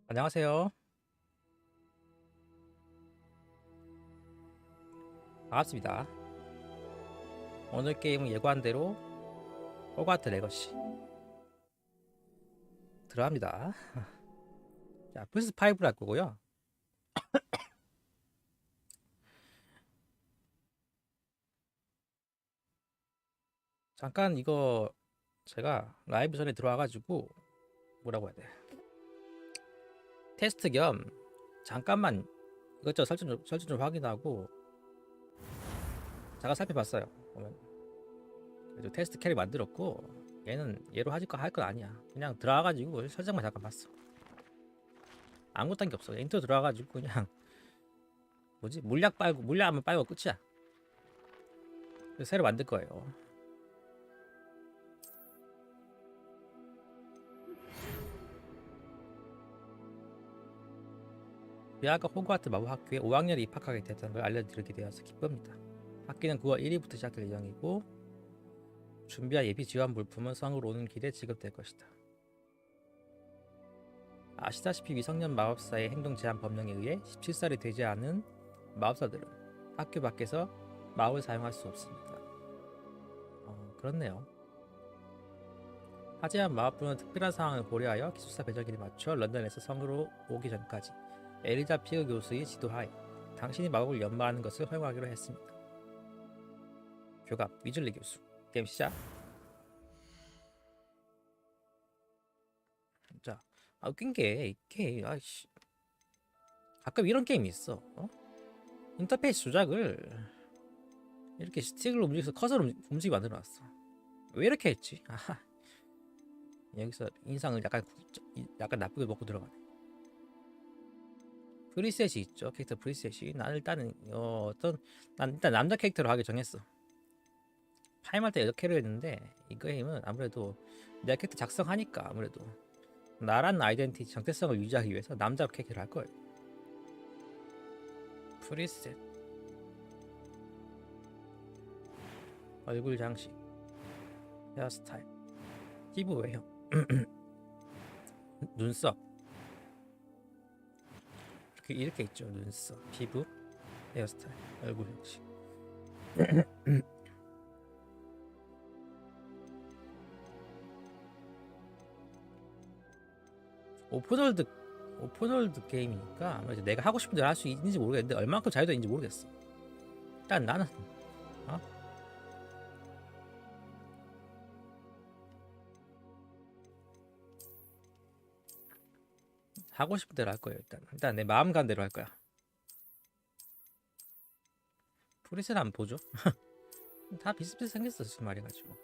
안녕하세요. 반갑습니다. 오늘 게임은 예고한 대로 호그와트 레거시 들어갑니다. 자, PS5로 할 거고요. 잠깐 이거 제가 라이브 전에 들어와가지고 뭐라고 해야 돼? 테스트 겸 잠깐만 이것저것 설정 좀 확인하고 제가 살펴봤어요. 보면 그래서 테스트 캐릭 만들었고 얘는 얘로 할 건 아니야. 그냥 들어와가지고 설정만 잠깐 봤어. 아무것도 한 게 없어. 인트로 들어와가지고 그냥 뭐지 물약만 빨고 끝이야. 그래서 새로 만들 거예요. 미아가 호그와트 마법학교에 5학년에 입학하게 됐다는 걸 알려드리게 되어서 기쁩니다. 학기는 9월 1일부터 시작될 예정이고 준비한 예비 지원 물품은 성으로 오는 길에 지급될 것이다. 아시다시피 미성년 마법사의 행동 제한 법령에 의해 17살이 되지 않은 마법사들은 학교 밖에서 마법을 사용할 수 없습니다. 그렇네요. 하지만 마법부는 특별한 상황을 고려하여 기숙사 배정일에 맞춰 런던에서 성으로 오기 전까지 엘리자피그 교수의 지도하에 당신이 마법을 연마하는 것을 허용하기로 했습니다. 교감 위즐리 교수. 게임 시작. 자, 웃긴 게 이게 아이씨 가끔 이런 게임이 있어. 인터페이스 조작을 이렇게 스틱을 움직여서 커서를 움직이게 만들어놨어. 왜 이렇게 했지? 여기서 인상을 약간 나쁘게 먹고 들어가네. 프리셋이 있죠. 캐릭터 프리셋이. 난 일단은 난 일단 남자 캐릭터로 하기 정했어. 파이말 때 여자 캐릭터를 했는데 이 게임은 아무래도 내 캐릭터 작성하니까 아무래도 나란 아이덴티티 정체성을 유지하기 위해서 남자 캐릭터를 할 거예요. 프리셋. 얼굴 장식, 헤어스타일, 피부 외형, 눈썹 이렇게 있죠. 눈썹, 피부, 헤어스타일, 얼굴 장식. 오픈월드 게임이니까 아무래도 내가 하고 싶은 대로 할 수 있는지 모르겠는데 얼마큼 자유도 있는지 모르겠어. 일단 나는 하고 싶은 대로 할 거예요. 일단 내 마음 가는 대로 할 거야. 프리셋 한번 보죠. 다 비슷비슷 생겼어 지금 말해가지고.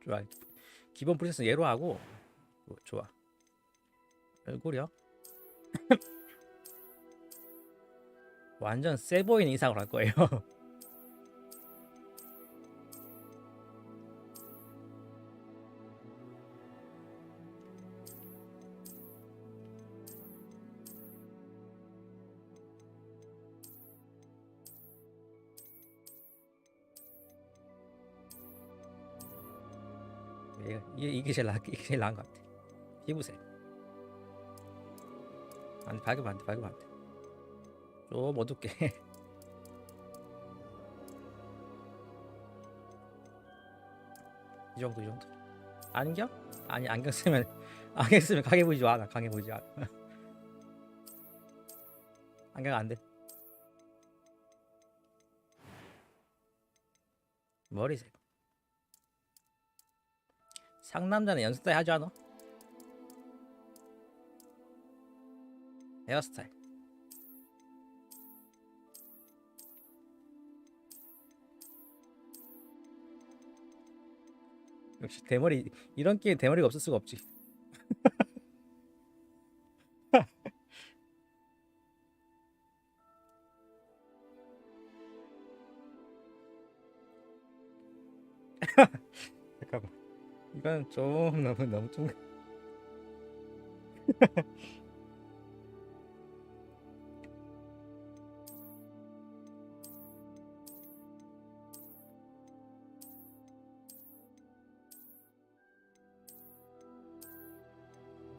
좋아. 기본 프리셋은 얘로 하고 좋아. 얼굴이요? 완전 세 보이는 이상으로 할 거예요. 이게 제일 나은 것 같아. 피부색. 아니 밝으면 안 돼. 좀 어둡게. 이 정도. 안경? 아니 안경 쓰면 강해 보이지 않아. 안경 안 돼. 머리색. 상남자는 연습 따위 하지 않아? 헤어스타일. 역시 대머리, 이런 게임 대머리가 없을 수가 없지. 잠깐만, 이건 좀 너무 좀.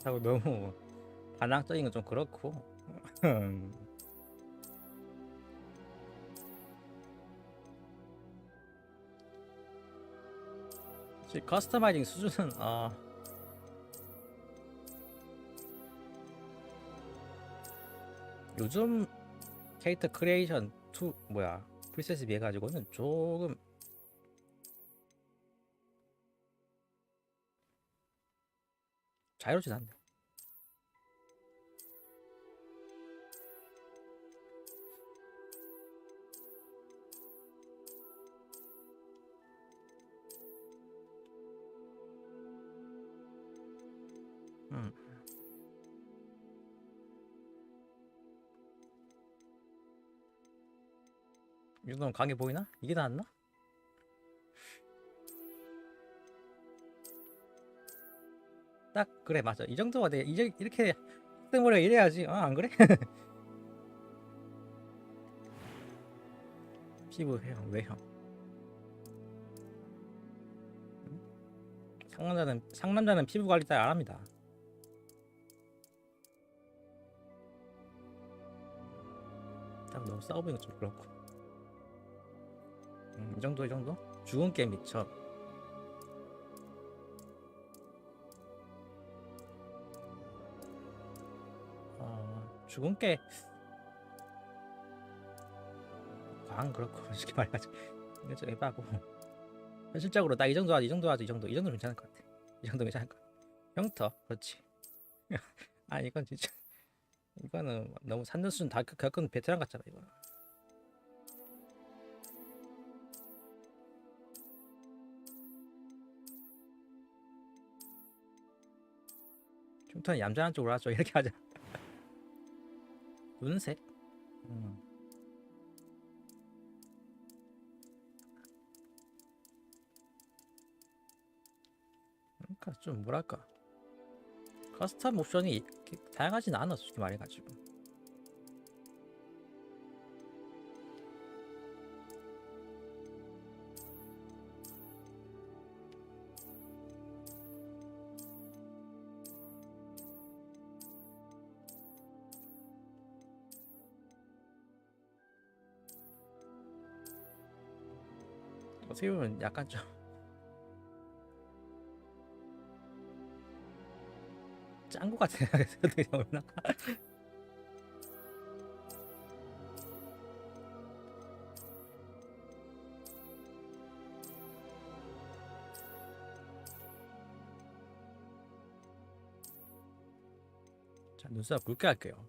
하고 너무 반항적인 건 좀 그렇고. 커스터마이징 수준은 요즘 캐릭터 크리에이션 2 뭐야 프리셋에 비해 가지고는 조금 자유롭진 않네. 이 정도면 강해 보이나? 이게 낫나? 딱 그래, 맞아. 이 정도가 돼. 이제 이렇게 학생머리가 이래야지. 안 그래? 피부 회형, 외형. 상남자는 피부 관리 잘 안 합니다. 딱 너무 싸워 보이는 건 좀 그렇고. 이 정도? 죽은 게임 미쳐. 죽은 게 과한 그렇고 솔직히 말해가지고 이거 좀 에바고. 현실적으로 나 이 정도 괜찮을 것 같아. 이 정도 괜찮을 것 같아. 형터, 그렇지. 이건 진짜 이거는 너무 산는 수준 다 겪은 베테랑 같잖아 이거. 흉터는 얌전한 쪽으로 하죠. 이렇게 하자. 눈색. 그러니까 좀 뭐랄까 커스텀 옵션이 다양하진 않아 솔직히 말해가지고. 어떻게 보면 약간 좀 짠 거 같아. 어떻게 보면 자, 눈썹 굵게 할게요.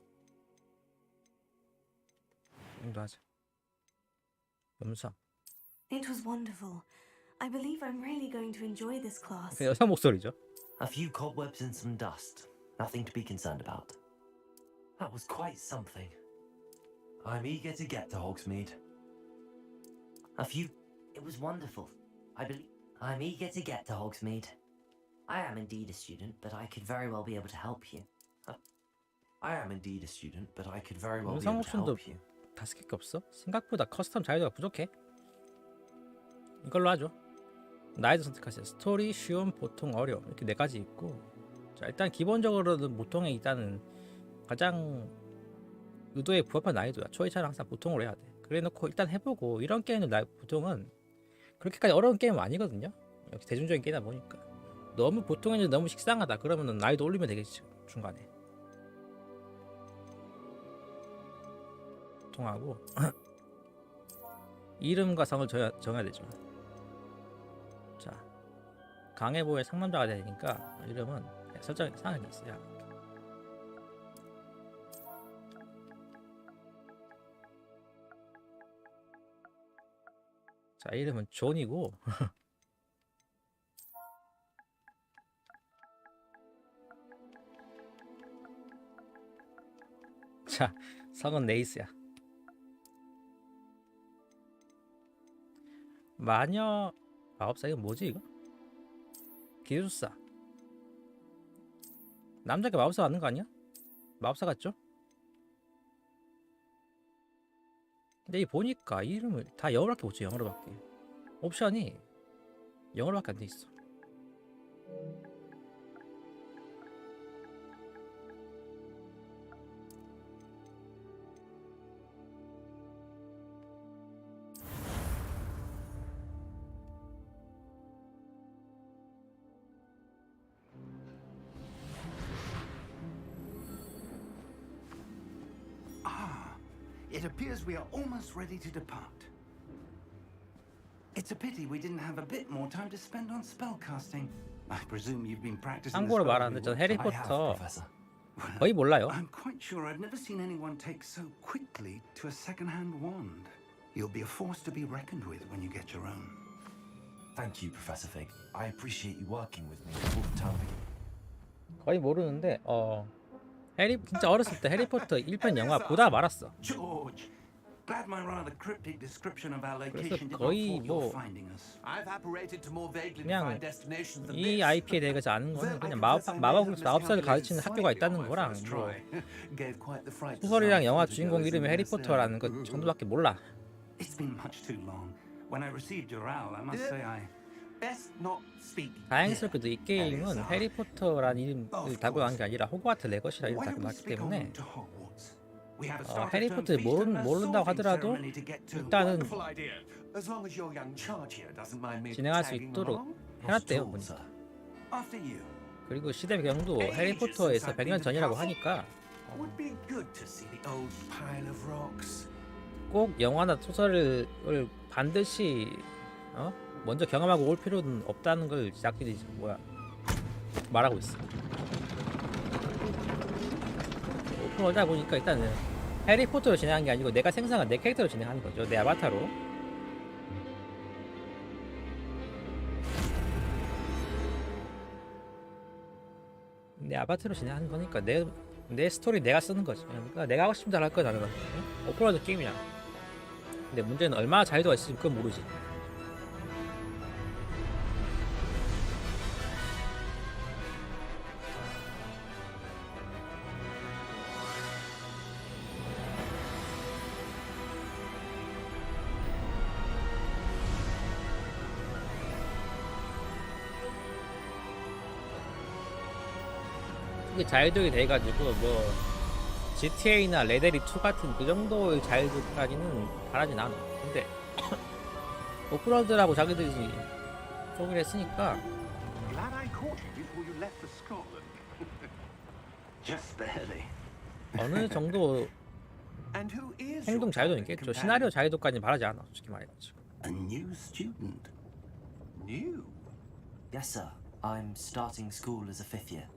이 정도 하자. 눈썹. It was wonderful. I believe I'm really going to enjoy this class. 여자 목소리죠. A few cobwebs and some dust. Nothing to be concerned about. That was quite something. I'm eager to get to Hogsmeade. It was wonderful. I'm eager to get to Hogsmeade. I am indeed a student, but I could very well be able to help you. I am indeed a student, but I could very well be able to help you. 5개밖에 없어? 생각보다 커스텀 자유도가 부족해. 이걸로 하죠. 나이도 선택하세요. 스토리, 쉬움, 보통, 어려움 이렇게 4가지 있고, 자 일단 기본적으로는 보통에 일단은 가장 의도에 부합한 난이도야. 초이차는 항상 보통으로 해야 돼. 그래놓고 일단 해보고, 이런 게임은 보통은 그렇게까지 어려운 게임은 아니거든요. 역시 대중적인 게임이다 보니까. 너무 보통이면 너무 식상하다 그러면 난이도 올리면 되겠죠. 중간에 보통하고 이름과 성을 정해야 되죠. 자, 강해 보여 상남자가 되니까 이름은 설정 상하게 있어요. 자, 이름은 존이고 자, 성은 네이스야. 마녀 마법사 이거 뭐지 이거? 기술사. 남자가 마법사 맞는 거 아니야? 마법사 같죠? 근데 이 보니까 이름을 다 영어로밖에 못줘. 영어로밖에. 옵션이 영어로밖에 안 돼 있어. It appears we are almost ready to depart. It's a pity we didn't have a bit more time to spend on spellcasting. I presume you've been practicing. 참고로 말하는데 저 I have, 해리포터 Professor. 거의 몰라요. I'm quite sure I've never seen anyone take so quickly to a second-hand wand. You'll be a force to be reckoned with when you get your own. Thank you, Professor Fig. I appreciate you working with me all the time. 거의 모르는데 진짜 어렸을 때 해리포터 1편 영화 보다 말았어. George, glad my rather cryptic description of our 그래서 location did not 거의 fault your 뭐 finding us. I've operated to more vaguely 그냥 defined destinations than 이 this. IP에 대해서 아는 거는 그냥 마법사를 가르치는 학교가 있다는 거랑 뭐 소설이랑 영화 주인공 이름이 해리포터라는 것 정도밖에 몰라. It's been much too long. When I received your owl, I must say I Best not speak. 다행스럽게도 이 게임은 해리포터라는 이름을 달고 난 게 아니라 호그와트 레거시라는 이름을 Why 달고 don't we 났기 speak 때문에 on to Hogwarts? We have a start 해리포터를 모른다고 하더라도 일단은 Wonderful idea. As long as your young charge here doesn't mind me 진행할 수 tagging 있도록 along. 해놨대요 보니까. After you. 그리고 시대 배경도 해리포터에서 100년 전이라고 하니까 Would be good to see the old pile of rocks. 꼭 영화나 소설을 반드시 먼저 경험하고 올 필요는 없다는 걸 제작진이 말하고 있어. 오픈월드다 보니까 일단은 해리포터로 진행한 게 아니고 내가 생성한 내 캐릭터로 진행하는 거죠. 내 아바타로. 내 아바타로 진행하는 거니까 내 스토리 내가 쓰는 거지. 그러니까 내가 하고 싶은 대로 할 거야 나는. 오픈월드 게임이야. 근데 문제는 얼마나 자유도가 있을지 그건 모르지. 이게 자유도이 돼가지고 뭐 GTA나 레데리 2 같은 그 정도의 자유도까지는 바라진 않아. 근데 오픈월드라고 자기들이 소개를 했으니까 Glad I caught you before you left for Scotland. Just barely. 어느 정도 And who is 행동 your 자유도는 traveling 있겠죠. companion? 시나리오 자유도까지는 바라지 않아. 솔직히 말해가지고. A new student. New. Yes, sir. I'm starting school as a 5th year.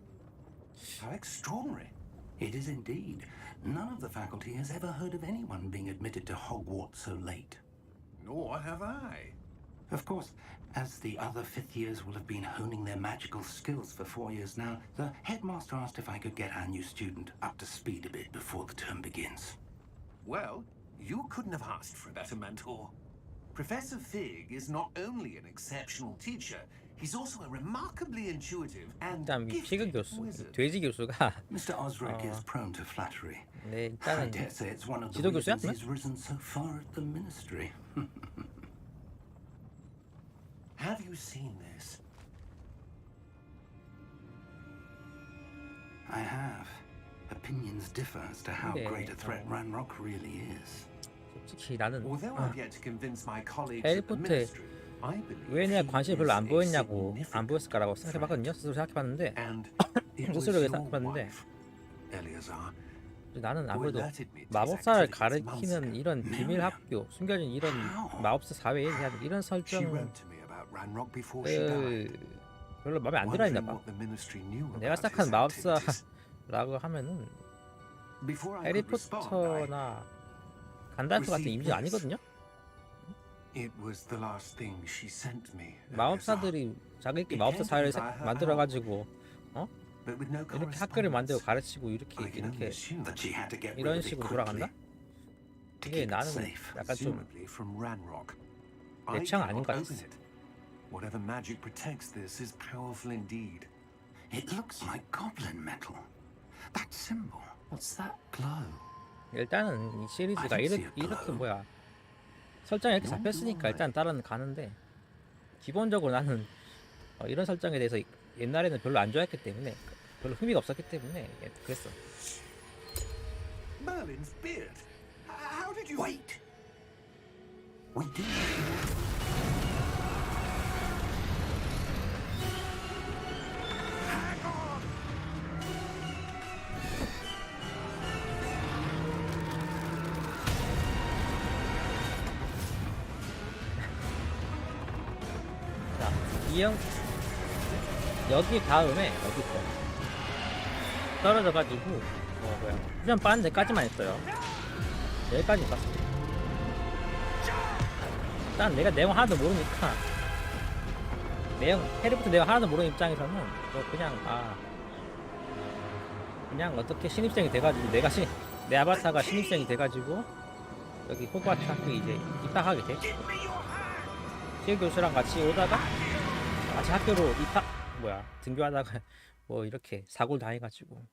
How extraordinary. It is indeed. None of the faculty has ever heard of anyone being admitted to Hogwarts so late. Nor have I. Of course, as the other fifth years will have been honing their magical skills for 4 years now, the headmaster asked if I could get our new student up to speed a bit before the term begins. Well, you couldn't have asked for a better mentor. Professor Fig is not only an exceptional teacher, he's also a remarkably intuitive and 일단 이 피그 gifted 교수, wizard. 돼지 교수가 Mr. Osric is prone to flattery. 네, I 일단은 dare say it's one of the 지도 교수야? reasons he's risen so far at the ministry. Have you seen this? I have. Opinions differ as to how 네, great a threat Ranrock really is. 솔직히 나는 Although I've yet to convince my colleagues at the 해리포터에 ministry, I believe 왜 내가 he 관심이 별로 안 is a 보였냐고 안 significant 보였을까라고 threat. 생각해봤거든요. 스스로 생각해봤는데 And it was 스스로 your 생각해봤는데 wife, Eleazar, 나는 who 아무래도 alerted me to his 마법사를 activities months 가르치는 ago. 이런 비밀 학교, 숨겨진 이런 마법사 사회에 대한 이런 She 설정 wrote to me about about Ranrock before she died. 별로 마음에 안 들어했나 Wondering 봐. what the ministry knew 내가 about 시작한 his activities. 마법사라고 하면은 Before I could respond, 해리포터나 간달프 같은 이미지 아니거든요. it was the last thing she sent me. 마법사들이 자기끼리 마법사 사회를 만들어가지고 But with no 이렇게 학교를 만들고 가르치고 이렇게 I can only assume That she had to get rid 이런 of it 식으로 quickly 돌아간다? to 이게 keep it 나는 safe. 약간 좀 presumably from Ranrock. 내 I 취향 아닌 cannot 것 open 같았어. it. Whatever magic protects this is powerful indeed. It looks like goblin metal. That symbol. What's that glow? 일단은 이 시리즈가 이렇게 뭐야 설정이 이렇게 잡혔으니까 일단 따라는 가는데 기본적으로 나는 이런 설정에 대해서 옛날에는 별로 안 좋아했기 때문에 별로 흥미가 없었기 때문에 그랬어. Merlin's beard. How did you? Wait. We didn't. 자, 여기 다음에 여기 거 떨어져가지고 뭐야 후전 빠는 데까지만 했어요. 여기까지 봤어. 일단 내가 내용 하나도 모르니까 해리포터 내용 하나도 모르는 입장에서는 그냥 어떻게 신입생이 돼가지고 내 아바타가 신입생이 돼가지고 여기 호그와트 학교 이제 입학하게 돼. 지혜 교수랑 같이 오다가 같이 학교로 등교하다가 뭐 이렇게 사고를 당해가지고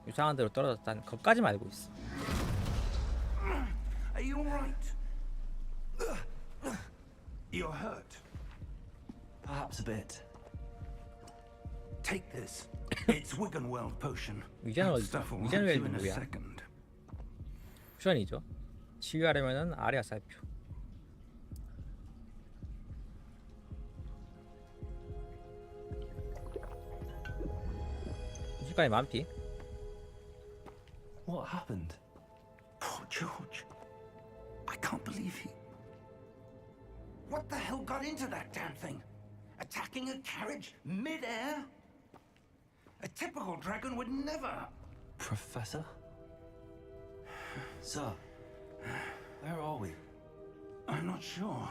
이상한 데로 떨어졌다는 것까지만 알고 있어. Are you all right? You're hurt. Perhaps a bit. Take this. It's Wiggenweld potion. 위젠웰 That stuff will help you in a 누구야? second. 옵션이죠. 치유하려면은 아리아 살표. 시간이 많피. What happened? Poor George. I can't believe he... What the hell got into that damn thing? Attacking a carriage mid-air? A typical dragon would never... Professor? Sir, where are we? I'm not sure.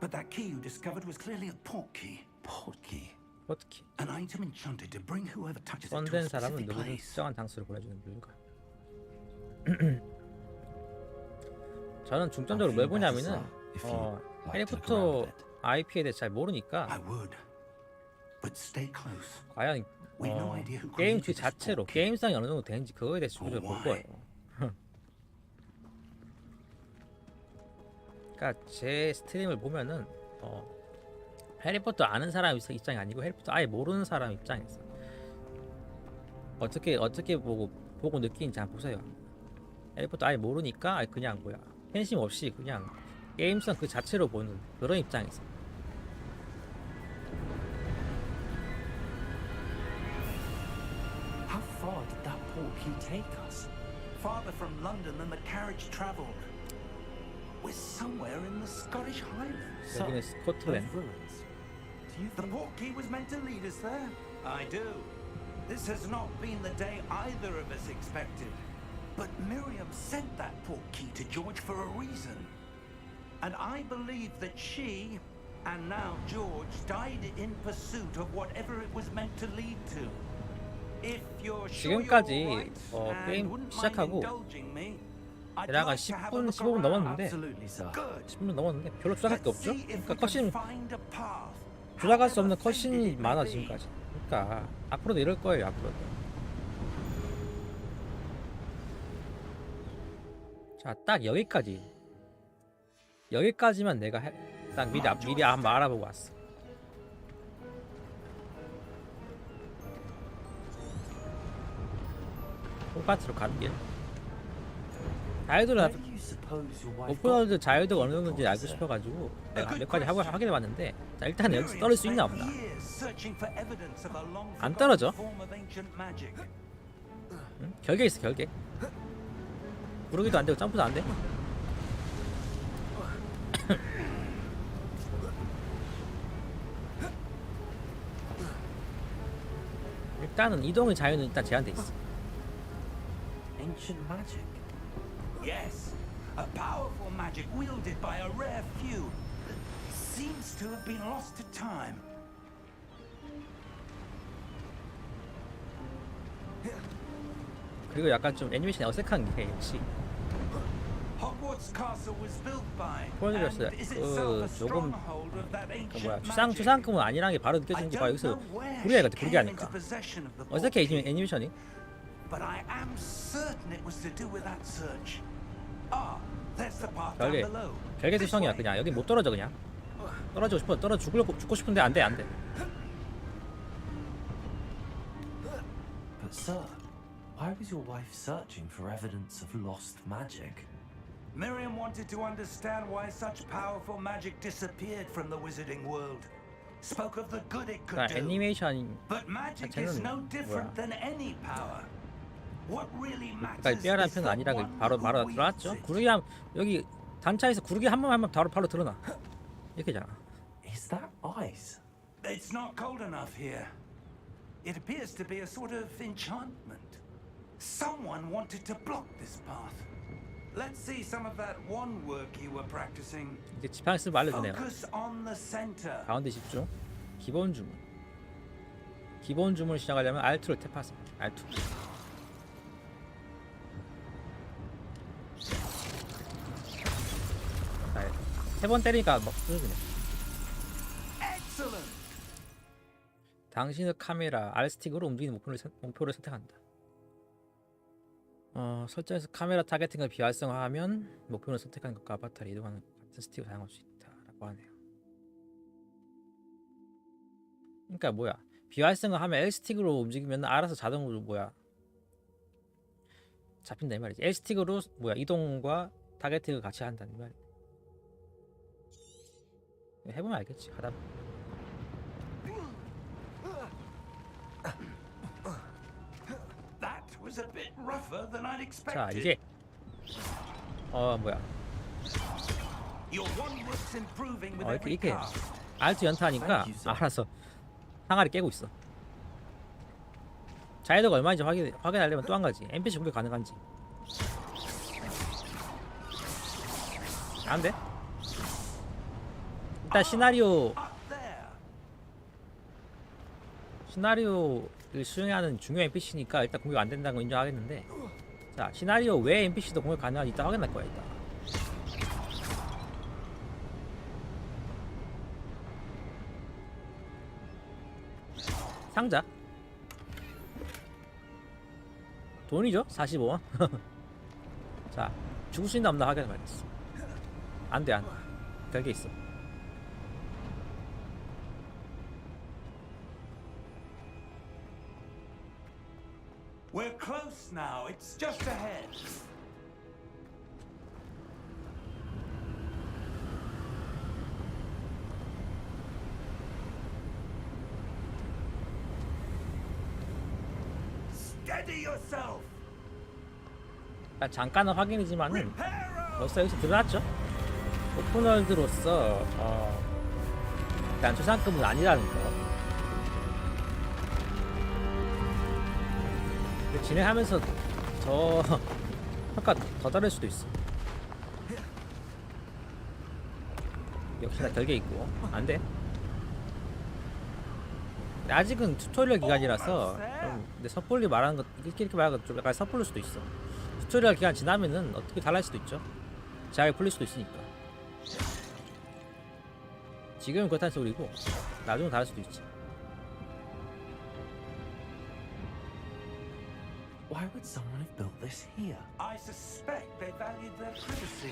But that key you discovered was clearly a port key. Portkey. 어떻게? An item enchanted to bring whoever touches it to a 썬된 사람은 specific 누구든 place. 특정한 장소를 보내주는 물건. 저는 중점적으로 왜 보냐면은 해리포터 IP에 대해 잘 모르니까 I would. But stay close. 과연 We no idea who 게임 그 created this 자체로 port key. 게임성이 어느 정도 되는지 그거에 대해서 주로 볼 거예요. 그러니까 제 스트림을 보면은 해리포터 아는 사람 입장이 아니고 해리포터 아예 모르는 사람 입장에서 어떻게 보고 느끼는지 한번 보세요. 해리포터 아예 모르니까 그냥 팬심 없이 그냥 게임성 그 자체로 보는 그런 입장에서. How far did that portkey take us? Farther from London than the carriage travelled. We're somewhere in the Scottish Highlands. 여기는 Those 스코틀랜드. ruins. Do you The think port key was meant to lead us there. I do. This has not been the day either of us expected. But Miriam sent that port key to George for a reason. And I believe that she, and now George, died in pursuit of whatever it was meant to lead to. If you're sure you're 지금까지, all right, 게임 and wouldn't mind 시작하고 indulging me, I'd 대략 한 like to have a 10분, look 15분 around. 넘었는데 Absolutely, sir. Good. 10분 넘었는데 별로 조작할 게 Let's 없죠? see if 그러니까 we can 컷신 find a path. 조작할 수 없는 However 컷신이 offended it may 많아 be. 지금까지. 그러니까 앞으로도 이럴 거예요. 앞으로도. 자, 딱 여기까지만 내가 딱 미리 한번 알아보고 왔어. 호그와트로 가는 길. 자유도를 Where do you suppose your wife got? 오픈월드 자유도가 어느 정도인지 알고 싶어가지고 내가 몇 가지 확인해봤는데 자, 일단 여기서 떨어질 수 있나 없나. 안 떨어져. 응? 결계 있어 결계. 구르기도 안 되고 점프도 안 돼. 일단은 이동의 자유는 일단 제한돼 있어. Ancient magic. Yes, a powerful magic wielded by a rare few. Seems to have been lost to time. 그리고 약간 좀 애니메이션이 어색한 게 역시 Hogwarts Castle was built by 보여드렸어요. and is itself a 조금 stronghold of that 그 ancient 뭐야 magic. 추상급은 아니라는 게 바로 I 느껴지는 게 don't 바로 여기서 know where 구리에 she 같아. 구리게 came into 하니까 possession of the 어색해 book, 애니메이션이. but I am certain it was to do with that search. Ah, there's the path down 별개 below. 별개 This 수성이야. way. 그냥 여기 못 떨어져. 그냥 떨어지고 싶어. 죽고 싶은데 안 돼. 안 돼. But sir, why was your wife searching for evidence of lost magic? Miriam wanted to understand why such powerful magic disappeared from the wizarding world. Spoke of the good it could 그러니까 do. 애니메이션 But magic is 자체는 no different 뭐야. than any power. What really 그러니까 matters 삐아라는 is 편은 the 아니라 one 바로 who 들어왔죠. wields it. 구르기 한 여기 단차에서 구르기 한 번만 하면 바로 드러나. 이렇게잖아. Is that ice? It's not cold enough here. It appears to be a sort of enchantment. Someone wanted to block this path. Let's see some of that one work you were practicing. 이제 지팡이 쓰면 알려주네요. Focus on the center. 가운데 집중. 기본 주문. 기본 주문을 시작하려면 R2를 탭하세요. R2. 세 번 때리니까 막 부서지네. Excellent. 당신의 카메라 R 스틱으로 움직이는 목표를 선택한다. 설정에서 카메라 타겟팅을 비활성화하면 목표를 선택하는 것과 아바타를 이동하는 같은 스틱을 사용할 수 있다라고 하네요. 그러니까 뭐야? 비활성화하면 L 스틱으로 움직이면 알아서 자동으로 뭐야? 잡힌다 이 말이지. L 스틱으로 뭐야? 이동과 타겟팅을 같이 한다는 말. 해보면 알겠지. 하다 보면. That was a bit rougher than I'd 자 expected. 이제 뭐야? Your one work's improving with every 이렇게 cast. 알트 연타하니까 Thank you, sir. 알아서 항아리 깨고 있어. 자유도가 얼마인지 확인하려면 또 한 가지 NPC 공격 가능한지. 안 돼? 일단 시나리오 Up there. 시나리오를 수행하는 중요한 NPC니까 일단 공격 안 된다는 거 인정하겠는데, 자 시나리오 외 NPC도 공격 가능한지 이따 확인할 거야. 이따 상자 돈이죠. 45원. 자 죽을 수 있나 없나 확인해봐야겠어. 안돼 안돼. 별게 있어. We're close now. It's just ahead. Steady yourself. 일단 잠깐은 확인이지만은 Reparo. 벌써 여기서 드러났죠. 오픈월드로서 일단 초상급은 아니라는 거. 근데 진행하면서 저 평가 더 다를 수도 있어. 역시나 별게 있고 안 돼. 근데 아직은 튜토리얼 기간이라서 좀 근데 섣불리 말하는 것 이렇게 말하는 것 좀 약간 섣부를 수도 있어. 튜토리얼 기간 지나면은 어떻게 달라질 수도 있죠. 잘 풀릴 수도 있으니까. 지금은 그렇다는 소리고 나중은 다를 수도 있지. Why would someone have built this here? I suspect they valued their privacy.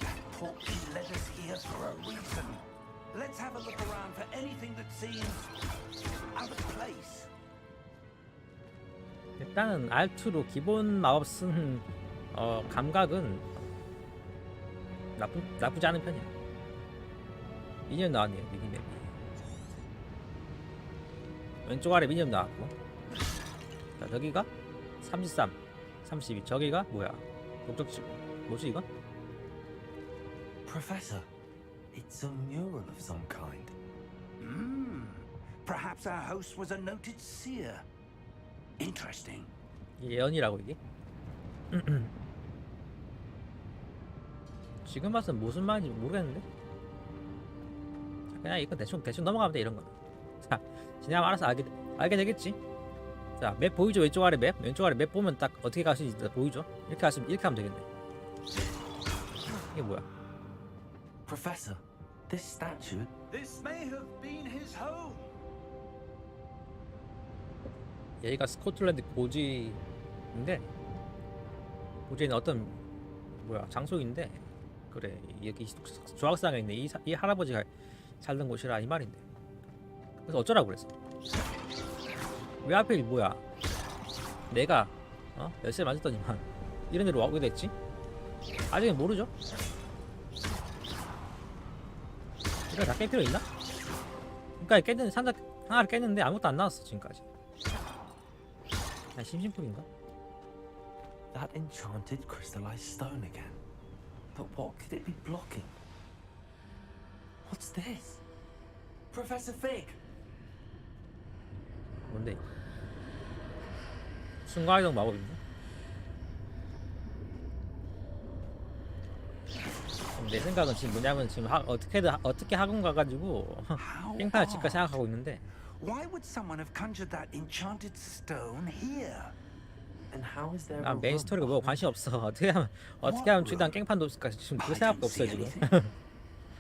That portkey led us here for a reason. Let's have a look around for anything that seems out of place. 일단은 R2로 기본 마법 쓴 감각은 나쁘지 않은 편이야. 미니언 나왔네요. 미니맵. 왼쪽 아래 미니언 나왔고, 자 저기가 33, 32. 저기가 뭐야? 목적지 뭐지 이건? Professor, it's a mural of some kind. Perhaps our host was a noted seer. Interesting. 예언이라고 이게? 지금 봐서는 무슨 말인지 모르겠는데? 자, 그냥 이거 대충 넘어가면 돼 이런 거. 자, 지나면 알아서 알게 되겠지? 자, 맵 보이죠? 왼쪽 아래 맵? 왼쪽 아래 맵 보면 딱 어떻게 갈 수 있는지 보이죠? 이렇게 하면 되겠네. 이게 뭐야? Professor, this statue. This may have been his home. 여기가 스코틀랜드 고지인데 고지는 어떤 뭐야 장소인데 그래 여기 조각상에 있네 이 할아버지가 살던 곳이라 이 말인데 그래서 어쩌라고 그랬어 왜 하필 뭐야 내가 열쇠 맞았더니만 이런 데로 오게 됐지 아직은 모르죠 이거 다 깰 필요 있나? 그러니까 깼는데 상자 하나를 깼는데 아무것도 안 나왔어 지금까지 아 심심풀인가? That enchanted crystallized stone again. But what could it be blocking? What's this? Professor Fig! 뭔데? 순간이동 마법인가? 내 생각은 지금 뭐냐면 지금 어떻게 학원 가가지고 깽판을 칠까 생각하고 있는데 Why would someone have conjured that enchanted stone here? And how is there 난 a 메인 room 스토리가 뭐 관심 없어 어떻게 하면 최대한 깽판도 없을까 지금 그 생각도 없어요 지금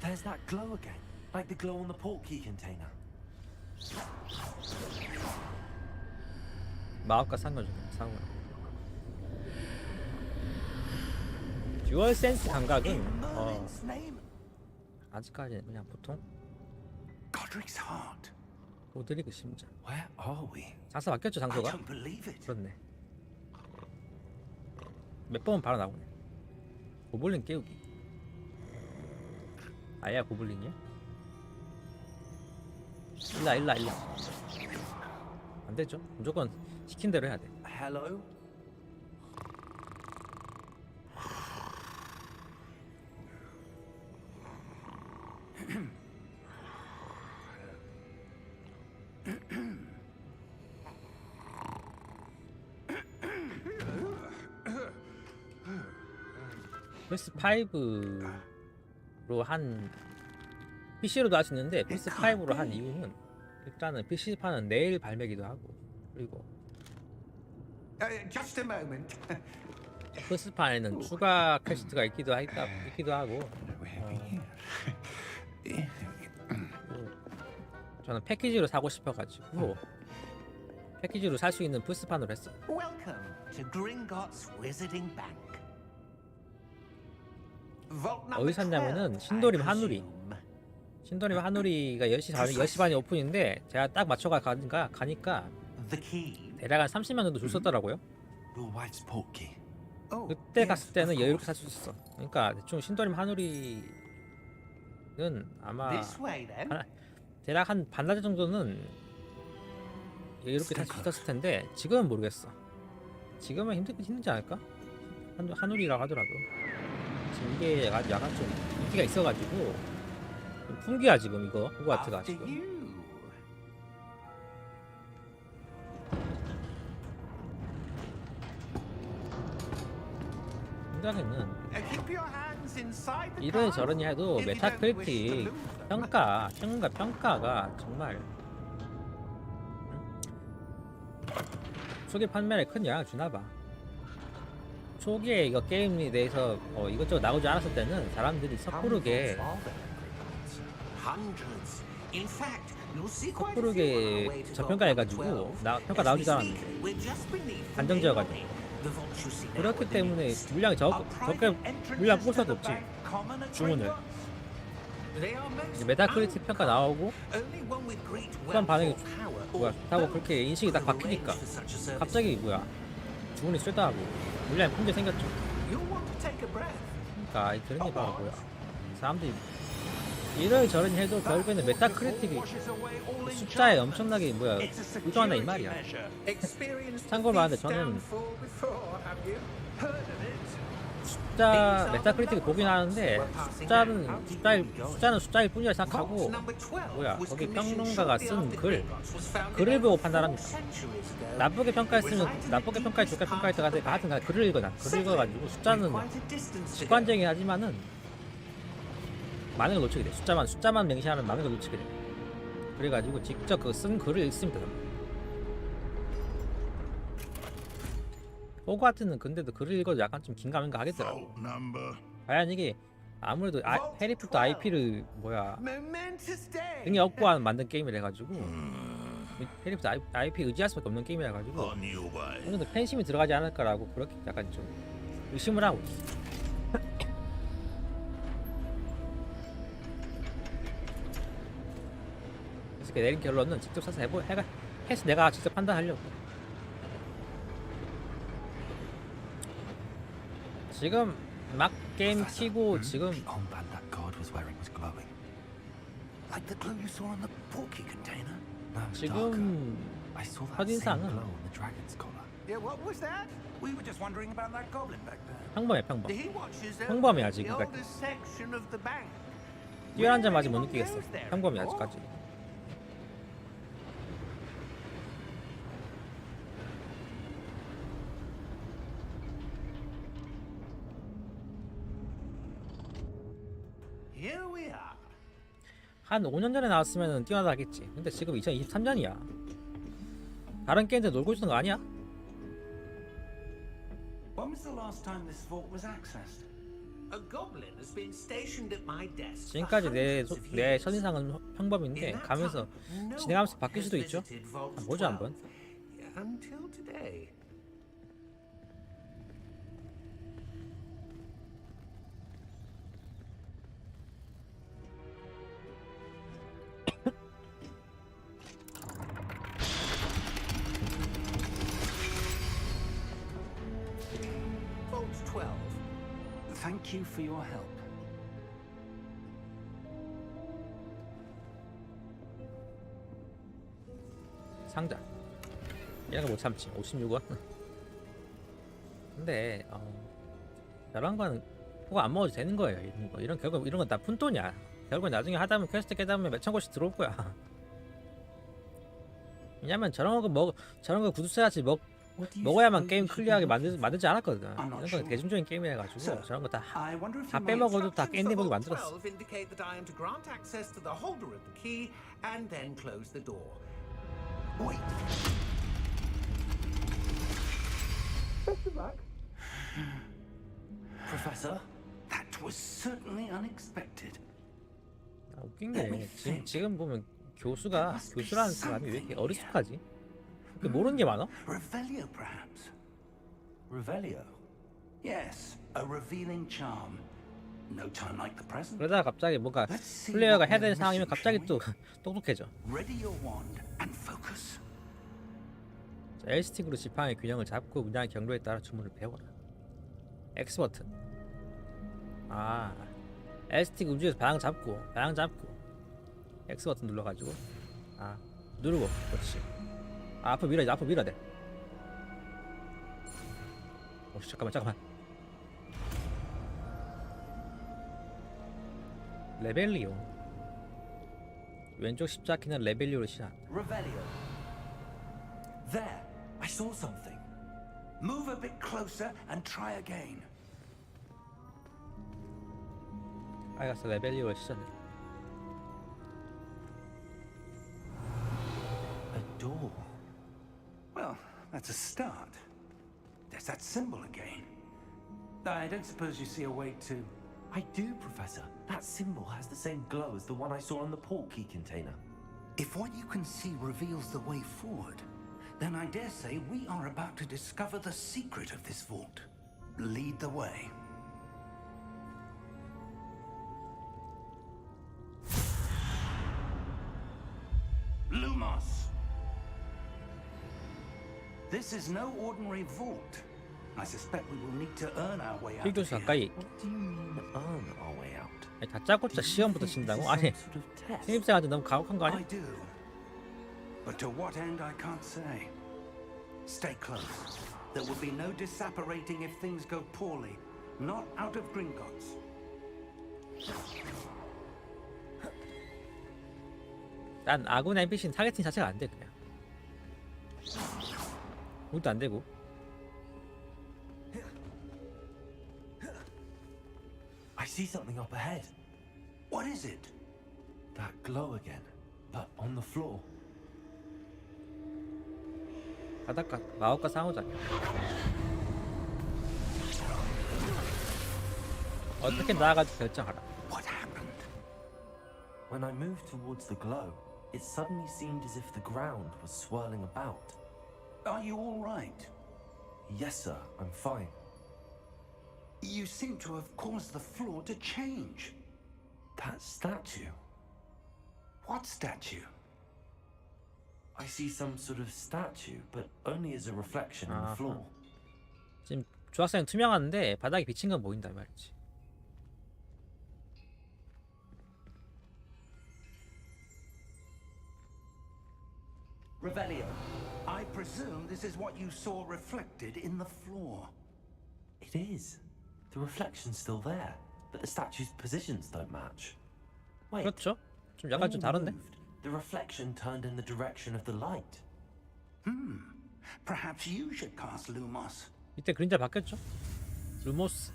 There's that glow again, like the glow on the portkey container. 마법과 상관 듀얼 센스 감각은 Merlin's name? 아직까지는 그냥 보통 Godric's heart. 로드리그 심장 Where are we? 장사 바뀌었죠 I 장소가? don't believe it. 그렇네 몇 번은 바로 나오네 고블린 깨우기 아야 고블린이야? 일라 안되죠 무조건 시킨 대로 해야돼 Hello? PS5로 한 PC로도 할 수 있는데 PS5로 한 이유는 일단은 PC판은 내일 발매기도 하고 그리고 Just a moment. 플스판에는 추가 퀘스트가 있기도 하고 저는 패키지로 사고 싶어가지고 패키지로 살 수 있는 플스판으로 했어요. Welcome to Gringotts Wizarding Bank. Vault number 어디 샀냐면은 12, 신도림 I 한우리. presume. 신도림 한우리가 10시 반이 오픈인데 제가 딱 맞춰가 가니까 The key. 대략 한 30만 정도 줄 썼더라고요. Your wife's portkey. Oh, 그때 yes, 갔을 때는 of 여유롭게 course. 살 수 있었어. 그러니까 대충 신도림 한우리는 아마 This way then. 대략 한 반나절 정도는 여유롭게 살 수 있었을 텐데 지금은 모르겠어. 지금은 힘들지 않을까? 한우리라고 하더라도 지금 이게 약간 좀 인기가 있어가지고 좀 풍기야 지금 이거 호그와트가 After 지금. you. 생각에는 Keep your hands inside the 이런 car 저런이 해도 if you don't wish 메타크리틱 to lose them. 평가가 정말 초기 판매에 큰 영향을 주나봐. 초기에 이거 게임에 대해서 이것저것 나오지 않았을 때는 사람들이 섣부르게 Hundreds. In fact, you'll see quite a few on the 섭부르게 way to 저평가해가지고 Vault 평가 나오지도 As we 않았는데 speak, we're just beneath the 안정지어가지고 main lobby. The vault you see now 그렇기 within 때문에 the 물량이 적게 물량 뽑을 Entrances to 수밖에 the 없지. bank common at 주문을. Gringotts? They are most 이제 메타크리틱 평가 나오고 Only one with great 후반 wealth 반응이 or power 뭐야 or 좋다고 both 그렇게 인식이 딱 could have 바뀌니까 arranged for such a service. 갑자기 뭐야 주문이 쇠다 하고 물량이 풍제 생겼죠. You'll want to take a breath. 그러니까 그런 게 바로 뭐야 사람들이 이러저러니 해도 결국에는 메타크리틱이 숫자에 엄청나게 뭐야 의존한다 이 말이야. 참고로 말하는데 저는 숫자 메타크리틱 보긴 하는데 숫자는 숫자일 뿐이라 생각하고 뭐야 거기 평론가가 쓴 글을 보고 판단합니다. 나쁘게 평가했으면 나쁘게 평가해 좋게 평가할 때 같은 글을 읽어가지고 숫자는 직관적이긴 하지만은 많은 걸 놓치게 돼. 숫자만 맹신하면 많은 걸 놓치게 돼. 그래가지고 직접 그 쓴 글을 읽습니다. 호그와트는 근데도 글을 읽어도 약간 좀 긴가민가 하겠더라고. 과연 이게 아무래도 해리포터 IP를 등에 업고 만든 게임이라 해가지고 해리포터 IP 의지할 수밖에 없는 게임이라 해가지고 어느 정도 팬심이 들어가지 않을까라고 그렇게 약간 좀 의심을 하고 있어. 그래서 내린 결론은 직접 사서 해서 내가 직접 판단하려고. 지금 막 게임 키고 지금 The armband that guard was wearing was glowing. Like the glow you saw on the porky container? No, darker. 지금 I saw that same 첫인상은 glow on the dragon's collar. Yeah, what was that? We were just wondering about that goblin back there. 평범해 평범. He watches 평범해 over 아직. the 그러니까 oldest section of the bank. 뛰어난 점 아직 못 느끼겠어. 평범해 아직까지. Here we are. 한 5년 전에 나왔으면 뛰어나다 하겠지. 근데 지금 2023년이야. 다른 게임들 놀고 있는 거 아니야? When was the last time this vault was accessed? A goblin has been stationed at my desk. 지금까지 내 첫인상은 평범인데 가면서 진행하면서 바뀔 수도 있죠. 보자 한번. Until today. Vault 12. Thank you for your help. 상자. 이런 거 못 참지. 56원. 근데 이런 건 그거 안 먹어도 되는 거예요. 이런 결국 이런 건 다 푼돈이야. 결국 나중에 하다 보면 퀘스트 깨다 보면 몇천 골씩 들어올 거야. 왜냐면 저런 거 구두 써야지 먹어야만 게임 클리어하게 만들지 않았거든. 이런 건 대중적인 게임이라 가지고 저런 거 다 빼먹어도 다 게임 내보기 만들었어. Indicate that I am to grant access to the holder of the key and then close the door. Wait. Professor, that was certainly unexpected. 웃긴 게 지금 보면 교수라는 사람이 왜 이렇게 어리숙하지? 왜 모르는 게 많아? Revelio, perhaps. Revelio? Yes, a revealing charm. No time like the present. 그러다가 갑자기 뭔가 플레이어가 해야 될 상황이면 갑자기 또 똑똑해져. Ready your wand and focus. 자, L스틱으로 지팡이 균형을 잡고 문양의 경로에 따라 주문을 배워라. X 버튼. L스틱 움직여서 방향 잡고 X 버튼 눌러가지고 누르고 그렇지. 앞으로 밀어야 돼. 잠깐만. 레벨리오. 왼쪽 십자키는 레벨리오를 시작. Revelio. There, I saw something. Move a bit closer and try again. 알겠어, 레벨리오를 시작해. A door. Well, that's a start. There's that symbol again. I don't suppose you see a way to... I do, Professor. That symbol has the same glow as the one I saw on the portkey container. If what you can see reveals the way forward, then I dare say we are about to discover the secret of this vault. Lead the way. Lumos! This is no ordinary vault. I suspect we will need to earn our way out of 필교수 here. 가까이. What do you mean, earn our way out? 아니, 다짜고짜 시험부터 친다고? 아니, Sort of test. 신입생한테 너무 가혹한 거 I 아니야? do. But to what end, I can't say. Stay close. There will be no disapparating if things go poorly. Not out of Gringotts. 난 아군 NPC는 타겟팅 자체가 안 돼 그냥. 우리도 안 되고. I see something up ahead. What is it? That glow again, but on the floor. 바닷가 마법과 상호작용. 어떻게 나아갈지 결정하라. What happened? When I moved towards the glow, it suddenly seemed as if the ground was swirling about. Are you all right? Yes, sir, I'm fine. You seem to have caused the floor to change. That statue. What statue? I see some sort of statue, but only as a reflection in the 아하. floor. 지금 조각상은 투명한데 바닥에 비친 건 보인다 이 말이지. Revelio. I presume this is what you saw reflected in the floor. It is. The reflection's still there, but the statue's positions don't match. Wait. 그렇죠? 좀 when 약간 좀 you 다른데? moved, the reflection turned in the direction of the light. Perhaps you should cast Lumos. 이때 그림자 바뀌었죠? 루모스.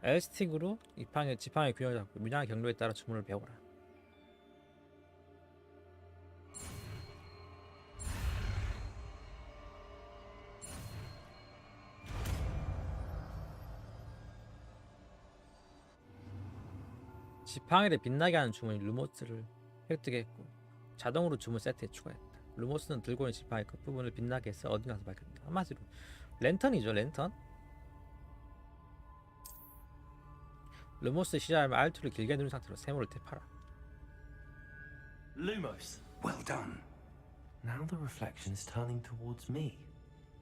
엘스틱으로 지팡이의 균형을 잡고 문양의 경로에 따라 주문을 배워라. 지팡이를 빛나게 하는 주문이 루모스를 획득했고 자동으로 주문 세트에 추가했다. 루모스는 들고 있는 지팡이 끝부분을 빛나게 해서 어디 가서 밝힌다. 한마디로 랜턴이죠. 랜턴. 루모스 시작하면 R2를 길게 누른 상태로 세모를 탭하라. Lumos. Well done. Now the reflection is turning towards me.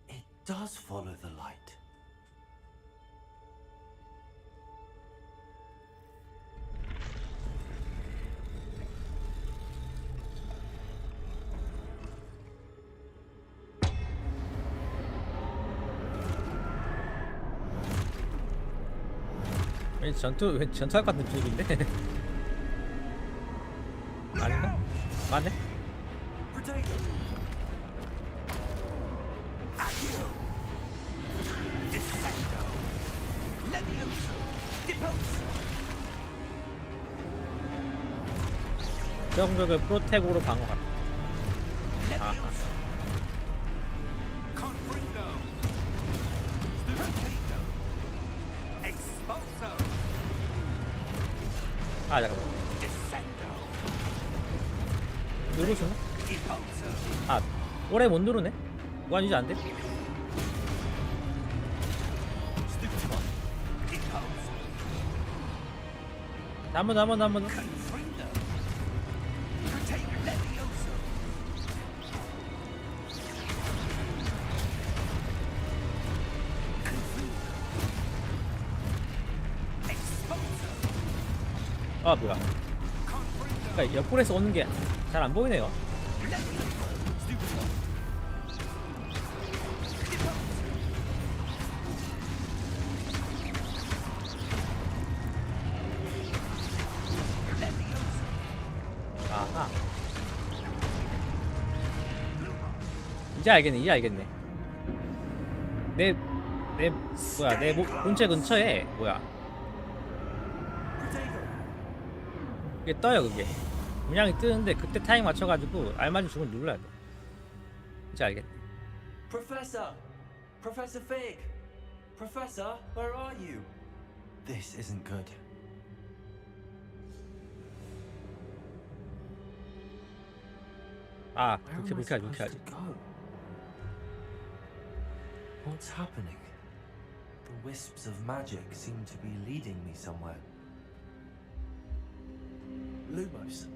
It does follow the light. 왠지 전투할 것 같은 분위기인데? 아닌가? 맞네? 공격을 프로텍으로 방어하라. 아하. 아 잠깐만. 누르시나? 아 오래 못 누르네? 뭐가 아니지 안 돼? 한 번 더. 아 뭐야? 그러니까 옆구리에서 오는 게 잘 안 보이네요. 아하. 이제 알겠네. 내 본체 근처에 뭐야? 이게 떠요 그게. 문양이 뜨는데 그때 타임 맞춰가지고 알맞은 주문 눌러야 돼. 이제 알겠네. Professor Fig. Professor, where are you? This isn't good. 아 Where am I 그렇게 supposed 하지. to go? What's happening? The wisps of magic seem to be leading me somewhere. Lumos.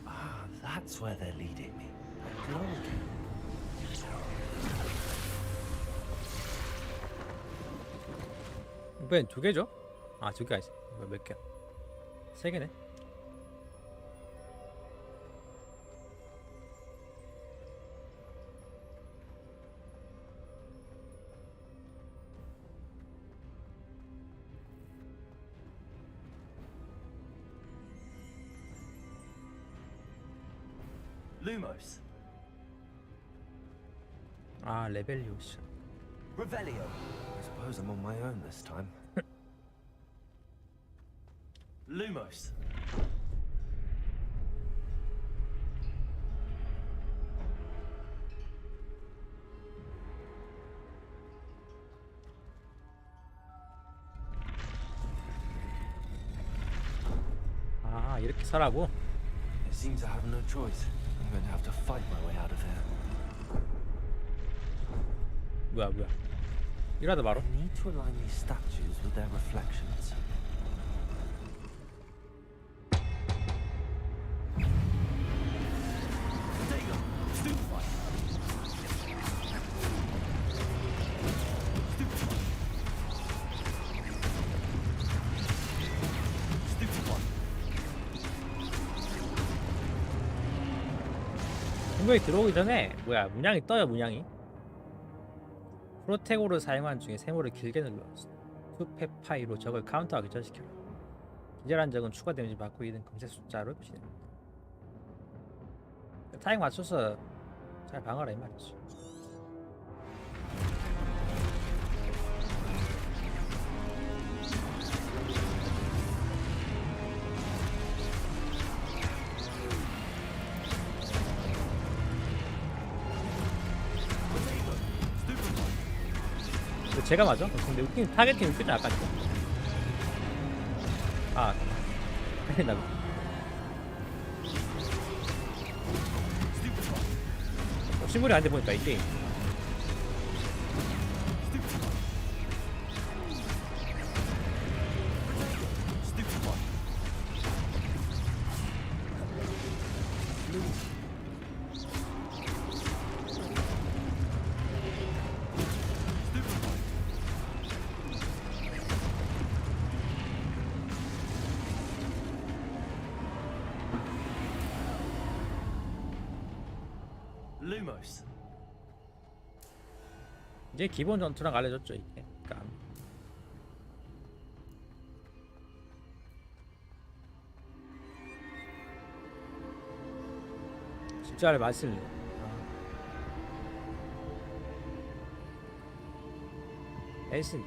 Ah, that's where they're leading me. Glow again. 이번엔 2개죠? 아 2개 아니지. 이거 몇 개야? 3개네. Lumos. 아 레벨리오시. Revelio. I suppose I'm on my own this time. Lumos. 아 이렇게 서라고? I seem to have no choice. I'm going to have to fight my way out of here. 뭐야 이러다 바로? I need to align these statues with their reflections. There you go. Stupefy. Stupefy. Stupefy. 분명히 들어오기 전에 뭐야 문양이 떠요. 문양이 프로테고를 사용한 중에 세모를 길게 눌러 투페파이로 적을 카운터와 기절시켜라. 기절한 적은 추가 데미지 받고 있는 금색 숫자로 표시됩니다. 타임 맞춰서 잘 방어라 이 말이지. 제가 맞아? 근데 웃긴 타겟팅 웃기지 아까 좀. 아, 나. 신물이 안 돼 보니까 이 게임. Lumos. 이제 기본 전투랑 알려줬죠 이게. 그러니까 십자가를 맞을래. 에이스.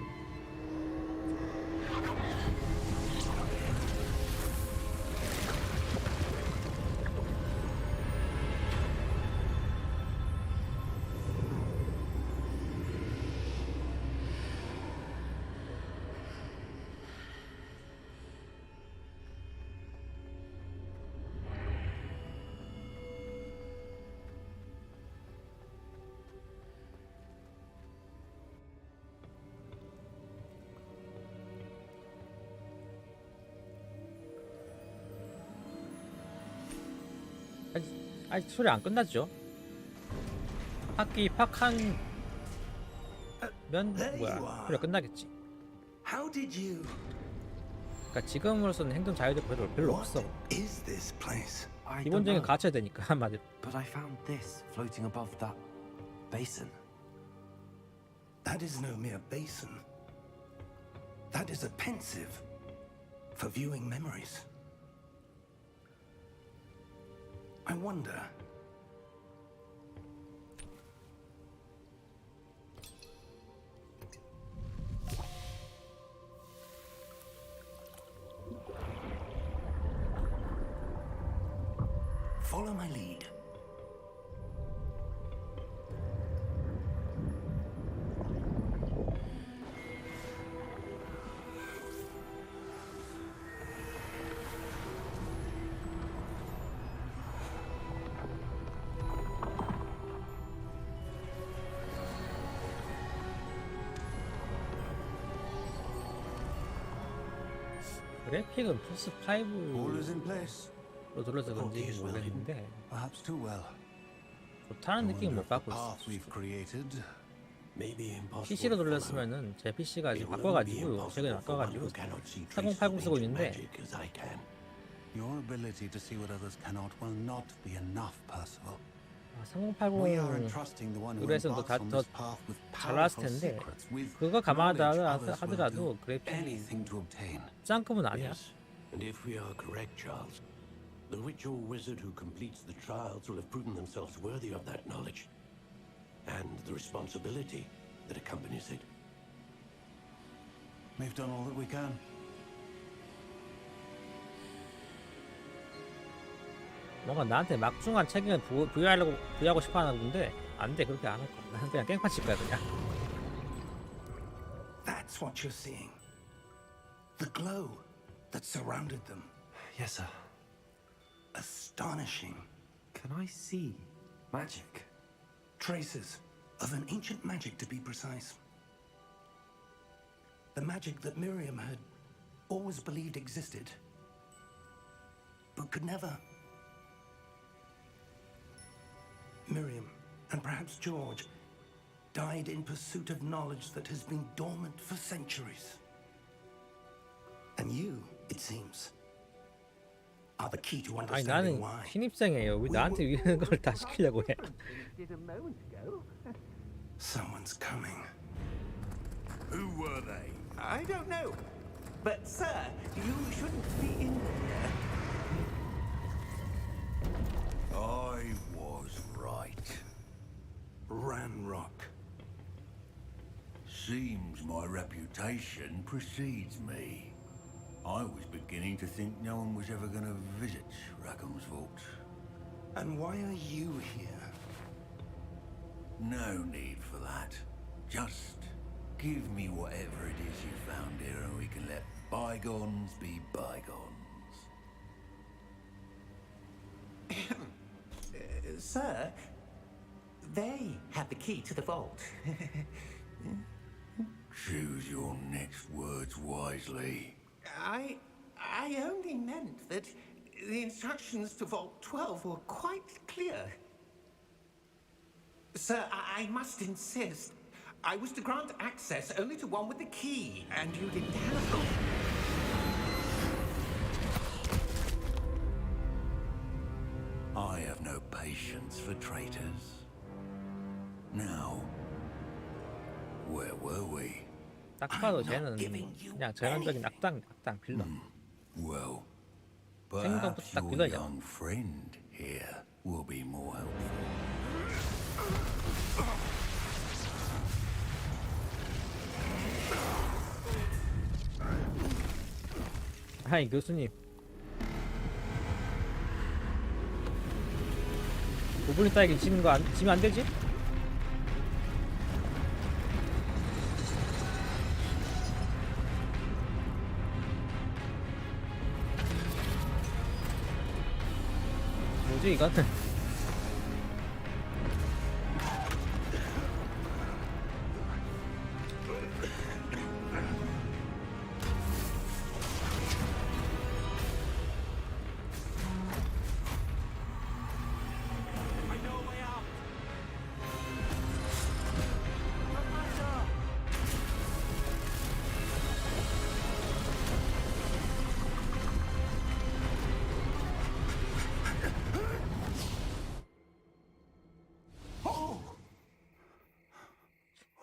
아직 소리 안 끝났죠? 학기 팍한 면 뭐야 소리가 끝나겠지. How did you? 그러니까 지금으로서는 행동 자유도 별로 없어. Is this place? I don't 기본적인 know, 갖춰야 되니까 한마디로. but I found this floating above that basin. That is no mere basin. That is a pensive for viewing memories. I wonder. Follow my lead. 그래픽은 플스 5로 All is in place. 돌려서 그런지 모르겠는데 Perhaps too well. 좋다는 느낌은 못 받고 Path 있어. we've created may be impossible. PC로 돌렸으면은 제 PC가 지금 바꿔가지고 최근에 바꿔가지고 4080 쓰고 있는데 Your ability to see what others cannot will not be enough, Percival. 3080 We are entrusting the one who 그래서 embarks on 더 this path with 잘 나왔을 powerful 텐데 secrets, with 그거 knowledge 감안하더라도 others will 하더라도 do 그래픽이 anything to obtain. 짱급은 아니야. And if we are correct, Charles, The witch or wizard who completes the trials will have proven themselves worthy of that knowledge and the responsibility that accompanies it. We've done all that we can. 뭔가 나한테 막중한 책임을 부여하고 싶어 하는 건데 안 돼. 그렇게 안 할 거야. 나는 그냥 깽판 칠 거야 그냥. That's what you're seeing. The glow that surrounded them. Yes, sir. Astonishing. Can I see magic? Traces of an ancient magic, to be precise. The magic that Miriam had always believed existed, but could never. Miriam, and perhaps George, died in pursuit of knowledge that has been dormant for centuries. And you, it seems, are the key to 아니 understanding 나는 why. 신입생이에요. 왜 나한테 이런 걸 다 시키려고 해? Someone's coming. Who were they? I don't know. But, sir, you shouldn't be in here. I was right. Ranrock. Seems my reputation precedes me. I was beginning to think no one was ever going to visit Rackham's vault. And why are you here? No need for that. Just give me whatever it is you found here and we can let bygones be bygones. Sir, they have the key to the vault. Choose your next words wisely. I only meant that the instructions to Vault 12 were quite clear. Sir, I must insist. I was to grant access only to one with the key, and you didn't have it. I have no patience for traitors. Now, where were we? 딱 봐도 쟤는 그냥 전형적인 악당 빌런. Well, 생각보다 perhaps 딱 your 빌런이야. young friend here will be more helpful. 아이 교수님. 고블린 따위기 지면 안 되지? 뭐지 이거는?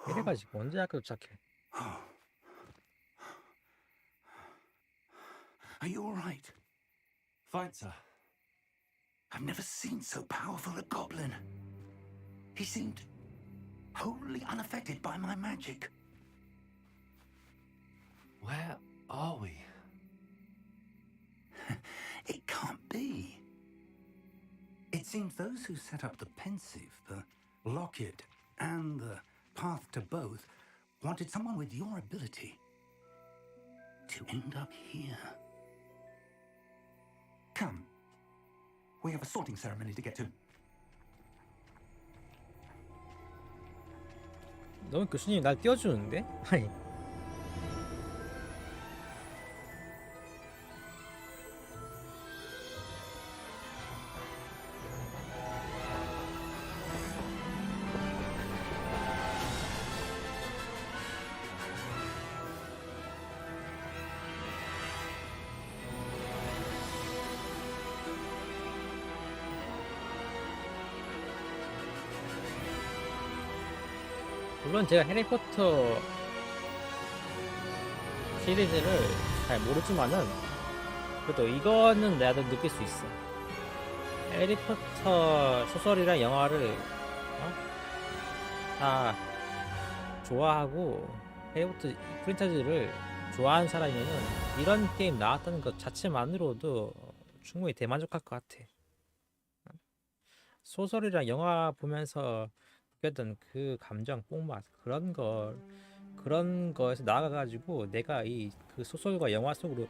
이래가지고 언제 학교 도착해? Are you all right? Fine, sir. I've never seen so powerful a goblin. He seemed wholly unaffected by my magic. Where are we? It can't be. It seems those who set up the pensive, the locket, and the path to both wanted someone with your ability to end up here. Come. We have a sorting ceremony to get to. 너무 교수님이 날 띄워주는데? 아니 물론 제가 해리포터 시리즈를 잘 모르지만은 그래도 이거는 내가 더 느낄 수 있어. 해리포터 소설이랑 영화를 다 좋아하고 해리포터 프랜차이즈를 좋아하는 사람이면은 이런 게임 나왔다는 것 자체만으로도 충분히 대만족할 것 같아. 소설이랑 영화 보면서 느꼈던 그 감정, 뽕맛 그런 거에서 나아가가지고 내가 이 그 소설과 영화 속으로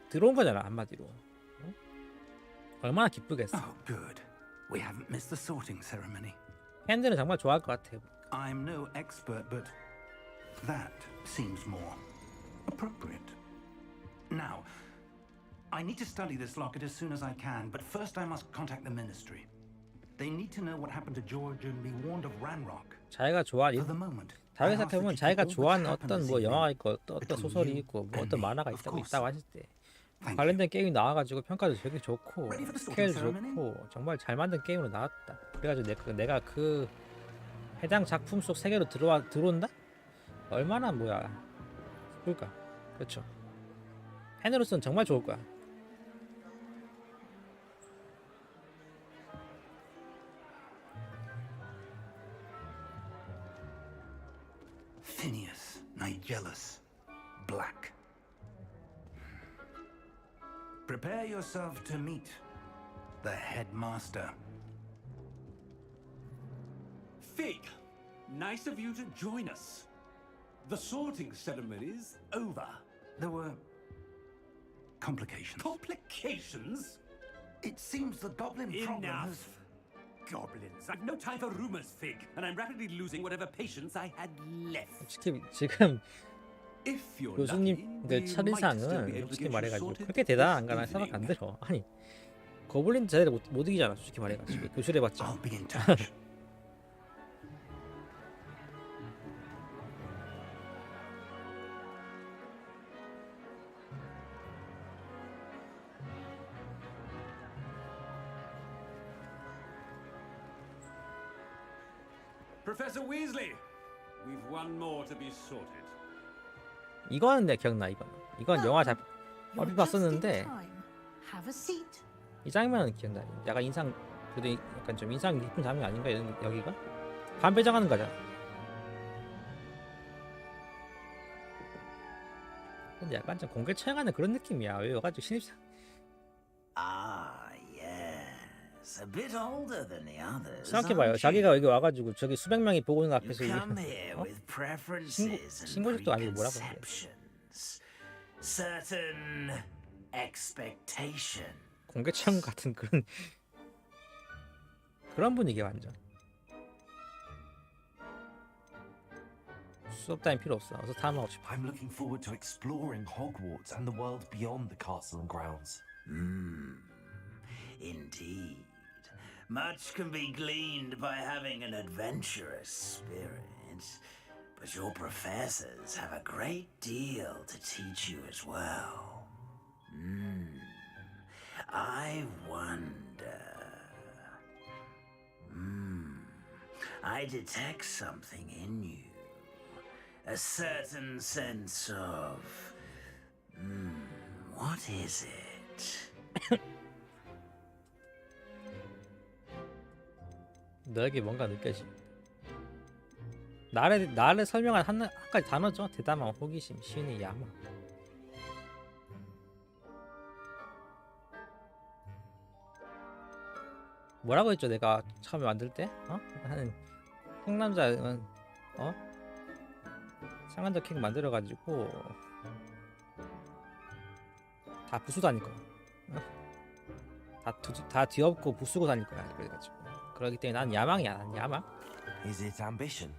들어온 거잖아, 한마디로. 얼마나 기쁘겠어. Oh, good. We haven't missed the sorting ceremony. 팬들은 정말 좋아할 것 같아. I'm no expert, but that seems more appropriate. Now, I need to study this locket as soon as I can, but first I must contact the ministry. They need to know what happened to George and be warned of Ranrock. 자기가 좋아하는 For the moment, 다르게 생각해보면 자기가 좋아하는 어떤 뭐 영화가 있고 어떤 소설이 있고 뭐 어떤 만화가 있다고 했을 때 관련된 게임이 나와가지고 평가도 되게 좋고 스케일도 좋고 정말 잘 만든 게임으로 나왔다. 그래가지고 내가 그 해당 작품 속 세계로 들어온다? 얼마나 뭐야 좋을까? 그렇죠. 팬으로서는 정말 좋을 거야. Phineas, Nigellus, Black. Prepare yourself to meet the headmaster. Fig, nice of you to join us. The sorting ceremony's over. There were complications. Complications? It seems the goblin problem has... Enough. Goblins. I've no time for rumors, Fig, and I'm rapidly losing whatever patience I had left. 솔직히 지금 If you're 교수님들 lucky, we might still 첫인상은 be able to 솔직히 get you 말해가지고 sorted 그렇게 대단한 this 거나 생각 안 evening. 들어. 아니 거블린 제대로 못 이기잖아. 솔직히 말해가지고 교실해봤자. I'll be in touch. Professor Weasley, we've one more to be sorted. 이거는 내 기억나. 이건 영화 잘 얼핏 봤었는데 Have a seat. 이 장면은 기억나. 약간 그래도 약간 좀 인상 깊은 장면 아닌가 여기가? 반배정하는 거잖아. 근데 약간 좀 공개 처형하는 그런 느낌이야. 왜 와가지고 신입생 Ah, yes. A bit older than the others. 생각해봐요. aren't 자기가 you? 여기 와가지고 저기 수백 명이 보고 있는 You 앞에서 come here 어? with preferences and 신고식도 아니고 뭐라고 하는 거야? preconceptions. Certain expectation. 공개 처형 같은 그런 분위기 완전. 수업 따윈 필요 없어. 어서 탐험하고 싶어. I'm looking forward to exploring Hogwarts and the world beyond the castle and grounds. Indeed. Much can be gleaned by having an adventurous spirit, but your professors have a great deal to teach you as well. I wonder. I detect something in you. A certain sense of... what is it? 너에게 뭔가 느껴지. 나를 설명한 한 가지 단어죠. 대담한 호기심, 신의 야망. 뭐라고 했죠? 내가 처음에 만들 때? 한 상남자는 상한적 킥 만들어가지고 다 부수 다닐 거야. 다 뒤엎고 부수고 다닐 거야. 그래가지고 그러기 때문에 난 야망이야. 난 야망. Is it ambition?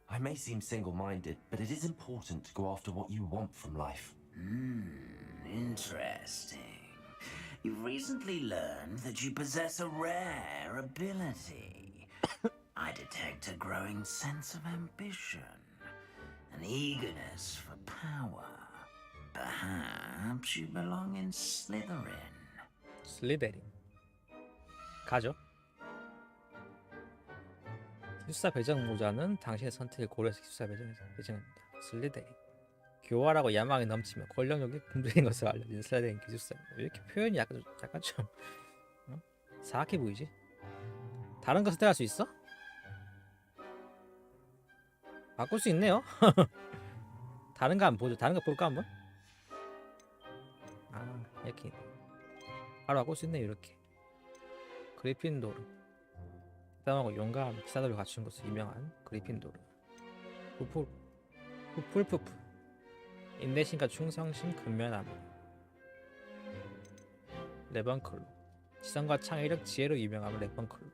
I may seem single-minded, but it is important to go after what you want from life. Interesting. You've recently learned that you possess a rare ability. I detect a growing sense of ambition, an eagerness for power. Perhaps you belong in Slytherin. 슬리데린. 가죠. 기숙사 배정 모자는 당신의 선택을 고려해서 기숙사 배정합니다. 슬리데린. 교활하고 야망이 넘치며 권력력이 굶주린 것으로 알려진 슬리데린 기숙사. 왜 이렇게 표현이 약간 좀 사악해 보이지? 다른 거 선택할 수 있어? 바꿀 수 있네요. 다른 거 한번 보죠. 다른 거 볼까 한번? 아 이렇게 바로 바꿀 수 있네요. 이렇게 그리핀도르 대담하고 용감한 기사들을 갖춘 것으로 유명한 그리핀도르. 후풀푸프 인내심과 충성심 근면함. 레번클로 지성과 창의력 지혜로 유명한 레번클로.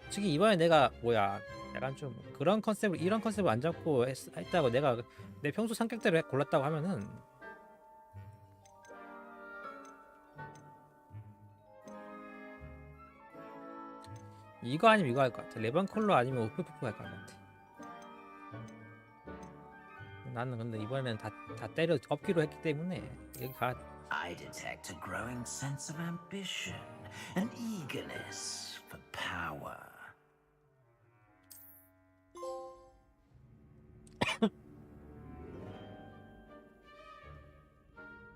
솔직히 이번에 내가 뭐야 약간 좀 그런 컨셉을 이런 컨셉을 안 잡고 했다고 내가 내 평소 성격대로 골랐다고 하면은 이거 아니면 이거 할 것 같아. 레번클로 아니면 오프푸프 할 것 같아. 나는 근데 이번에는 다 때려 엎기로 했기 때문에 여기 가. I detect a growing sense of ambition, an eagerness for power.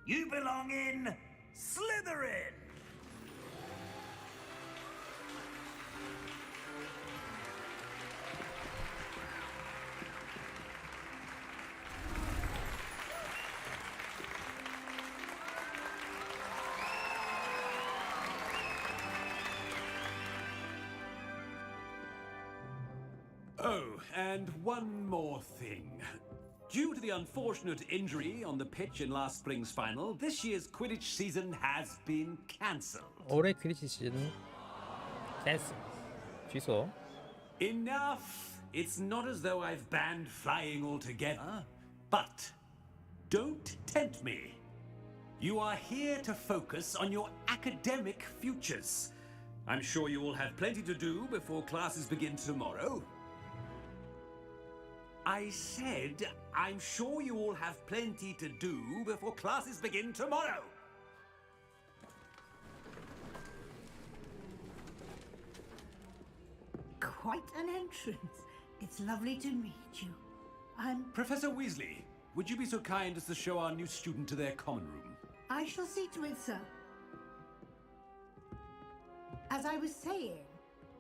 You belong in Slytherin! Oh, and one more thing. Due to the unfortunate injury on the pitch in last spring's final, this year's Quidditch season has been cancelled. 올해 퀴디치 시즌 캔슬 취소. Enough! It's not as though I've banned flying altogether. But don't tempt me. You are here to focus on your academic futures. I'm sure you will have plenty to do before classes begin tomorrow. I said, I'm sure you all have plenty to do before classes begin tomorrow. Quite an entrance. It's lovely to meet you. I'm... Professor Weasley, would you be so kind as to show our new student to their common room? I shall see to it, sir. As I was saying,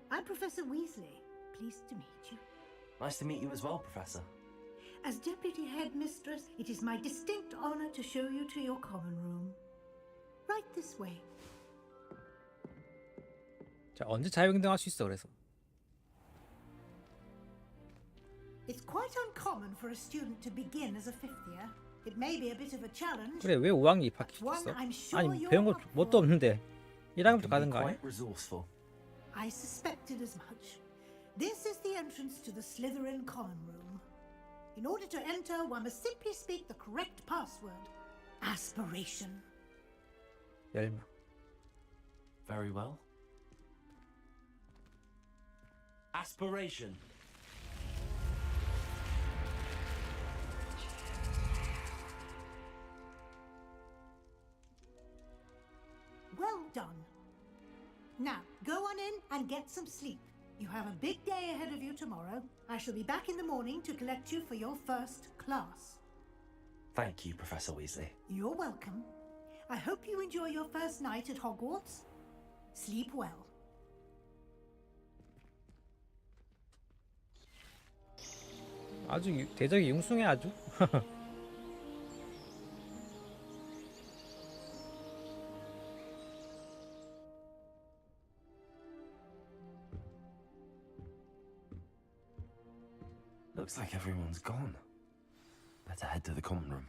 I'm Professor Weasley. Pleased to meet you. Nice to meet you as well, Professor. As Deputy Headmistress, it is my distinct honor to show you to your common room. Right this way. 자 언제 자유행동할 수 있어 그래서. It's quite uncommon for a student to begin as a fifth year. It may be a bit of a challenge. 그래 왜 5학년 입학시켰어? 아니 배운 거 뭣도 없는데 1학년부터 가는 거 아니야? Quite resourceful. I suspected as much. This is the entrance to the Slytherin common room. In order to enter, one must simply speak the correct password. Aspiration. 열망. Very well. Aspiration. Well done. Now, go on in and get some sleep. You have a big day ahead of you tomorrow. I shall be back in the morning to collect you for your first class. Thank you, Professor Weasley. You're welcome. I hope you enjoy your first night at Hogwarts. Sleep well. 아주 대적이 융숭해 아주. Looks like everyone's gone. Better head to the common room.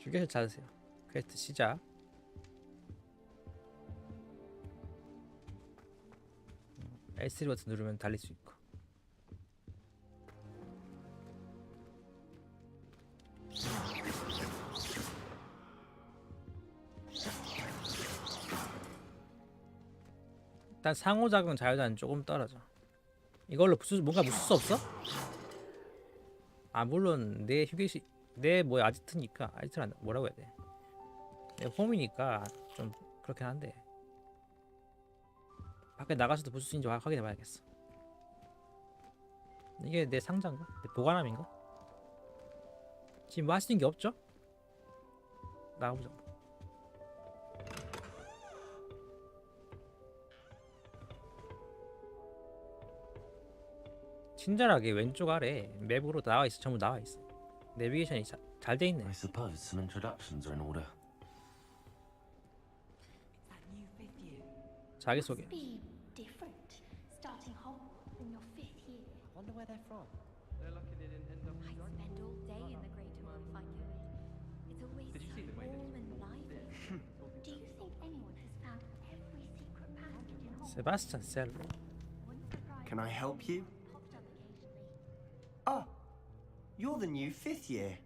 휴게실 찾으세요. 퀘스트 시작. L3 버튼 누르면 달릴 수 있고. 일단 상호작용 자유자는 조금 떨어져. 이걸로 뭔가 부술 수 없어? 아 물론 내 휴게실 내 뭐야 아지트니까 아지트란 뭐라고 해야 돼? 내 홈이니까 좀 그렇긴 한데 밖에 나가서도 부술 수 있는지 확인해 봐야겠어. 이게 내 상자인가? 내 보관함인가? 지금 뭐 할 수 있는 게 없죠? 나가보자. 친절하게 왼쪽 아래 맵으로 나와 있어. 전부 나와 있어. 내비게이션이 잘 돼 있네. I suppose some introductions are in order. 자기소개. Be different, starting Hogwarts in your 5th year. I wonder where they're from. I'd spend all day in the Great Hall if I could. It's always so warm and lively. Do you think anyone has found every secret passage in Hogwarts? 세바스찬 셀로. Can I help you? Popped up occasionally. Ah, you're the new 5th year.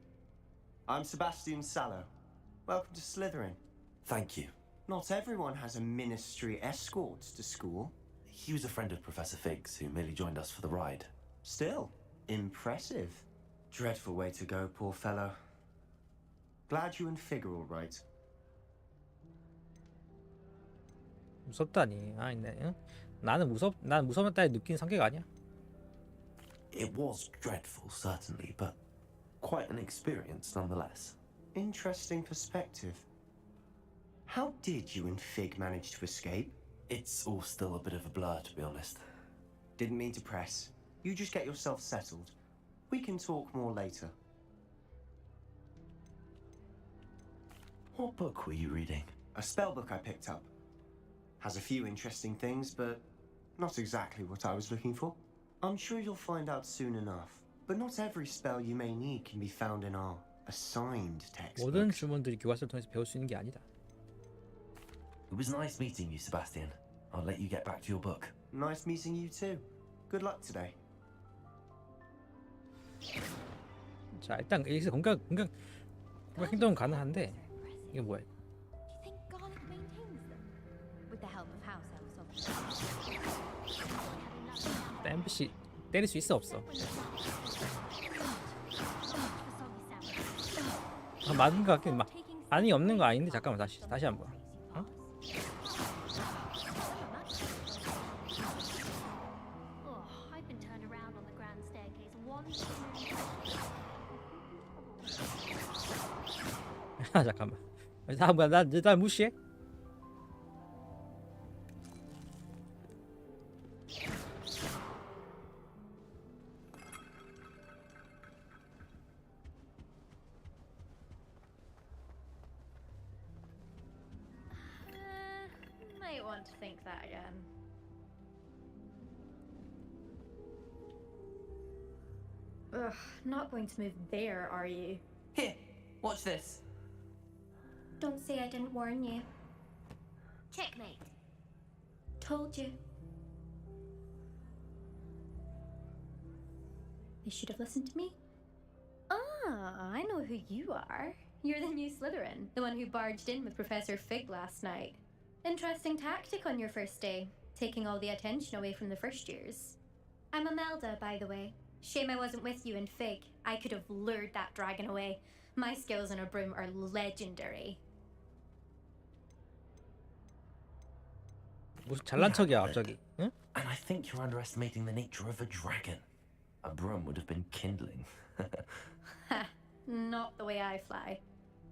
I'm Sebastian Sallow. Welcome to Slytherin. Thank you. Not everyone has a ministry escort to school. He was a friend of Professor Fig's who merely joined us for the ride. Still, impressive. Dreadful way to go, poor fellow. Glad you and Fig are all right. 무섭다니. 아, 있네. 응? 나는 무섭다니 느낀 성격 아니야. It was dreadful, certainly, but quite an experience nonetheless. Interesting perspective. How did you and Fig manage to escape? It's all still a bit of a blur, to be honest. Didn't mean to press. You just get yourself settled. We can talk more later. What book were you reading? A spell book I picked up. Has a few interesting things, but not exactly what I was looking for. I'm sure you'll find out soon enough. But not every spell you may need can be found in our assigned 모든 textbooks. 주문들이 교과서를 통해서 배울 수 있는 게 아니다. It was nice meeting you, Sebastian. I'll let you get back to your book. Nice meeting you too. Good luck today. 자, 일단 여기서 공격 행동은 가능한데 이게 뭐야? Do you think Garlic maintains them? With the help of house elves, obviously. 댐프씨 때릴 수 있어 없어? 아, 맞는 거 같긴 막 아니 없는 거 아닌데 잠깐만 다시 한번. 어? Oh, I've been turned around on the grand staircase once. 아 잠깐만. 나 무시해? Might want to think that again. Ugh, not going to move there, are you? Here, watch this. Don't say I didn't warn you. Checkmate. Told you. You should have listened to me. Ah, I know who you are. You're the new Slytherin, the one who barged in with Professor Fig last night. Interesting tactic on your first day, taking all the attention away from the first years. I'm Imelda, by the way. Shame I wasn't with you in Fig. I could have lured that dragon away. My skills on a broom are legendary. 무슨 잘난 척이야 갑자기? 응? And I think you're underestimating the nature of a dragon. A broom would have been kindling. Ha, not the way I fly.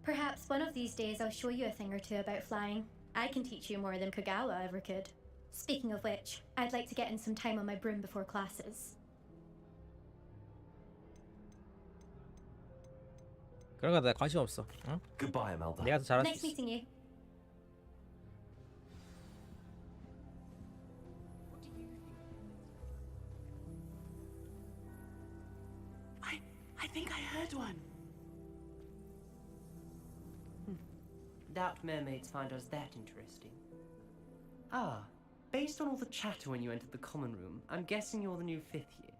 Perhaps one of these days I'll show you a thing or two about flying. I can teach you more than Kagawa ever could. Speaking of which, I'd like to get in some time on my broom before classes. 그런 거 나 관심 없어. 응? Goodbye, Imelda. 내가 더 잘할 수 Nice 있어. meeting you. I think I heard one. Doubt mermaids find us that interesting. Ah, based on all the chatter when you entered the common room, I'm guessing you're the new 5th year.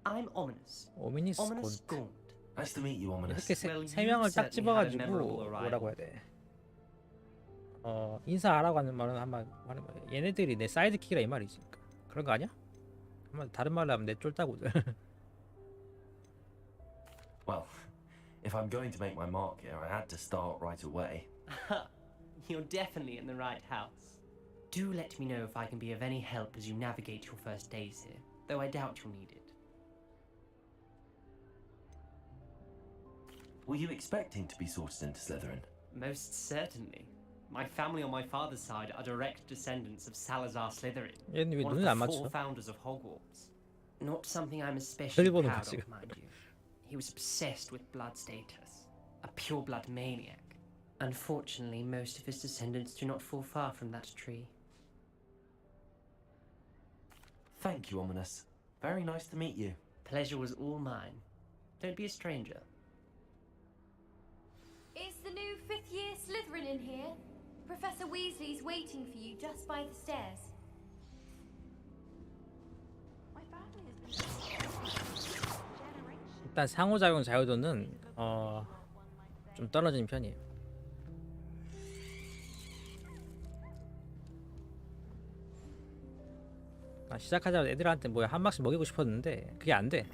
I'm Ominous. 오미니스 Ominous 곤. Gaunt. Nice to meet you, Ominous. 이렇게 세 Well, 명을 you 딱 certainly had a 집어가지고 memorable arrival. 뭐라고 해야 돼? 인사하라고 하는 말은 한번 하는 거야. 얘네들이 내 사이드킥이라 이 말이지. 그런 거 아니야? 한번 다른 말로 하면 내 쫄따구들. Well, if I'm going to make my mark here, I had to start right away. You're definitely in the right house. Do let me know if I can be of any help as you navigate your first days here, though I doubt you'll need it. Were you expecting to be sorted into Slytherin? Most certainly. My family on my father's side are direct descendants of Salazar Slytherin, 얘는 왜 one of 눈을 안 the 4 맞춰? founders of Hogwarts. Not something I'm especially 보는 proud 거지. of, mind you. He was obsessed with blood status, a pure-blood maniac. Unfortunately, most of his descendants do not fall far from that tree. Thank you, Ominous. Very nice to meet you. Pleasure was all mine. Don't be a stranger. Is the new 5th year Slytherin in here? Professor Weasley's waiting for you just by the stairs. 일단 상호작용 자유도는 좀 떨어지는 편이에요. 시작하자마자 애들한테 뭐 한 박씩 먹이고 싶었는데 그게 안 돼.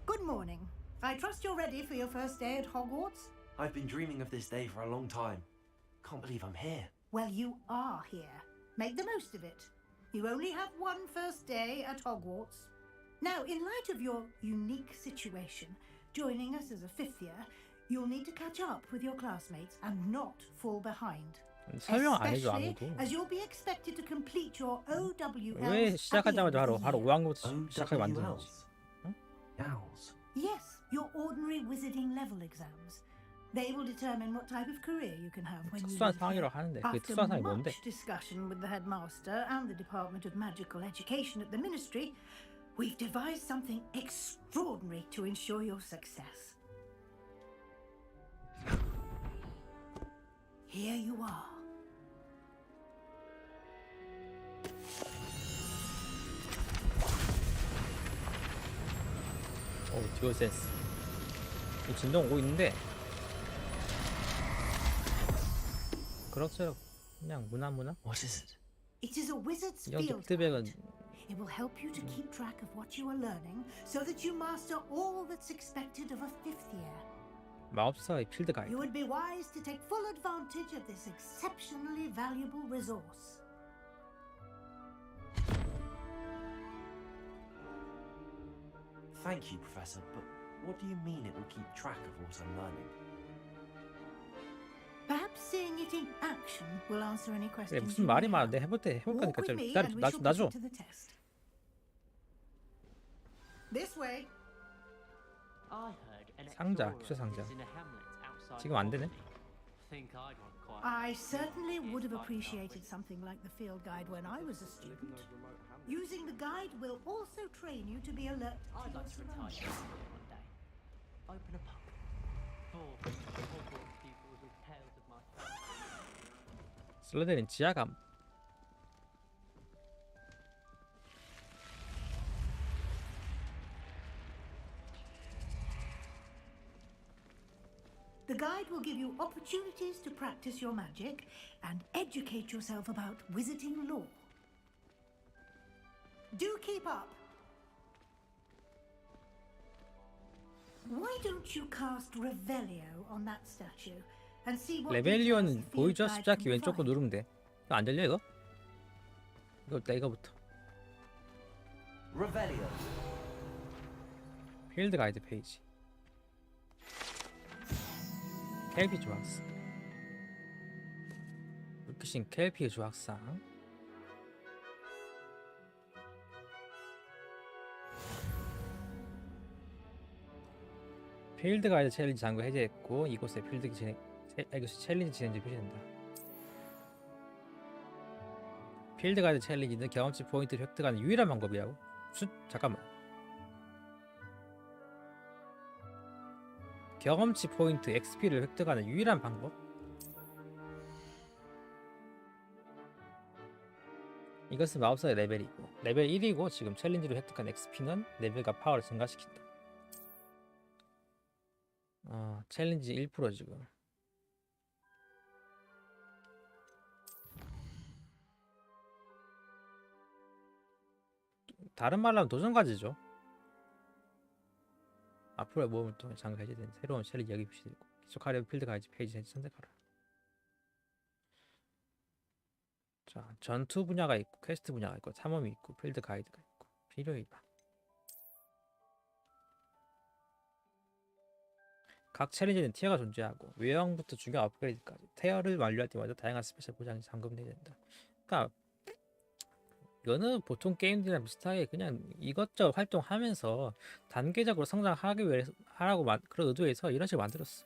Good morning. I trust you're ready for your first day at Hogwarts? I've been dreaming of this day for a long time. Can't believe I'm here. Well, you are here. Make the most of it. You only have one first day at Hogwarts. Now, in light of your unique situation, joining us as a 5th year, you'll need to catch up with your classmates and not fall behind. 설명 안 해줘 Especially 아무도. as you'll be expected to complete your OWLs. 왜 시작하자마자 바로 5학년부터 시작하게 만드는 거지? Owls. Yes, your ordinary wizarding level exams. They will determine what type of career you can have when you 특수한 leave here. 상황이라고 하는데 그게 After 특수한 상황이 뭔데? much discussion with the headmaster and the Department of Magical Education at the Ministry, we've devised something extraordinary to ensure your success. Here you are. 듀얼 센스. 이 진동 오고 있는데 그렇죠. 그냥 무난무난. What is it? It is a wizard's 이런 field 독특백은 guide. It will help you to keep track of what you are learning so that you master all that's expected of a 5th year. 마법사의 필드 가이드. You would be wise to take full advantage of this exceptionally valuable resource. Thank you, Professor, but what do you mean it will keep track of what I'm learning? Perhaps seeing it in action will answer any 그래, questions. 무슨 말이 많아. 내가 해볼 때 해볼 Walk 거니까 with 좀 me 기다려. and we shall 놔줘. proceed to the test. This way. 상자, 퀴즈 상자. 지금 안 되네. I certainly would have appreciated something like the field guide when I was a student. Using the guide will also train you to be alert to your surroundings. Open a pub. For Hogwarts pupils with tales of my family. 슬리데린 지하감. The guide will give you opportunities to practice your magic and educate yourself about wizarding lore. Do keep up. Why don't you cast Revelio on that statue and see what 레벨리온 details the field 보이죠? guide 숫자키 can 왼쪽 거 provide? 누르면 돼. 이거 안 들려 이거? 이거부터. Revelio. 필드 가이드 페이지. 켈피 조각상. 물귀신 켈피 조각상. 필드 가이드 챌린지 장고 해제했고 이곳에 이곳에 챌린지 진행지 표시된다. 필드 가이드 챌린지는 경험치 포인트를 획득하는 유일한 방법이라고? 잠깐만. 경험치 포인트 XP를 획득하는 유일한 방법? 이것은 마법사의 레벨이고 레벨 1이고 지금 챌린지로 획득한 XP는 레벨과 파워를 증가시킨다. 챌린지 1% 지금. 다른 말로 하면 도전과제죠. 앞으로의 모험을 통해 장가 해제된 새로운 챌린지 여기 표시되고 계속하려면 필드 가이드 페이지 선택하라. 자, 전투 분야가 있고 퀘스트 분야가 있고 탐험이 있고 필드 가이드가 있고 필요이다. 각 챌린지는 티어가 존재하고 외형부터 중요한 업그레이드까지 티어를 완료할 때마다 다양한 스페셜 보장이 잠금되게 된다. 그러니까 이거는 보통 게임들이랑 비슷하게 그냥 이것저것 활동하면서 단계적으로 성장하기 위해서 하라고 그런 의도에서 이런 식으로 만들었어.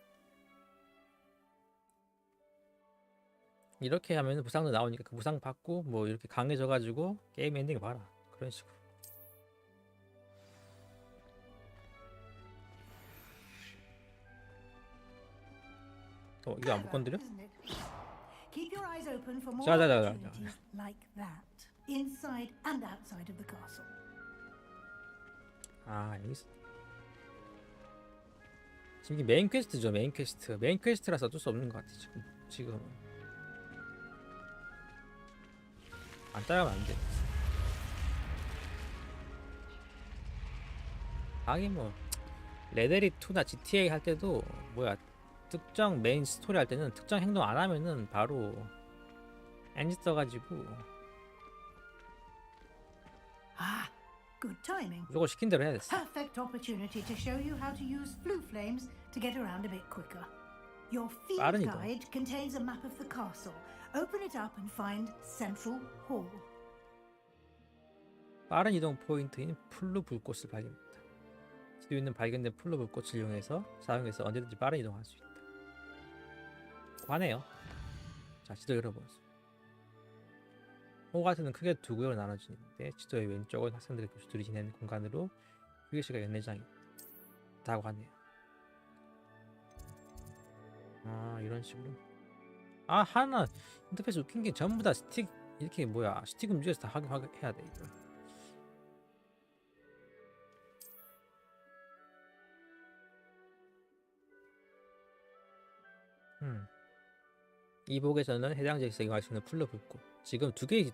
이렇게 하면 부상도 나오니까 그 부상 받고 뭐 이렇게 강해져가지고 게임 엔딩을 봐라 그런 식으로. 이거 안 건드려? Keep your eyes open for more 자. opportunities like that, inside and outside of the castle. 아 여기 있어. 지금 이게 메인 퀘스트죠. 메인 퀘스트라서 어쩔 수 없는 것 같아 지금 안 따라가면 안 돼. 하긴 뭐 레데리 2나 GTA 할 때도 뭐야 특정 메인 스토리 할 때는 특정 행동 안 하면은 바로 엔지 떠가지고 Good timing. 무조건 시킨 대로 해야 됐어. Perfect opportunity to show you how to use flue flames to get around a bit quicker. Your field 빠른 이동. guide contains a map of the castle. Open it up and find Central Hall. 빠른 이동 포인트인 풀루 불꽃을 발견했다. 지도에 있는 발견된 풀루 불꽃을 사용해서 언제든지 빠른 이동할 수 있다. 하네요. 자, 지도 열어보겠습니다. 호그와트는 크게 두 구역으로 나눠지는데 지도의 왼쪽은 학생들의 교수들이 지내는 공간으로 휴게실과 연회장이 있다고 하네요. 아 이런 식으로. 아 하나 인터페이스 웃긴 게 전부 다 스틱 이렇게 뭐야 스틱 움직여서 다 해야 돼 이거. 이 복에서는 해당 지역에서 이용할 수 있는 풀로 불꽃 지금 두 개의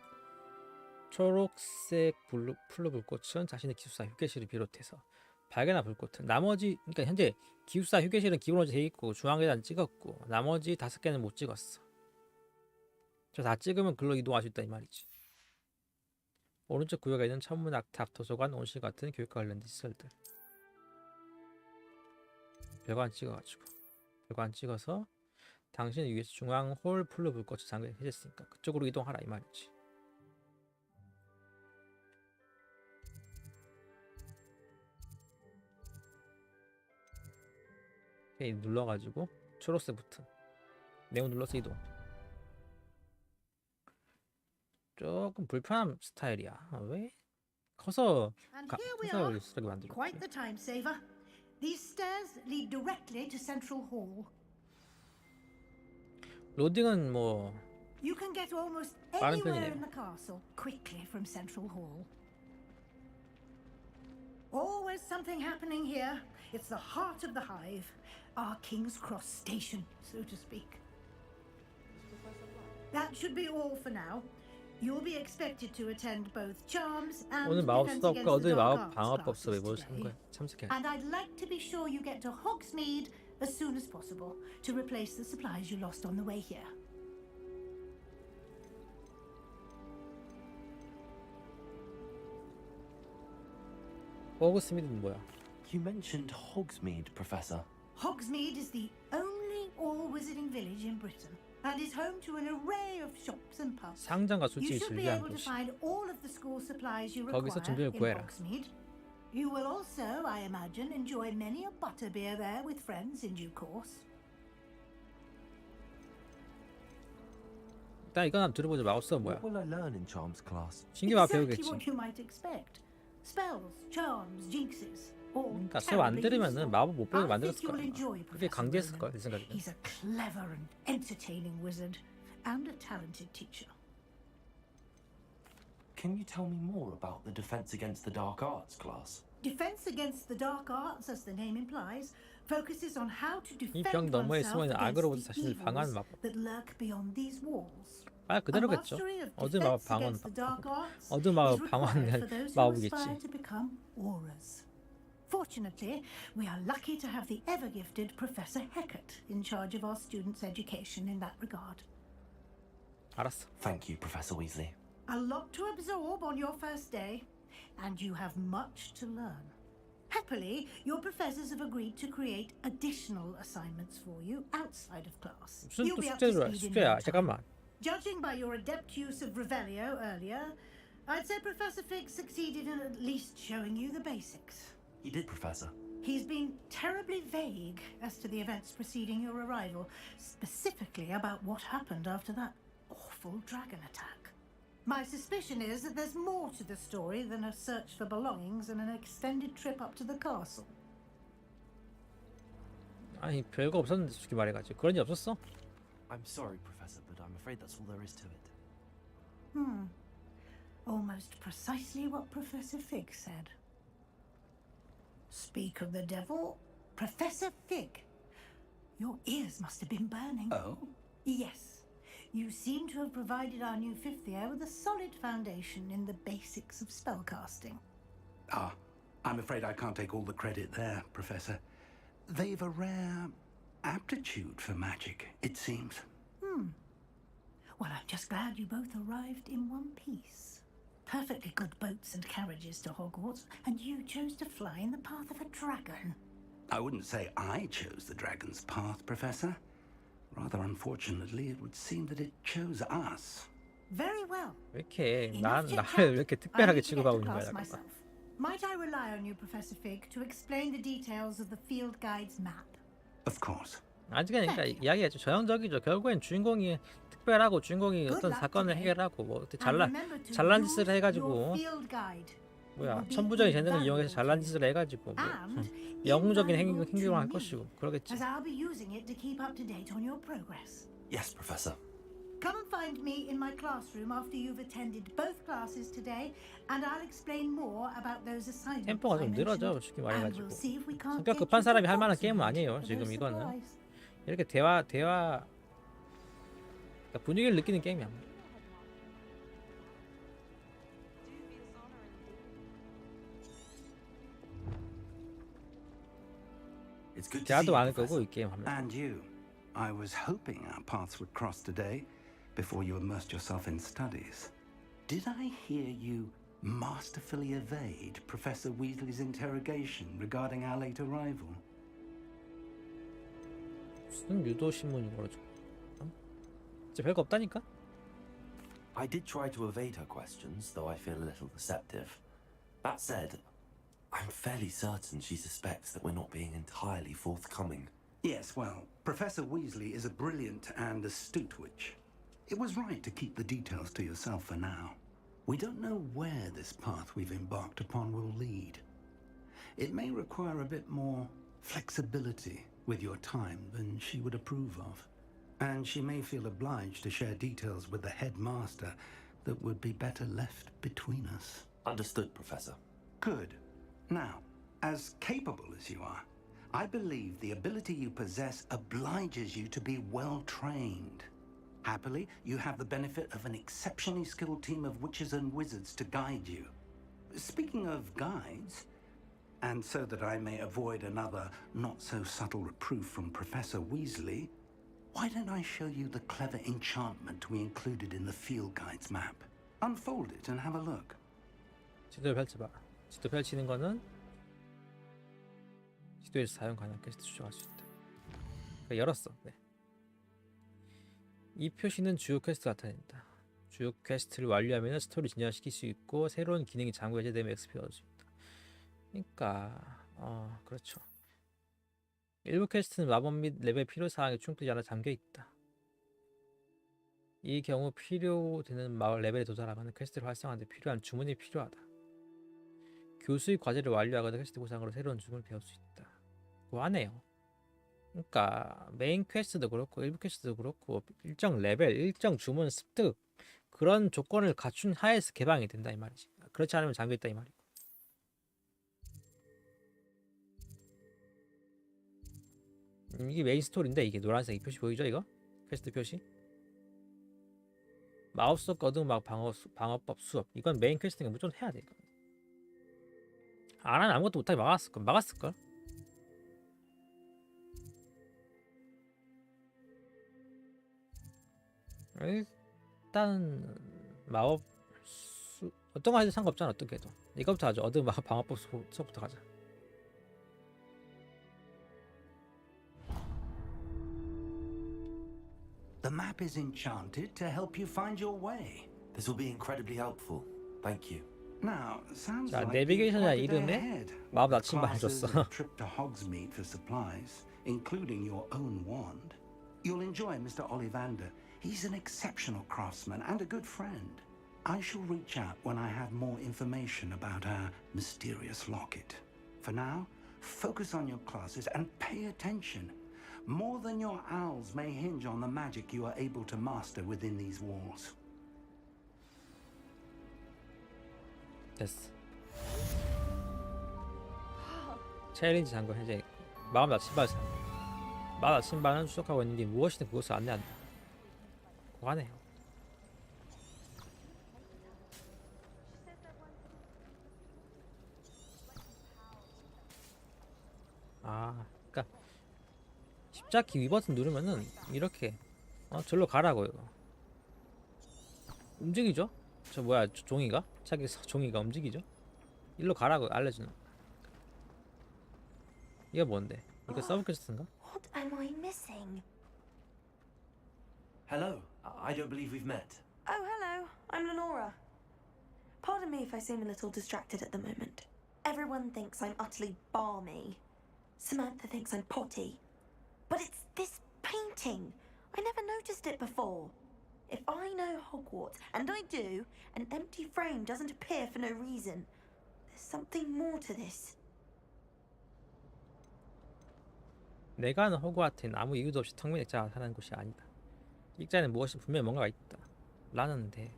초록색 풀로 불꽃은 자신의 기숙사 휴게실을 비롯해서 발견한 불꽃은 나머지 그러니까 현재 기숙사 휴게실은 기본으로 돼 있고 중앙계단 찍었고 나머지 5개는 못 찍었어. 저 다 찍으면 글로 이동할 수 있다 이 말이지. 오른쪽 구역에는 천문학 탑, 도서관, 온실 같은 교육과 관련된 시설들. 별관 찍어서 당신을 위해서 중앙 홀 풀로 불꽃을 잠겨 해줬으니까 그쪽으로 이동하라 이 말이지. 오케이, 눌러가지고 초록색 버튼 네모 눌러서 이동. 조금 불편한 스타일이야. 왜? 커서 쓰레기 만들어. Quite the time saver. These stairs lead directly to Central Hall. 로딩은 뭐 You can get almost 빠른 anywhere 편이네요. in the castle quickly from Central Hall. Always something happening here. It's the heart of the hive, our King's Cross station, so to speak. That should be all for now. You'll be expected to attend both charms and 오늘 마법 defense 수업과 against the 어둠의 dark 마법 arts 방어법 수업에 classes 모두 today. 참석해. And I'd like to be sure you get to Hogsmeade as soon as possible to replace the supplies you lost on the way here. 호그스미드는 뭐야? You mentioned Hogsmeade, Professor. Hogsmeade is the only all-wizarding village in Britain and is home to an array of shops and pubs. 상점과 You 술집이 should be 즐비한 able to 도시. find all of the school supplies you 거기서 require 준비를 in 구해라. Hogsmeade. You will also, I imagine, enjoy many a butterbeer there with friends in due course. 일단 이건 한번 들어보자. 마법 수업 뭐야? What will I learn in Charms class? 신기와 Exactly 배우겠지. what you might expect. Spells, charms, jinxes, or 그러니까 수업 안 terribly 들으면은 useful. 마법 못 배우게 I 만들었을 think you'll 거야. enjoy 그렇게 Professor 강제했을 Ronan. 거야 내 생각에. He's a clever and entertaining wizard and a talented teacher. Can you tell me more about the Defense Against the Dark Arts class? Defense against the dark arts, as the name implies, focuses on how to 이 defend 벽 너머에 oneself 숨어 있는 against 악으로부터 the 자신을 방어하는 evils 마법. that lurk beyond these walls. 아 그대로겠죠. A mastery of 어둠 마법 defense 방어는 against the dark arts 어둠 is 마법 required 방어하는 for those who 마법이겠지. aspire to become auras. Fortunately, we are lucky to have the ever-gifted Professor Hecat in charge of our students' education in that regard. 알았어. Thank you, Professor Weasley. A lot to absorb on your first day, and you have much to learn. Happily, your professors have agreed to create additional assignments for you outside of class. 무슨 You'll 또 be up to 숙제를 speed in 숙제야? no time. 잠깐만. Judging by your adept use of Revelio earlier, I'd say Professor Fig succeeded in at least showing you the basics. You did, Professor. He's been terribly vague as to the events preceding your arrival, specifically about what happened after that awful dragon attack. My suspicion is that there's more to the story than a search for belongings and an extended trip up to the castle. 아니 별거 없었는데 솔직히 말해가지고 그런 일 없었어? I'm sorry, Professor, but I'm afraid that's all there is to it. Almost precisely what Professor Fig said. Speak of the devil, Professor Fig. Your ears must have been burning. Oh? Yes. You seem to have provided our new fifth year with a solid foundation in the basics of spellcasting. Ah, I'm afraid I can't take all the credit there, Professor. They've a rare aptitude for magic, it seems. Well, I'm just glad you both arrived in one piece. Perfectly good boats and carriages to Hogwarts, and you chose to fly in the path of a dragon. I wouldn't say I chose the dragon's path, Professor. Rather unfortunately, it would seem that it chose us. Very well. 왜 이렇게 Enough 나를 chit-chat. 왜 이렇게 I 특별하게 need to get 취급하고 to 있는 거야 class 잠깐만. myself. Might I rely on you, Professor Fig, to explain the details of the field guide's map? Of course. 아직은 그러니까 이야기가 좀 전형적이죠. 결국엔 주인공이 특별하고 주인공이 어떤 사건을 해결하고 뭐 잘난 짓을 해가지고 뭐야 천부적인 재능을 이용해서 잘난 짓을 해가지고 뭐 영웅적인 행동을 할 것이고 그러겠지. As I'll be using it to keep up to date on your progress. Yes, Professor. Come and find me in my classroom after you've attended both classes today, and I'll explain more about those assignments. 템포가 좀 I 늘어져 mentioned, 솔직히 and 말해가지고 we'll see if we can't 성격 get 급한 you 사람이 to 할 만한 Hogsmeade 게임은 아니에요. for 지금 no 이거는 surprise. 이렇게 그러니까 분위기를 느끼는 게임이야. It's good to see 대화도 you, 많을 거고 Professor. 이 게임 하면. And you. I was hoping our paths would cross today before you immersed yourself in studies. Did I hear you masterfully evade Professor Weasley's interrogation regarding our late arrival? 무슨 유도 신문이 걸어줘. 진짜 별거 없다니까? I did try to evade her questions, though I feel a little deceptive. That said, I'm fairly certain she suspects that we're not being entirely forthcoming. Yes, well, Professor Weasley is a brilliant and astute witch. It was right to keep the details to yourself for now. We don't know where this path we've embarked upon will lead. It may require a bit more flexibility with your time than she would approve of. And she may feel obliged to share details with the headmaster that would be better left between us. Understood, Professor. Good. Now, as capable as you are, I believe the ability you possess obliges you to be well trained. Happily, you have the benefit of an exceptionally skilled team of witches and wizards to guide you. Speaking of guides, and so that I may avoid another not-so-subtle reproof from Professor Weasley, why don't I show you the clever enchantment we included in the field guide's map? Unfold it and have a look. 지도를 펼쳐봐. 지도 펼치는 거는 지도에서 사용 가능한 퀘스트 추적할 수 있다. 그러니까 열었어. 네. 이 표시는 주요 퀘스트 나타낸다. 주요 퀘스트를 완료하면 스토리 진행시킬 수 있고 새로운 기능이 잠고 해제되면 XP를 얻을 수 있다. 그러니까 그렇죠. 일부 퀘스트는 마법 및 레벨 필요사항에 충돌하지 않아 잠겨있다. 이 경우 필요되는 마을 레벨에 도달하면 퀘스트를 활성화하는 데 필요한 주문이 필요하다. 교수의 과제를 완료하거나 퀘스트 보상으로 새로운 주문을 배울 수 있다. 그거 하네요. 그러니까 메인 퀘스트도 그렇고 일부 퀘스트도 그렇고 일정 레벨, 일정 주문 습득 그런 조건을 갖춘 하에서 개방이 된다 이 말이지. 그렇지 않으면 잠겨있다 이 말이고. 이게 메인 스토리인데 이게 노란색 이 표시 보이죠 이거? 퀘스트 표시? 마우스 거듭 막 방어법 수업 이건 메인 퀘스트니까 무조건 해야 돼 이거. 안 하면 아무것도 못하게 막았을걸? 에이, 일단 마법 어떤 거 해도 상관없잖아. 어떤 게 해도. 이거부터 하죠. 어둠 방어법 수업부터 가자. The map is enchanted to help you find your way. This will be incredibly helpful. Thank you. Now, sounds 자, like 내비게이션이라 you've got a day 이름에 ahead. 마법 나침반 Classes, 해줬어. a trip to Hogsmeade for supplies, including your own wand. You'll enjoy Mr. Ollivander. He's an exceptional craftsman and a good friend. I shall reach out when I have more information about our mysterious locket. For now, focus on your classes and pay attention. More than your owls may hinge on the magic you are able to master within these walls. 됐어. 챌린지 장고 현재 마법 나침반을 사. 마법 나침반은 추적하고 있는 게 무엇이든 그것을 안내한다. 고하네요. 아, 그러니까 십자키 위 버튼 누르면은 이렇게 절로 가라고 이거. 움직이죠? 저 뭐야 종이가? 자기 종이가 움직이죠? 일로 가라고 알려주는. 이게 뭔데? 이거 서브 퀘스트인가? What am I missing? Hello. I don't believe we've met. Oh, hello. I'm Lenora. Pardon me if I seem a little distracted at the moment. Everyone thinks I'm utterly balmy. Samantha thinks I'm potty. But it's this painting. I never noticed it before. If I know Hogwarts, and I do, an empty frame doesn't appear for no reason. There's something more to this. 내가 아는 호그와트는 아무 이유도 없이 텅빈 액자가 사는 곳이 아니다. 액자에는 무엇이 분명히 뭔가가 있다. 라는데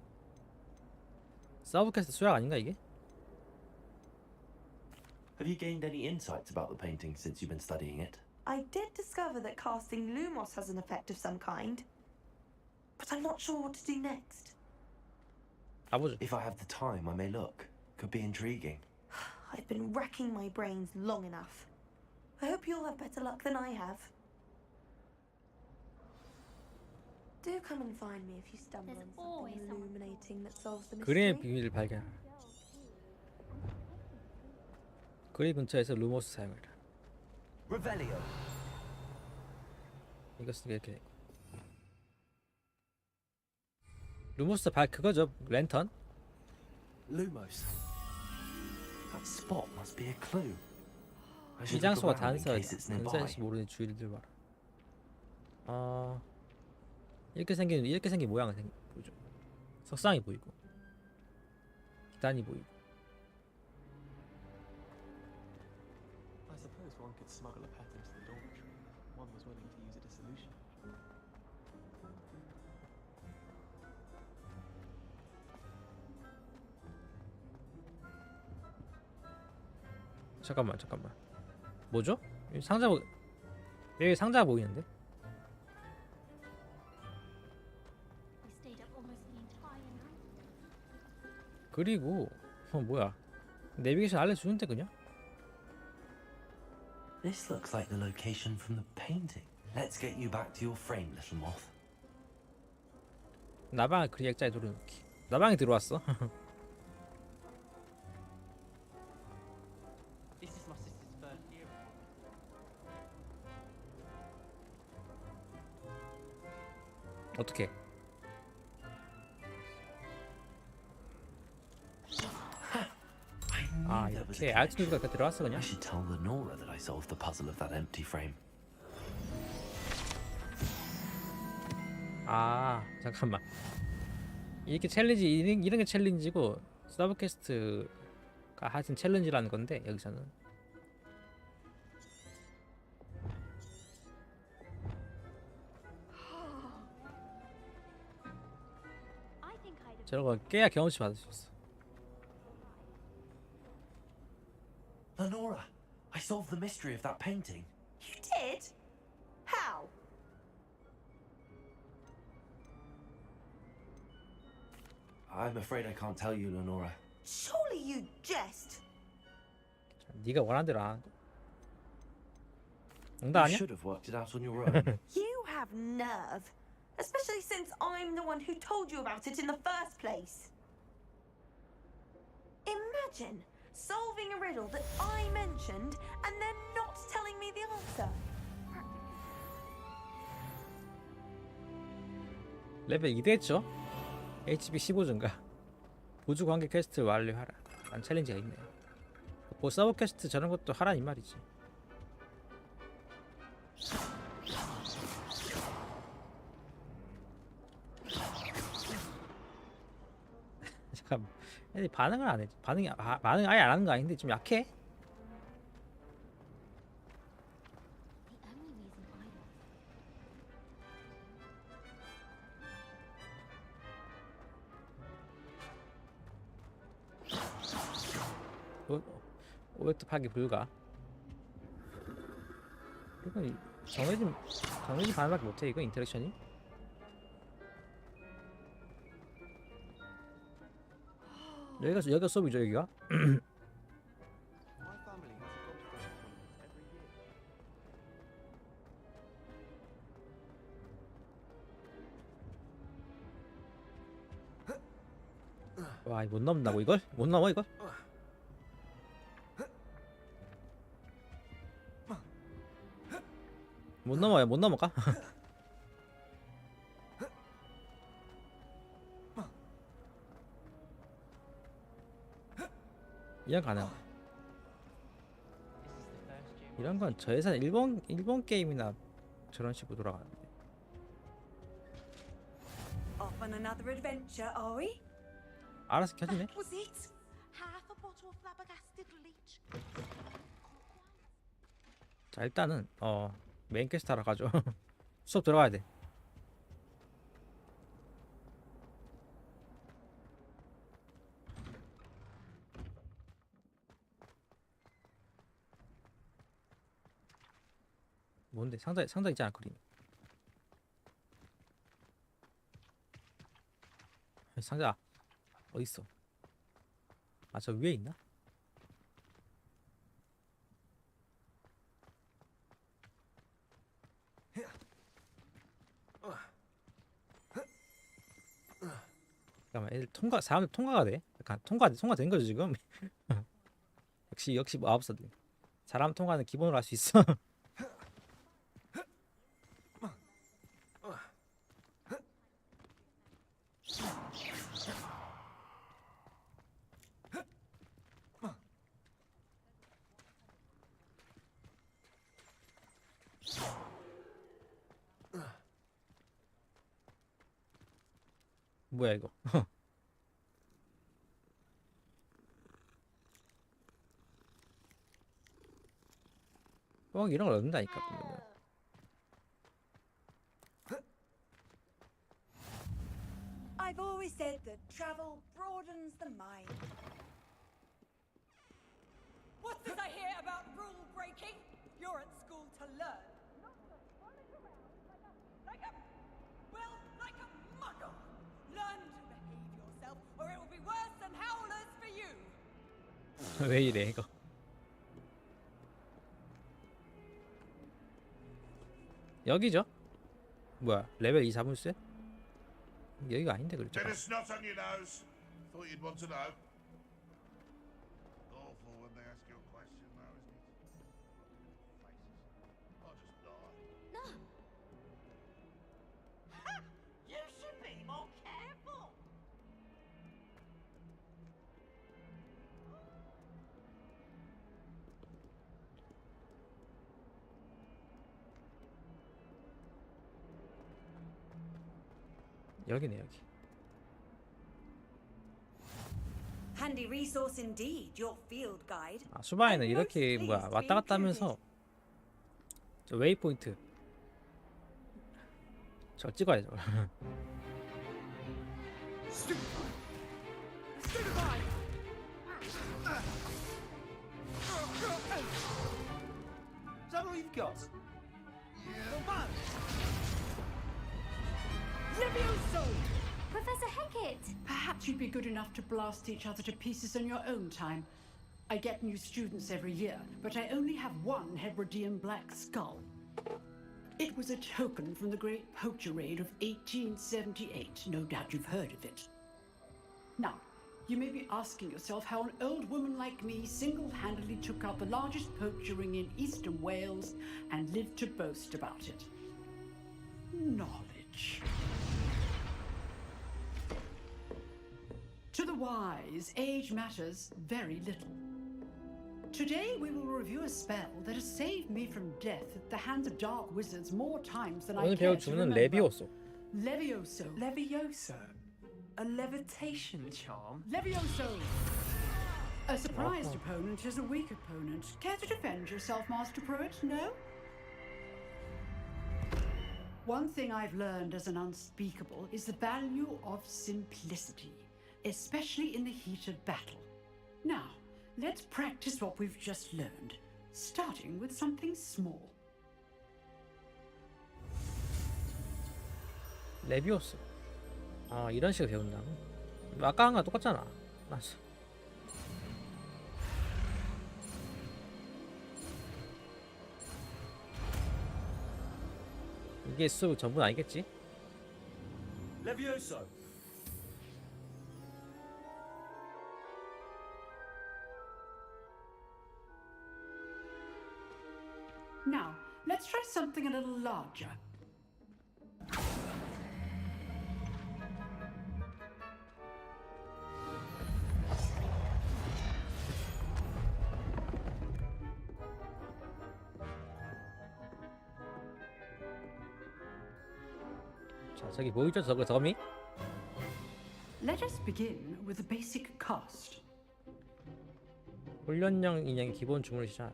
서브 퀘스트 수락 아닌가 이게? Have you gained any insights about the painting since you've been studying it? I did discover that casting Lumos has an effect of some kind, but I'm not sure what to do next. 가보죠. If I have the time, I may look. Could be intriguing. I've been racking my brains long enough. I hope you'll have better luck than I have. Do come and find me if you stumble on something illuminating that solves the 그림의 mystery. 비밀을 발견. 그림 근처에서 루모스 사용해라. Revelio. 이것은 이렇게 되고. 루모스 발 그거죠. 랜턴. Lumos. That spot must be a clue. I 이 should look 장소가 around in 단서이다. case it's nearby. 근사일지 모르니 주의를 들어봐라. 이렇게 생긴 모양은 보이죠. 석상이 보이고 계단이 보이고. I suppose one could smuggle a pet into the dormitory. One was willing to use it as solution. 잠깐만. 뭐죠? 여기 상자 여기 상자가 보이는데? We stayed up almost the entire night. 그리고 뭐야? 내비게이션 알려주는데 그냥? This looks like the location from the painting. Let's get you back to your frame, little moth. 나방을 그리 액자에 돌려놓기. 나방이 들어왔어. This is my sister's first year. 어떻게? 아 이렇게 알츠누가 들어왔어 그냥? I should tell Lenora that I solved the puzzle of that empty frame. 아 잠깐만. 이렇게 챌린지 이런 게 챌린지고 서브 퀘스트가 하여튼 챌린지라는 건데 여기서는 저거 깨야 경험치 받을 수 있어. Lenora, I solved the mystery of that painting. You did? How? I'm afraid I can't tell you, Lenora. Surely you jest. 네가 원하는 대로 안 하는 거. 응답 You 아니야? should have worked it out on your own. You have nerve. Especially since I'm the one who told you about it in the first place. Imagine solving a riddle that I mentioned and then not telling me the answer. 레벨 2 됐죠? HP 15 증가. 보조 관계 퀘스트 완료하라. 란 챌린지가 있네요. 뭐 서브 퀘스트 저런 것도 하란 이 말이지. 잠깐, 애들이 반응을 안 해. 반응 아예 안 하는 거 아닌데 좀 약해? 오백도 파기 불가. 이건 정해진 반응밖에 못해. 이거 인터랙션이. 여기가 수업이죠 여기가. 와, 못 넘는다고 이걸? 못 넘어 이걸? 못 넘어요. 못 넘어가. 이런 가능. 이런 건 저 회사는 일본 게임이나 저런 식으로 돌아가는데. Off on another adventure, are we? 알아서 켜지네. That was it. Half a bottle of flabbergasted leech. 자, 일단은 메인 퀘스트 하러 가죠. 수업 들어가야 돼. 뭔데? 상자 있지 않아, 그림? 상자 어디 있어? 아, 저 위에 있나? 잠깐만, 애들 사람들 통과가 돼? 약간 통과된 거죠 지금? 역시 뭐 마법사들. 사람 통과는 기본으로 할 수 있어. 뭐야 이거? 이런 걸 얻는다니까. 보면은. I've always said that travel broadens the mind. What's this I hear about rule breaking? You're at school to learn. Not to frolic around like a muggle. Learn to behave yourself, or it will be worse than howlers for you. 왜 이래 이거? 여기죠? 뭐야? 레벨 2 사무실? 여기가 아닌데 그랬죠? Bit of snot on your nose. Thought you'd want to know. Awful when they ask you a question, though, isn't it? I'll just die. No. You should be more careful. 여기네 여기. Handy resource indeed, your field guide. 아, 수바에는 이렇게 뭐야 왔다 갔다 하면서 저 웨이포인트 저 찍어야죠. Is that all you've got? Levioso! Professor Hecat! Perhaps you'd be good enough to blast each other to pieces in your own time. I get new students every year, but I only have one Hebridean black skull. It was a token from the Great Poacher Raid of 1878. No doubt you've heard of it. Now, you may be asking yourself how an old woman like me single-handedly took out the largest poacher ring in eastern Wales and lived to boast about it. Knowledge. To the wise, age matters very little. Today we will review a spell that has saved me from death at the hands of dark wizards more times than I 오늘 care 배울 to 주는 remember. 레비오소. Levioso. Levioso? A levitation charm? Levioso! A surprised opponent is a weak opponent. Care to defend yourself, Master Pruitt? No? One thing I've learned as an unspeakable is the value of simplicity, especially in the heat of battle. Now, let's practice what we've just learned, starting with something small. 레비오소. 아, 이런 식으로 배운다고? 아까 한 거랑 똑같잖아. 맞아. 이게 수 전부는 아니겠지? Levioso. Now, let's try something a little larger. 자, 저기 보이죠? 저거 점이? Let us begin with the basic cast. 훈련용 인형의 기본 주문을 시작.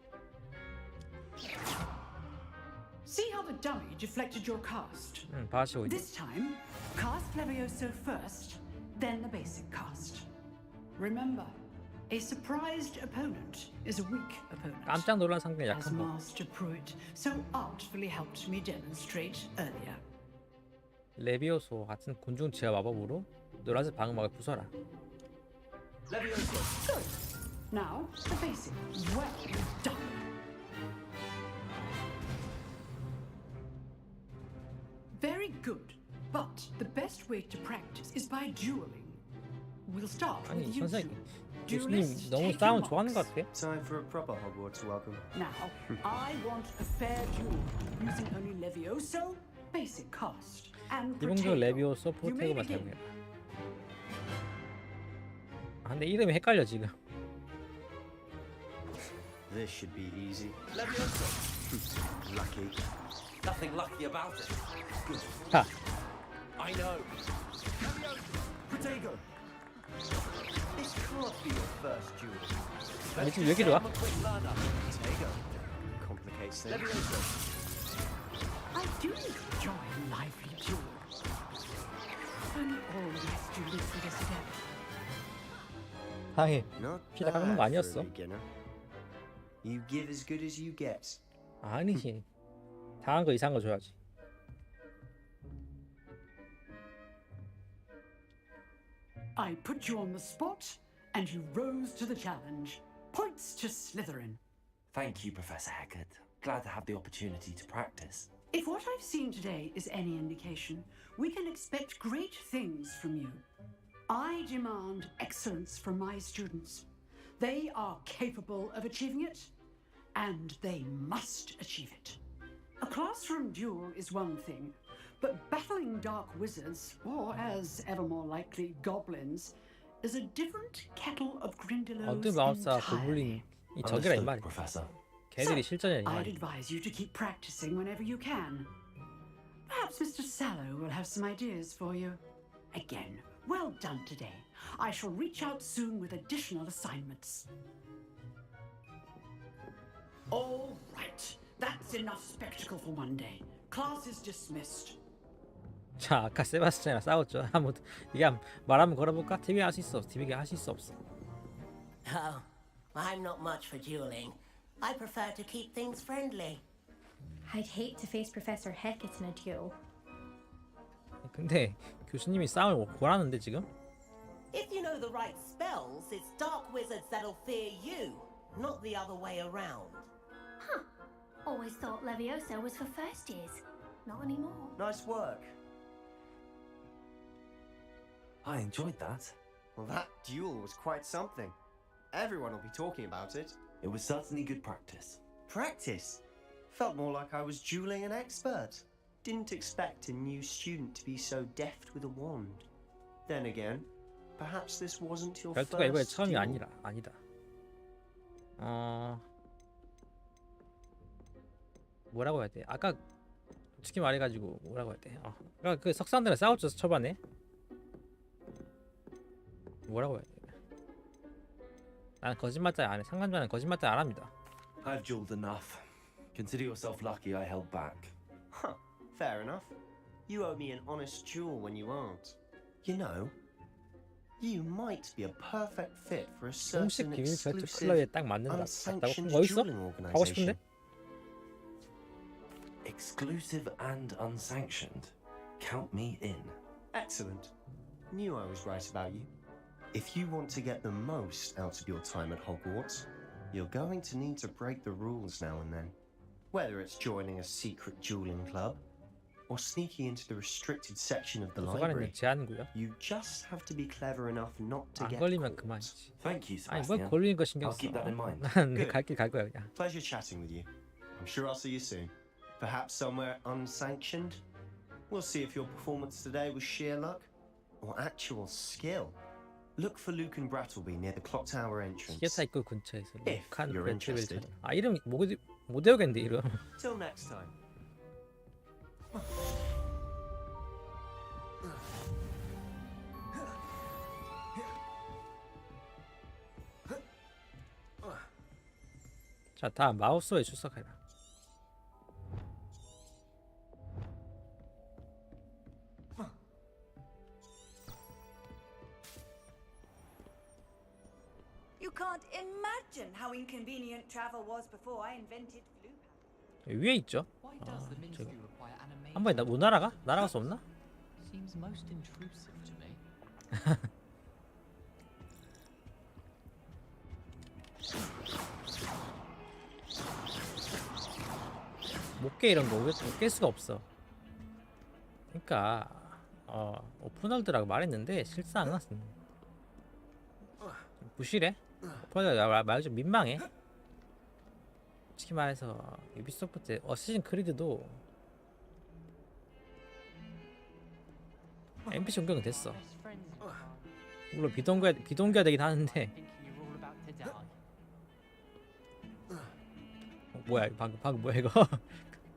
See how the dummy deflected your cast? 봐시고 있네. This time, cast Levioso first, then the basic cast. Remember, a surprised opponent is a weak opponent. 깜짝 놀란 상대는 As 약한 법. Master Pruitt so artfully helped me demonstrate earlier. 레비오소 같은 곤충 제어 마법으로 노란색 방어막을 부숴라. Levioso. Good. Now, the basic. Well done. Very good. But the best way to practice is by dueling. We'll start 아니, with you two. 선생님. 교수님 Duelists, 너무 take your 싸움 marks. 좋아하는 것 같아. Time for a proper Hogwarts welcome. Now, I want a fair duel using only Levioso, basic cast, and 기본적으로 Protego. 레비오소 You may 포테고만 begin. 사용해라. 아, 근데 이름이 헷갈려 지금. This should be easy. Levioso. Lucky. Nothing lucky about it. Good. 하. I know. Protego. This can't be your first duel. 아니 지금 여기로 와? I'm a quick learner. Protego. Complicates things. Levioso. I do enjoy lively duels. Only all my students would accept. 당해. Not 피자 깎는 거 bad for a 아니었어? beginner. You give as good as you get. 아니지. 당한 거 이상한 거 줘야지. I put you on the spot, and you rose to the challenge. Points to Slytherin. Thank you, Professor Heckard. Glad to have the opportunity to practice. If what I've seen today is any indication, we can expect great things from you. I demand excellence from my students. They are capable of achieving it, and they must achieve it. A classroom duel is one thing, but battling dark wizards, or as ever more likely, goblins, is a different kettle of grindylows 어둠 마법사 entirely. 고블린이 적이라 이 말이야. Professor. 걔들이 실전이야 이 I'd 말이야. advise you to keep practicing whenever you can. Perhaps Mr. Sallow will have some ideas for you. Again, well done today. I shall reach out soon with additional assignments. All right, that's enough spectacle for one day. Class is dismissed. 자, 아까 세바스찬이랑 싸웠죠. 아무튼 이게 말 한번 걸어볼까? TV에 할 수 있어. TV에 하실 수 없어. Oh, I'm not much for dueling. I prefer to keep things friendly. I'd hate to face Professor Hecat in a duel. 근데 교수님이 싸움을 고라는데 지금? If you know the right spells, it's dark wizards that'll fear you, not the other way around. Huh. Always thought Levioso was for first years. not anymore. Nice work. I enjoyed that. Well, that duel was quite something. Everyone will be talking about it. It was certainly good practice. Practice? Felt more like I was dueling an expert. Didn't expect a new student to be so deft with a wand. Then again, perhaps this wasn't your 결투가 이번에 first 처음이 duel. 아니다. 뭐라고 해야 돼? 아까 솔직히 말해가지고 뭐라고 해야 돼? 아까 그 석사들은 싸웠죠 초반에. 뭐라고 해야 돼? 나는 거짓말자 안 해. 상관자는 거짓말자 안 합니다. I've dueled enough. Consider yourself lucky I held back. Huh, fair enough. You owe me an honest duel when you aren't. You know, you might be a perfect fit for a 공식 certain 비밀 결투 exclusive, 클럽에 딱 맞는다. 맞다고? unsanctioned 뭐 있어? dueling 하고 싶은데? organization. Exclusive and unsanctioned. Count me in. Excellent. Knew I was right about you. If you want to get the most out of your time at Hogwarts, you're going to need to break the rules now and then. Whether it's joining a secret dueling club or sneaking into the restricted section of the library, 도서관에는 제한구요. you just have to be clever enough not to 안 get 걸리면 caught. 그만이지. Thank you, 아니 Sebastian. 뭘 걸리는 거 신경 I'll 써. keep that in mind. 난내 Good. 갈 길 갈 거야 그냥. Pleasure chatting with you. I'm sure I'll see you soon. Perhaps somewhere unsanctioned. We'll see if your performance today was sheer luck or actual skill. Look for Luke and Brattleby near the clock tower entrance. 기계사 입구 근처에서 If 룩한 you're 배틀벨 interested. 찾아. 아 이름 못 외우겠는데 이름. Till next time. 자, 다음 마우스에 출석해라. You can't imagine how inconvenient travel was before I invented flu. 위에 있죠? Why does the 저기. ministry require animation? 한 번에 못 날아가? 날아갈 수 없나? Seems most intrusive to me. 못 깨 이런 거 못 깰 수가 없어. 그러니까 오픈월드라고 말했는데 실상은 부실해. 오픈월드 말 좀 민망해. 솔직히 말해서 유비소프트 어시즌 크리드도 NPC 공격은 됐어. 물론 비동기화 되긴 하는데 뭐야 이거 방금 뭐야 이거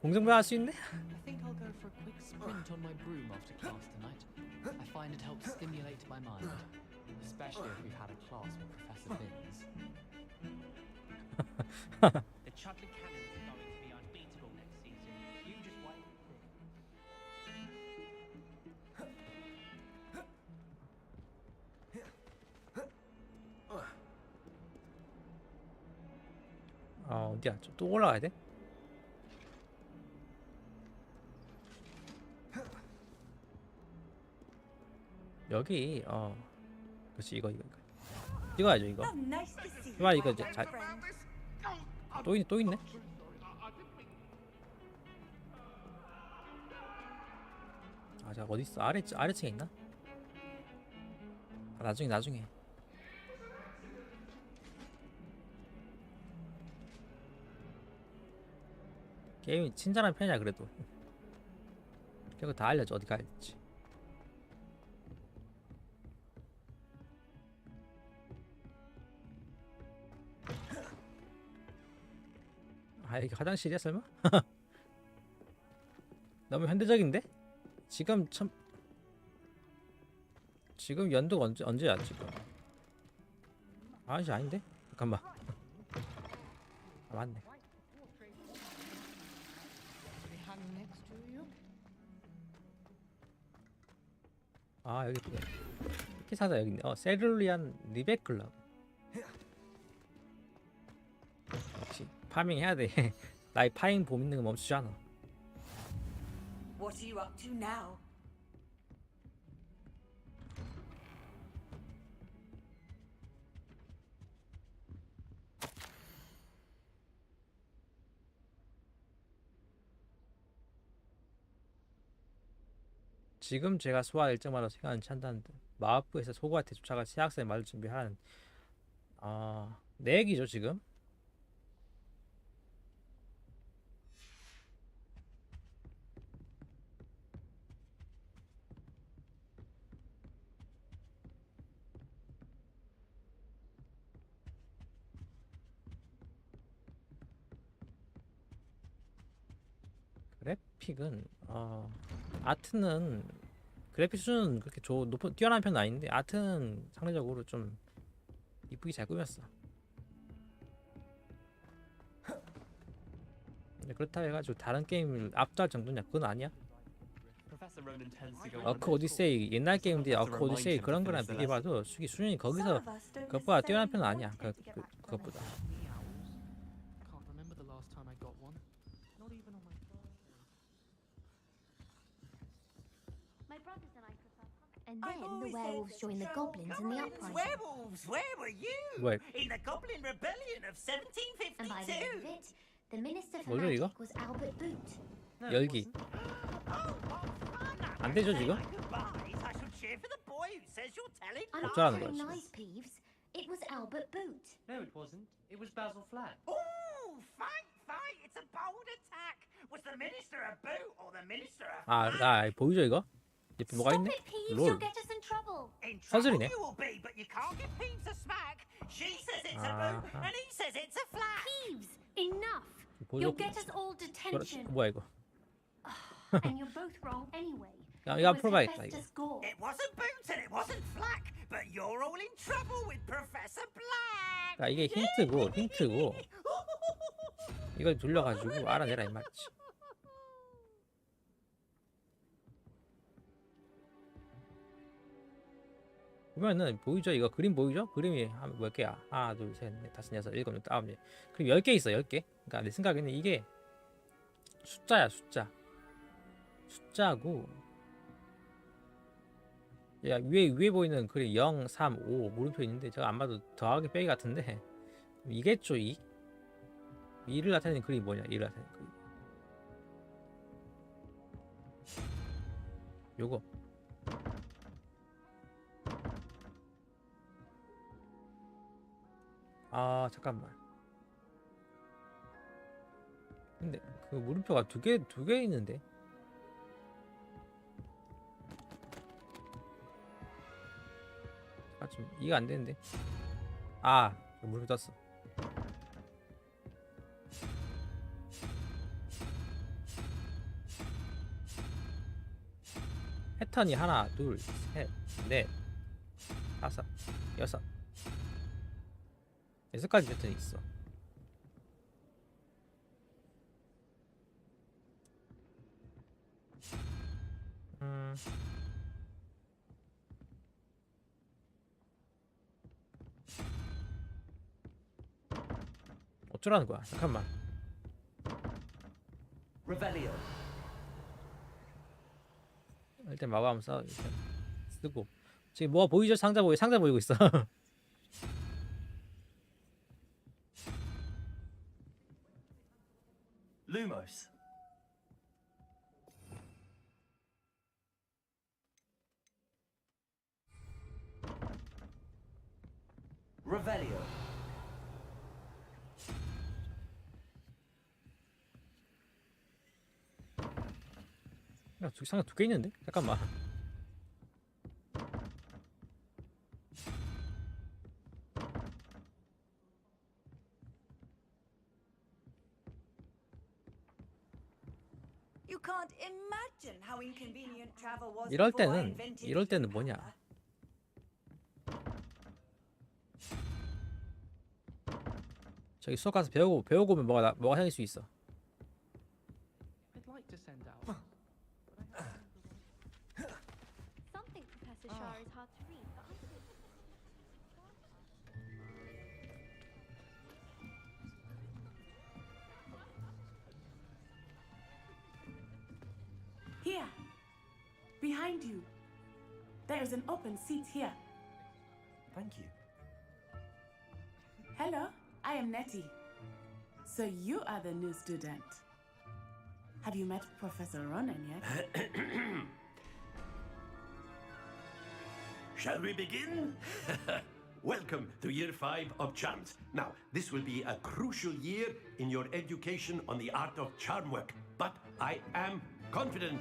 공정부야 할 수 있네? I think I'll go for a quick sprint on my broom after class tonight. I find it helps stimulate my mind, especially if we've had a class with Professor Binns. The Chudley Cannons are going to be unbeatable next season. You just wait and see. 어디야? 또 올라가야 돼? 여기 그렇지 이거 이거야죠 이거. Nice to see 이봐 you, 이거 이제 my 잘 friend. 또 있네. 아, 자 어디 있어? 아래층에 있나? 아, 나중에. 게임이 친절한 편이야 그래도. 결국 다 알려줘 어디 가야 될지. 아 이게 화장실이야 설마? 너무 현대적인데? 지금 연도가 언제야 지금? 아니지 아닌데? 잠깐만. 아 맞네. 아 여기 있네. 기사가 여기 있네. 세룰리안 리베클럽. 역시 파밍 해야 돼. 나의 파밍 봄 있는 거 멈추지 않아. What are you up to now? 지금 제가 소화 일정마다 시간을 찬다는 듯. 마법부에서 호그와트에 쫓아가 시학생의 말을 준비하는 내 얘기죠 지금. 그래픽은 아트는 그래픽 수준은 그렇게 뛰어난 편은 아닌데 아트는 상대적으로 좀 이쁘게 잘 꾸몄어. 근데 그렇다 해가지고 다른 게임을 압도할 정도냐? 그건 아니야. 어크 오디세이 옛날 게임들 어크 오디세이 그런 거랑 비교해봐도 수준이 거기서 그것보다 뛰어난 편은 아니야. 그것보다. Can't remember the last time I got one. Not even on my My brothers and I prefer and then the werewolves join the goblins in the uprising. Werewolves, where were you? Wait. In the Goblin Rebellion of And by the end of 1752. it, the minister for 뭐죠, 이거? magic was Albert Boot. 열기. 안 되죠 지금? Goodbyes, I shall cheer for the boy who says you're telling I'm lies. 어쩌라는 not 거야, saying 지금? lies, Peeves. It was Albert Boot. No, it wasn't. It was Basil Flat. Oh, fight, fight! It's a bold attack. Was the minister a boot or the minister a 보이죠 이거? 이제 뭐가 있네? Stop it, Peeves. 롤. You'll get us in trouble. In trouble 서술이네. you will be, but you can't give Peeves a smack. She says it's a boot, 아하. and he says it's a flat. Peeves, enough. 보여줘. You'll get us all detention. 뭐야 이거? And you're both wrong anyway. 야, It 이거 was 풀어봐야겠다 이거. Hephaestus Gore. It wasn't boot and it wasn't flack, but you're all in trouble with Professor Black. 야, 이게 힌트고 이걸 돌려가지고 알아내라 이 말이지. 보면은 보이죠? 이거 그림 보이죠? 그림이 몇 개야? 하나, 둘, 셋, 넷, 다섯, 여섯, 일곱, 여덟, 아홉, 개. 그림 10개 있어, 10개. 그러니까 내 생각에는 이게 숫자야, 숫자고. 야, 위에 보이는 그림 0, 3, 5 물음표 있는데 저거 안 봐도 더하기 빼기 같은데 이겠죠, 2? 2를 나타내는 그림이 뭐냐? 2를 나타내는 그림. 요거. 아, 잠깐만. 근데 그 물음표가 두 개 있는데. 아, 좀 이해가 안 되는데. 아, 물음표 떴어. 패턴이 하나, 둘, 셋, 넷, 다섯, 여섯. 6가지 패턴이 있어. 어쩌라는 거야? 잠깐만. Revelio. 일단 마법 한번 쓰고. 지금 뭐가 보이죠? 상자 보이고 있어. Lumos. Revelio. 야, 저기 상자 2개 있는데? 잠깐만. You can't imagine how inconvenient travel was 이럴 before I 때는 invented 이럴 때는 the 뭐냐? camera. 저기 수업 가서 배우고 오면 뭐가 생길 수 있어. I'd like to send out. Something Professor Shah is hard to read, but I think Here, behind you. There is an open seat here. Thank you. Hello, I am Nettie. So you are the new student. Have you met Professor Ronan yet? Shall we begin? Welcome to Year 5 of Charms. Now, this will be a crucial year in your education on the art of charm work. But I am confident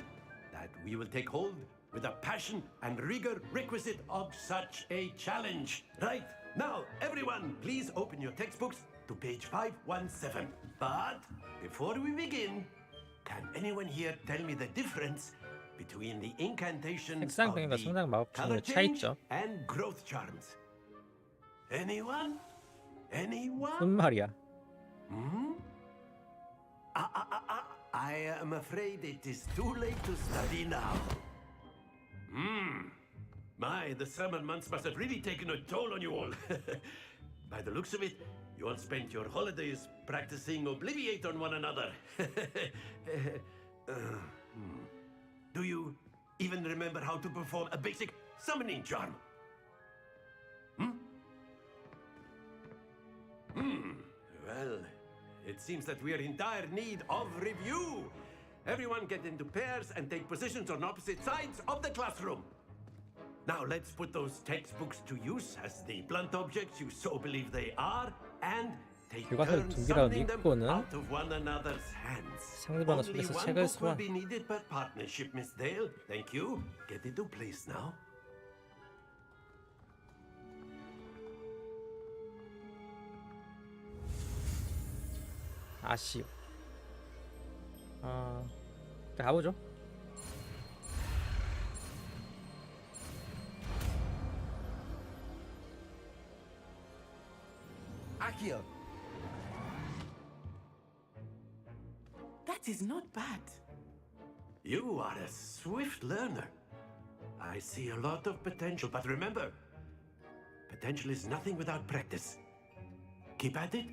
that we will take hold with the passion and rigor requisite of such a challenge. Right, now, everyone, please open your textbooks to page 517. But before we begin, can anyone here tell me the difference between the incantations of 색상병과 the 성장 마법 color 중의 차이점. change and growth charms? Anyone? Anyone? 무슨 말이야? Hmm? I am afraid it is too late to study now. My, the summer months must have really taken a toll on you all. By the looks of it, you all spent your holidays practicing Obliviate on one another. Do you even remember how to perform a basic summoning charm? Well, it seems that we are in dire need of review. Everyone get into pairs and take positions on opposite sides of the classroom. Now let's put those textbooks to use as the blunt objects you so believe they are, and take 교과서를 turns 두 개라도 summoning them 읽고는 out of one another's hands. 상대방의 Only 손에서 one 책을 book will 소환. be needed per partnership, Miss Dale. Thank you. Get into place now. 아쉬워. 일단 가보죠. Akio. That is not bad. You are a swift learner. I see a lot of potential, but remember, potential is nothing without practice. Keep at it.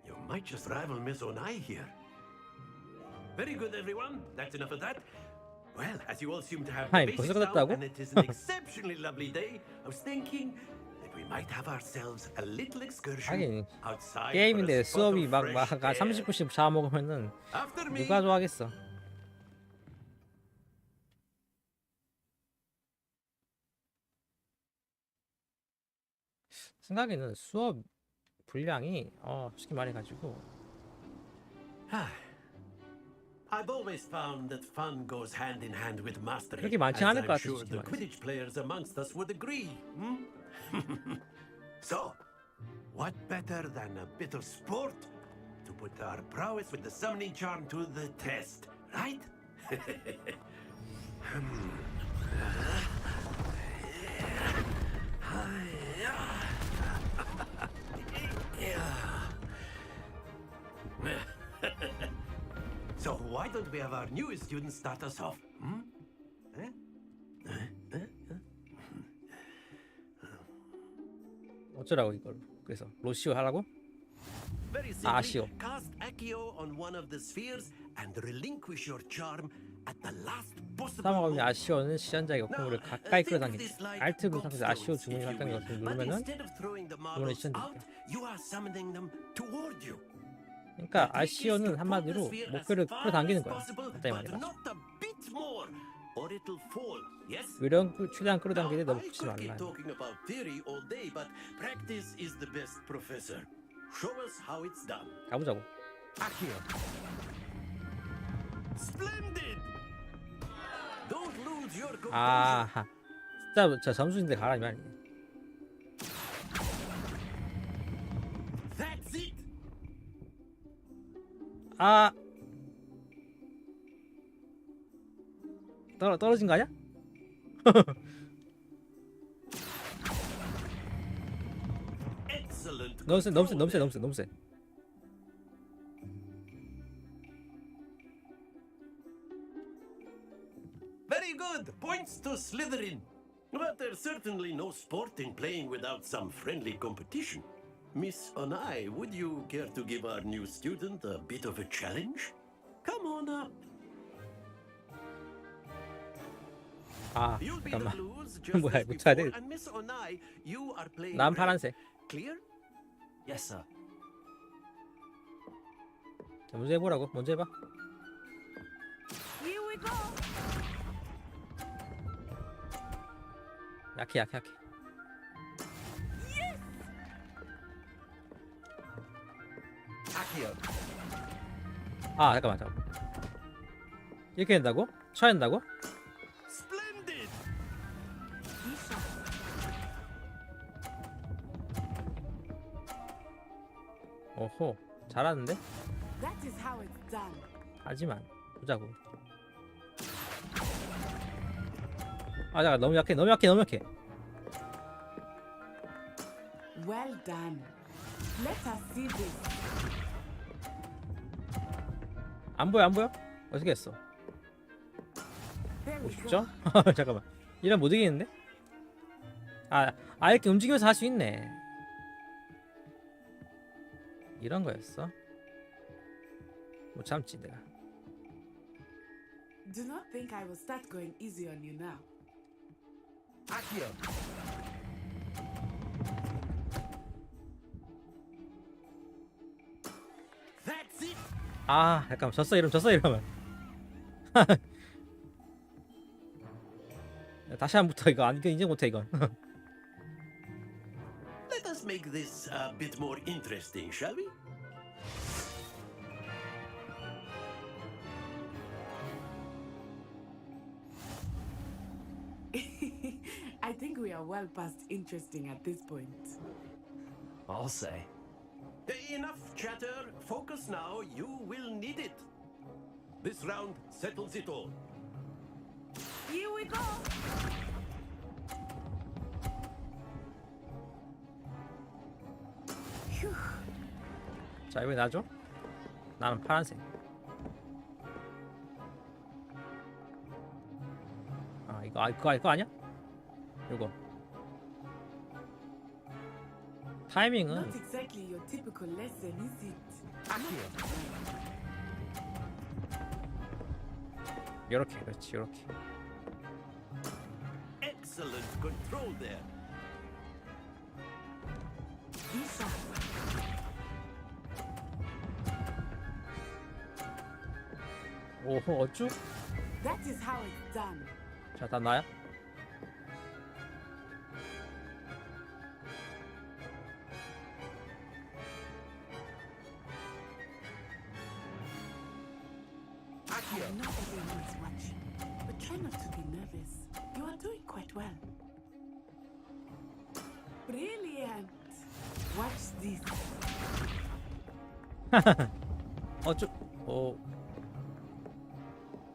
You might just rival Miss Onai here. Very good, everyone. That's enough of that. Well, as you all seem to have the 아이, basics 벌써 now, 끝났다고? and it is an exceptionally lovely day, I was thinking that we might have ourselves a little excursion 하긴 outside 게임인데 for a spot 수업이 of 막 fresh air. 30분씩 잡아먹으면은 After me. 누가 좋아하겠어. 생각에는 수업 분량이 솔직히 말해가지고 I've always found that fun goes hand in hand with mastery. 그렇게 많지 as 않을 I'm 것 같아, sure 솔직히 the 말해서. Quidditch players amongst us would agree. So, what better than a bit of sport to put our prowess with the summoning charm to the test, right? So why don't we have our newest students start us off? 어쩌라고 이걸. 그래서 로시오 하라고? Very 아, simply, 아쉬워. cast Accio on one of the spheres and relinquish your charm at the last possible 사망하면 moment. 아쉬워는 시연자의 역공물을 가까이 끌어당기기. 알트 누르상에서 아쉬워 주문이 가까이 것을 But 누르면은 instead of throwing the 주문이 marbles 시연됩니다. out, you are summoning them toward you. 그러니까 아쉬워는 한마디로 목표를 끌어당기는 거야. 간단히 말해가지고. Not a bit more, or it'll fall. Yes? 최대한 끌어당기는데 너무 붙이지 I keep 말라. talking about theory all day, but practice is the best professor. Show us how it's done. 가보자고. Accio. Splendid. Don't lose your composure. 아하. 진짜 점수인데 가라 이 말이야. That's it. 아. 떨어진 거 아니야? Excellent. 너무 세. Very good. Points to Slytherin. But there's certainly no sport in playing without some friendly competition. Miss Onai, would you care to give our new student a bit of a challenge? Come on up. 아, You'll be the 잠깐만. blues just 뭐야, as 이거 쳐야 before, 돼. and Miss Onai, you are playing 난 red. 파란색. Clear? Yes, sir. 자, 먼저 해보라고. 먼저 해봐. Here we go. 약해 약해 약해. 아 잠깐만. 이렇게 된다고? 쳐야 된다고? Splendid. 오호 잘하는데? That is how it's done. 하지만 보자고. 아 잠깐 너무 약해. Well done. Let us see this. 안 보여? 어떻게 했어? There we go. 50점? 잠깐만. 이러면 못 이기는데? 이렇게 움직이면서 할 수 있네. 이런 거였어? 못 참지 내가. Do not think I will start going easy on you now. Accio. That's it. 아 잠깐만 졌어 이러면 다시 한번부터 이거 인정 못해 이건. Let us make this a bit more interesting, shall we? I think we are well past interesting at this point. I'll say. Enough chatter. Focus now. You will need it. This round settles it all. Here we go. Phew. 자 이번에 나죠? 나는 파란색. 이거 아니야? 이거 타이밍은 Not exactly your typical lesson, is it? 요렇게 그렇지 요렇게. Excellent control there. Lisa. 오호 어쭈? That is how it's done. 자 다음 나야? I know everyone is watching, but try not to be nervous. You are doing quite well. Brilliant. Watch this. 어쭈? 오.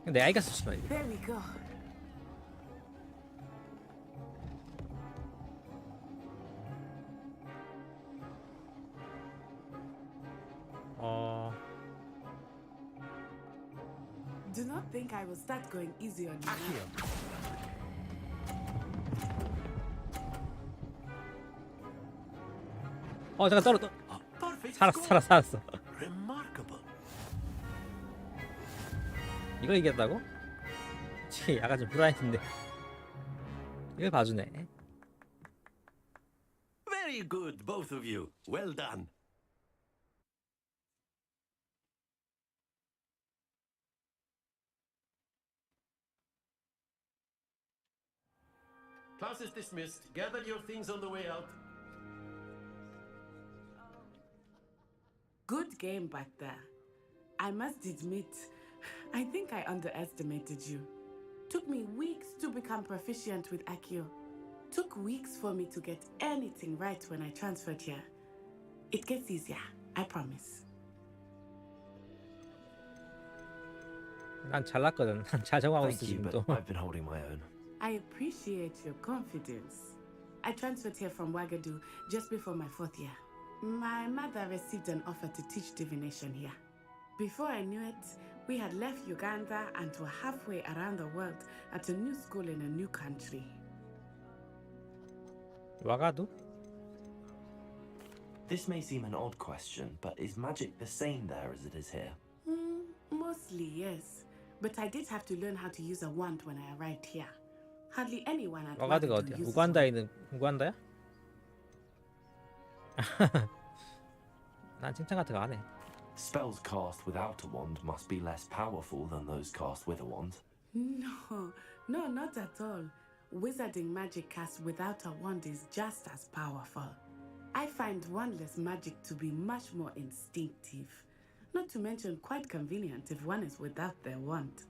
근데 아이가 쓰시면 이거. There we go. Do not think I will start going easy on you. 잠깐 떨어. 살았어. Remarkable. 이거 이겼다고? 치 약간 좀 브라이트인데. 이걸 봐주네. Very good, both of you. Well done. Class is dismissed. Gather your things on the way out. Good game back there. I must admit, I think I underestimated you. Took me weeks to become proficient with Accio. Took weeks for me to get anything right when I transferred here. It gets easier, I promise. 난 잘났거든. 잘 적응하고 있어 Thank you, 지금도. but I've been holding my own. I appreciate your confidence. I transferred here from Ouagadougou just before my 4th year. My mother received an offer to teach divination here. Before I knew it, we had left Uganda and were halfway around the world at a new school in a new country. 와가두? This may seem an odd question, but is magic the same there as it is here? Mostly, yes. But I did have to learn how to use a wand when I arrived here. Hardly anyone at 와가두가 Ouagadougou 어디야? uses 우간다에 있는 우간다야? 난 칭찬 같은 거 안 해. Spells cast without a wand must be less powerful than those cast with a wand. No, not at all. wizarding magic cast without a wand is just as powerful. I find wandless magic to be much more instinctive, not to mention quite convenient if one is without their wand.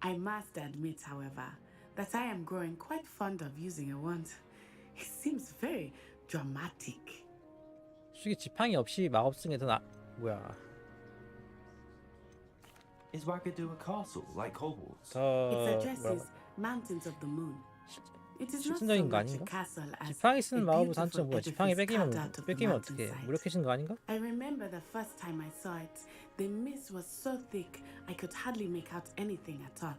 I must admit, however, that I am growing quite fond of using a wand. It seems very dramatic. 솔직히 지팡이 없이 마법 쓰는 게 더 뭐야? Is Wagadu a castle like Hogwarts? It addresses mountains of the moon. It is not so 실증적인 거 much a 아닌가? castle as 지팡이 a 쓰는 마법의 beautiful 단점 뭐야? 지팡이 edifice 뺏기면 carved out of the 어떻게? mountainside. 무력해지는 거 아닌가? I remember the first time I saw it, the mist was so thick I could hardly make out anything at all.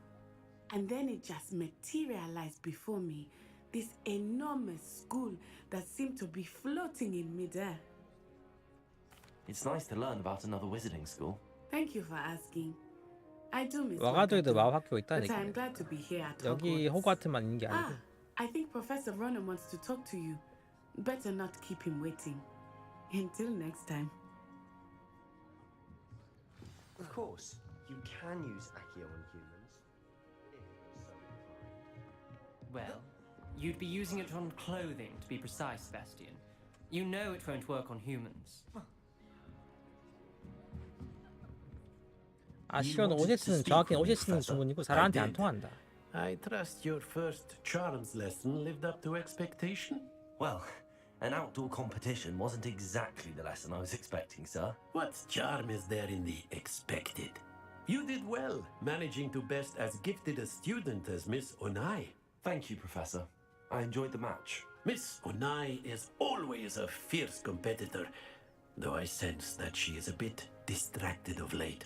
And then it just materialized before me, this enormous school that seemed to be floating in midair. It's nice to learn about another wizarding school. Thank you for asking. I do miss 와가도에도 Wagadu, 마법 학교가 있다는 but I'm 얘기네. glad to be here at 여기 Hogwarts. 호그와트만 있는 게 아니고. Ah, I think Professor Ronan wants to talk to you. Better not keep him waiting. Until next time. Of course, you can use Accio on humans. If so inclined. Well, you'd be using it on clothing, to be precise, Sebastian. You know it won't work on humans. 아쉬운 옷에 쓰는 정확히 옷에 쓰는 주문이고 사람한테 안 통한다. I trust your first charms lesson lived up to expectation? Well, an outdoor competition wasn't exactly the lesson I was expecting, sir. What charm is there in the expected? You did well, managing to best as gifted a student as Miss Onai. Thank you, Professor. I enjoyed the match. Miss Onai is always a fierce competitor, though I sense that she is a bit distracted of late.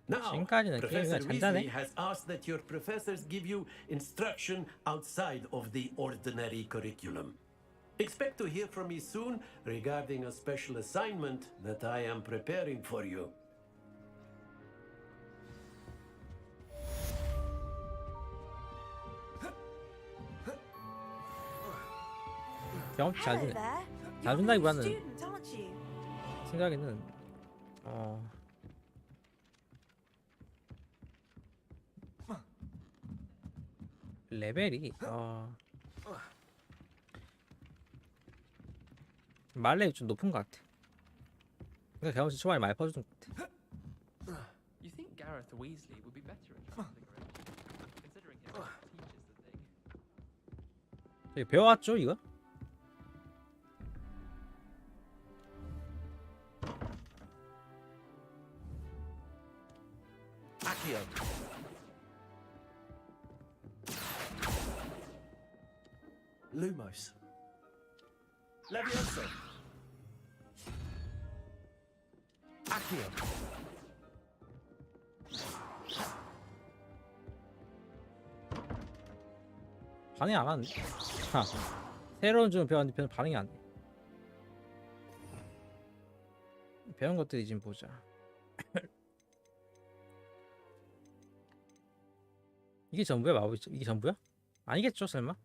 Now, 지금까지는 Professor 게임이 Weasley 잔잔해. has asked that your professors give you instruction outside of the ordinary curriculum. Expect to hear from me soon regarding a special assignment that I am preparing for you. 경험치 잘 Hello 주네. there. 잘 You're a new 준다기보다는 student, aren't you? 생각에는 레벨이 말레이 좀 높은 것 같아. 그러니까 경험치 초반에 많이 퍼주는 것 같아. You think Gareth Weasley would be better at transfiguration, considering him teaches the thing. 저기 배워왔죠 이거? Accio. Lumos. Levioso. Accio. 반응 안 하는데? 하, 새로운 좀 배웠는데 별로 반응이 안 돼. 배운 것들이 지금 보자. 이게 전부야 마법이? 이게 전부야? 아니겠죠 설마?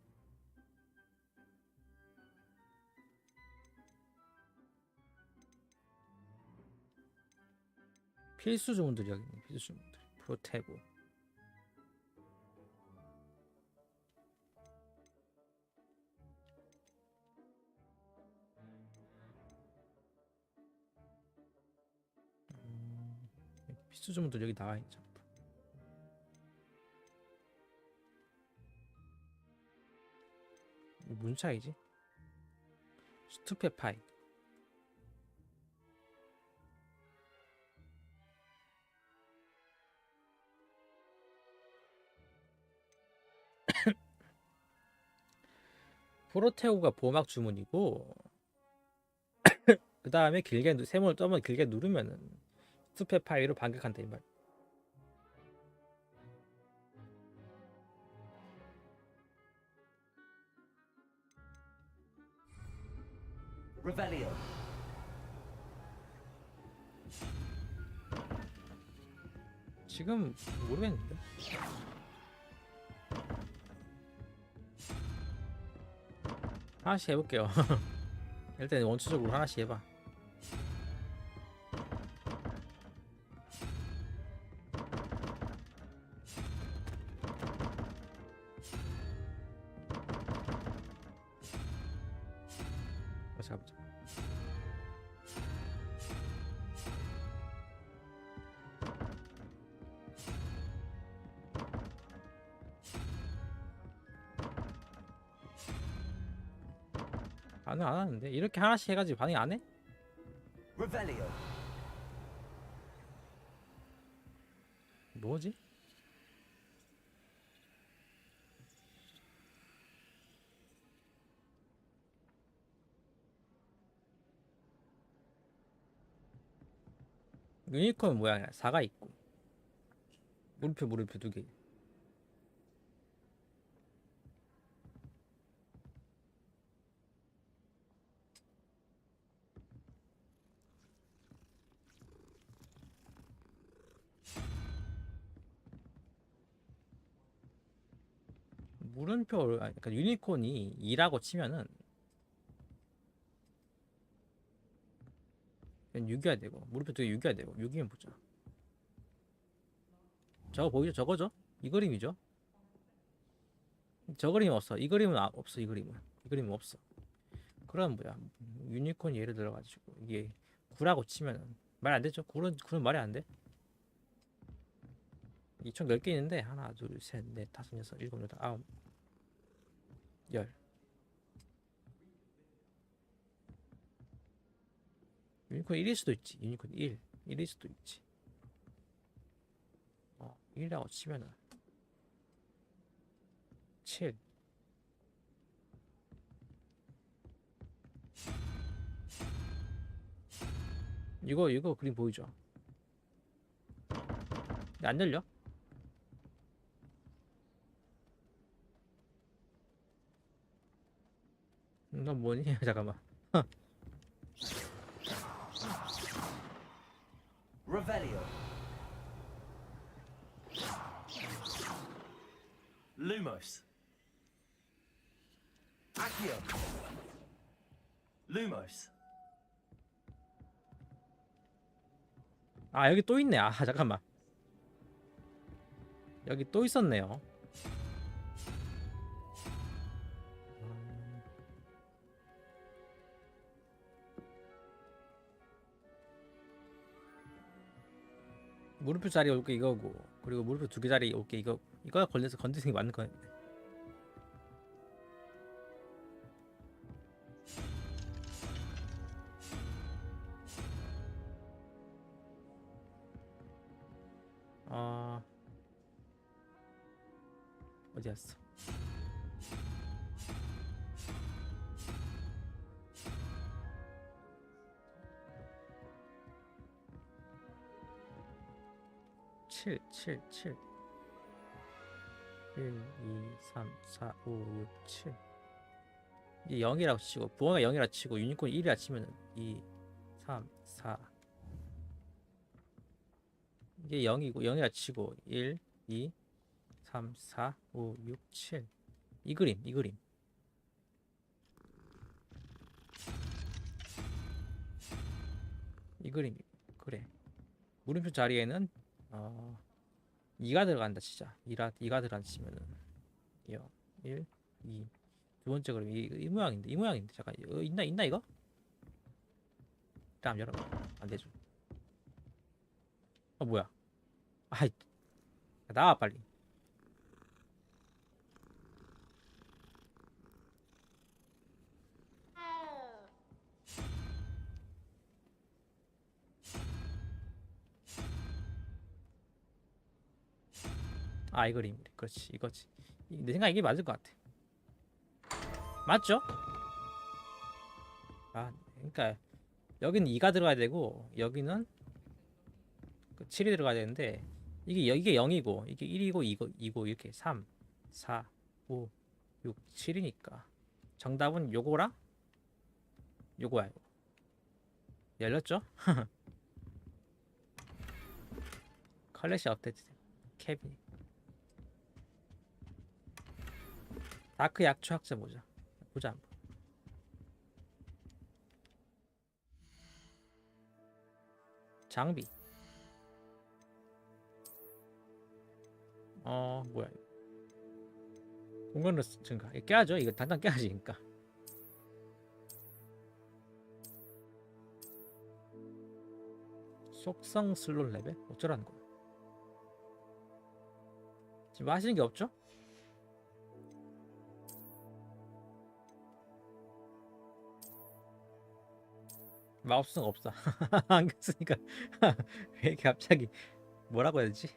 필수 주문들이 여기 있네. 필수 주문들. 프로테고. 필수 주문들 여기 나와 있죠. 무슨 차이지? 스투페 파이. 프로테오가 보막 주문이고 그 다음에 길게 세모를 떠면 길게 누르면은 스투페 파이로 반격한다 이 말. Revelio. 지금 모르겠는데. 하나씩 해볼게요. 일단 원초적으로 하나씩 해봐. 같이 가보자. 반응 안 하는데? 이렇게 하나씩 해가지고 반응 안 해? Revelio. 뭐지? 유니콘 모양이야. 4가 있고 물음표 2개. 물음표, 그러니까 유니콘이 2라고 치면은 6이어야 되고, 물음표 2개 6이어야 되고. 6이면 보자. 저거 보이죠? 저거죠? 이 그림이죠? 저 그림 없어. 이 그림은 없어. 이 그림은 없어. 그럼 뭐야? 유니콘 예를 들어가지고 이게 9라고 치면은 말 안 되죠? 9는 말이 안 돼. 이 총 10개 있는데 하나, 둘, 셋, 넷, 다섯, 여섯, 일곱, 여덟, 아홉, 열. 유니콘 1일 수도 있지. 유니콘 1일 수도 있지. 1이라고 치면은 7. 이거 그림 보이죠? 근데 안 열려? 너 뭐니? 잠깐만. Revelio. Lumos. Accio. Lumos. 아, 여기 또 있네. 아, 잠깐만. 여기 또 있었네요. 물음표 자리 올게 이거고, 그리고 물음표 2개 자리 올게 이거. 이거가 걸려서 건드리는 게 맞는 거네. 어디 갔어? 칠 1, 2, 3, 4, 5, 6, 7. 이게 0이라고 치고, 부호가 0이라 치고, 유니콘 1이라 치면은 2, 3, 4. 이게 0이고 0이라 치고 1, 2, 3, 4, 5, 6, 7. 이 그림. 그래. 물음표 자리에는 2가 들어간다 진짜. 2가 들어간다 치면은 0, 1, 2. 두 번째 그림 이 모양인데 잠깐 있나 이거? 일단 열어봐. 안 되죠. 뭐야? 아이, 나와 빨리. 아, 이 그림. 그렇지, 이거지. 내 생각에 이게 맞을 것 같아. 맞죠? 아, 그러니까 여기는 2가 들어가야 되고 여기는 7이 들어가야 되는데 이게 0이고 이게 1이고 2고 이렇게 3, 4, 5, 6, 7이니까 정답은 요거랑 요거야. 이거. 열렸죠? 컬렉시 업데이트 캐비. 다크 약초 학자 보자 한번. 장비. 뭐야? 공간 로스 증가. 이거 깨야죠. 이거 당장 깨야지, 그러니까. 속성 슬롯 레벨? 어쩌라는 거야? 지금 하시는 게 없죠? 마법수가 없어. 안 갔으니까 왜 이렇게 갑자기 뭐라고 해야 되지?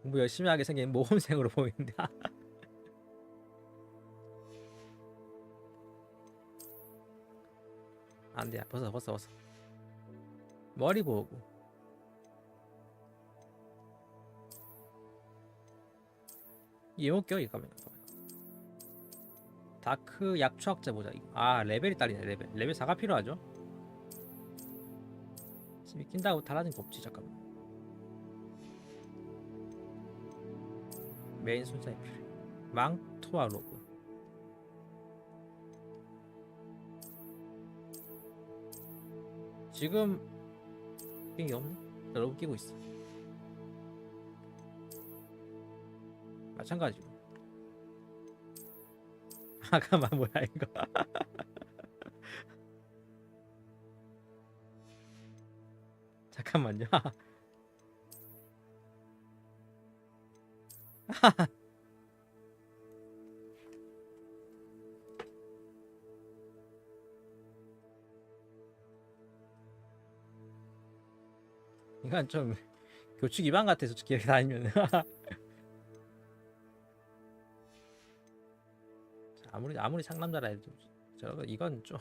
공부 열심히 하게 생긴 모험생으로 보이는데. 안돼, 벗어. 머리 보고. 이못 껴 이거. 다크 약초학자 보자. 아, 레벨이 딸리네. 레벨 4가 필요하죠. 지금 낀다고 달라진 거 없지. 잠깐만. 메인 순서에 필요해. 망토와 로브. 지금 낀 게 없네. 나 로브 끼고 있어. 마찬가지고. 잠깐만, 뭐야 이거. 잠깐만요. 이건 좀 교칙 위반 같아서 기억이 다니면. 아무리 상남자라 해도 저거 이건 좀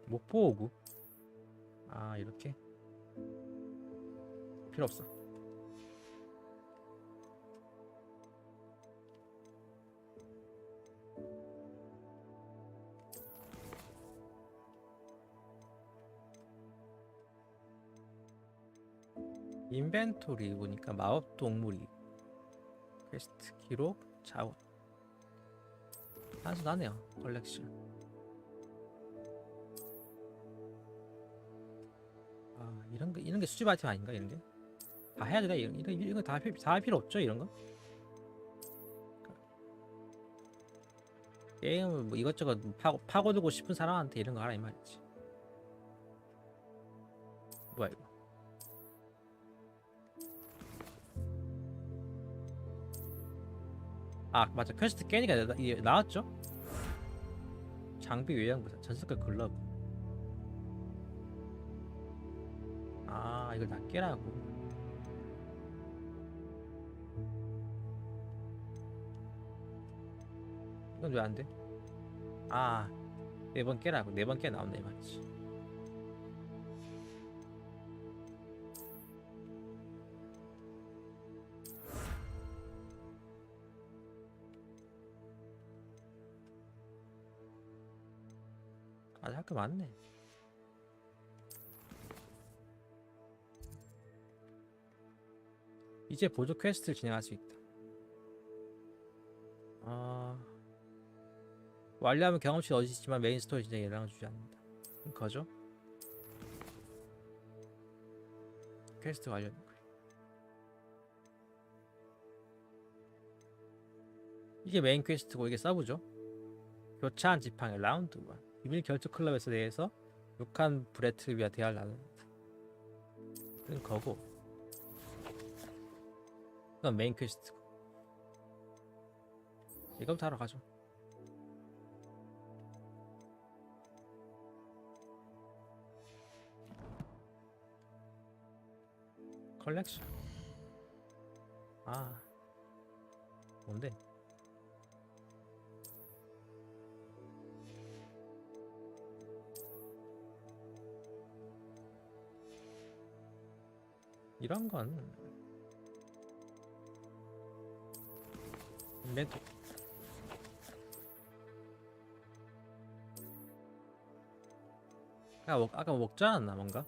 목보호구. 아, 이렇게 필요 없어. 인벤토리 보니까 마법 동물이 퀘스트 기록 자원 단순하네요. 컬렉션. 아, 이런 게 수집 아이템 아닌가? 이런 게 다 해야 되나? 이런 거 다 할 필요 없죠. 이런 거 게임을 뭐 이것저것 파고들고 싶은 사람한테 이런 거 하라 이 말이지. 뭐야 이거? 아, 맞아. 퀘스트 깨니까 나왔죠? 장비 외형부터 전설급 글러브. 아, 이걸 다 깨라고. 이건 왜 안 돼? 아, 4번 깨라고. 4번 깨 나온다 이 말이지. 아직 할 거 많네. 이제 보조 퀘스트를 진행할 수 있다. 완료하면 경험치 얻으시지만 메인 스토리 진행에 영향을 주지 않는다. 거죠? 퀘스트 완료. 이게 메인 퀘스트고 이게 서브죠. 교차한 지팡이 라운드 1. 비밀 결투 클럽에서 대해서 욕한 브레트를 위한 대화를 나눈다. 그런 거고. 이건 메인 퀘스트고. 이거부터 하러 가죠. 컬렉션. 아, 뭔데? 이런 건 인벤토리. 아까 먹지 않았나 뭔가?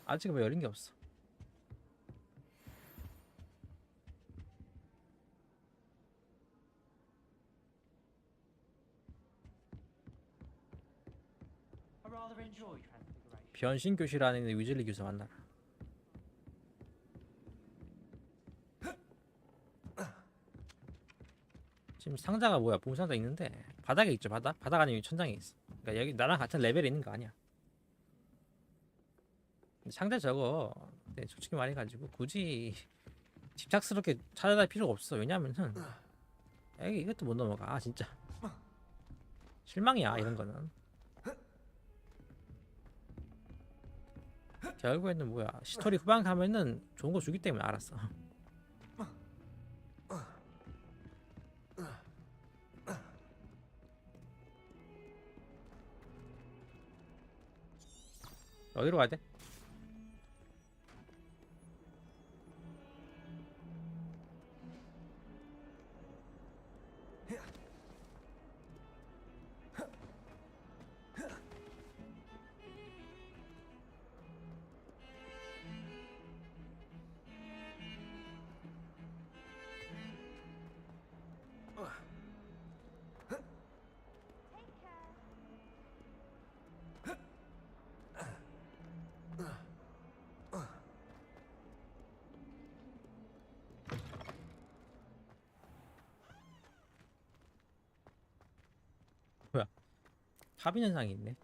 아직 뭐 열린 게 없어. I rather enjoy transfiguration. 변신 교실 안에 있는 위즐리 교수 만나라. 지금 상자가 뭐야? 보물 상자 있는데 바닥에 있죠. 바닥 아니면 천장에 있어. 그러니까 여기 나랑 같은 레벨에 있는 거 아니야. 상자 저거 네, 솔직히 말해가지고 굳이 집착스럽게 찾아다닐 필요가 없어. 왜냐면은 에이, 이것도 못 넘어가. 아 진짜 실망이야 이런 거는. 결국에는 뭐야, 스토리 후반 가면은 좋은 거 주기 때문에 알았어. 어디로 가야 돼? 뭐야? 파빈 현상이 있네.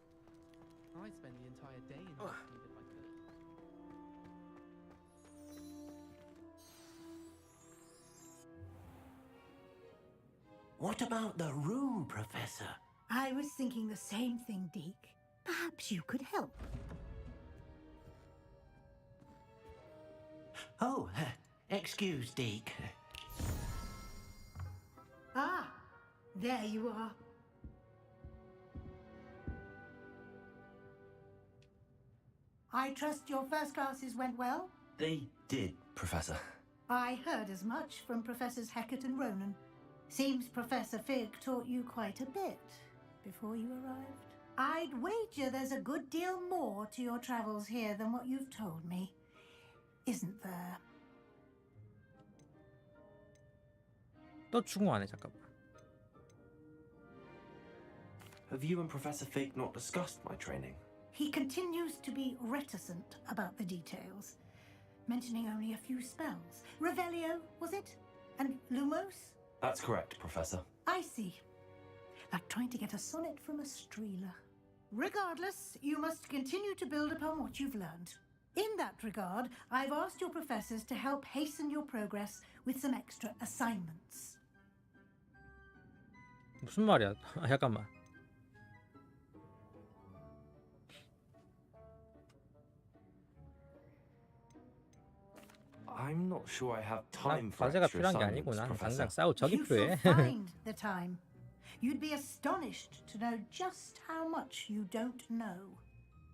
I spend the entire day in Hogsmeade if I could. What about the room, Professor? I was thinking the same thing, Deke. Perhaps you could help. Oh, excuse, Deke. Ah, there you are. I trust your first classes went well? They did, Professor. I heard as much from Professors Hecat and Ronan. Seems Professor Fig taught you quite a bit before you arrived. I'd wager there's a good deal more to your travels here than what you've told me. Isn't there? 또 충고하네. 잠깐만. Have you and Professor Fig not discussed my training? He continues to be reticent about the details, mentioning only a few spells. Revelio, was it? And Lumos? That's correct, Professor. I see. Like trying to get a sonnet from a streeler. Regardless, you must continue to build upon what you've learned. In that regard, I've asked your professors to help hasten your progress with some extra assignments. 무슨 말이야? 잠깐만. I'm not sure I have time for 과제가 extra 필요한 게 아니고 assignments, 난 Professor. 당장 싸우 저기 You shall 필요해. find the time. You'd be astonished to know just how much you don't know.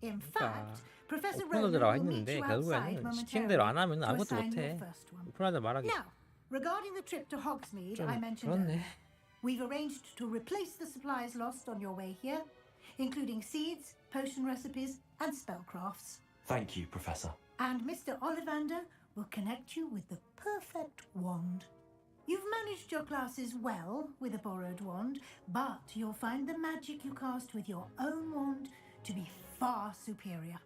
In fact, Professor Ronan 오픈하더라고 will meet 했는데 you outside 결국에는 시키는 대로 안 하면 momentarily to 아무것도 assign your 못해. first one. 오픈하다 말하기. Now, regarding the trip to Hogsmeade 좀 I mentioned 그렇네. earlier, we've arranged to replace the supplies lost on your way here, including seeds, potion recipes, and spellcrafts. Thank you, Professor. And Mr. Ollivander will connect you with the perfect wand. You've managed your classes well with a borrowed wand, but you'll find the magic you cast with your own wand to be far superior.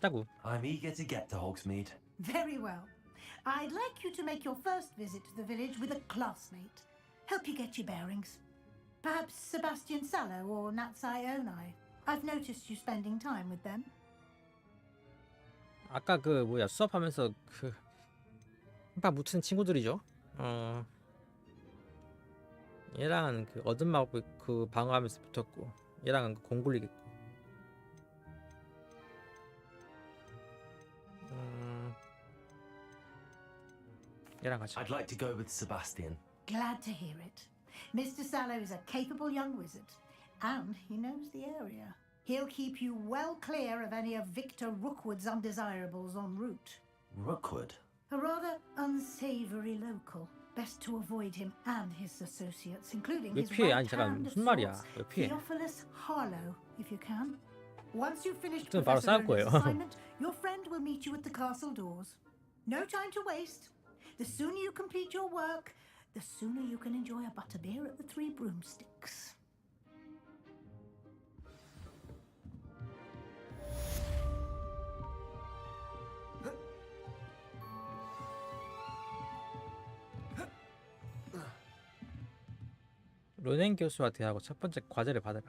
하자고. I'm eager to get to Hogsmeade. Very well. I'd like you to make your first visit to the village with a classmate. Help you get your bearings. Perhaps Sebastian Sallow or Natsai Onai. I've noticed you spending time with them. 아까 그 뭐야 수업하면서 그 한판 붙은 친구들이죠. 얘랑은 그 어둠 마법 그 방어하면서 붙었고, 얘랑은 그 공굴리겠고. 얘랑 같이. I'd like to go with Sebastian. Glad to hear it. Mr. Sallow is a capable young wizard, and he knows the area. He'll keep you well clear of any of Victor Rookwood's undesirables en route. Rookwood? A rather unsavory local. Best to avoid him and his associates, including 왜 his 피해? right 아니 잠깐 hand of 무슨 말이야? sorts, 왜 피해? Theophilus Harlow, if you can. Once you've finished 좀 바로 Professor 싸울 거예요. Burnham's assignment, your friend will meet you at the castle doors. No time to waste. The sooner you complete your work, the sooner you can enjoy a butterbeer at the Three Broomsticks. 로넨 교수와 대화하고 첫 번째 과제를 받으라.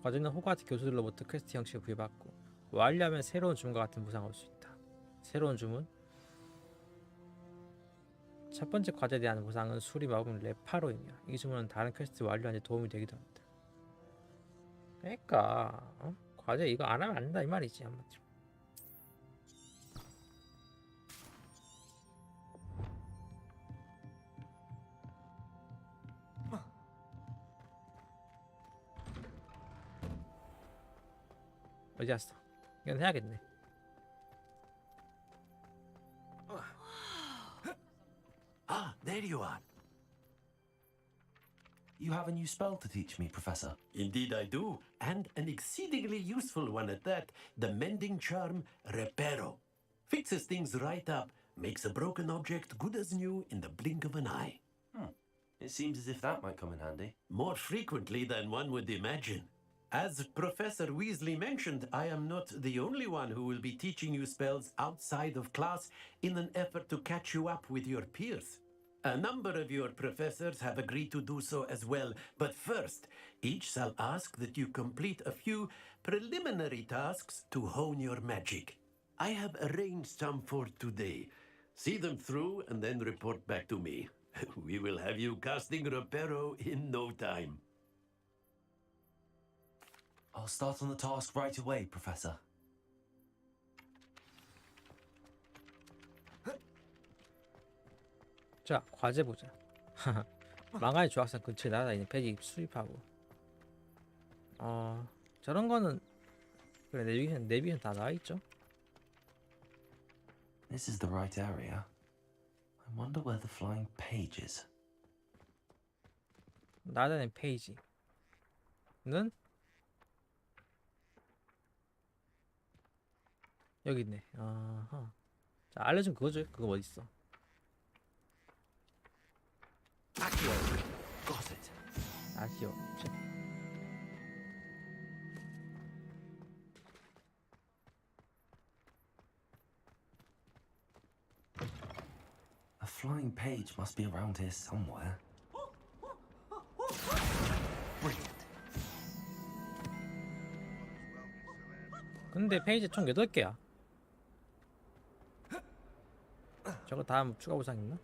과제는 호그와트 교수들로부터 퀘스트 형식을 부여받고 완료하면 새로운 주문과 같은 보상을 올 수 있다. 새로운 주문? 첫 번째 과제에 대한 보상은 수리 마법 레파로이며 이 주문은 다른 퀘스트 완료하는 데 도움이 되기도 합니다. 그러니까 과제 이거 안 하면 안 된다 이 말이지 한마디로. 어디 갔어? 이건 해야겠네. Ah, there you are. You have a new spell to teach me, Professor. Indeed I do, and an exceedingly useful one at that. The mending charm Reparo. Fixes things right up, makes a broken object good as new in the blink of an eye. It seems as if that might come in handy. More frequently than one would imagine. As Professor Weasley mentioned, I am not the only one who will be teaching you spells outside of class in an effort to catch you up with your peers. A number of your professors have agreed to do so as well, but first, each shall ask that you complete a few preliminary tasks to hone your magic. I have arranged some for today. See them through and then report back to me. We will have you casting Reparo in no time. I'll start on the task right away, Professor. 자, 과제 보자. 망할 조각상 근처에 날아다니는 패지 수입하고. 저런 거는 그래 내비게이션 다 나와 있죠. This is the right area. I wonder where the flying page is. 날아다니는 페이지는 여기 있네. 아하. 자, 알려준 그거죠. 그거 어디 있어? Accio. Got it. 아시오. A flying page must be around here somewhere. Brilliant. 근데 페이지 총 8개야. 저거 다음 추가 보상 있나?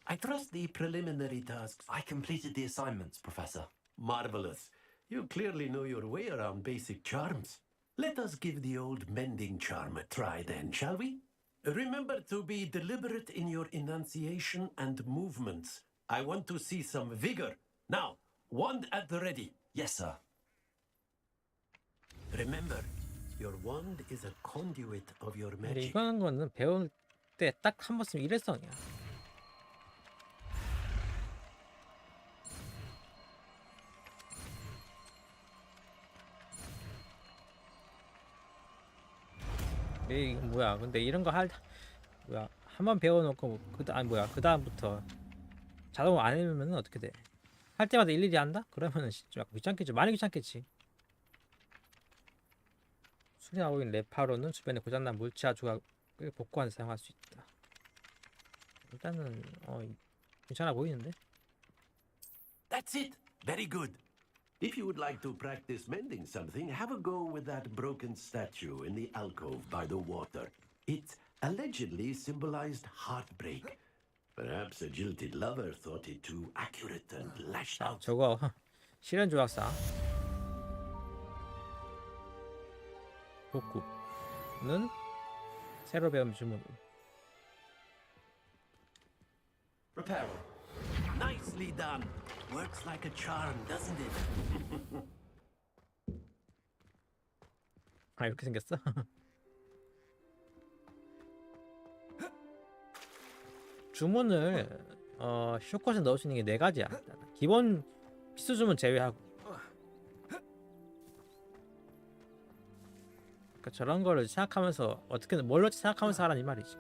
I trust the preliminary tasks. I completed the assignments, Professor. Marvelous. You clearly know your way around basic charms. Let us give the old mending charm a try then, shall we? Remember to be deliberate in your enunciation and movements. I want to see some vigor. Now, wand at the ready. Yes, sir. Remember, your wand is a conduit of your 근데 magic. 이거 하는 거는 배울 때 딱 한 번 쓰면 일회성이야. 이게 뭐야? 근데 이런 거 뭐야? 한 번 배워놓고 그 다음부터 자동으로 안 해놓으면 어떻게 돼? 할 때마다 일일이 한다? 그러면은 좀 귀찮겠지. 많이 귀찮겠지. 수리하고 있는 레파로는 주변에 고장난 물체와 조각을 복구하는 데 사용할 수 있다. 일단은 괜찮아 보이는데? That's it. Very good. If you would like to practice mending something, have a go with that broken statue in the alcove by the water. It allegedly symbolized heartbreak. Perhaps a jilted lover thought it too accurate and lashed out. 저거 실현 조각상 복구는 새로 배운 주문. Reparo. Nicely done. Works like a charm, doesn't it? 아 이렇게 생겼어? 주문을 쇼컷에 넣을 수 있는 게 4가지야. 기본 필수 주문 제외하고. 그러니까 저런 거를 생각하면서 어떻게든 뭘 넣지 생각하면서 하라는 이 말이지.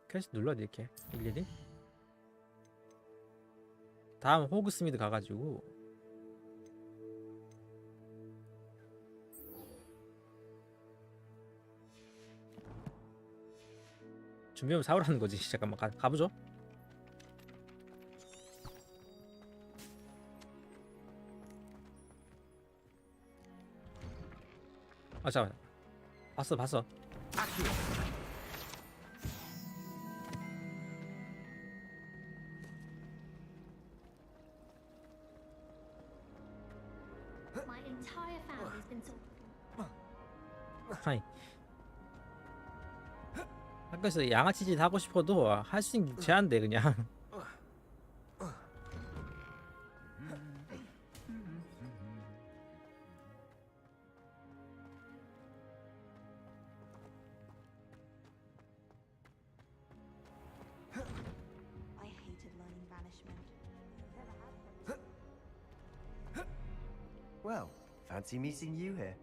퀘스트 눌러야 돼 이렇게 일일이. 다음 호그스미드 가가지고 준비하면 사오라는 거지. 잠깐만 가보죠. 아 잠깐만. 봤어. My entire family's been so. 아니 학교에서 양아치 짓 하고 싶어도 할 수 있는 게 제한돼 그냥. I hated learning banishment. Well, fancy meeting you here.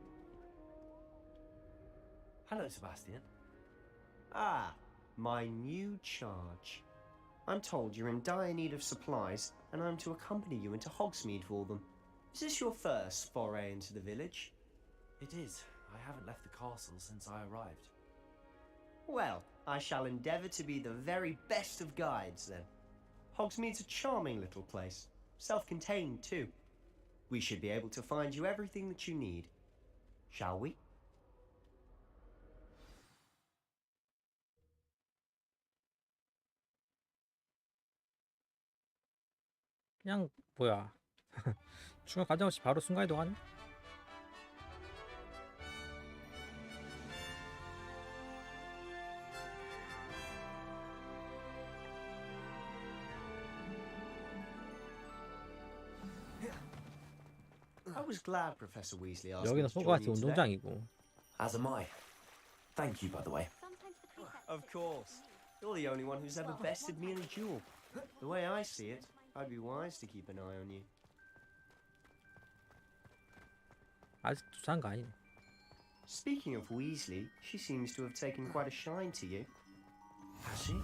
Hello, Sebastian. Ah, my new charge. I'm told you're in dire need of supplies, and I'm to accompany you into Hogsmeade for them. Is this your first foray into the village? It is. I haven't left the castle since I arrived. Well, I shall endeavour to be the very best of guides, then. Hogsmeade's a charming little place. Self-contained, too. We should be able to find you everything that you need. Shall we? 그냥 뭐야. 중간 과정 없이 바로 순간이동하네. I was glad Professor Weasley asked me 여기는 to join 호그와트 you today. 운동장이고. As am I. Thank you, by the way. Of course. You're the only one who's ever bested me in a duel. The way I see it, I'd be wise to keep an eye on you. 아직 조사한 거 아니네. Speaking of Weasley, she seems to have taken quite a shine to you. Has she?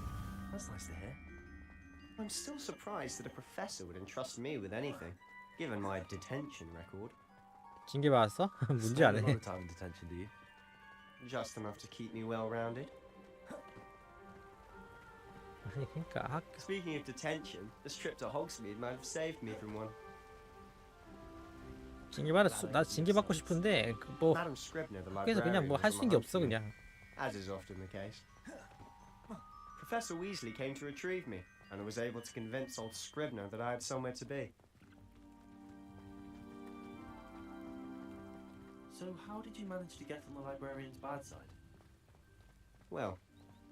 That's nice to hear. I'm still surprised that a professor would entrust me with anything, given my detention record. 징계 받았어? 문제 안 Spend a 해. lot of time in detention, do you? Just enough to keep me well-rounded. 아니 그러니까 Speaking of detention, this trip to Hogsmeade might have saved me from one. 나 징계 받고 싶은데 뭐 Madam Scribner, the 학교에서 그냥 librarian, 뭐 was 할 on 수 the 있는 게 hunt 없어 for me, 그냥. as is often the case. Professor Weasley came to retrieve me, and was able to convince old Scribner that I had somewhere to be. So how did you manage to get on the librarian's bad side? Well,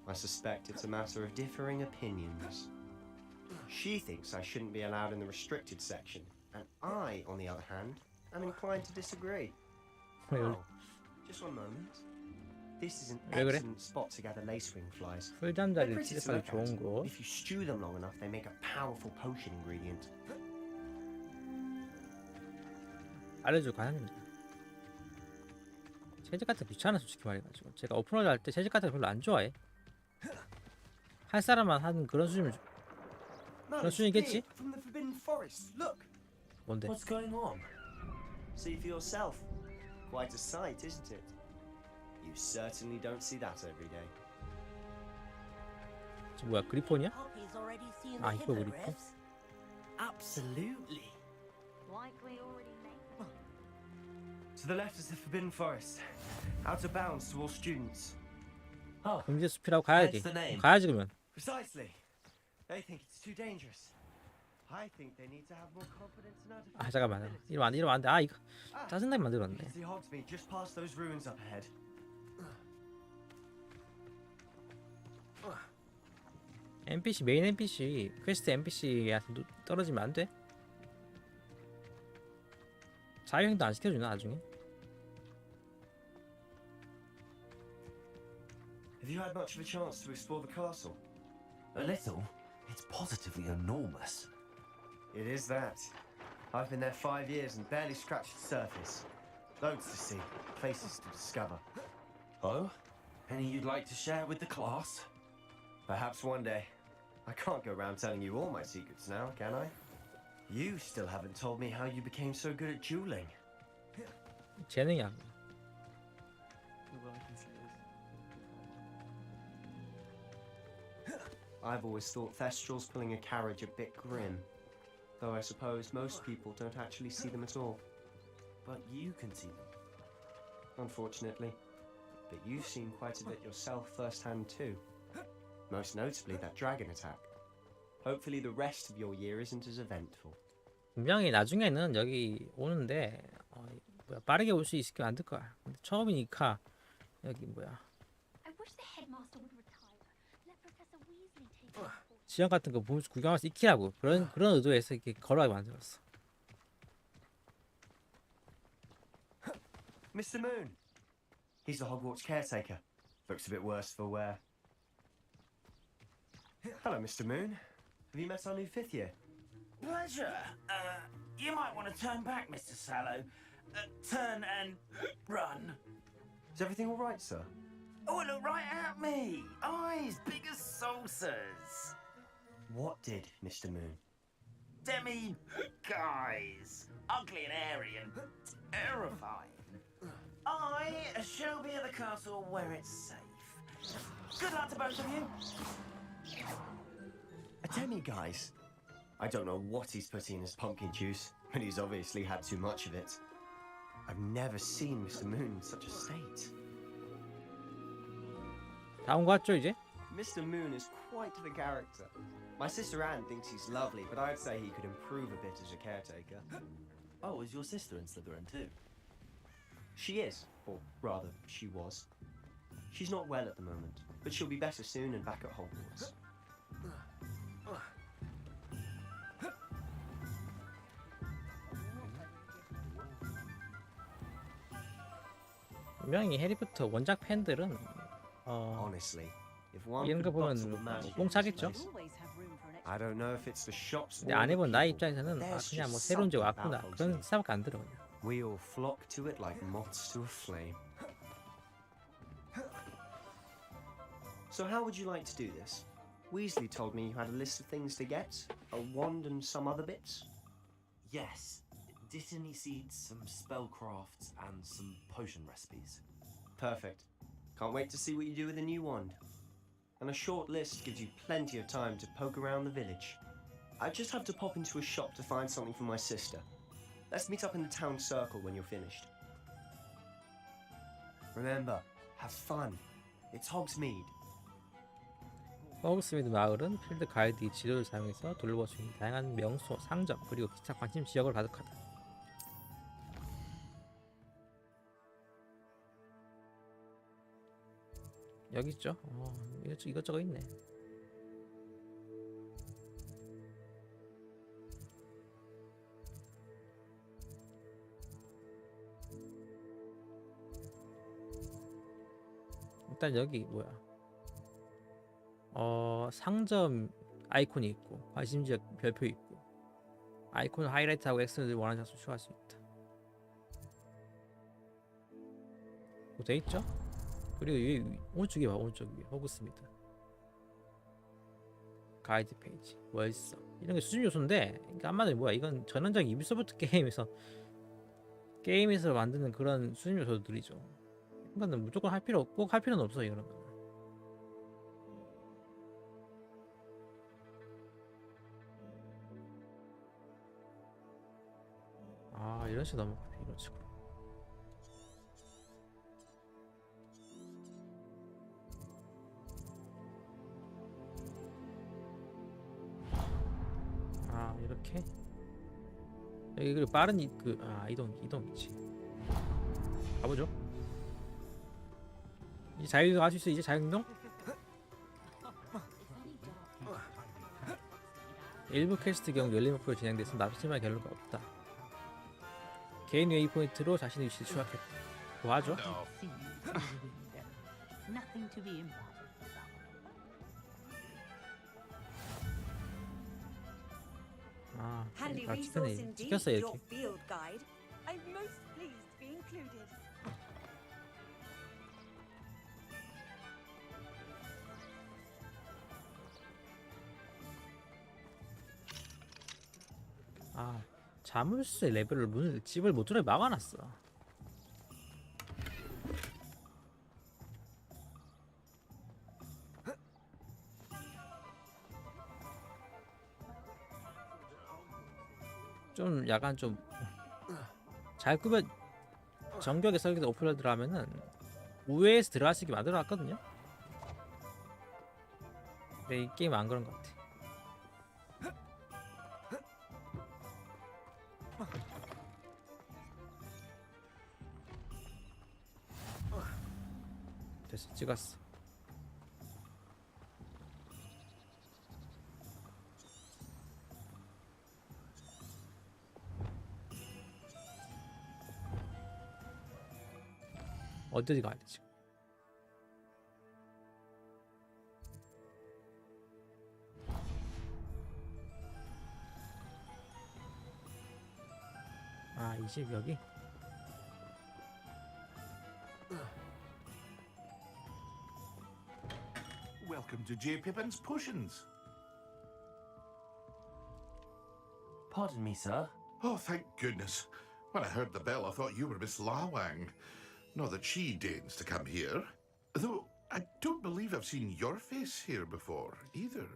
I suspect it's a matter of differing opinions. She thinks I shouldn't be allowed in the restricted section, and I, on the other hand, am inclined to disagree. Well. Oh, just one moment. This is an 왜 그래? excellent spot to gather lacewing flies. 풀잠자리를 They're pretty to 찢어서 look 좋은 at. 곳. If you stew them long enough, they make a powerful potion ingredient. 알려줄 과장입니다. 채집 같은 거 귀찮아 솔직히 말해가지고 제가 오픈월드 할 때 채집 같은 거 별로 안 좋아해. 할 사람만 하는 그런 수준이 그런 수준이겠지? From the Forbidden Forest, look. 뭔데? What's going on? See for yourself. Quite a sight, isn't it? You certainly don't see that every day. 저 뭐야 그리폰이야? Poppy's already seen 아 the 이거 그리폰? hippogriffs. Absolutely. Like we already know. To the left is the Forbidden Forest. Out of bounds to all students. Oh, 금지의 숲이라고 가야지. Hence the name. 가야지 그러면. Precisely. They think it's too dangerous. I think they need to have more confidence in our 아 잠깐만요. 이러면 안 돼. 아 이거 짜증나게 만들었네. The Hogsmeade just past those ruins up ahead. NPC 메인 NPC 퀘스트 NPC한테 떨어지면 안 돼? 자유행도 안 시켜주나 나중에? Have you had much of a chance to explore the castle? A little. It's positively enormous. It is that. I've been there 5 years and barely scratched the surface. Loads to see, places to discover. Oh? Any you'd like to share with the class? Perhaps one day. I can't go around telling you all my secrets now, can I? You still haven't told me how you became so good at dueling. 재능이 안. I've always thought Thestrals pulling a carriage a bit grim. Though I suppose most people don't actually see them at all. But you can see them. Unfortunately. But you've seen quite a bit yourself firsthand too. Most notably that dragon attack. Hopefully the rest of your year isn't as eventful. 분명히 나중에는 여기 오는데 뭐야 빠르게 올 수 있으면 안 될 거야. 근데 처음이니까 여기 뭐야 I wish the headmaster would retire. Let Professor Weasley take over. 지형 같은 거 보면서 구경할 수 있기라고 그런 의도에서 이렇게 걸어가게 만들었어. Mr. Moon. He's the Hogwarts caretaker. Looks a bit worse for wear. Hello, Mr. Moon. Have you met our new 5th year? Pleasure. You might want to turn back, Mr. Sallow. Turn and run. Is everything all right, sir? Oh, look right at me. Eyes big as saucers. What did, Mr. Moon? Guys. Ugly and airy and terrifying. I shall be at the castle where it's safe. Good luck to both of you. A demi-guise? I don't know what he's putting in his pumpkin juice, but he's obviously had too much of it. I've never seen Mr. Moon in such a state. 다 온 거 같죠 이제? Mr. Moon is quite the character. My sister Anne thinks he's lovely, but I'd say he could improve a bit as a caretaker. Oh, is your sister in Slytherin too? She is, or rather, she was. She's not well at the moment, but she'll be better soon and back at Hogwarts. 분명히 해리포터 원작 팬들은 Honestly, if one 이런 거 could 보면 bottle the magic 뽕 in 차겠죠? this place, I don't know if it's the shops 근데 or 안 the 해본 나의 people. 입장에서는 There's 그냥 뭐 just 새로운 적 something 왔구나 about 그런 Hogsmeade. 생각밖에 안 들어 그냥. We all flock to it like moths to a flame. So how would you like to do this? Weasley told me you had a list of things to get, a wand and some other bits. Yes. Dittany seeds, some spellcrafts, and some potion recipes. Perfect. Can't wait to see what you do with the new wand. And a short list gives you plenty of time to poke around the village. I just have to pop into a shop to find something for my sister. Let's meet up in the town circle when you're finished. Remember, have fun. It's Hogsmeade. 호그스미드 마을은 필드 가이드 지도를 사용해서 둘러볼 수 있는 다양한 명소, 상점, 그리고 기타 관심 지역으로 가득하다. 여기 있죠? 이것저것 있네. 일단 여기 뭐야? 상점 아이콘이 있고 관심지역 별표 있고 아이콘을 하이라이트하고 X를 원하는 장소 추가할 수 있다. 뭐 돼 있죠? 그리고 여기 오른쪽에 봐, 오른쪽 위에 호그스미드 가이드 페이지, 월서 이런 게 수준 요소인데 그러니까 한마디로 뭐야? 이건 전형적인 유비소프트 게임에서 만드는 그런 수준 요소들이죠. 이거는 무조건 꼭 할 필요는 없어 이거는. 이런 식으로 넘어가 이런 식으로. 이렇게 여기 그리고 빠른 이동이지. 가보죠. 이제 자유로 갈 수 있어. 이제 자유행동? 일부 퀘스트 경우 열린 목표로 진행돼서 납치할 결과가 없다. 개인 웨이포인트로 자신의 위치를 추락했다. 뭐 하죠? Nothing to be involved. 아, Handy 아 resource 찍혔네. indeed, 찍혔어 your 이렇게. field guide. I'm most pleased to be included. 아, 자물쇠 레벨을 문을 집을 못 들어 막아놨어. 좀 약간 좀 잘 꾸며 정격에 설계된 오픈월드를 하면은 우회에서 들어갈 수 있게 만들어놨거든요. 근데 이 게임 안 그런 것 같아. 됐어, 찍었어. 어디 가야 돼 지금? 아, 이 집 여기? Welcome to J. Pippin's Potions. Pardon me, sir. Oh, thank goodness. When I heard the bell, I thought you were Miss Lawang. Not that she deigns to come here. Though I don't believe I've seen your face here before, either.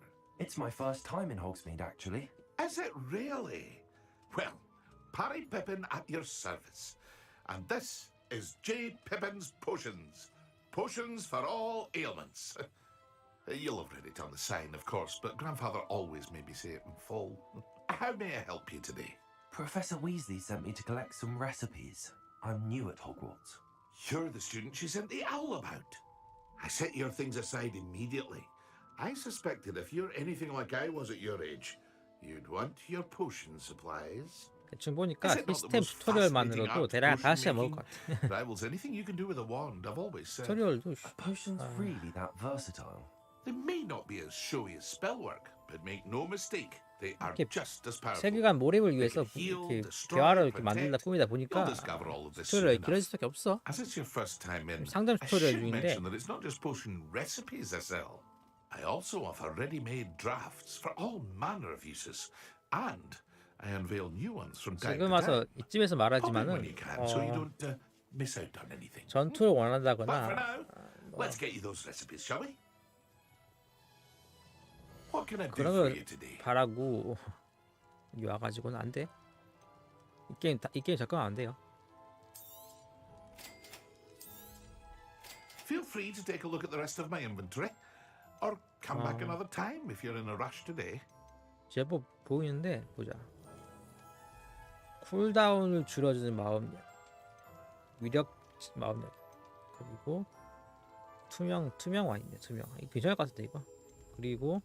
It's my first time in Hogsmeade, actually. Is it really? Well, Parry Pippin at your service. And this is J. Pippin's Potions. Potions for all ailments. You'll have read it on the sign, of course, but Grandfather always made me say it in full. How may I help you today? Professor Weasley sent me to collect some recipes. I'm new at Hogwarts. You're the student she sent the owl about. I set your things aside immediately. I suspected if you're anything like I was at your age, you'd want your potion supplies. 대충 보니까 시스템 튜토리얼만으로도 대략 5시간 먹을 것 같아. Rivals anything you can do with a wand, I've always said. 튜토리얼도 Potions really that versatile? They may not be as showy as spellwork, but make no mistake, they are 이렇게 just as powerful. 세계관 몰입을 위해서 이렇게 대화를 이렇게 만들다 꾸미다 보니까 튜토리얼이 길어질 수밖에 없어. As it's your first time in, 상담 I 튜토리얼 should 중인데 mention that it's not just potion recipes I sell. I also offer ready-made drafts for all manner of uses, and I unveil new ones from time to 지금 와서 time. 이쯤에서 Pop in 말하지만은 when you can, so you don't miss out on anything. 전투를 But for 원한다거나 now, let's get you those recipes, shall we? What can I do 그런 for 걸 you today? 바라고 여기 와가지고는 안 돼. 이 게임 접근 안 돼요. Feel free to take a look at the rest of my inventory, or come back another time if you're in a rush today. 제법 보이는데 보자. 쿨다운을 줄여주는 마법력, 위력 마법력, 그리고 투명 와인이네. 투명. 이거 괜찮을 것 같은데 이거. 그리고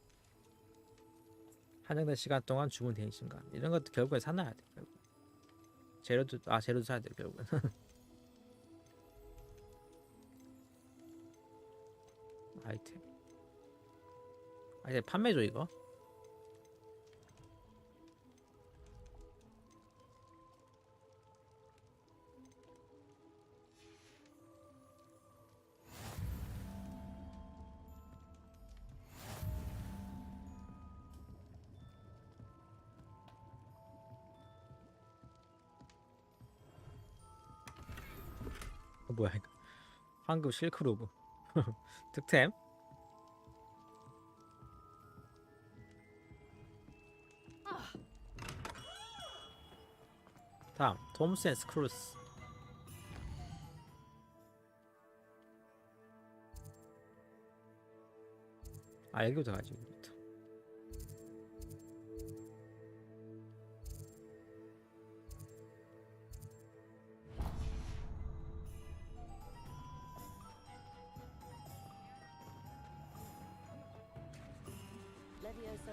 한정된 시간 동안 주문 대행 시간 이런 것도 결국에 사놔야 돼. 결국. 재료도 사야 돼 결국은. 아이템. 이제 판매죠 이거. 뭐야 이거? 황금 실크로브. 득템. 다음 톰스 앤 스크루스. 여기부터 가지. 여기부터. Levioso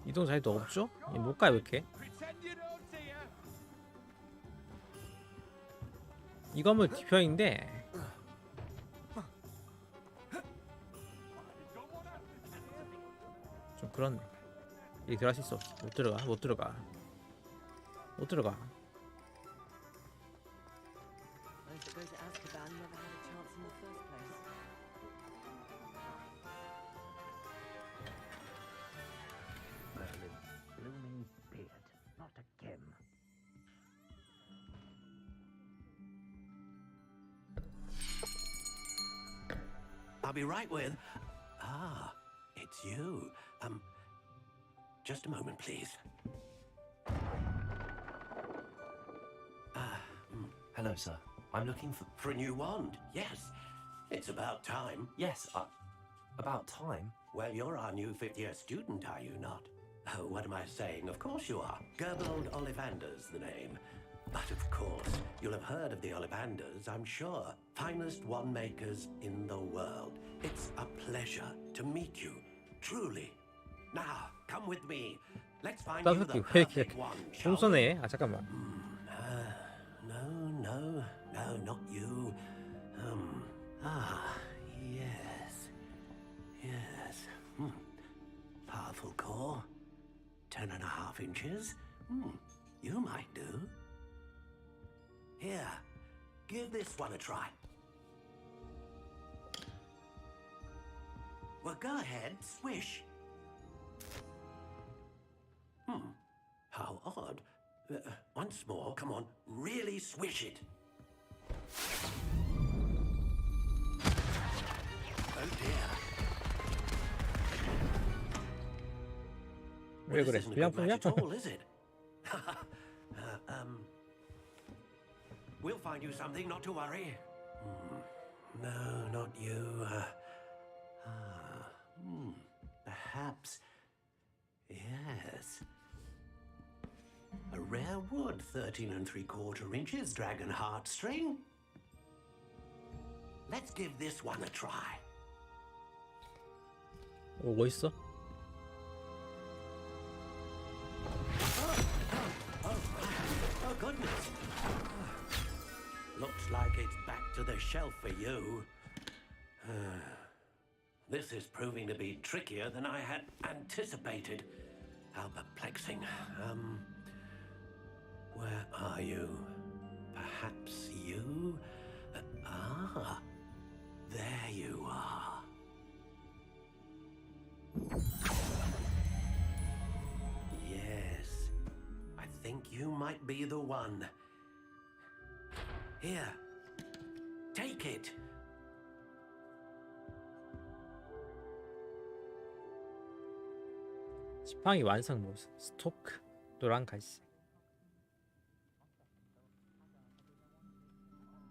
이동 자리도 없죠? 못 가요, 왜 이렇게? 이 건물 뒤편인데 좀 그렇네. 여기 들어갈 수 있어. 못 들어가. 못 들어가. 못 들어가. I suppose Azkaban never had a chance in the first place. Merlin's blooming beard, not a gem. I'll be right with. Ah, it's you. Just a moment, please. Hello, sir. I'm looking For a new wand, yes. It's about time. Yes, about time? Well, you're our new fifth-year student, are you not? Oh, what am I saying? Of course you are. Gerbold Ollivander's the name. But of course, you'll have heard of the Ollivanders, I'm sure. Finest wand makers in the world. It's a pleasure to meet you, truly. Now, come with me. Let's find you the perfect one, shall we? 똥쏘네. 아 잠깐만. No, not you. Yes. Powerful core. 10.5 inches. You might do. Here, give this one a try. Well, go ahead, swish. How odd. Once more, come on, really swish it. Oh dear. 왜 그래? This isn't a good 불량품이야? match at all, is it? We'll find you something, not to worry. No, not you. Perhaps. Yes. A rare wood, 13 3/4 inches, dragon heartstring. Let's give this one a try. 오 멋있어. Oh goodness. Looks like it's back to the shelf for you. This is proving to be trickier than I had anticipated. How perplexing. Where are you? Perhaps you? There you are. Yes, I think you might be the one. Here, take it. 지팡이 완성 모습. 스토크. 노란 갈색.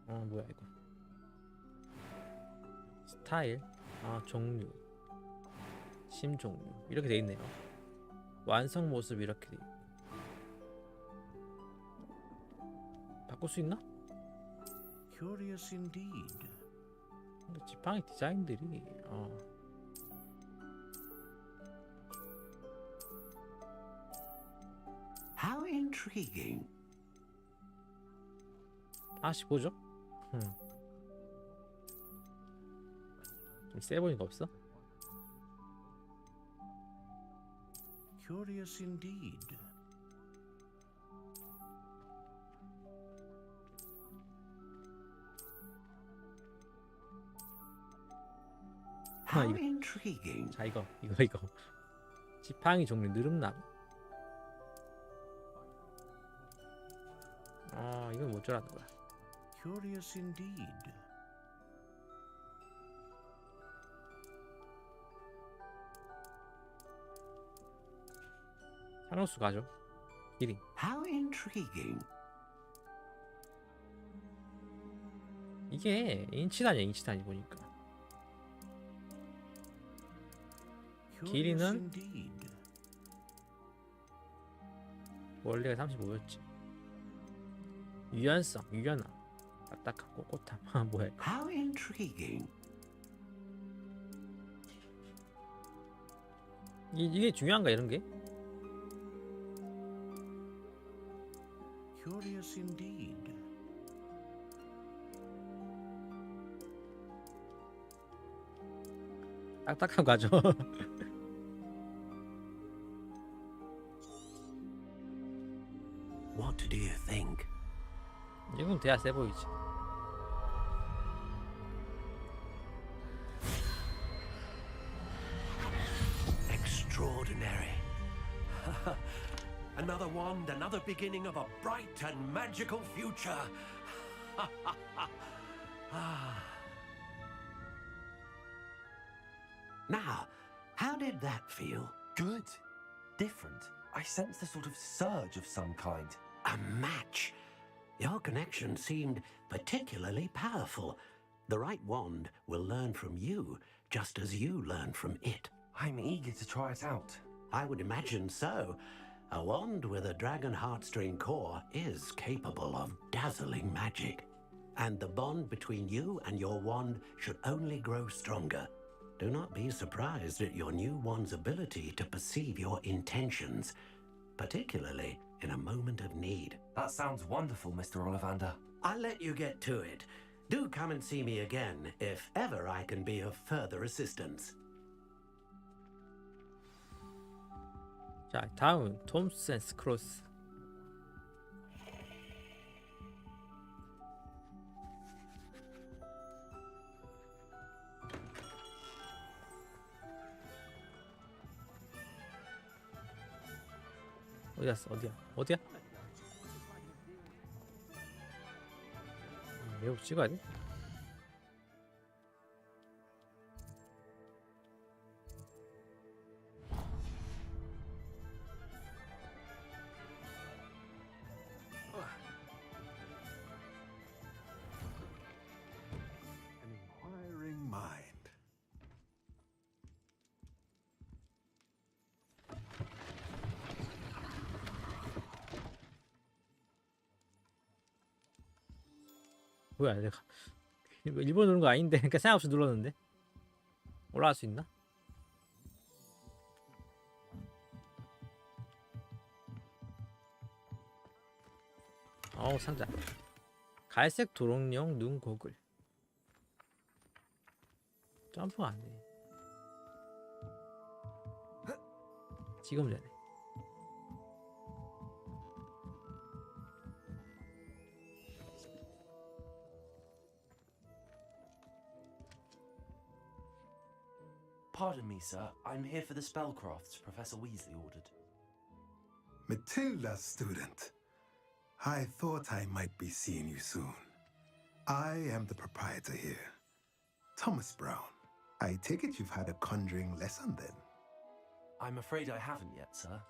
뭐야 이거. 스타일. 종류. 심 종류. 이렇게 돼 있네요. 완성 모습 이렇게 돼. 바꿀 수 있나? Curious indeed. 근데 지팡이 디자인들이 How intriguing. 15죠? 좀 세 보이는 거 없어? Curious indeed. How intriguing. 자 이거 지팡이 종류 느릅나무. 이건 뭐 어쩌라는 거야. Curious indeed. 산호수 가죠. 1위. How intriguing. 이게 인치 단위 보니까. 길이는 원래가 35였지. 유연성, 유연함. 딱딱한 꽃감. 뭐야? How intriguing. 이게 중요한가 이런 게? Curious indeed. 딱딱한 과죠. What do you think? 이건 돼야 세 보이지. Extraordinary. Another wand, another beginning of a bright and magical future. Now, how did that feel? Good. Different. I sensed a sort of surge of some kind. A match. Your connection seemed particularly powerful. The right wand will learn from you, just as you learn from it. I'm eager to try it out. I would imagine so. A wand with a dragon heartstring core is capable of dazzling magic. And the bond between you and your wand should only grow stronger. Do not be surprised at your new wand's ability to perceive your intentions, particularly in a moment of need. That sounds wonderful, Mr. Ollivander. I'll let you get to it. Do come and see me again if ever I can be of further assistance. 자, 다음은 톰스 앤 스크로스. 어디 갔어? 어디야? 매우 찍어야 돼? An inquiring mind. 뭐야, 내가 일본 누른 거 아닌데. 그러니까 생각 없이 눌렀는데. 올라갈 수 있나? 상자. 갈색 도롱뇽 눈 고글. 점프가 안 돼. 지금 전에. Pardon me, sir. I'm here for the spellcrafts Professor Weasley ordered. Matilda, student. I thought I might be seeing you soon. I am the proprietor here, Thomas Brown. I take it you've had a conjuring lesson then? I'm afraid I haven't yet, sir.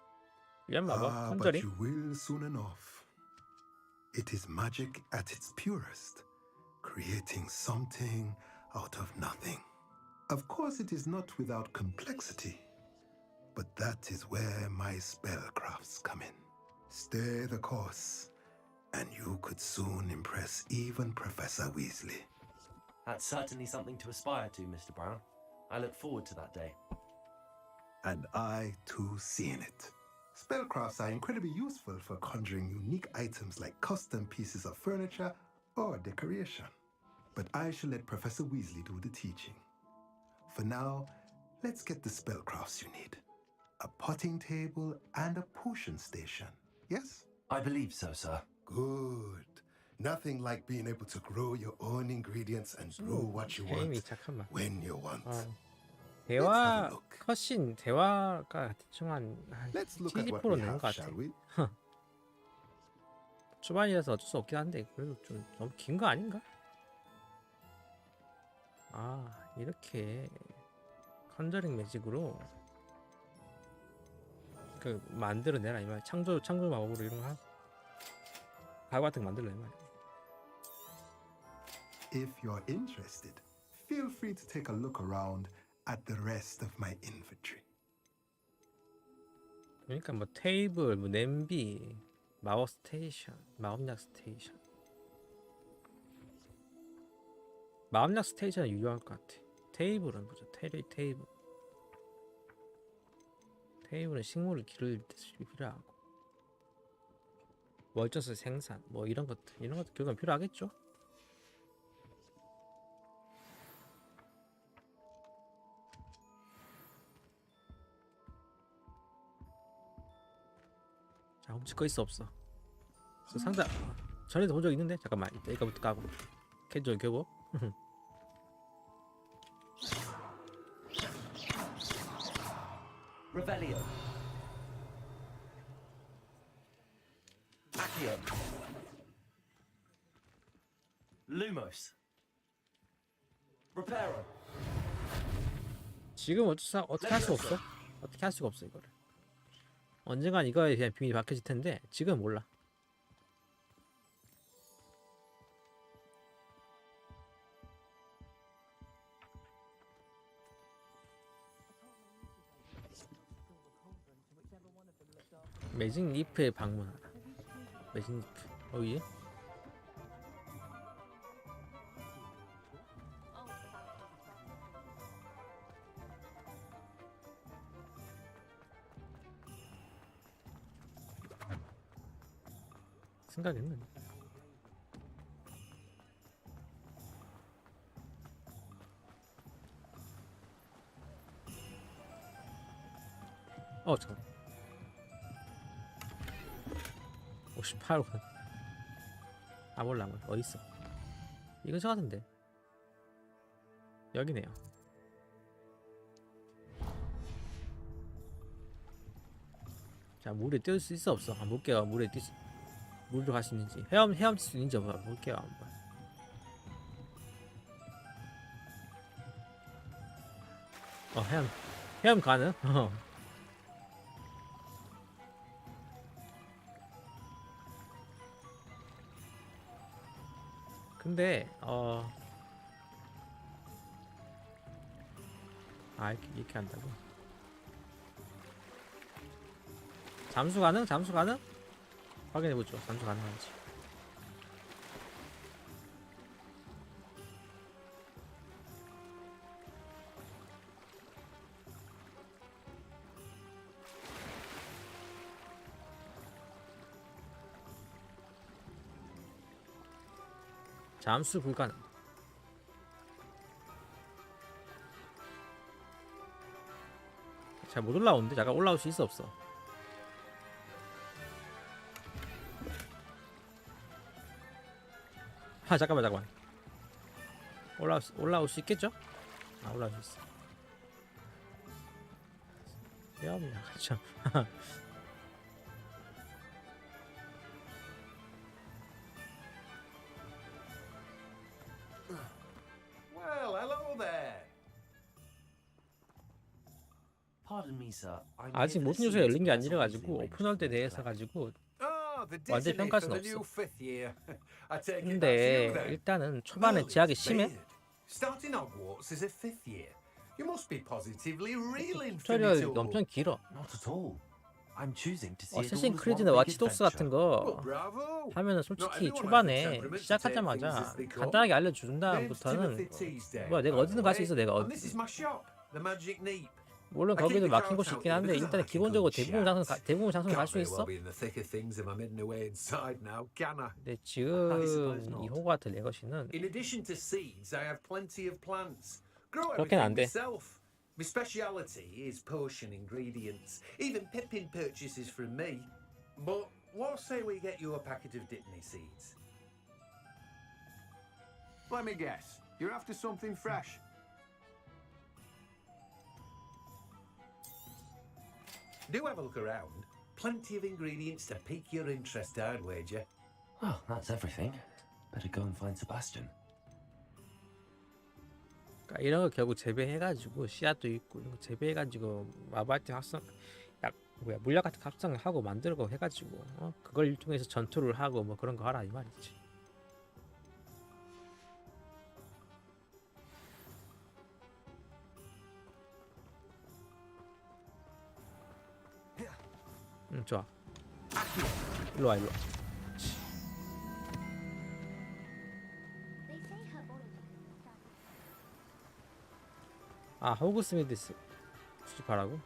But you will soon enough. It is magic at its purest, creating something out of nothing. Of course, it is not without complexity, but that is where my spellcrafts come in. Stay the course, and you could soon impress even Professor Weasley. That's certainly something to aspire to, Mr. Brown. I look forward to that day. And I, too, seen it. Spellcrafts are incredibly useful for conjuring unique items like custom pieces of furniture or decoration. But I shall let Professor Weasley do the teaching. For now, let's get the spellcrafts you need. A potting table and a potion station, yes? I believe so, sir. Good. Nothing like being able to grow your own ingredients and brew what you want when you want. 대화 컷신 대화가 대충 한 70% 낸 것 같아. 초반이라서 어쩔 수 없긴 한데 그래도 좀 너무 긴 거 아닌가? 이렇게 컨저링 매직으로 그 만들어내라 이 말. 창조 마법으로 이런 거 하고 가구 같은 거 만들라 이 말. If you're interested, feel free to take a look around at the rest of my inventory. 그러니까 뭐 테이블, 뭐 냄비, 마법 스테이션, 마법약 스테이션. 마음약 스테이지는 유효할 것 같아. 테이블은 보자. 테이블. 테이블은 식물을 기를 때 필요하고. 월전수 생산 뭐 이런 것들 결국은 필요하겠죠. 자, 훔칠 거 있어 없어? 그 상자 전에도 본 적 있는데 잠깐만 이거부터 까고 캐주얼 교복. Revelio. Accio. Lumos. Reparo. 지금 어떻게 할 수 없어? 어떻게 할 수가 없어 이거를. 언젠간 이거에 대한 비밀이 밝혀질 텐데 지금 몰라. 매직 리프에 방문하라. 매직 리프 어디? 생각했는데. 잠깐. 58원. 몰라. 어디 있어? 이건 저 같은데. 여기네요. 자, 물에 뛸 수 있어 없어? 한번 볼게요. 물로 갈 수 있는지 헤엄칠 수 있는지 한번 볼게요. 한번. 헤엄 가능? 근데 이렇게 한다고? 잠수 가능? 확인해보죠. 잠수 가능한지. 잠수 불가능. 잘 못 올라오는데? 잠깐 올라올 수 있어 없어? 잠깐만. 올라올 수 있겠죠? 올라올 수 있어. 헤엄이야, 참. Well, hello there. Pardon me, sir. I'm 아직 here for 모든 the 요소가 열린 게 series 아니라가지고 arranged 오픈월드에 for the 대해서 collection. 가지고 The 완전 Disney 평가할 for 수는 the new 없어. fifth year. I take it that's 근데 you then. 일단은 초반에 Well, 제약이 it's 심해. weird. Starting Hogwarts as a fifth year. You must be positively reeling for 튜토리얼이 it all. 엄청 길어. Not at all. I'm choosing to see it all 어쌔신 as one 크리드나 big 와치독스 같은 Well, 거 bravo. 하면은 Not 솔직히 everyone has the 초반에 temperament to take 시작하자마자 things as they come. 간단하게 알려준 Name's 다음부터는 Timothy Teasdale, 뭐야 내가 by 어디든 the 갈 수 way, 있어. 내가 and this is my shop, the Magic Neep. 물론 I keep 거기도 the 막힌 crowd 곳이 있긴 out 한데 because I 일단 like a 기본적으로 good 대부분 장소는 갈 Can't 수 very 있어. well be in the thick of things if I'm hidden away inside now, can I? 근데 지금 이 호그와트 레거시는 In addition to seeds, I have plenty of plants. Grow 그렇게는 안 everything 돼. myself. My speciality is potion ingredients. Even Pippin purchases from me. But what say we get you a packet of Dittany seeds? Let me guess. You're after something fresh. Do have a look around. Plenty of ingredients to pique your interest, I'd wager. Oh, that's everything. Better go and find Sebastian. 그러니까 이런 거 결국 재배해가지고 씨앗도 있고 이런 거 재배해가지고 마발티 합성 물약 같은 거 합성하고 만들고 해가지고 그걸 통해서 전투를 하고 뭐 그런 거 하라 이 말이지. 좋아. 일로 와. 아 호그스미드에 수집하라고?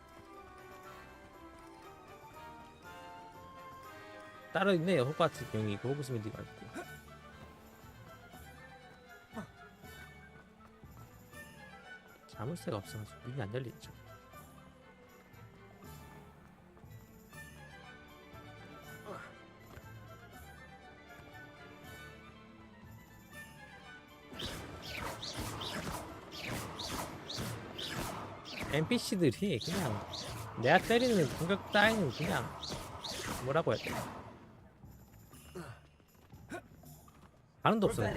따로 있네요. 호그와트 병이 있고 호그스미드가 있고. 자물쇠가 없어가지고 문이 안 열리죠. NPC들이 그냥 내가 때리는 공격 따위는 그냥 뭐라고 해야 돼? 반응도 없어요.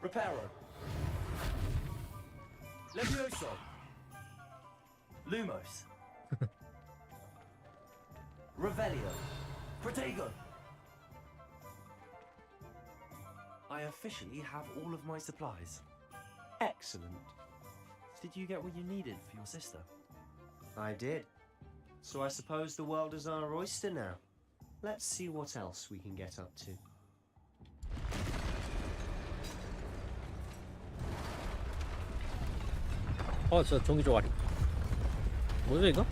Reparo. Levi오소. Lumos. Revelio. Protego. I officially have all of my supplies. Excellent. Did you get what you needed for your sister? I did. So I suppose the world is our oyster now. Let's see what else we can get up to. 저 종이 조가리. 뭐죠 이거?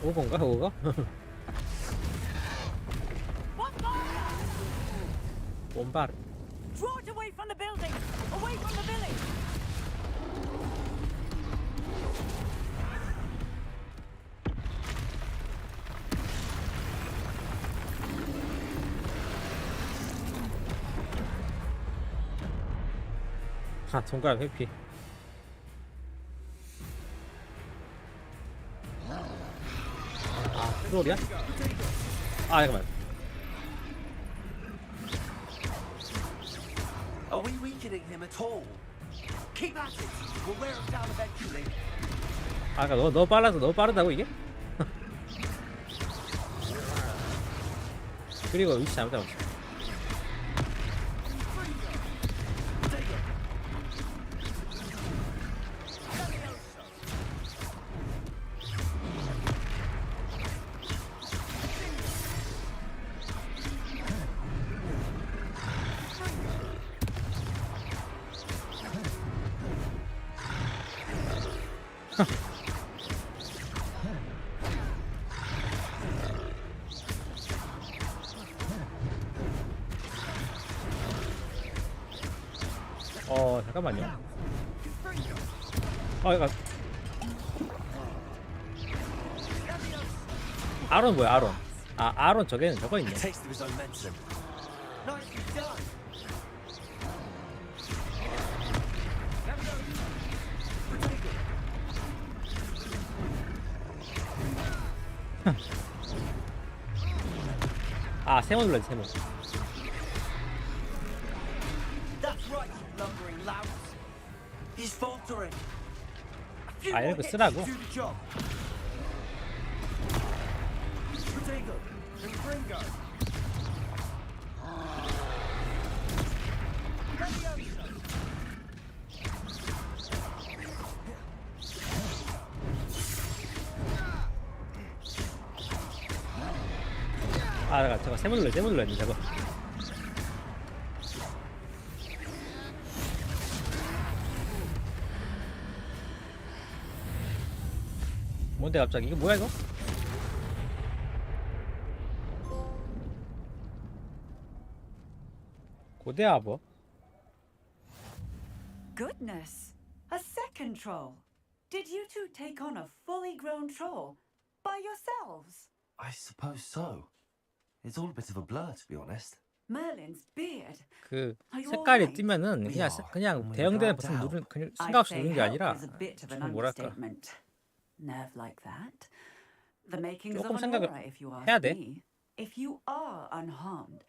오건가 그거? bombar. Draw it away from the building! Away from the village! 아, 손가락 회피. 아, 트롤이야? 아, 잠깐만. Are we weakening him at all? Keep at it. We'll wear him down eventually. 아, 그러니까 너 빨라서 너 빠르다고 이게? 그리고 위치 잘못 잡았어. 잠깐만요. 이거 아론 뭐야 아론? 아 아론 저게는 저거 있네. 아 세모 눌러야지 세모. He's faltering. 아 이거 쓰라고? 아 저거 세모 눌러야지 저거. 뭔데 갑자기 이거 뭐야 이거? 고대아버? Goodness! A second troll! Did you two take on a fully grown troll by yourselves? I suppose so. It's all a bit of a blur, to be honest. Merlin's beard. 그 색깔이 뜨면은 그냥 대형되는 버튼 누르는 그냥 생각 없이 누르는 게 아니라 좀 뭐랄까 Nerve like that. The makings of 조금 an 생각을 aura, if you ask 해야 돼. me. If you are unharmed,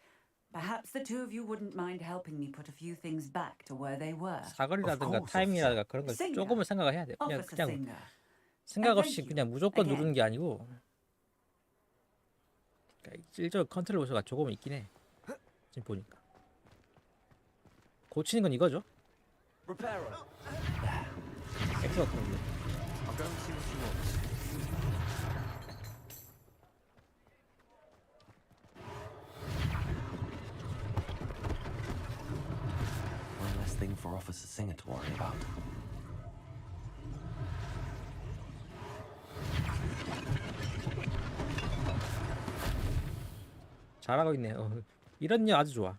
perhaps the two of you wouldn't mind helping me put a few things back to where they were. 사거리라든가 타이밍이라든가 그런 걸 조금은 생각을 해야 돼. 그냥 생각 없이 그냥 무조건 누르는 게 아니고 그러니까 일절 컨트롤 요소가 조금 있긴 해. 지금 보니까 고치는 건 이거죠. 엑스워크인데. I'll go and see what she wants. One less thing for Officer Singer to worry about. 잘하고 있네요. 이런 일 아주 좋아.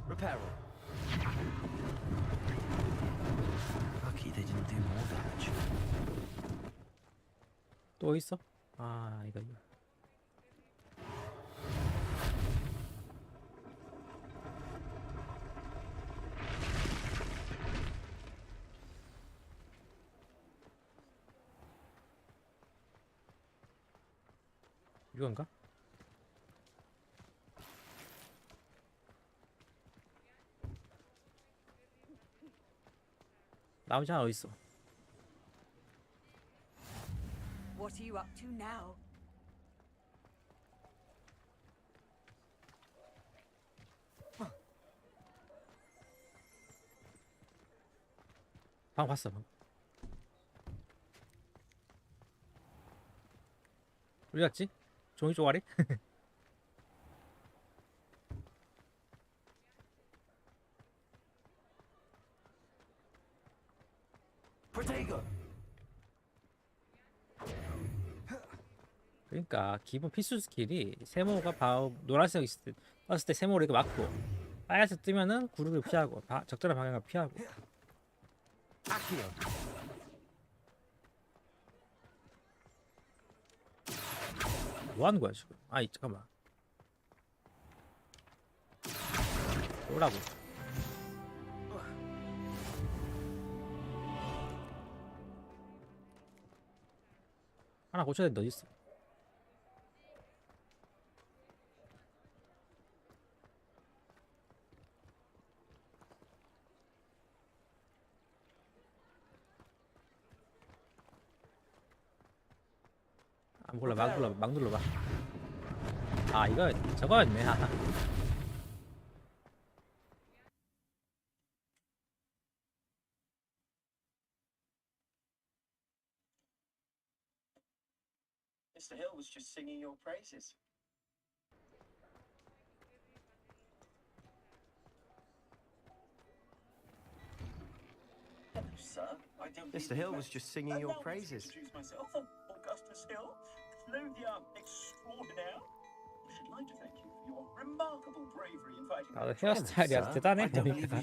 Repair. Lucky they didn't do more damage. 또 있어? 아 이거. 이건가? 나머지 하나 어딨어? What are you up to now? 방금 봤어. 어디 갔지? 종이 쪼가리? 그러니까 기본 필수 스킬이 세모가 노란색 있을 때 떴을 때 세모를 이렇게 맞고 빨간색 뜨면은 구르기를 피하고 적절한 방향을 피하고. 뭐 하는 거야 지금? 아이 잠깐만. 오라고. 하나 고쳐야 되는데 어디 있어? 안 몰라. 막 눌러봐. 아 이거 저거였네. Mr. Hill was just singing your praises. Hello, sir. I don't Mr. Hill was just singing your praises. introduce myself. I'm Augustus Hill, clothier extraordinaire. I should like to thank you for your remarkable bravery in fighting. 나도 헤어스타일이 아주 대단해 보니까.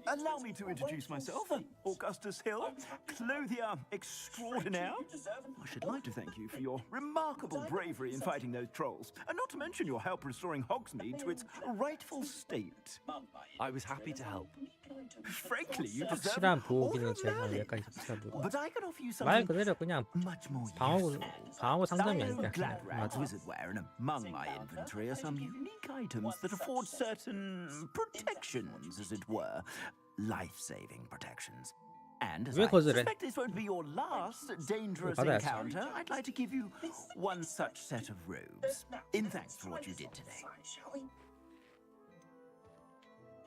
Allow me to introduce myself, Augustus Hill, clothier extraordinaire. I should like to thank you for your remarkable bravery in fighting those trolls, and not to mention your help restoring Hogsmeade to its rightful state. I was happy to help. Frankly, you deserve 확실한 보호 기능 제공 여기까지 확실하고 But I could offer you 말 something 그대로 그냥 much more 방어구 상점이 아니라 Gladrad's wizardware, and among my inventory are some unique items that afford certain protections, as it were, life-saving protections. And as 왜 I 거절해? suspect this won't be your last dangerous 받아야지. encounter, I'd like to give you one such set of robes in thanks for what you did today.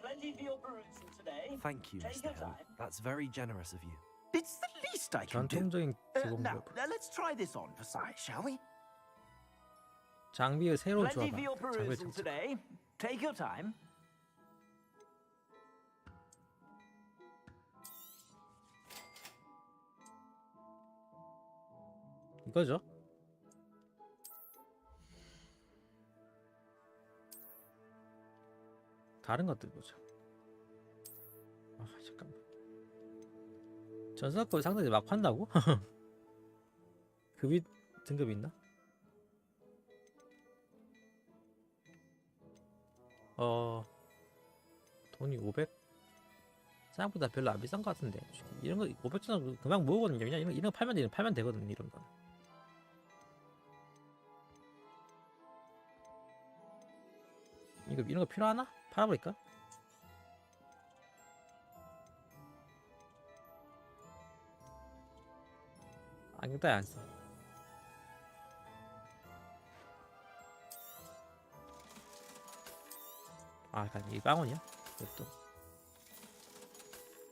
Plenty for your perusal today. Thank you, Take Mr. your Hill. time. That's very generous of you. It's the least I can do. 전통적인 Now, 제공력. let's try this on for size, shall we? 장비의 새로운 Plenty 조합. for your 장비의 perusal 장착. today. Take your time. 이거죠? 다른 것들 보자. 아 잠깐만. 전사급 상대들 막 판다고? 급이 등급이 있나? 돈이 500? 생각보다 별로 안 비싼 것 같은데. 이런 거 500원 금방 모으거든요. 그냥 이런 거 팔면 되거든. 이런 거. 이런 거 필요하나? 팔아버릴까? 안경따위 안 써. 아, 약간 이 깡원이야? 이것도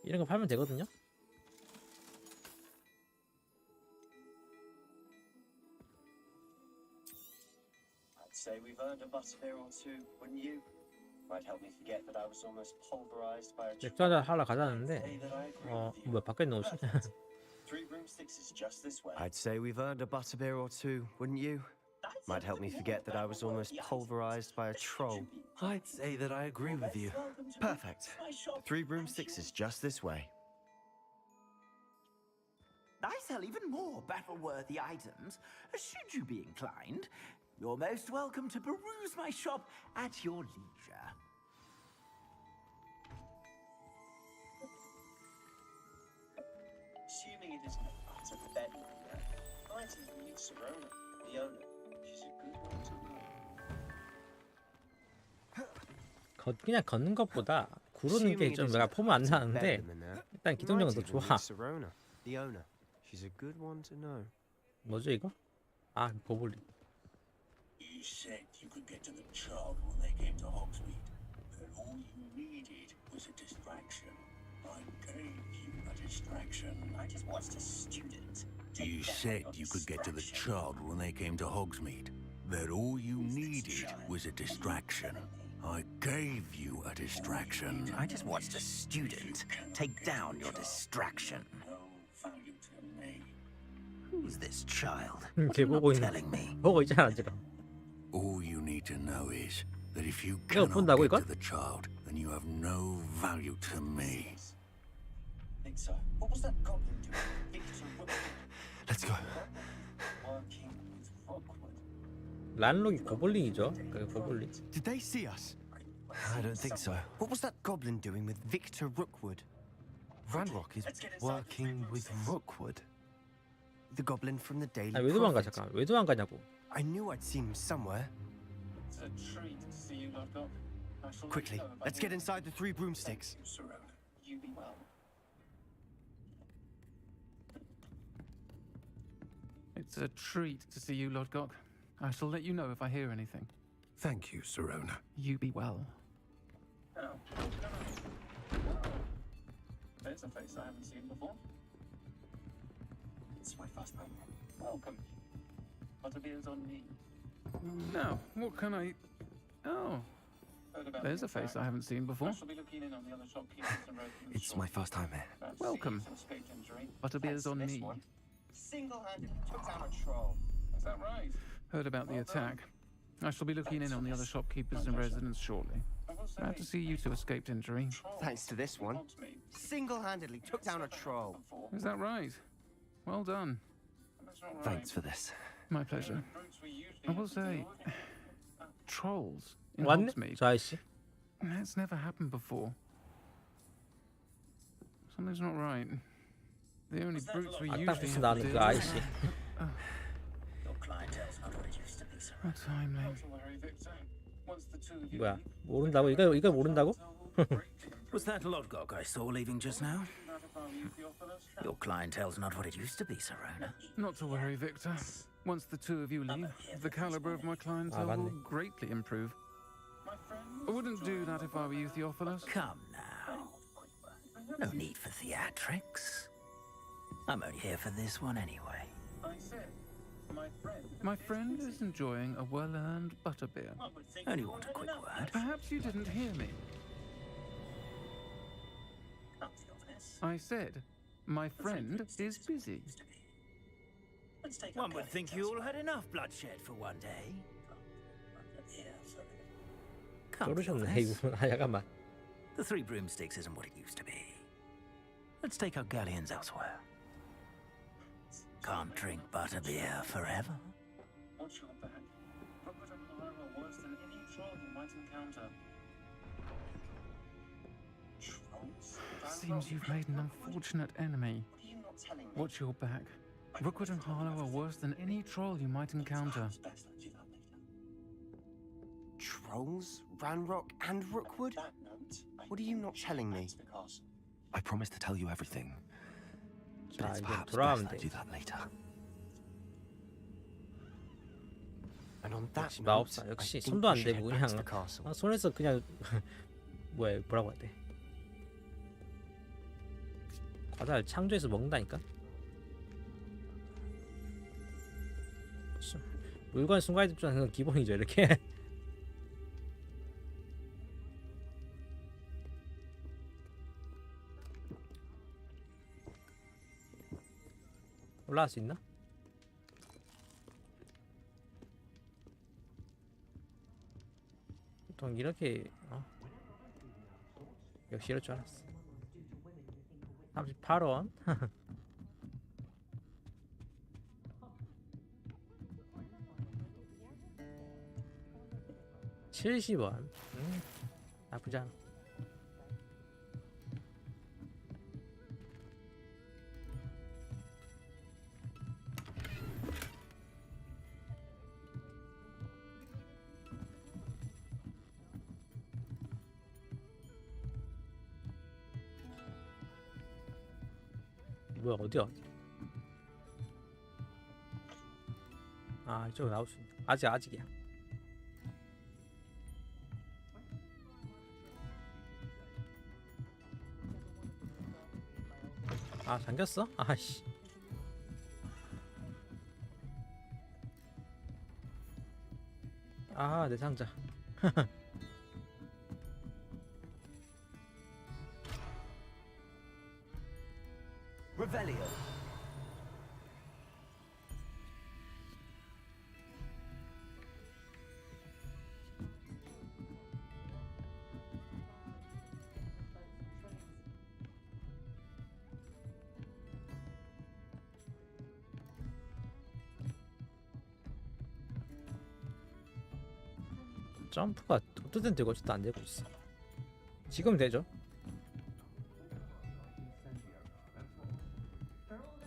이런 거 팔면 되거든요. I'd say we've earned a butterbeer or two, wouldn't you? Might help me forget that I was almost pulverized by a 맥주 한잔 하러 가자는데 뭐야 밖에 있는 옷이? Three broomsticks is just this way. I'd say we've earned a butterbeer or two, wouldn't you? Might help me forget that I was almost pulverized by a troll. I'd say that I agree with you. Perfect. Three broomsticks is just this way. I sell even more battle-worthy items. Should you be inclined, you're most welcome to peruse my shop at your leisure. Assuming it isn't a butter bedlam, I'd even meet Serona, the owner. She's a good one to know. 그냥 걷는 것보다 구르는 게 좀 내가 폼은 안 나는데 일단 기동력은 더 좋아. Serona, the owner. She's a good one to know. 뭐죠 이거? 아, 고블린. You said you could get to the child when they came to Hogsmeade, but all you needed was a distraction. I gave you a distraction. I just watched a student. You said you could get to the child when they came to Hogsmeade. That all you needed was a distraction. I gave you a distraction. I just watched a student take down your distraction. Who's this child? 걔 보고 있는. 보고 있잖아 지금. All you need to know is that if you 이거 cannot 본다고 get 이거? to the child, then you have no value to me. Think so. What was that goblin doing? Let's go. Working with Rockwood. 란록이 고블린이죠. 그 고블린. Did they see us? I don't think so. What was that goblin doing with Victor Rookwood? Ranrock is working with Rookwood. The goblin from the Daily 아, 왜 도망가 Prophet. 잠깐. 왜 도망가냐고. I knew I'd seen him somewhere. It's a treat to see you, Lodgok. I shall let Quickly, you know if I let's hear get inside the three broomsticks. you, Serona. You be well. It's a treat to see you, Lodgok. I shall let you know if I hear anything. Thank you, Serona. You be well. Oh. There's a face I haven't seen before. It's my first time. Welcome. Butterbeer's on me. Now, what can I... Oh, Heard about there's the a face attack. I haven't seen before. I shall be looking in on the other shopkeepers and residents. It's my first time here. Glad to see Welcome. you've escaped injury. Butterbeer's on This me. one single-handedly took down a troll. Is that right? Heard about the attack. I shall be looking in on the other shopkeepers and residents shortly. Glad to see you two escaped injury. Thanks to this one. Single-handedly took down a troll. Is that right? Well done. Thanks for this. My pleasure. I will say, trolls in 왔네? Hogsmeade. 저 아저씨. That's never happened before. Something's not right. The only brutes we 아까 usually 무슨 have to 나는 그 deal 아저씨. Your clientele's not what it used to be, sir. What timely. Not to worry, Victor. Once the two of you 뭐야? 모른다고? 이거 모른다고? Was that Lodgok I saw leaving just now? Your clientele's not what it used to be, Serona. Not to worry, Victor. Once the two of you leave, the caliber of my clientele will 맞네. greatly improve. I wouldn't do that if I were you, Theophilus. Come now. No need for theatrics. I'm only here for this one anyway. I said, my friend. My friend is enjoying a well-earned butterbeer. Only want a quick word. Perhaps you didn't hear me. I said, my friend is busy. One would think you all had enough bloodshed for one day. Come, 모르셨네 Theophilus. 이거. 아 잠깐만. The Three Broomsticks isn't what it used to be. Let's take our galleons elsewhere. Can't drink butterbeer forever. Watch your back. Rookwood and Hollow are worse than any troll you might encounter. Trolls? Seems you've made an unfortunate enemy. What are you not telling me? Watch your back. Rookwood and Harlow are worse than any troll you might encounter. Best I do that later. Trolls? Ranrock and Rookwood? That note. What are you not telling me? That's because I promise to tell you everything. 자 But it's 이제 perhaps 돌아가면 best I 돼. do that later. And on that 역시 note, 마법사 I 역시 think 손도 we 안 should 대고 head back to 그냥 the castle. 손에서 그냥 뭐라고 해야 돼? 과자를 창조해서 먹는다니까? 물건 순간 이동하는 건 기본이죠 이렇게. 올라갈 수 있나? 보통 이렇게 역시 이럴 줄 알았어. 38원. 70원. 나쁘지 않아. 뭐야 어디야? 아 이쪽으로 나올 수 있네. 아직이야. 아 잠겼어? 아씨. 아 내 상자. Revelio. 점프가 어떻든 되고 어쨌든 안 되고 있어. 지금 되죠?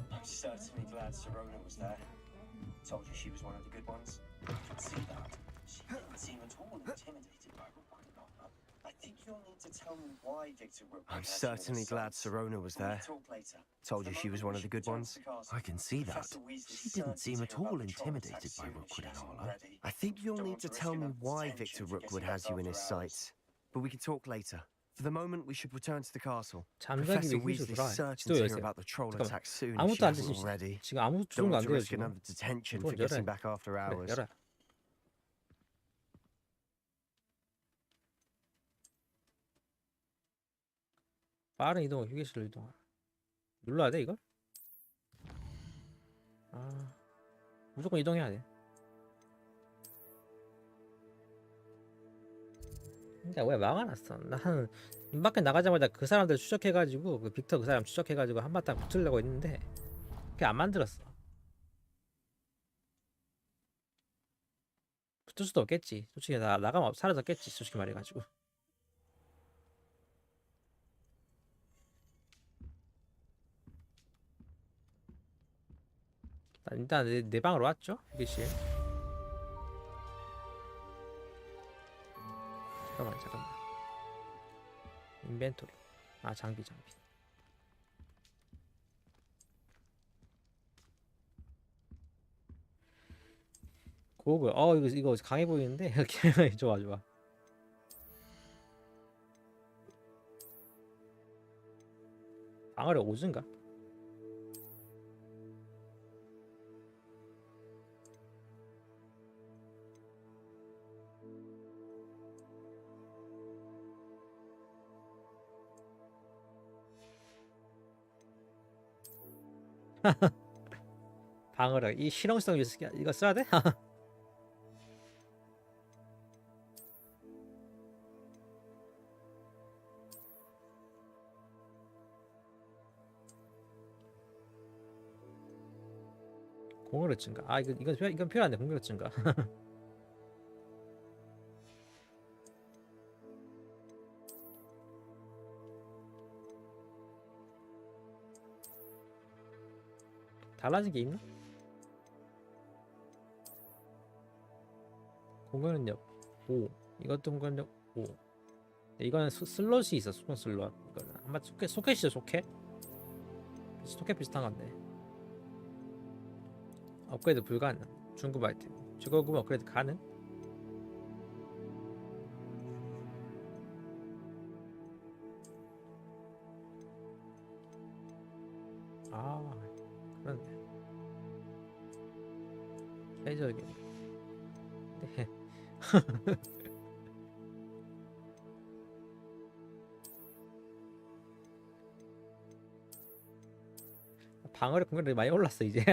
I'm certainly glad Sirona was there. Told you she was one of the good ones. I could see that. She didn't seem at all intimidated by Rookwood. I think you'll need to tell me why Victor Rookwood. I'm certainly glad Sirona was there. Told you she was one of the good ones. I can see that. She didn't seem at all intimidated by Rookwood and Arlo. I think you'll need to tell me why Victor Rookwood has you in his sights. But we can talk later. For the moment, we should return to the castle. Professor Weasley's certain to hear about the troll attack soon if she 아무것도 안 hasn't 되지. already. 지금 아무 Don't 주문도 안 want to 돼요 risk 지금. another detention 문 for getting 열어요. back after 그래, hours. 열어. 빠른 이동, 휴게실로 이동하라. 눌러야 돼 이걸? 아 무조건 이동해야 돼. 근데 왜 막아놨어? 나는 문 밖에 나가자마자 그 사람들 추적해가지고 그 빅터 그 사람 추적해가지고 한바탕 붙으려고 했는데 그게 안 만들었어. 붙을 수도 없겠지. 솔직히 나가면 사라졌겠지. 솔직히 말해가지고. 일단 내 방으로 왔죠? 휴게실. 잠깐만. 인벤토리. 아 장비. 고글. 이거 강해 보이는데. 좋아. 방어력 5인가? 방어력 이 실용성 위해서 이거 써야 돼? 공격력 증가. 아 이건 필요한데 공격력 증가. 달라진 게 있나? 공격력 5. 이것도 공격력 5. 이거는 슬롯이 있어. 수동 슬롯. 이거는 아마 소켓이죠. 소켓 비슷한 건데. 업그레이드 불가능. 중급 아이템. 저거구만 업그레이드 가능? 아 그렇네. 해적이. 네. 방어력 공격력이 많이 올랐어 이제.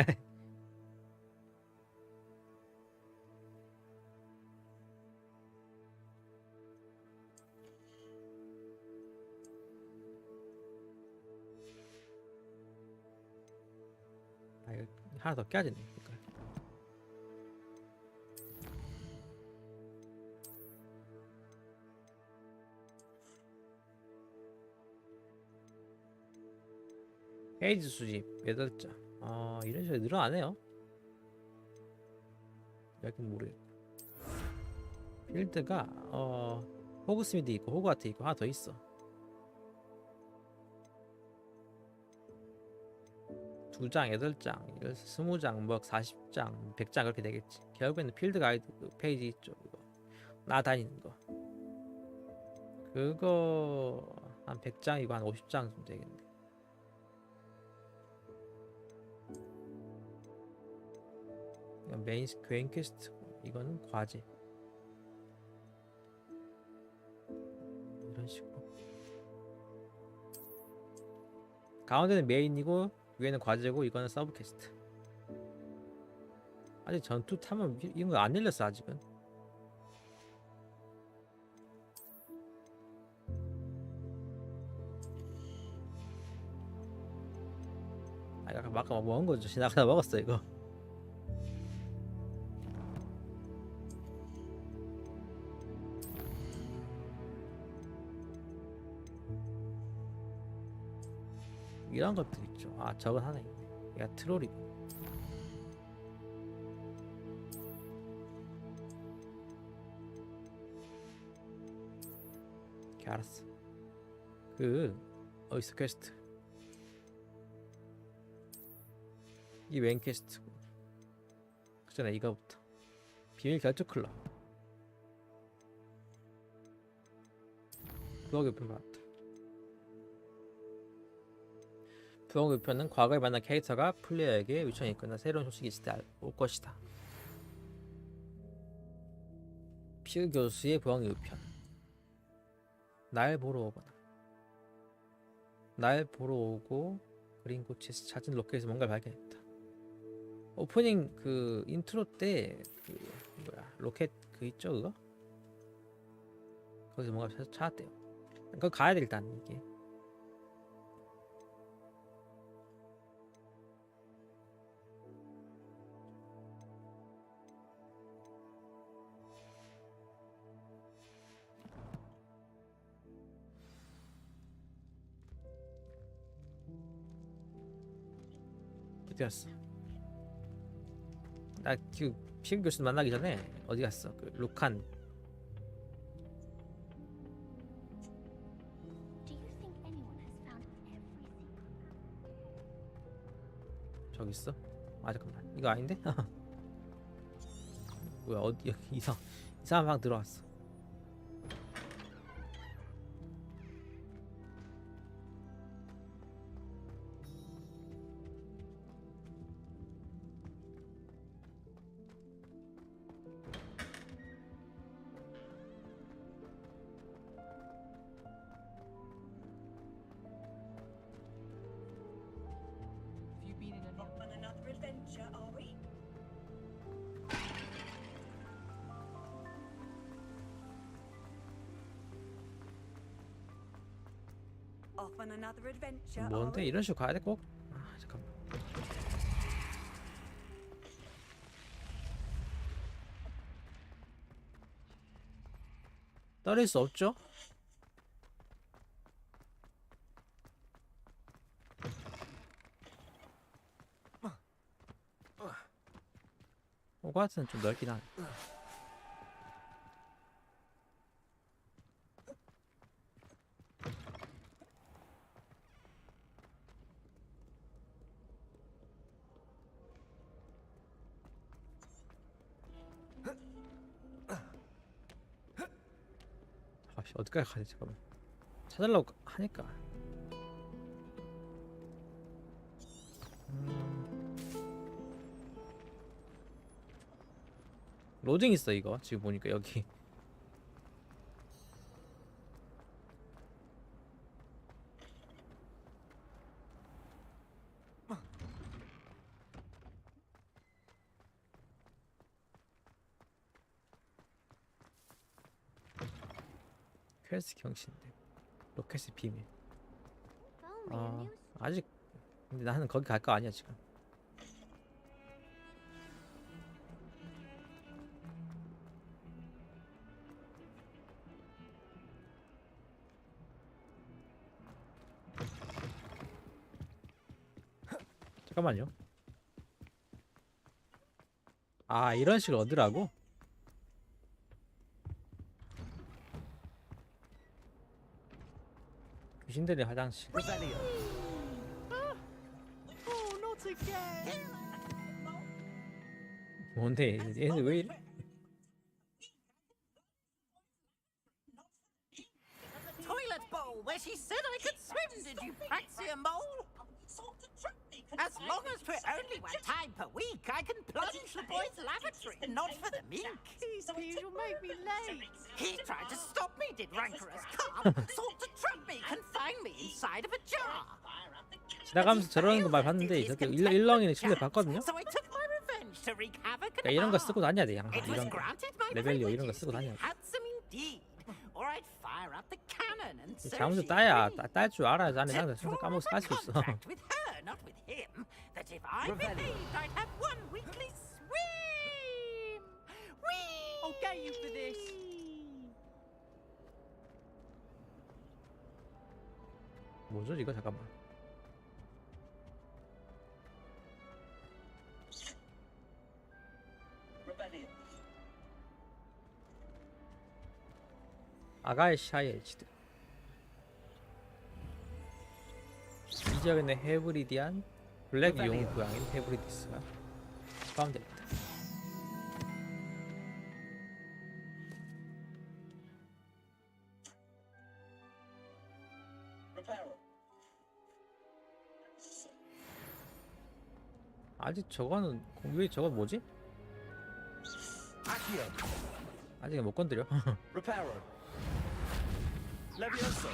아 이거 하나 더 깨야겠네. 그러니까. 페이지 수집 8장. 아 이런 식으로 늘어나네요. 여긴 모르겠고. 필드가 호그스미드 있고 호그와트 있고 하나 더 있어. 2장, 8장, 20장, 뭐 40장, 100장 그렇게 되겠지. 결국에는 필드 가이드 그 페이지 있죠. 그거 나 다니는 거. 그거 한 100장이고 한 50장 좀 되겠네. 이건 메인 퀘스트. 이거는 과제. 이런 식으로. 가운데는 메인이고 위에는 과제고 이거는 서브 퀘스트. 아직 전투 탐험 이런 거 안 열렸어 아직은. 아 아까 먹은 거죠. 지나가다 먹었어 이거. 이런 것들 있죠. 아 저건 하나 있네. 얘가 트롤이고. 오케이, 알았어. 그 어디서 퀘스트? 이 메인 퀘스트고. 그 전에 이거부터. 비밀 결투 클럽. 부엌 요편 받았다. 부엌 요편은 과거에 만난 캐릭터가 플레이어에게 요청이 있거나 새로운 소식이 있을 때 올 것이다. 피그 교수의 부엌 요편. 날 보러 오거나. 날 보러 오고 그린고치에서 찾은 로켓에서 뭔가를 발견했다. 오프닝 그 인트로 때 그 뭐야 로켓 그 있죠 그거? 거기서 뭔가 찾았대요. 그거 가야 돼 일단 이게. 어디 갔어? 나 그 피그 교수 만나기 전에 어디 갔어? 그 루칸. 저기 있어? 아 잠깐만 이거 아닌데? 뭐야 어디 여기 이상한 방 들어왔어. On another adventure, are we? Off on another adventure. 뭔데 이런 식으로 가야 돼 꼭? 아 잠깐만. 떨릴 수 없죠? 호그와트는 좀 넓긴 하네. 어디까지 가야 돼? 잠깐만. 찾으려고 하니까. 로딩 있어 이거. 지금 보니까 여기. 퀘스트 경신대. 로켓의 비밀. 아직 근데 나는 거기 갈 거 아니야 지금. 잠깐만요. 아 이런 식으로 얻으라고? 귀신들의 화장실. 뭔데? 얘는 왜 이래? Toilet bowl where she said I could swim. Did you fancy a mole? As long as for only one time per week, I can plunge the boy's lavatory. Not for the mink. Please, you'll make me late. He tried to stop me, did rancorous carp. Sought to trap me, confine me inside of a jar. 지나가면서 저러는 거 말 봤는데 이렇게 일렁이는 침대 봤거든요. So I took my revenge to wreak havoc 그러니까 이런 거 쓰고 다녀야 돼. 항상 It was 이런 거. granted my 레벨리오 이런 거 privileges 쓰고 to be 다녀야 돼. handsome indeed. Or I'd fire up the cannon and so 잠수 she 따야 agreed. 딸 줄 알아야지 안에 항상 까먹어서 깔 수 있어. Contract with her, not with him. That if I behaved, I'd have one weekly swim. Whee! I'll get you for this. 뭐죠 이거 잠깐만. 아가의 샤이엘치드. 이 지역에 있는 헤브리디안 블랙 용 고양인 헤브리디스가 포함됩니다. 아직 저거는 공격이 저건 뭐지? 아직 못 건드려. Reparo. Levioso.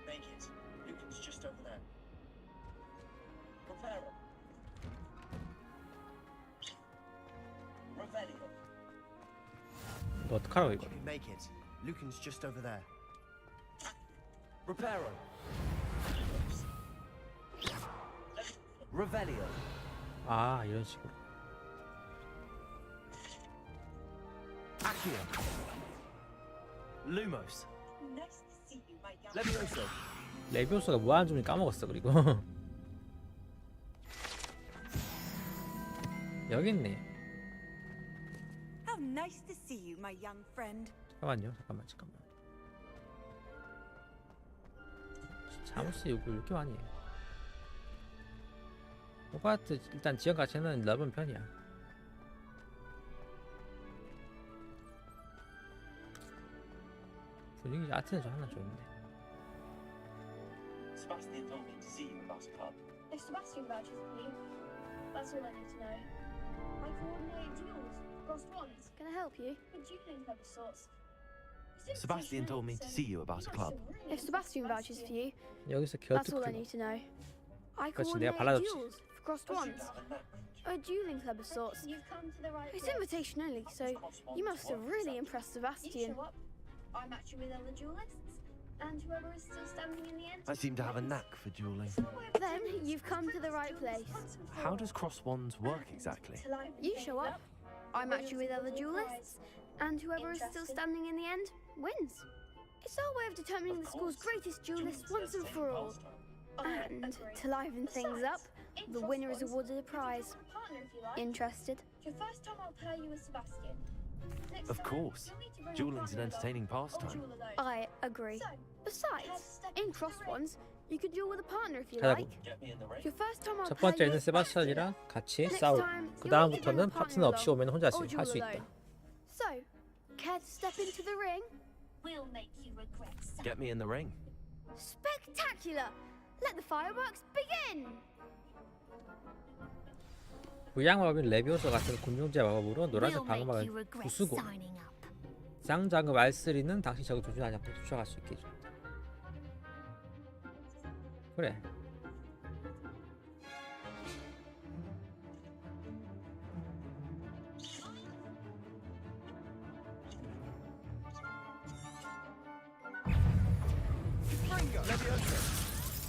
Make it. Lucan's just over there. Reparo. Revelio. 이거 어떡하라고 이거. Make it. Lucan's just over there. Reparo. Revelio. 아 이런 식으로. Accio. Lumos. Nice to see you, my young Levioso. 레비오소가 무한 좀 까먹었어. 그리고 여기 있네. How nice to see you, my young friend. 잠깐만요. 잠깐만. 자무스 요구 왜 이렇게 많이 해? 호그와트 일단 지역 자체는 넓은 편이야. 분위기 아트는 좀 하나 좋은데. Sebastian told me to see you about a club. If Sebastian vouches for you, that's all I need to know. I coordinate duels, crossed wands. Can I help you? A dueling club of sorts. Sebastian told me to see you about a club. If Sebastian vouches for you, 여기서 that's all I 겨투 need to know. I 그렇지, 내가 coordinate 발라줬지. duels for crossed wands. A dueling club of sorts. You've come to the right place. It's invitation only, so you must have really impressed Sebastian. I match you with other duelists, and whoever is still standing in the end. I seem to have a knack for dueling. Then you've come to the right place. How does cross wands work exactly? You show up, I match you with other duelists, and whoever is still standing in the end wins. It's our way of determining the school's greatest duelist once and for all. And to liven things up, the winner is awarded a prize. Interested? Your first time I'll pair you with Sebastian. Of course. Dueling's an entertaining pastime. I agree. Besides, in crossed ones, You could duel with a partner if you 가자고. like. Your first time I'll 첫 pair 번째는 you. 세바스찬이랑 같이 Next 싸우고 time, 그 you'll 다음부터는 either bring a 파트너 없이 partner 오면 혼자 along, or 할 수 duel 있다. alone. So, care to step into the ring? We'll make you regret something. Get me in the ring. Spectacular! Let the fireworks begin! 부양 마법인 레비오소 같은 군용제 마법으로 노란색 We'll make 방어막을 you regret 부수고 signing up. 쌍장급 R3는 당신 적을 조준하지 않고 쫓아갈 수 있게 해준다. 그래.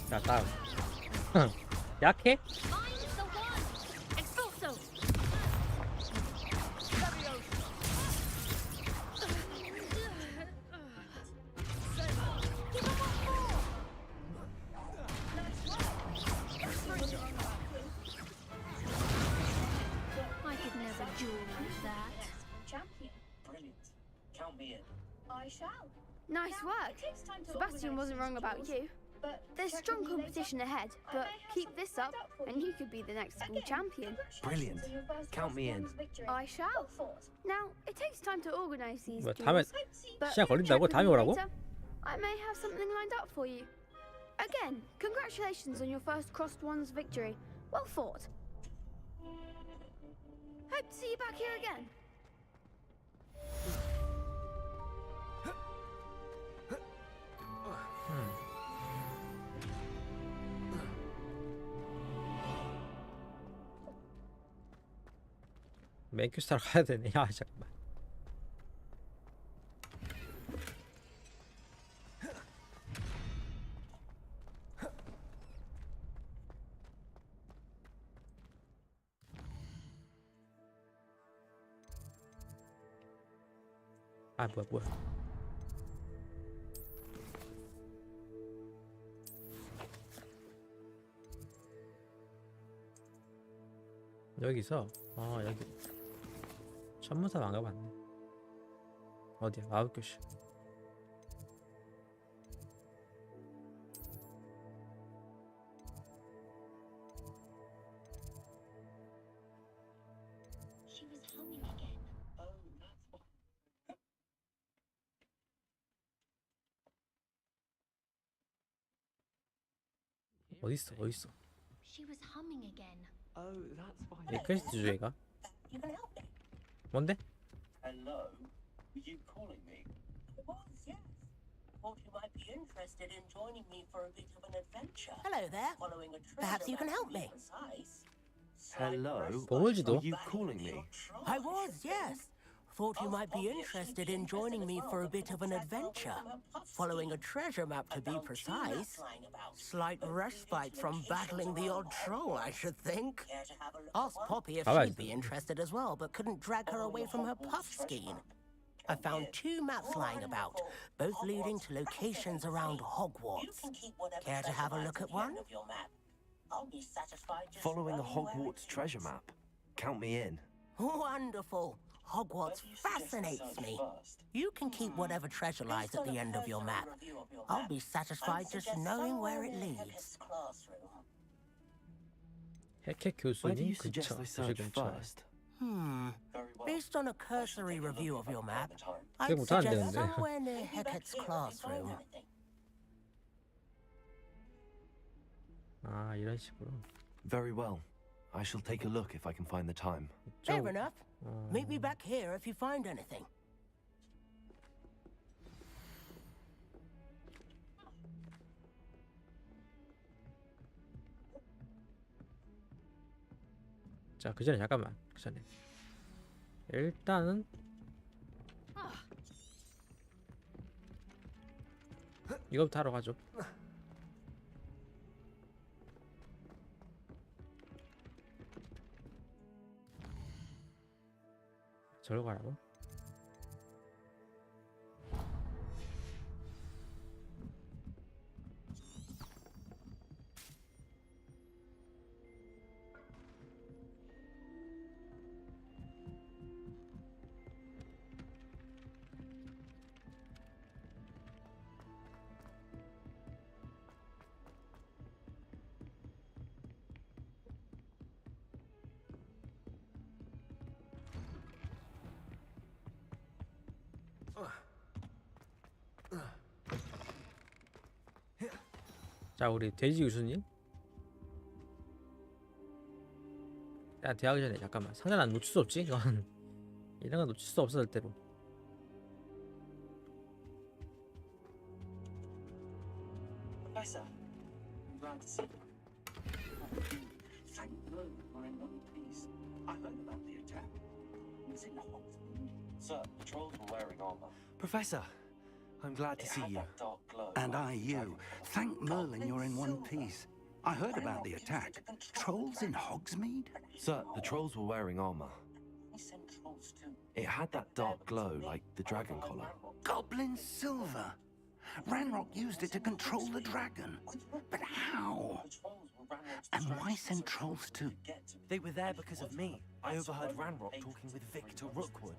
자, 다음. 약해? I could never duel with that. Champion. Brilliant. Count me in. I shall. Nice work. Sebastian wasn't wrong about you. There's strong competition ahead, but keep this up and you could be the next school champion. Brilliant. Count me in. I shall. Now, it takes time to organize these 뭐 duels, 다음에 but 시간 걸린다고? check with 다음에 me 오라고? later. I may have something lined up for you. Again, congratulations on your first Crossed Ones victory. Well fought. Hope to see you back here again. 맨큐스타로 가야 되네. 야, 잠깐만. 아, 뭐야. 여기서 여기 천문사 안 가봤네. 어디야? 마법교실. She was humming again. Oh, that's what. 어딨어? She was humming again. Oh, that's why. 얘 퀘스트 주제가 You can help me. 뭔데? Hello? Were you calling me? I was, yes. Thought you might be interested in joining me for a bit of an adventure. Hello there. Following a treasure Perhaps you can map help to be me. precise. Hello? 보물지도? Are you calling me? I was, yes. Thought you might be interested in joining me for a bit of an adventure. Following a treasure map, to be precise. Slight respite from battling the odd troll, I should think. Asked Poppy if she'd be interested as well, but couldn't drag her away from her puff skein. I found 2 maps lying about, both leading to locations around Hogwarts. Care to have a look at one? Following a Hogwarts treasure map. Count me in. Wonderful. Hogwarts fascinates me. You can keep whatever treasure lies at the end of your map. I'll be satisfied just knowing where it leads. 핵핵 Where do you 교수님 suggest 근처. I 교실 search 근처. first? Based on a cursory review of your map, 그게 I'd 못하는데, suggest 근데. somewhere near Hecat's classroom. 아, 이런 식으로. Very well. I shall take a look if I can find the time. Fair enough. Meet me back here if you find anything. 자, 그 전에 잠깐만. 그 전에. 일단은 이거부터 하러 가죠. 저러 가라고? 자, 우리 돼지 교수님. 야, 대하기 전에 잠깐만. 상자는 안 놓칠 수 없지? 이건 이런 건 놓칠 수 없어 절대로. Professor, I'm glad to see you. Thank God we're in one piece. I heard about the attack. Was it Hogsmeade? Sir, the trolls were wearing armor. Professor, I'm glad to It see had you. that dark glow. And I you. Thank Merlin you're in one piece. I heard about the attack. Trolls in Hogsmeade? Sir, the trolls were wearing armor. We sent trolls too. It had that dark glow, like the dragon collar. Goblin silver. Ranrock used it to control the dragon. But how? And why send trolls to... They were there because of me. I overheard Ranrock talking with Victor Rookwood.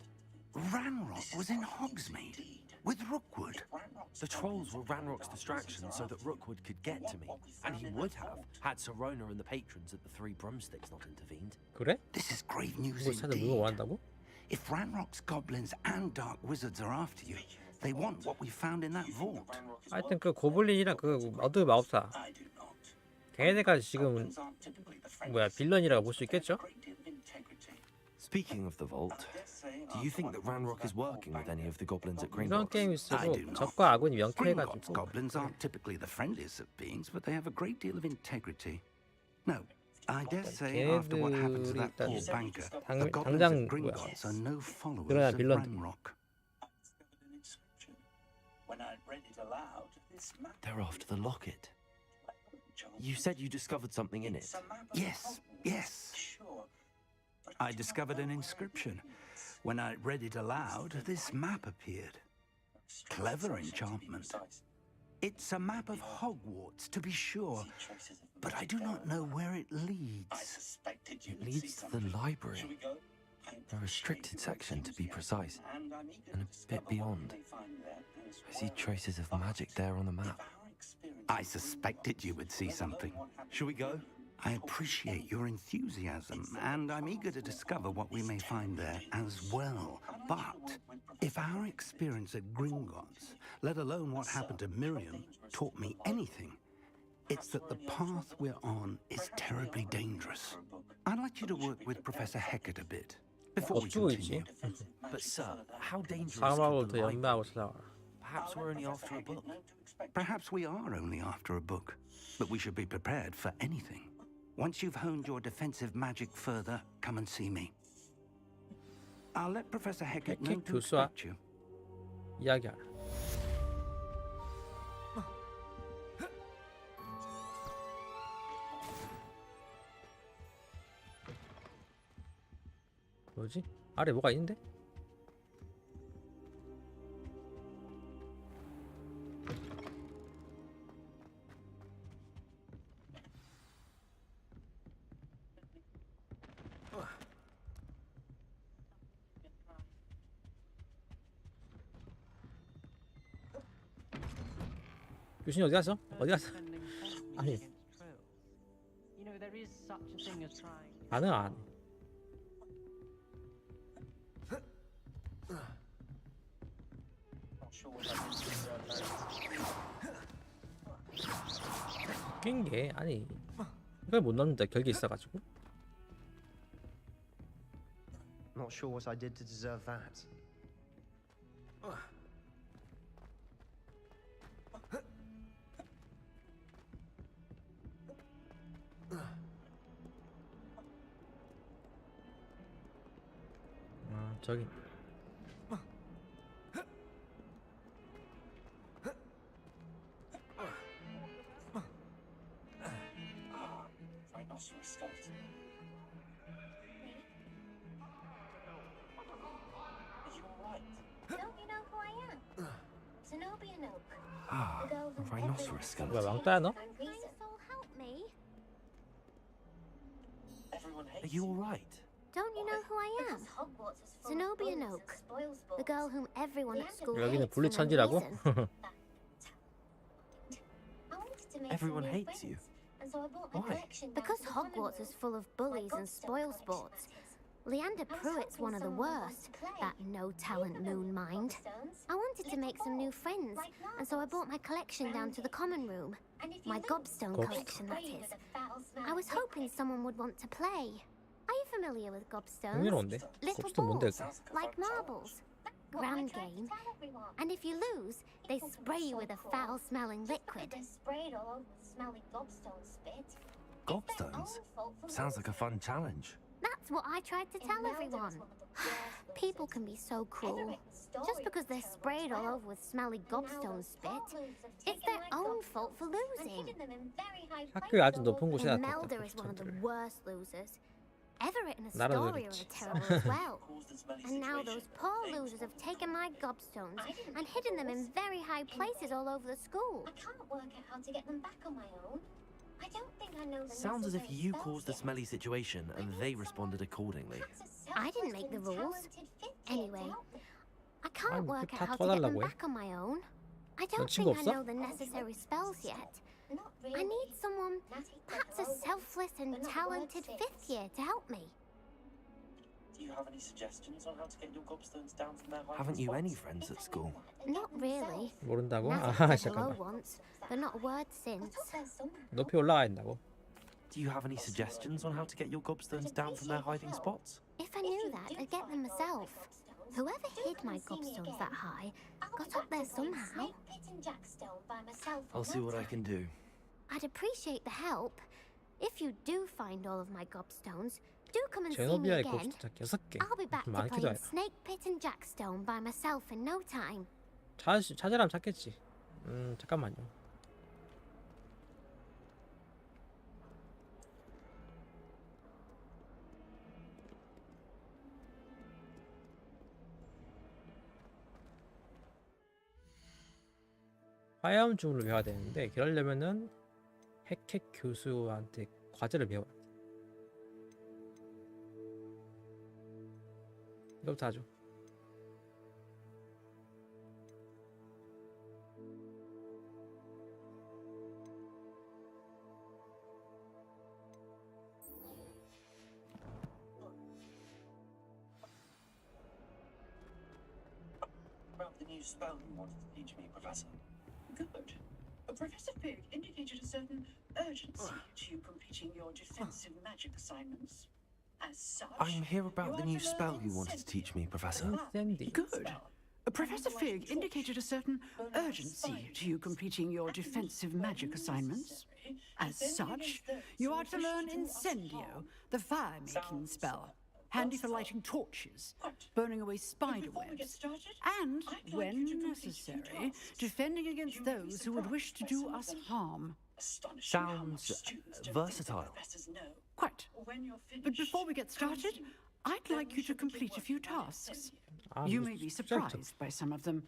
Ranrock was in Hogsmeade with Rookwood. The trolls were Ranrock's distraction so that Rookwood could get to me. And he would have, had Serona and the patrons at the Three Broomsticks not intervened. 그래? This is grave news 이걸 찾아 indeed. 누가 원한다고? If Ranrock's goblins and dark wizards are after you, they want what we found in that vault. 하여튼 그 고블린이랑 그 어드 마법사 걔네가 지금 뭐야 빌런이라고 볼 수 있겠죠? Speaking of the vault, do you think that Ranrock is working with any of the goblins at 이런 Gringotts? 게임일수록 적과 아군이 Gringotts 명쾌해가지고 goblins aren't typically the friendliest of beings, but they have a great deal of integrity. No, I dare say after what happened to that poor banker, the goblins 당장 at Gringotts are no followers 그러나 of 빌런들 Ranrock. When I read it aloud, this map. They're after the locket. You said you discovered something in it. Yes, yes. I discovered an inscription. When I read it aloud, this map appeared. Clever enchantment. It's a map of Hogwarts, to be sure, but I do not know where it leads. It leads to the library. A restricted section, to be precise, and a bit beyond. I see traces of magic there on the map. I suspected you would see something. Shall we go? I appreciate your enthusiasm, and I'm eager to discover what we may find there as well. But if our experience at Gringotts, let alone what happened to Miriam, taught me anything, it's that the path we're on is terribly dangerous. I'd like you to work with Professor Hecat a bit before we 어쩌고 continue. 있지? But sir, how dangerous 사람하고 could 더 the library? 연마하고 찾아와. Perhaps we're only after a book. Perhaps we are only after a book, but we should be prepared for anything. Once you've honed your defensive magic further, come and see me. I'll let Professor Hecat know to 교수와 expect you. 이야기하라. 뭐지? 아래 뭐가 있는데? 교수님 어디 갔어? 어디 갔어? 아니 You know, there is such a thing as trying. 반응 안 해. 웃긴 게 아니 이걸 못 넣는다 결계 있어가지고. Not sure what I did to deserve that. 저기 Rhinoceros skeleton. Are you alright? Don't you know who I am? Zenobia Nook. Ah, The girl a who rhinoceros 뭐야 skeleton. 왕따야 너? Dinosaur, help me. Everyone hates Are you alright? Don't you know who I am? Zenobia Nook, the girl whom everyone at school 여기는 hates for no 분리천지라고? reason. Everyone hates you. And so I bought a Why? collection Because Hogwarts is full of bullies and spoil sports. Leander Pruitt's one of the worst, that no-talent moon mind. I wanted to make some new friends, and so I brought my collection down to the common room. My gobstone collection, that is. I was hoping someone would want to play. Are you familiar with gobstones? 흥미로운데? Little 곱스톤 뭔데? balls, like marbles. Grand game. And if you lose, they spray you with a foul-smelling liquid. Gobstones? Sounds like a fun challenge. That's what I tried to tell everyone. People can be so cruel. Just because they're sprayed all over with smelly gobstone spit, it's their own fault for losing. 학교에 아주 높은 곳에 Imelda 놨다. is one of the worst losers. Everett and 나라도 Astoria 그렇지. are terrible as well. And now those poor losers have taken my gobstones and hidden them in very high places all over the school. I can't work out how to get them back on my own. I don't think I know the Sounds as if necessary you spells caused the yet. smelly situation and they responded accordingly. I didn't make the rules. Anyway, I can't 아니, work 다 out how to get them 도와달라고 해. back on my own. I 너 don't 친구 think I 없어? know the necessary spells yet. I need someone, perhaps a selfless and talented fifth year to help me. Do you have any suggestions on how to get your gobstones down from their hiding Haven't you spots? any friends at school? Not really. 모른다고? Nathan 아, said hello 잠깐만. once, but not a word since. 높이 올라가 있다고. Do you have any suggestions on how to get your gobstones down from their hiding spots? If I knew that, I'd get them myself. Whoever hid my gobstones that high got up there somehow. I'll see what I can do. I'd appreciate the help. If you do find all of my gobstones, do come and see me 제노비아의 again. 곱스톤 찾기 6개. I'll be back to 많이 playing 찾아야 Snake Pit and Jackstone by myself in no time. 찾으라면 찾겠지. 잠깐만요. 화염 주문을 배워야 되는데 그러려면은 핵핵 교수한테 과제를 배워야 돼. 이거부터 하죠. About the new spell you wanted to teach me, Professor. Good. Professor Fig indicated a certain urgency to you completing your defensive magic assignments. As such, I'm here about the are new to learn spell you wanted to teach me, Professor. 인센디오. Good. Professor Fig indicated a certain urgency to you completing your defensive magic assignments. As such, you are to learn Incendio, the fire-making spell, handy for lighting torches, burning away spider webs, and, when necessary, defending against those who would wish to do us harm. Sounds versatile. Quite. But before we get started, I'd like you to complete a few tasks. You may be surprised by some of them.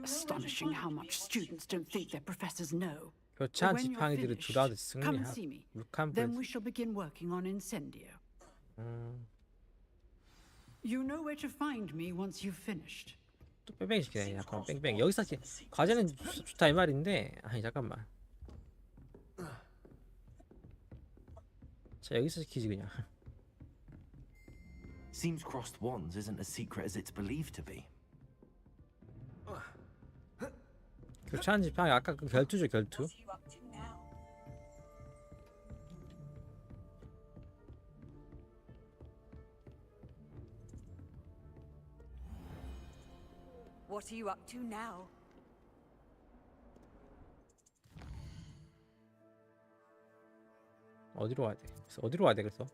Astonishing how much students don't think their professors know. But 교차한 when you're 지팡이들을 finished, 두라도 come and 승리하. see me. 육한 Then 브레스. we shall begin working on Incendio. You know where to find me once you've finished. 또 뺑뺑이 시키네. 약간 뺑뺑. 여기서 과제는 좋다 이 말인데. 아니 잠깐만. 자 여기서 시키지 그냥. Seems crossed wands isn't as secret as it's believed to be. 교차한 지팡이 아까 그 결투죠 결투. What are you up to now? 어디로 와야 돼? 그래서 어디로 와야 돼? 그래서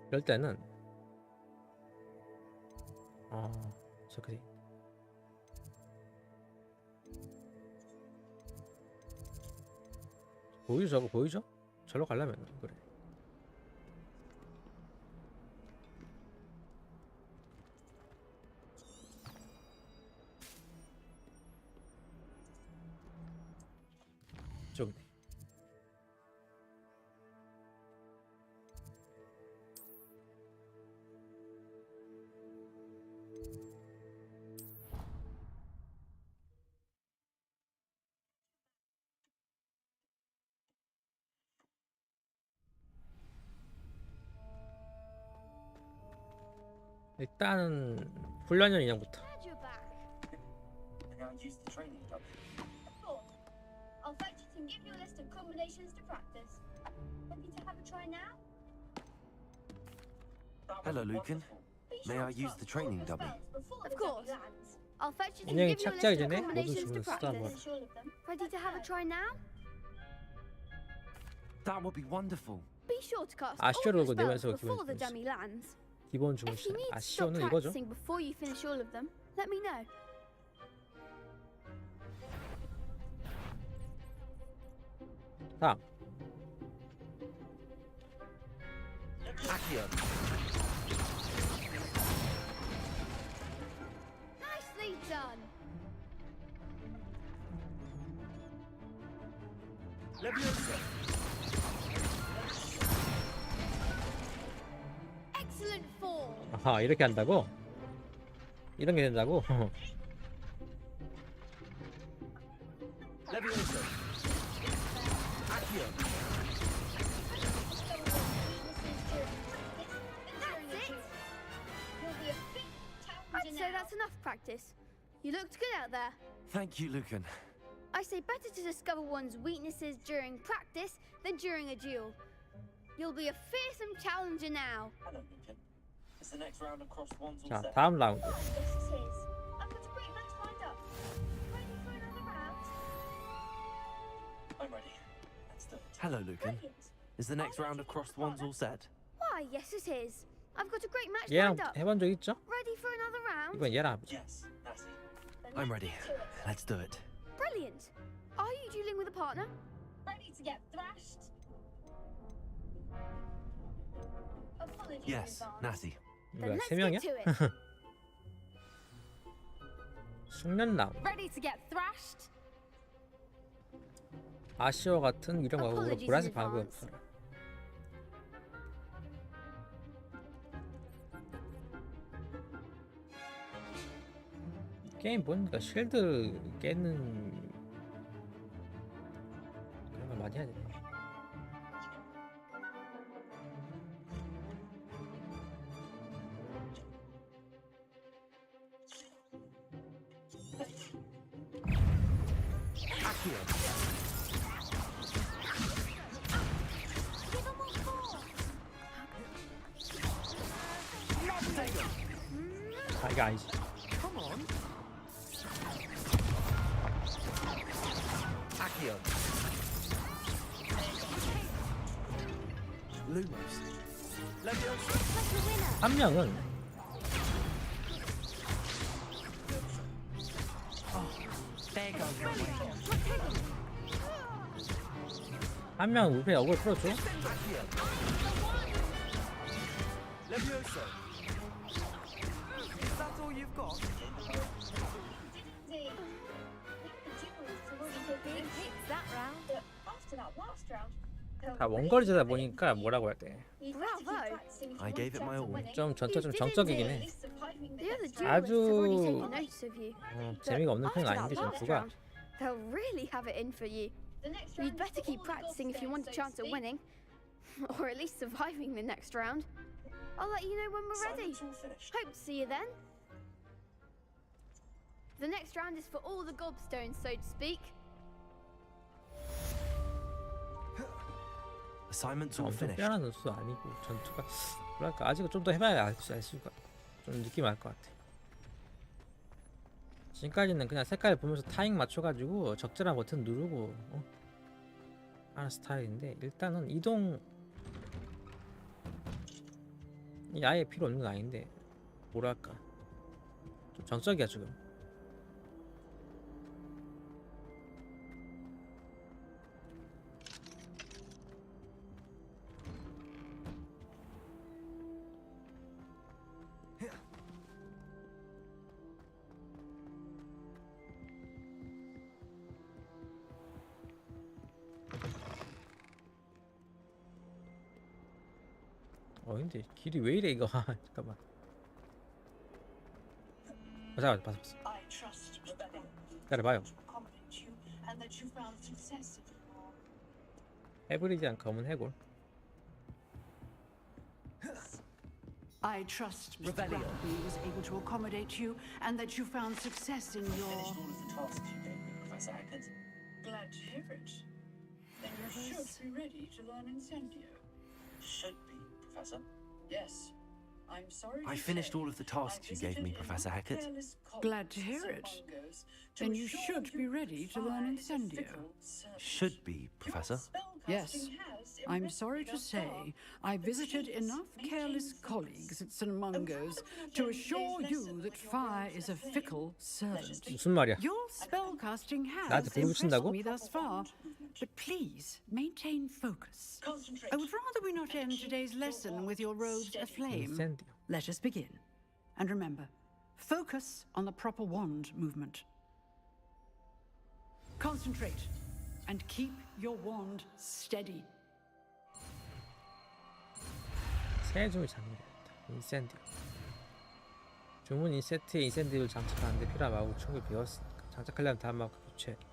이럴 때는 저기 보이죠? 저거 보이죠? 절로 가려면 그래. 저기 일단은 훈련용 인형부터. Glad you're back. Now use the training dummy. Of course. I'll fetch it and give you a list of combinations to practice. Ready to have a try now? Hello, Lucan. May I use the training dummy? Of course. I'll fetch it and 인형이 give you a 착지하기 list of 전에 모든 combinations to 주문을 쓰다 practice. Ready to have a try now? That would be wonderful. Be sure to cast 아쉬워로 all your 내면서 spells before the 기본 dummy lands. 기본 If 주문 you 시간. need to stop 아쉬워는 이거죠. practicing before you finish all of them, let me know. 다음. Accio. Nicely done. Levioso. Excellent form. 아하, 이렇게 한다고? 이런 게 된다고? Levioso. Accio. That's it. I'd say that's enough practice. You looked good out there. Thank you, Lucan. I say better to discover one's weaknesses during practice than during a duel. You'll be a fearsome challenger now. Hello, Lucan. Is the next round of crossed wands all 자, set? 다음 라운드. Yes, it is. I've got a great match lined up. Ready for another round? I'm ready. Let's do it. Hello, Lucan. Is the next round of crossed wands all set? Why, yes, it is. I've got a great match 얘랑 lined up. 해본 적 있죠? Ready for another round? 이번 얘랑 해보자. Yes, Natty. I'm ready. Let's do it. Brilliant. Are you dueling with a partner? Ready to get thrashed? Apologies Yes, Natty. 뭐야, let's 세 명이야? get to it. 숙련 라운드. Ready to get thrashed? 아쉬워 같은 유령 과거로 Apologies 보라색 in 방구에 advance. 풀어. 게임 보니까 쉴드 깨는 그런 걸 많이 해야 되네. 아, 이거 아니지. Come on. Accio. Lumos. Levioso. 한 명은 There goes your way. 한 명은 울페 어글 풀어줘. Accio. Levioso. Is that all you've got? Big hits that round. After that last round. 다 원거리제다 보니까 뭐라고 해야 돼. Bravo. I gave it my all. 좀 전체 좀 정적이긴 해. The other duelists have 아주 already taken notice of you. 재미가 없는 편은 After 아닌데 that last 전투가. round, they'll really have it in for you. You'd better keep practicing if you want a chance at winning, or at least surviving the next round. I'll let you know when we're ready. Hope to see you then. The next round is for all the gobstones, so to speak. Assignments all 엄청 finished. 빼어난 선수 아니고 전투가 뭐랄까 아직은 좀 더 해봐야 알 수가 좀 느낌 알 것 같아. 지금까지는 그냥 색깔 보면서 타임 맞춰가지고 적절한 버튼 누르고 하는 스타일인데 일단은 이동이 아예 필요 없는 건 아닌데 뭐랄까 좀 정적이야 지금. 근데 길이 왜 이래 이거. 잠깐만. 잠깐만, 봤어. I trust Rebellion. 기다려봐요. To accommodate you, and that you found success in your 해브리디안 검은 해골. I trust Rebellion was able to accommodate you, and that you found success in your. Finished all of the tasks you gave me, Professor Hackett. glad to hear it. Then you should be ready to learn Incendio. Should be, Professor. Yes. I'm sorry. I finished all of the tasks you gave me, Professor Hackett. Glad to hear it. Then you should be ready to learn Incendio. Should be, Professor. Yes. I'm sorry to say, I visited enough careless colleagues at St. Mungo's to assure you that fire is a fickle servant. 무슨 말이야? Your spellcasting has 나한테 불 impressed 붙인다고? me thus far, but please maintain focus. I would rather we not end today's lesson with your robes aflame. 인센디오. Let us begin. And remember, focus on the proper wand movement. Concentrate and keep your wand steady. 새 줌을 장착했다. 인센디오. 주문 인세트에 인센디오를 장착하는데 필요한 마법을 충분히 배웠으니까 장착하려면 다음 마법 교체해야겠다.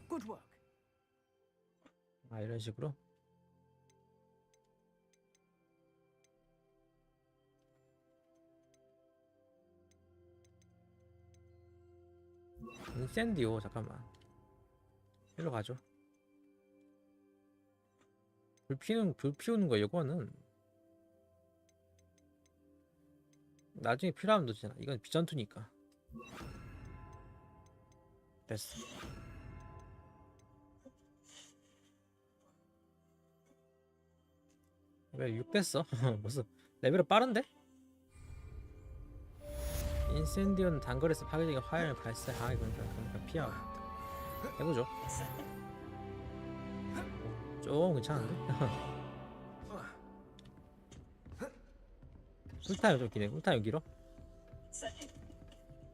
Good work. 아, 이런 식으로. 인센디오, 잠깐만. 일로 가죠. 불 피우는 거 이거는 나중에 필요하면 되잖아. 이건 비전투니까. 됐어. 왜 6 됐어? 벌써 레벨은 빠른데? 인센디오는 단거리에서 파괴적인 화염을 발사하게 그러니까 피하고 있다. 해보죠. 좀 괜찮은데? 쿨타임 좀 기네. 쿨타임 길어?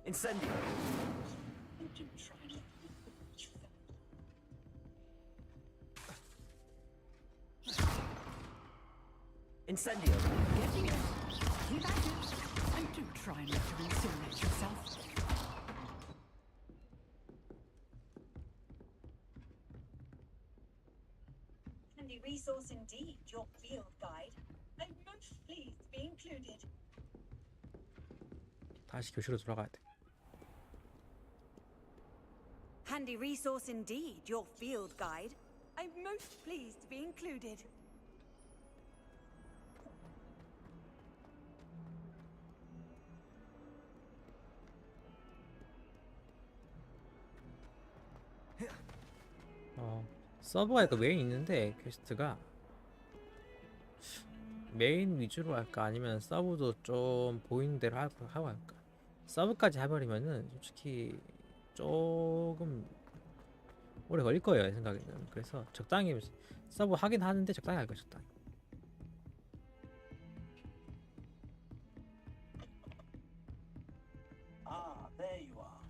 Incendio. Incendio. Getting it. Keep at it. And do try not to incinerate yourself. Handy resource indeed, your field guide. I'm most pleased to be included. 다시 교실로 돌아가야 돼. Handy resource indeed, your field guide. I'm most pleased to be included. 서버가 있고 메인 있는데 퀘스트가 메인 위주로 할까 아니면 서브도 좀 보이는 대로 하고 할까. 서브까지 해버리면은 솔직히 조금 오래 걸릴 거예요, 제 생각에는. 그래서 적당히 서브 하긴 하는데 적당히 할 거예요, 적당히. Ah, there you are.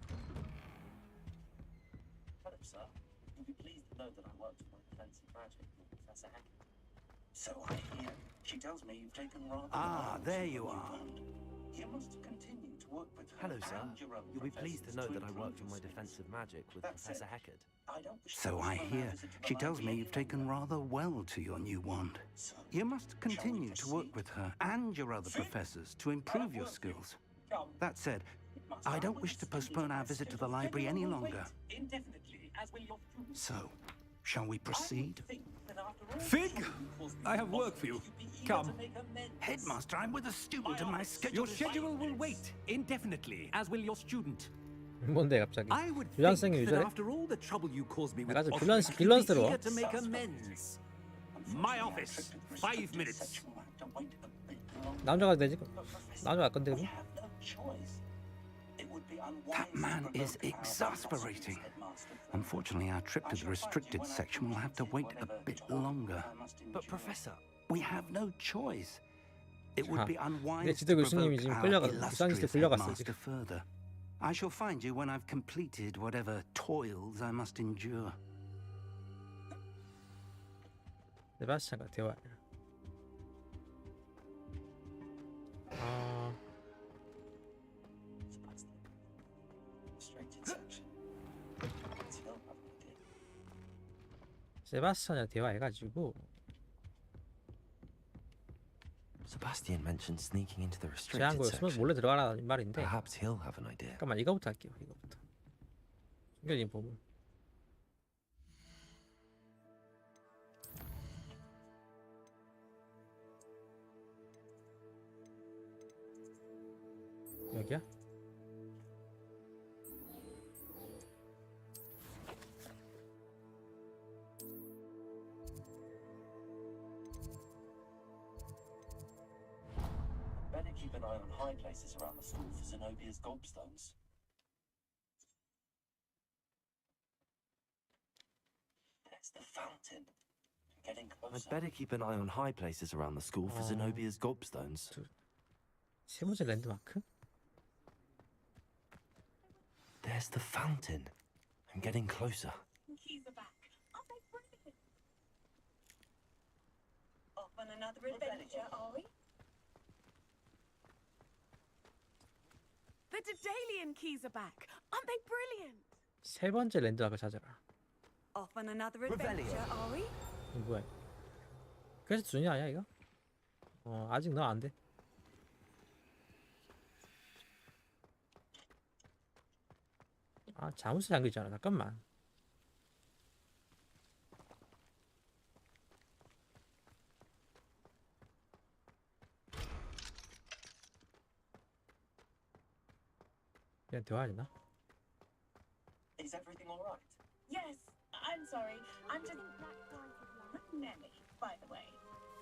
Hello, sir. You'll be pleased to know that I worked with my defensive magic with Professor Hackett. So I hear. She tells me you've taken rather. Ah, there you are. You must continue to work with her. Hello, sir. and your other You'll be pleased to know professors that I worked on my improve defensive magic with That's Professor it. Hackett. I don't wish So to I postpone hear. our visit to She the tells me library you've any taken longer. rather well to your new wand. So, You must shall we continue to work proceed? with her and your other professors to improve your skills. Come. That said, I don't wish to postpone our visit to the library any longer. Indefinitely, as will your students. So, shall we proceed? Fig, I have work for you. Come. Headmaster, I'm with a student and my schedule Your schedule will wait indefinitely, as will your student. 뭔데 갑자기? I would 유장성이 think that 유저래? after all the trouble you caused me with 약간 좀 Osric, you'd be 빌런스러워. eager to make amends. My office, 5 minutes. 나 혼자 가도 되지? 나 혼자 갈 건데 그럼? That man is exasperating. Unfortunately, our trip to the restricted section will have to wait a bit longer. But Professor, We have no choice. It would be 내 unwise 지도 to 교수님이 provoke 지금 our 끌려가 illustrious 부산시대 끌려갔어 headmaster 지금. further. I shall find you when I've completed whatever toils I must endure. 세바스찬과 대화. 세바스찬이랑 대화해가지고 Sebastian mentioned sneaking into the restricted 제한구역 숨어서 section. 몰래 들어가라는 말인데. Perhaps he'll have an idea. 잠깐만 이거부터 할게요. 이거부터. 숨겨진 부분. 여기야? Better keep an eye on high places around the school for Zenobia's gobstones. There's the fountain. Getting closer. I'd better keep an eye on high places around the school for Zenobia's gobstones. 세 번째 랜드마크? There's the fountain. I'm getting closer. Keys are back. Aren't they brilliant? Off on another adventure, are we? The Daedalian keys are back. Aren't they brilliant? 세 번째 랜드마크 찾아라. Off on another adventure, are we? 이거 뭐야? 그래서 준이 아니야 이거? 아직 너 안 돼. 아 자물쇠 잠겨 있잖아. 잠깐만. 그냥 대화하지 나? Is everything all right? Yes, I'm sorry. I'm Nelly, by the way.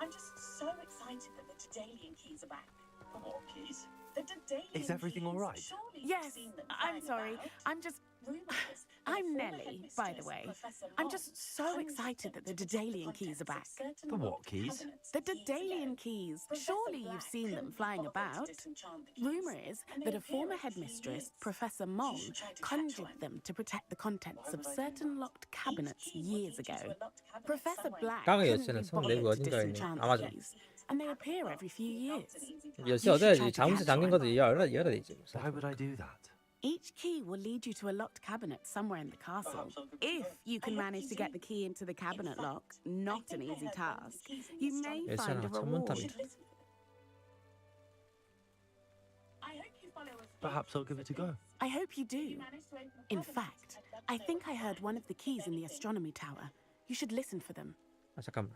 I'm just so excited that the Daedalian keys are back. The what keys? The Daedalian Is everything all right? Surely Yes, you've seen them I'm flying sorry. about. I'm just. Rumours that I'm the former Nelly, by the headmistress, way. Professor I'm Mom, just so conjured excited them that the to protect Daedalian keys are back. contents of certain The what locked keys? cabinets The years Daedalian ago. keys. Professor Surely you've Black seen them couldn't be flying bothered to about. disenchant the keys, Rumour is and they that a appear former in key headmistress, lids. Professor You Mom, should try to catch conjured one. them to protect the contents Why of would I do certain that? locked cabinets Each key will years lead you ago. to a locked cabinet Professor somewhere. Black 깡의 couldn't 여신은 be 성 bothered 내부 to 어딘가에 있네. disenchant the 아마존. keys, and they appear every few years. 열쇠 얻어야지. 자물쇠 잠긴 것도 열어야 되지. Why would I do that? Each key will lead you to a locked cabinet somewhere in the castle. If you can manage to get the key into the cabinet lock, not an easy task, you may find a reward. I hope you follow us. Perhaps I'll give it a go. I hope you do. In fact, I think I heard one of the keys in the astronomy tower. You should listen for them. 아 잠깐만.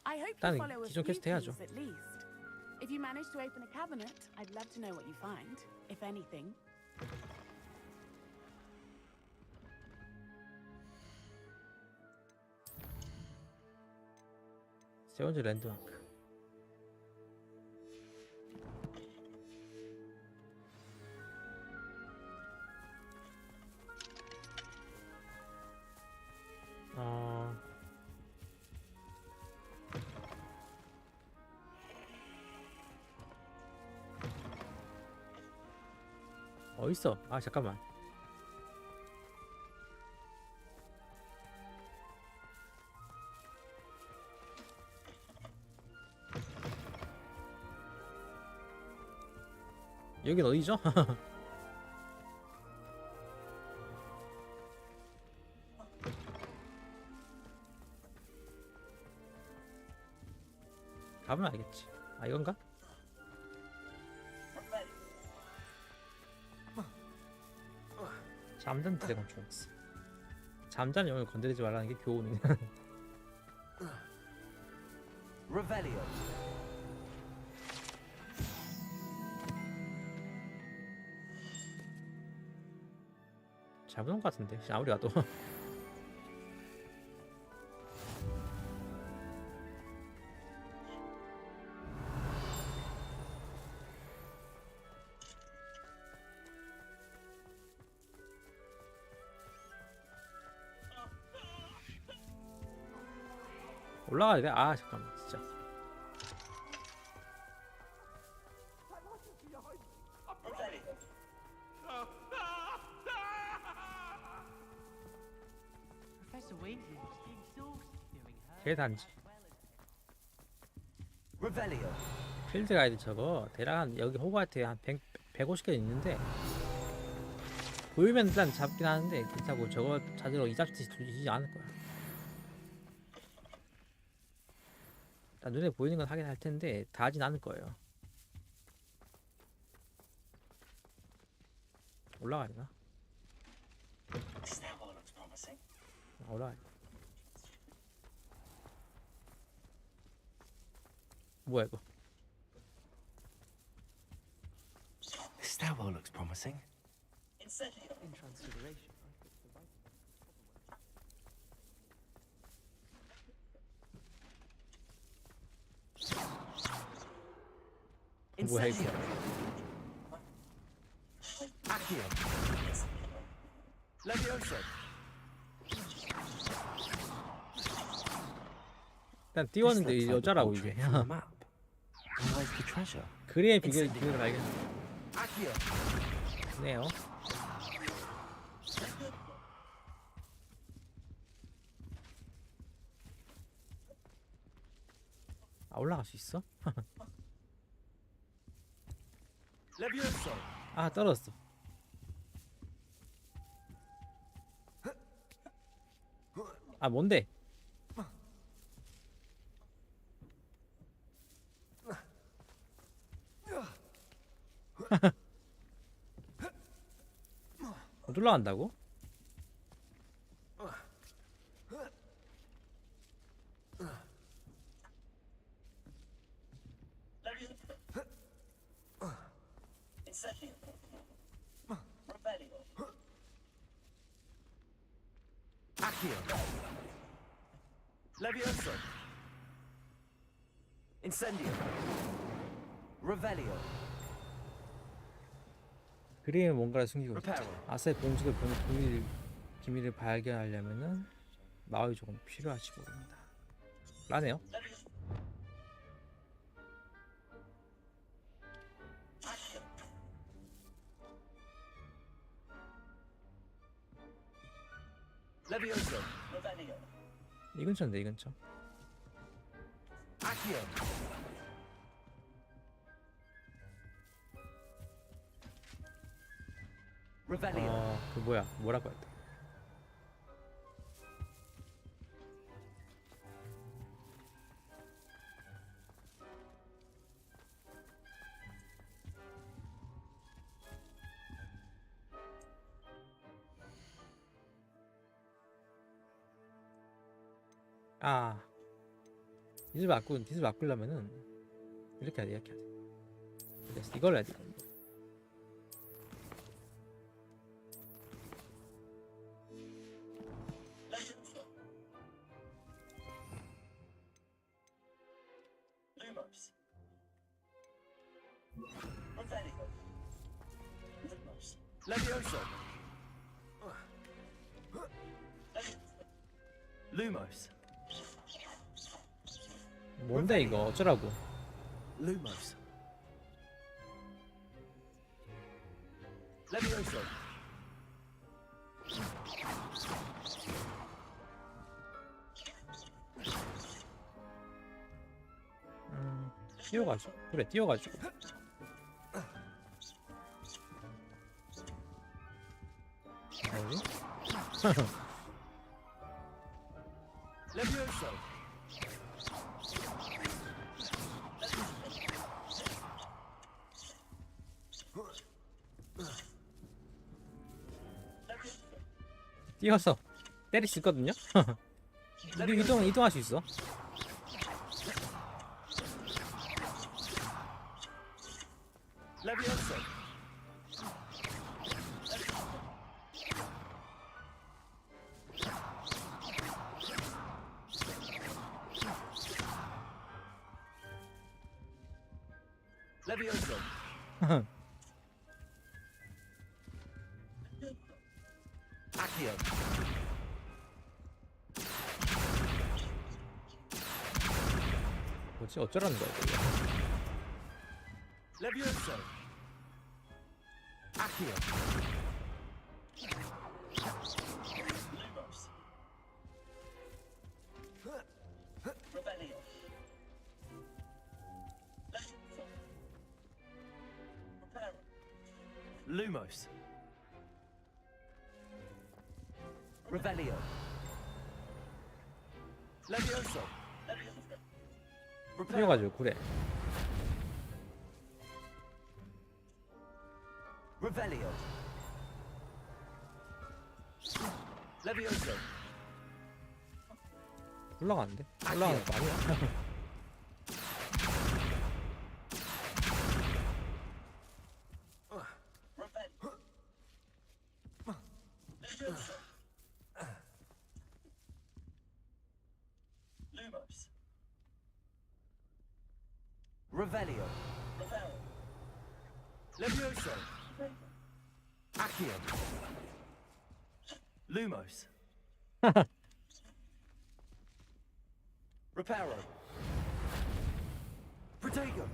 I hope you 일단 follow a 기존 few 퀘스트 해야죠. keys at least. If you manage to open a cabinet, I'd love to know what you find, if anything. 세 번째 랜드마크. 어딨어? 아 잠깐만. 여긴 어디죠? 가면 알겠지. 아 이건가? 잠든 드래곤 총스. 잠자는 영을 건드리지 말라는 게 교훈이네. Revelio. 잘못 온 것 같은데 아무리 와도. 올라가야 돼? 아 잠깐만 진짜. 대단지. Revelio. 필드 가이드 저거 대략 한 여기 호그와트에 한 150개 있는데 보이면 일단 잡긴 하는데 그렇다고 저거 찾으러 이 잡지 주지 않을 거야. 일단 눈에 보이는 건 하긴 할 텐데 다 하진 않을 거예요. 올라가야 되나? 올라가야 돼. 뭐야 이거? This stairwell looks promising. In Transfiguration. 뭐야 이거? Accio. Levioso. 일단 띄웠는데 이 여자라고 이게. Where's the treasure? 그래의 비결을 발견. Accio. 네요. 아 올라갈 수 있어? Levioso. 아 떨어졌어. 아 뭔데? 올라간다고? Accio. Levioso. Incendio. Revelio. 그림은 뭔가를 숨기고 있다. 아싸의 본직을 보는 비밀을 발견하려면은 마을이 조금 필요할지 모릅니다. 라네요. Levioso. 이 근처인데 이 근처. Accio. Revelio. 그 뭐야? 뭐라고 했다. 아, 빚을 바꾸려면은 이렇게 해야 돼, 이렇게 해야 돼. 됐어, 이걸 해야 돼. Levioso. Lumos. 뭔데 이거 어쩌라고? Lumos. Levioso. 뛰어가지고 그래 뛰어가지고. 어디? Levioso. 뛰어서 때릴 수 있거든요. 우리 이동할 수 있어. Levioso. Levioso. Accio. 뭐지 어쩌라는 거야 이거. Levioso. Accio. Lumos. Revelio. Levioso. 풀려가지고 그래. Revelio. Levioso. 올라가는데? 올라가는 거 아니야? Lumos. Revelio. Levioso. Accio. Lumos. Reparo. Protego.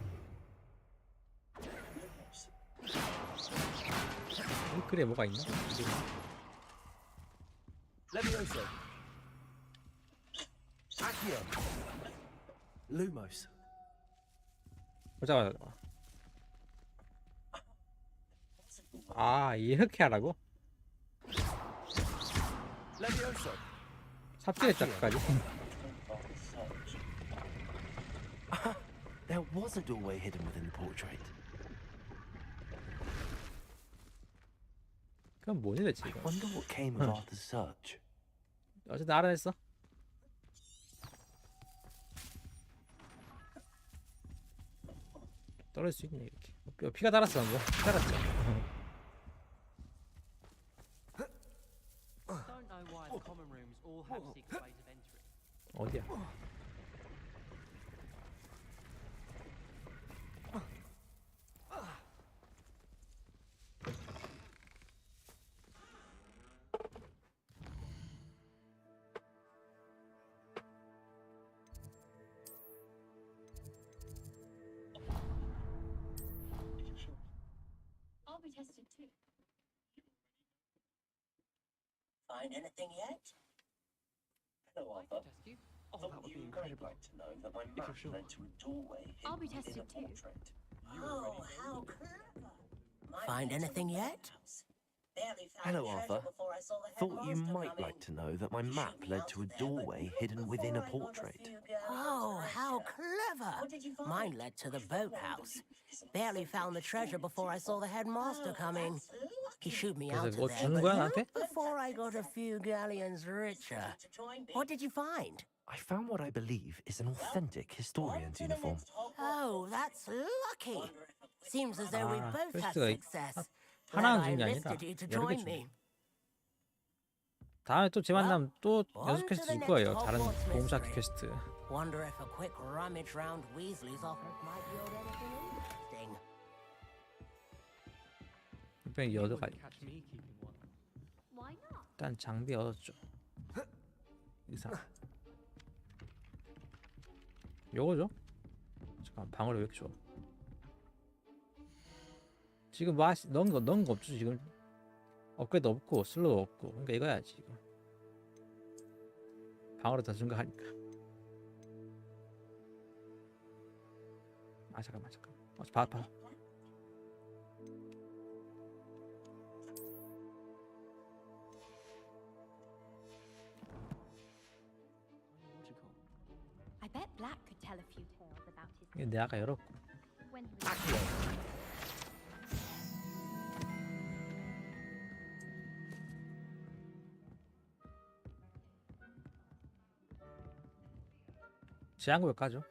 그래 뭐가 있나? Levioso. Accio. Lumos. 보자. 아 이렇게 하라고? Levioso. 삽질했다까지. There was a doorway hidden within the portrait. 그건 뭐니 대체 I 이거? wonder what came of Arthur's search. 어쨌든 알아냈어. 떨어질 수 있네 이렇게. 피가 달았어 뭐. 달았죠. Don't know why the common rooms all have secret ways of entering. 어디야? I'll be tested too. Find anything yet? Hello, Arthur. Oh, that would be incredible. Like to know that my map led to a doorway I'll be hidden tested within a too. portrait. Oh, how clever! Find anything yet? Hello, Arthur. Thought you might like to know that my map led to a doorway hidden within a portrait. Oh, how clever! Mine led to the boathouse. Barely found the treasure before I saw the headmaster coming. He shooed me out 그래서 of 뭐 there 주는 거야 나한테? before I got a few galleons richer. What did you find? I found what I believe is an authentic historian's uniform. Oh, that's lucky. Seems as though we 아, both had 퀘스트가 success. 하나는 Glad I 주는 게 아니라 enlisted you to 여러 개 join 주네. me. 다음에 또 제 만나면 또 연속 on to 퀘스트 the 줄 거예요. next 다른 Hogwarts 보험찾기 mystery. 퀘스트. Wonder if a quick rummage round Weasley's office might yield anything interesting. 분명히 얻어가야 돼. Catch me keeping one. Why not? 일단 장비 얻었죠. 이상. 요거죠? 잠깐 방어력 왜 이렇게 좋아? 지금 뭐 넣은 거 없죠 지금? 업그레이드 없고 슬로우 없고 그러니까 이거야지 지금. 방어력 더 증가하니까. 아 잠깐만. 봐. I bet Black could tell a few tales about his 이게 내가 아까 열었고. when he was 제한구역 가죠.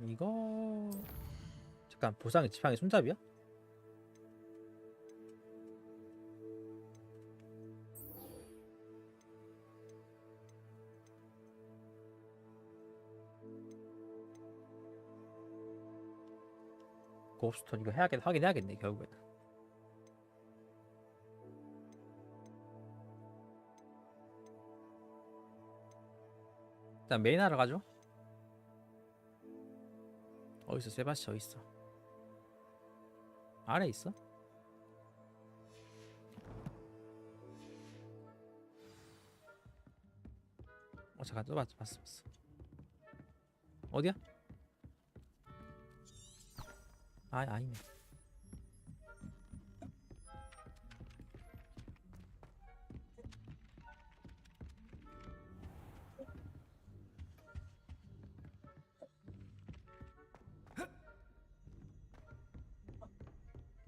이거 잠깐 보상이 지팡이 손잡이야? 고스톤 이거 확인해야겠네 결국에는. 일단 메인 하러 가죠. 어딨어? 세바스찬 어딨어? 아래 있어? 잠깐 또 봤어. 어디야? 아니네.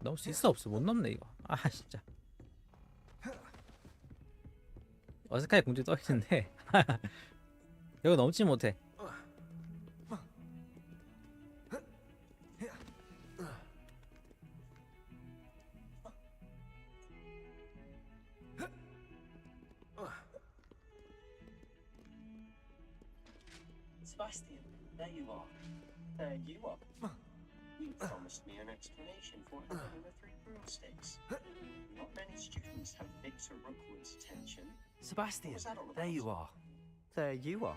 넘을 수 있어 없어? 못 넘네 이거. 아 진짜. 어색하게 공중에 떠 있는데 이거 넘지 못해. Sebastian, there you are. There you are. You promised me an explanation for what happened in the three broomsticks. Not many students have Victor Rookwood's attention. Sebastian, What's that all there about? you are. There you are.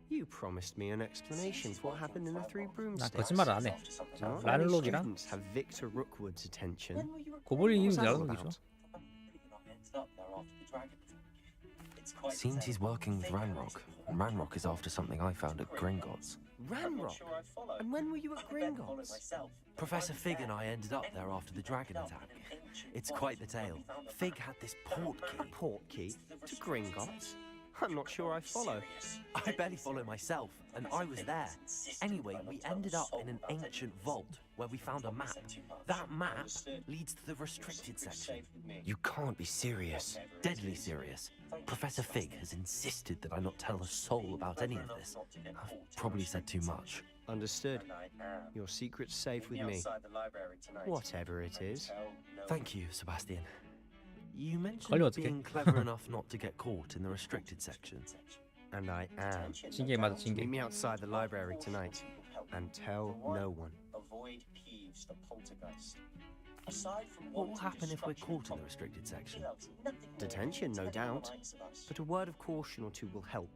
You promised me an explanation for what happened in the three 나 broomsticks. 거짓말 안 해. Not many 란록이랑 students have Victor Rookwood's attention. 고블린 What's 이름 that all 란록이죠. about? Seems he's working with Ranrock, and Ranrock is after something I found at Gringotts. Ranrock? And when were you at Gringotts? Professor Fig and I ended up there after the dragon attack. It's quite the tale. Fig had this port key. A port key? To Gringotts? I'm not sure I follow. I barely follow myself, and I was there. Anyway, we ended up in an ancient vault where we found a map. That map leads to the restricted section. You can't be serious. Deadly serious. Professor Fig has insisted that I not tell a soul about any of this. I've probably said too much. Understood. Your secret's safe with me. Whatever it is. Thank you, Sebastian. You mentioned 걸리면 어떡해? being clever enough not to get caught in the restricted section. And I am. 징계 맞아 징계. Meet me outside the library tonight. And tell no one. Avoid Peeves, the poltergeist. Aside from What will happen if we're caught in the restricted section? Detention, no doubt. But a word of caution or two will help.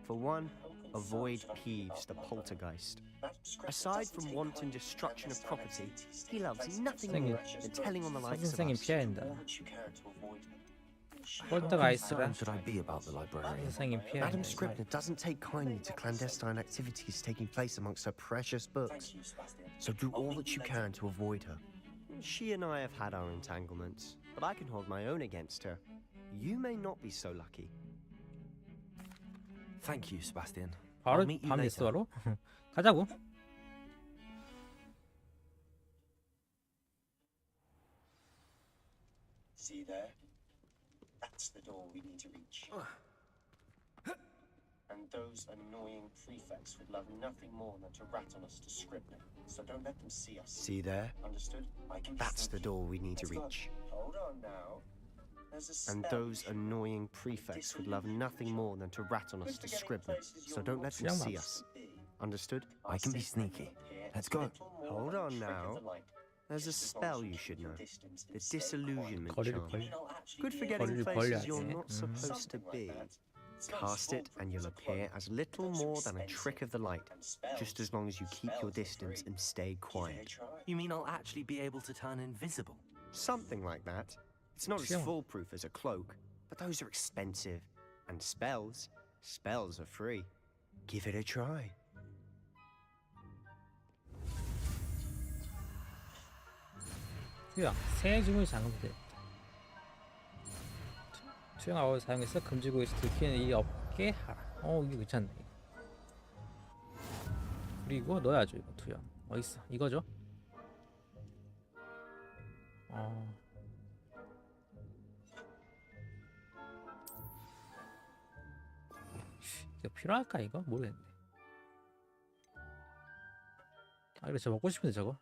For one, avoid Peeves, the poltergeist. Aside from wanton destruction of property, he loves nothing more than telling on the likes of 선생님 us. 피해야 된다. How 폴터가이스라 concerned should I be about the librarian? 선생님 피해야 Madam 된다. Scribner doesn't take kindly to clandestine activities taking place amongst her precious books. So do all that you can to avoid her. She and I have had our entanglements, but I can hold my own against her. You may not be so lucky. Thank you, Sebastian. 바로 I'll meet you 밤 later. 됐어 바로. 가자고. See there? That's the door we need to reach. And those annoying prefects would love nothing more than to rat on us to Scribner. So don't let them see us. See there? Understood? I can That's the door we need to reach. Hold on now. There's a And spell those you should annoying prefects would love nothing more than to rat on us to Scribner. So don't let them see us. Understood? I can be sneaky. Let's go. Hold on now. There's a spell you should know. The disillusionment 거리를 charm. 벌려. Good for getting 거리를 places 벌려야지. you're not supposed to be. Cast it and you'll appear as little more than a trick of the light, just as long as you keep your distance and stay quiet. You mean I'll actually be able to turn invisible? Something like that. It's not as Sure. foolproof as a cloak, but those are expensive. And spells are free. Give it a try. 투영. 새 주문이 잠금돼. 투영 아웃 사용해서 금지구에서 들키는 일이 없게 하라. 이거 괜찮네. 그리고 넣어야죠 이거 투영. 어딨어? 이거죠? 이거 필요할까 이거? 모르겠네. 이거 저 먹고 싶은데 저거.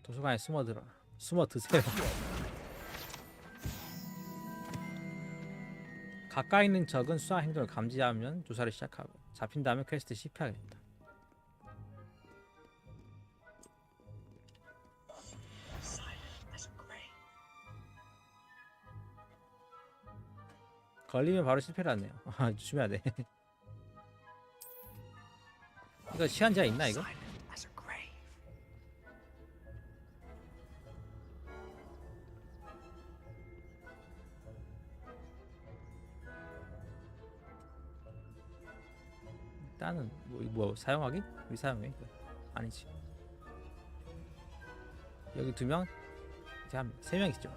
도서관에 숨어 드세요. 가까이 있는 적은 수상 행동을 감지하면 조사를 시작하고 잡힌 다음에 퀘스트 실패하게 된다. 걸리면 바로 실패를 하네요. 조심해야 돼. 이거 시간 제한 있나 이거? 일단은 뭐 사용하기? 우리 사용해? 아니지. 여기 2명, 이제 한 3명 있죠.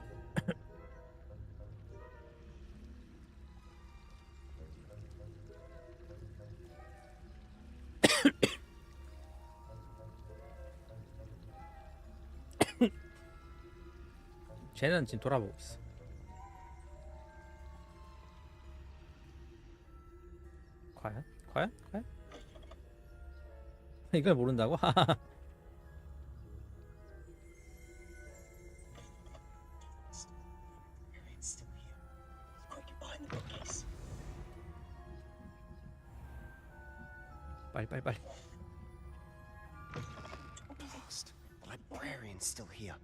쟤는 지금 돌아보고 있어. 과연? 과연? 과연? 이걸 모른다고? 빨리. Blast. The librarian's still here.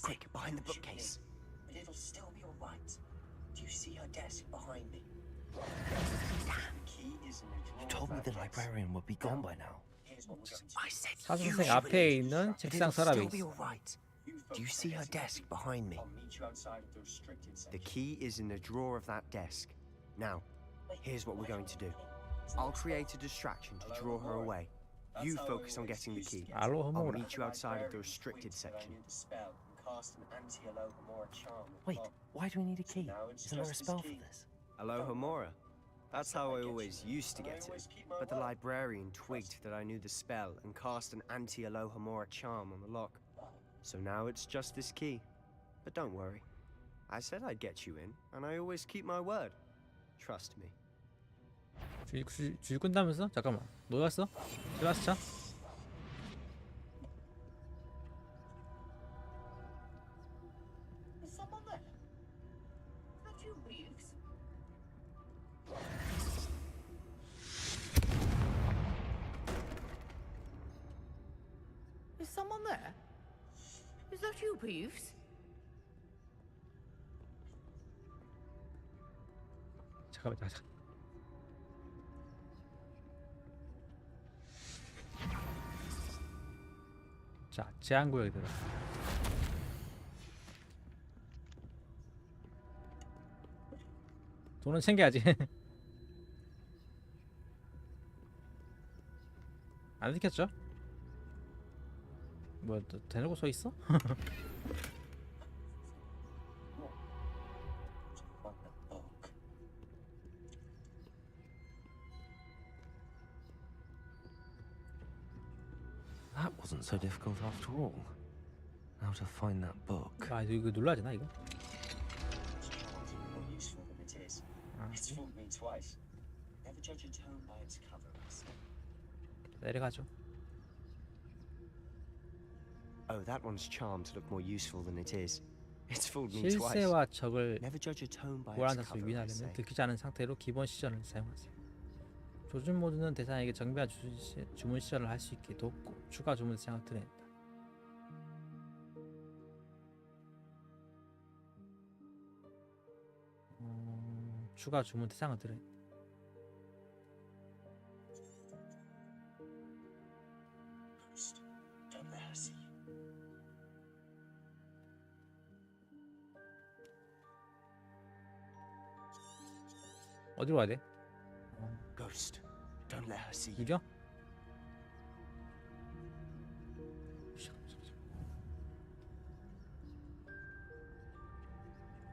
Quick, behind the bookcase. But it'll still be all right. Do you see her desk behind me? You told me the librarian would be gone by now. I said 사선생 앞에 있는 책상 서랍에 be 있어. all right. Do you see her desk behind me? The key is in the drawer of that desk. Now, here's what we're going to do. I'll create a distraction to draw her away. You focus on getting the key. I'll meet you outside of the restricted section. Wait, why do we need a key? Isn't there a spell for this? Alohomora. That's how I always used to get it. But the librarian twigged that I knew the spell and cast an anti-Alohomora charm on the lock. So now it's just this key. But don't worry. I said I'd get you in, and I always keep my word. Trust me. 줄 끈다면서? 잠깐만. 놓였어? 세바스찬? Is someone there? Have you leaves? Is someone there? Is that you, Peeves? 잠깐만. 자, 제한구역에 들어. 돈은 챙겨야지. 안 시켰죠? 뭐 대놓고 서 있어? That wasn't so difficult after all. How to find that book? 아, 이거 눌러야 되나 이거? More useful than it is. It's fooled me twice. Never judge a tome by its cover. 내려가죠. Oh, that one's charmed to look more useful than it is. It's fooled me twice. 실세와 적을 Never judge a tome by its 보완해서 cover, I 유인하려면 say. 들키지 않은 상태로 기본 시전을 사용하세요. 조준 모드는 대상에게 정비한 주문 시전을 할 수 있게 돕고 추가 주문 대상을 드린다. 추가 주문 대상을 드린다. Don't let her see you. 어디로 가야 돼? Ghost, don't let her see you. 이겨?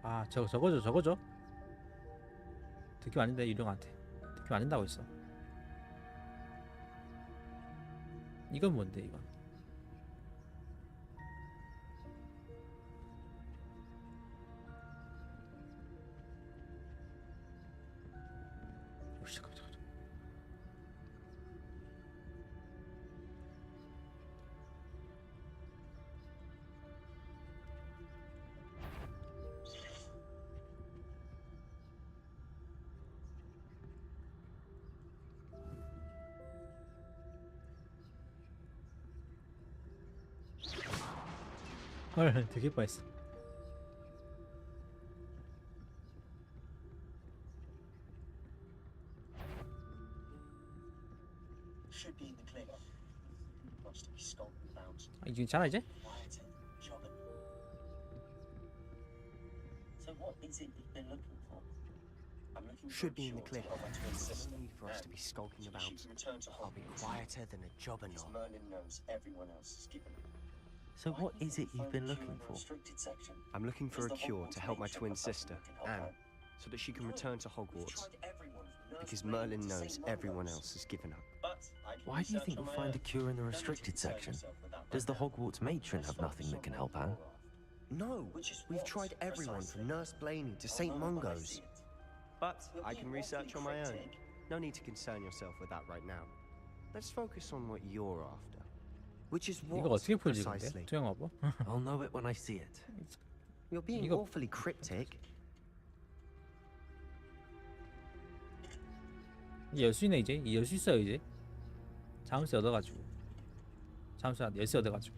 아, 저거죠. 듣기면 안 된다, 유령한테. 듣기면 안 된다고 했어. 이건 뭔데, 이건? 헐, 되게 뻔했어. Should be in the clear. Wants to be skulking about. 아, 이게 괜찮아 이제? So what is it you've been looking for? I'm looking for Should be in the a clear. cure to help my twin sister. No need for us to be skulking So about. she can return to I'll be Hogwarts. quieter than a jobberknoll. Because Merlin knows everyone else is given up. So what is it you've been looking for? I'm looking for a cure to help my twin sister, Anne, so that she can return to Hogwarts. Because Merlin knows everyone else has given up. Why do you think we'll find a cure in the restricted section? Does the Hogwarts matron have nothing that can help Anne? No, we've tried everyone from Nurse Blaney to St. Mungo's. But I can research on my own. No need to concern yourself with that right now. Let's focus on what you're after. Which is what, 이거 어떻게 풀지 근데? precisely? 투영하고? I'll know it when I see it. You're being 이거- awfully cryptic. 이제 열 수 있네 이제. 열 수 있어요 이제. 자물쇠 얻어가지고. 자물쇠 열쇠 얻어가지고.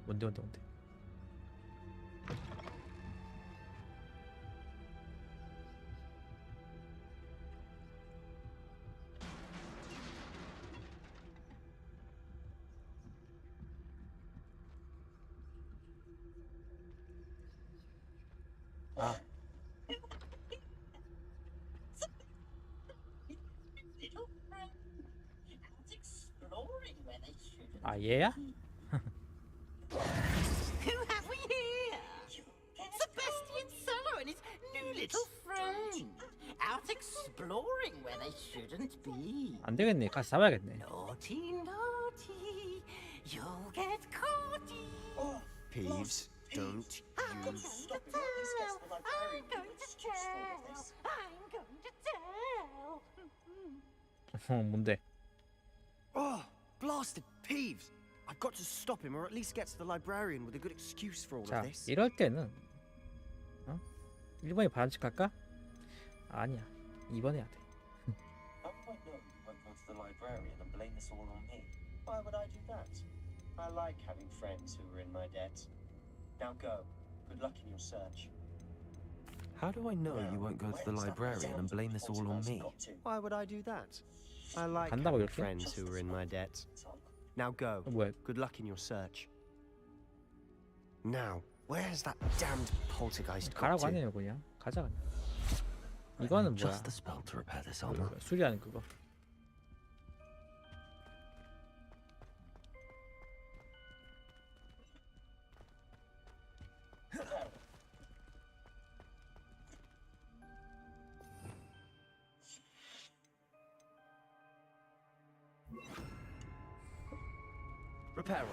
뭔데. 아. 아 얘야? Who have we here? Sebastian Cello and his new little friend. Out exploring where they shouldn't be. 안 되겠네. 가서 잡아야겠네. Naughty, naughty. You'll get caughty. Peeves, don't use... I'm going to tell. I'm going to tell. 뭔데? Oh, blasted Peeves! I've got to stop him, or at least get to the librarian with a good excuse for all 자, of this. 이럴 때는 1번에 반칙할까? 아니야. 2번 해야 돼. How do I know you won't go to the librarian and blame this all on me? Why would I do that? I like having friends who are in my debt. Now go. Good luck in your search. How do I know you won't go to the librarian and blame this all on me? Why would I do that? I like 간다고 having 이렇게? friends who are in my debt. Now go. 뭐야? Good luck in your search. Now, where's that damned poltergeist got 가라고 to? 하네요 그냥. 가자 그냥. 이거는 뭐야? Just the spell to repair this armor. 수리하는 그거. Repairer.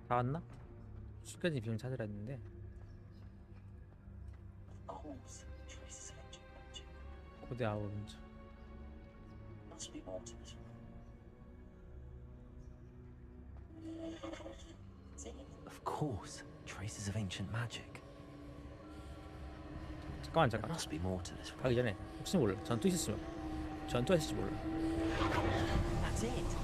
다 왔나? 숙여진 비용 찾으라 했는데 고대 아우른즈. Must be more to this Of course, traces of ancient magic. 잠깐만. There must be more to this. 가기 전에 혹시 몰라. 전투 있었으면. 전투가 있을지 몰라. That's it.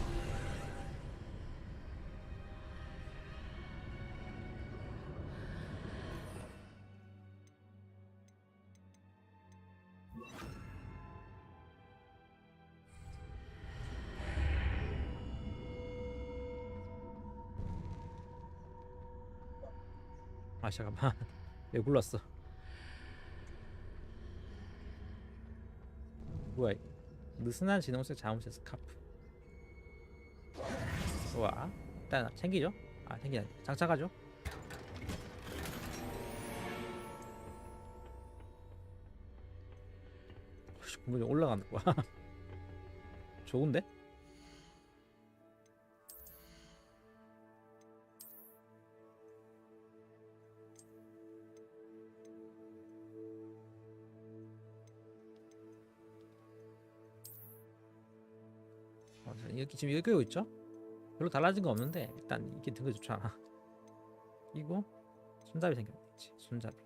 아 잠깐만. 왜 굴렀어? 뭐야? 느슨한 진홍색 자물쇠 스카프. 좋아. 일단 챙기죠. 아 챙기자. 장착하죠. 분명히 올라가는 거야. 좋은데? 이렇게 지금 읽고 있죠? 별로 달라진 거 없는데 일단 이게 든 게 좋잖아. 이거 손잡이 생겼지. 손잡이.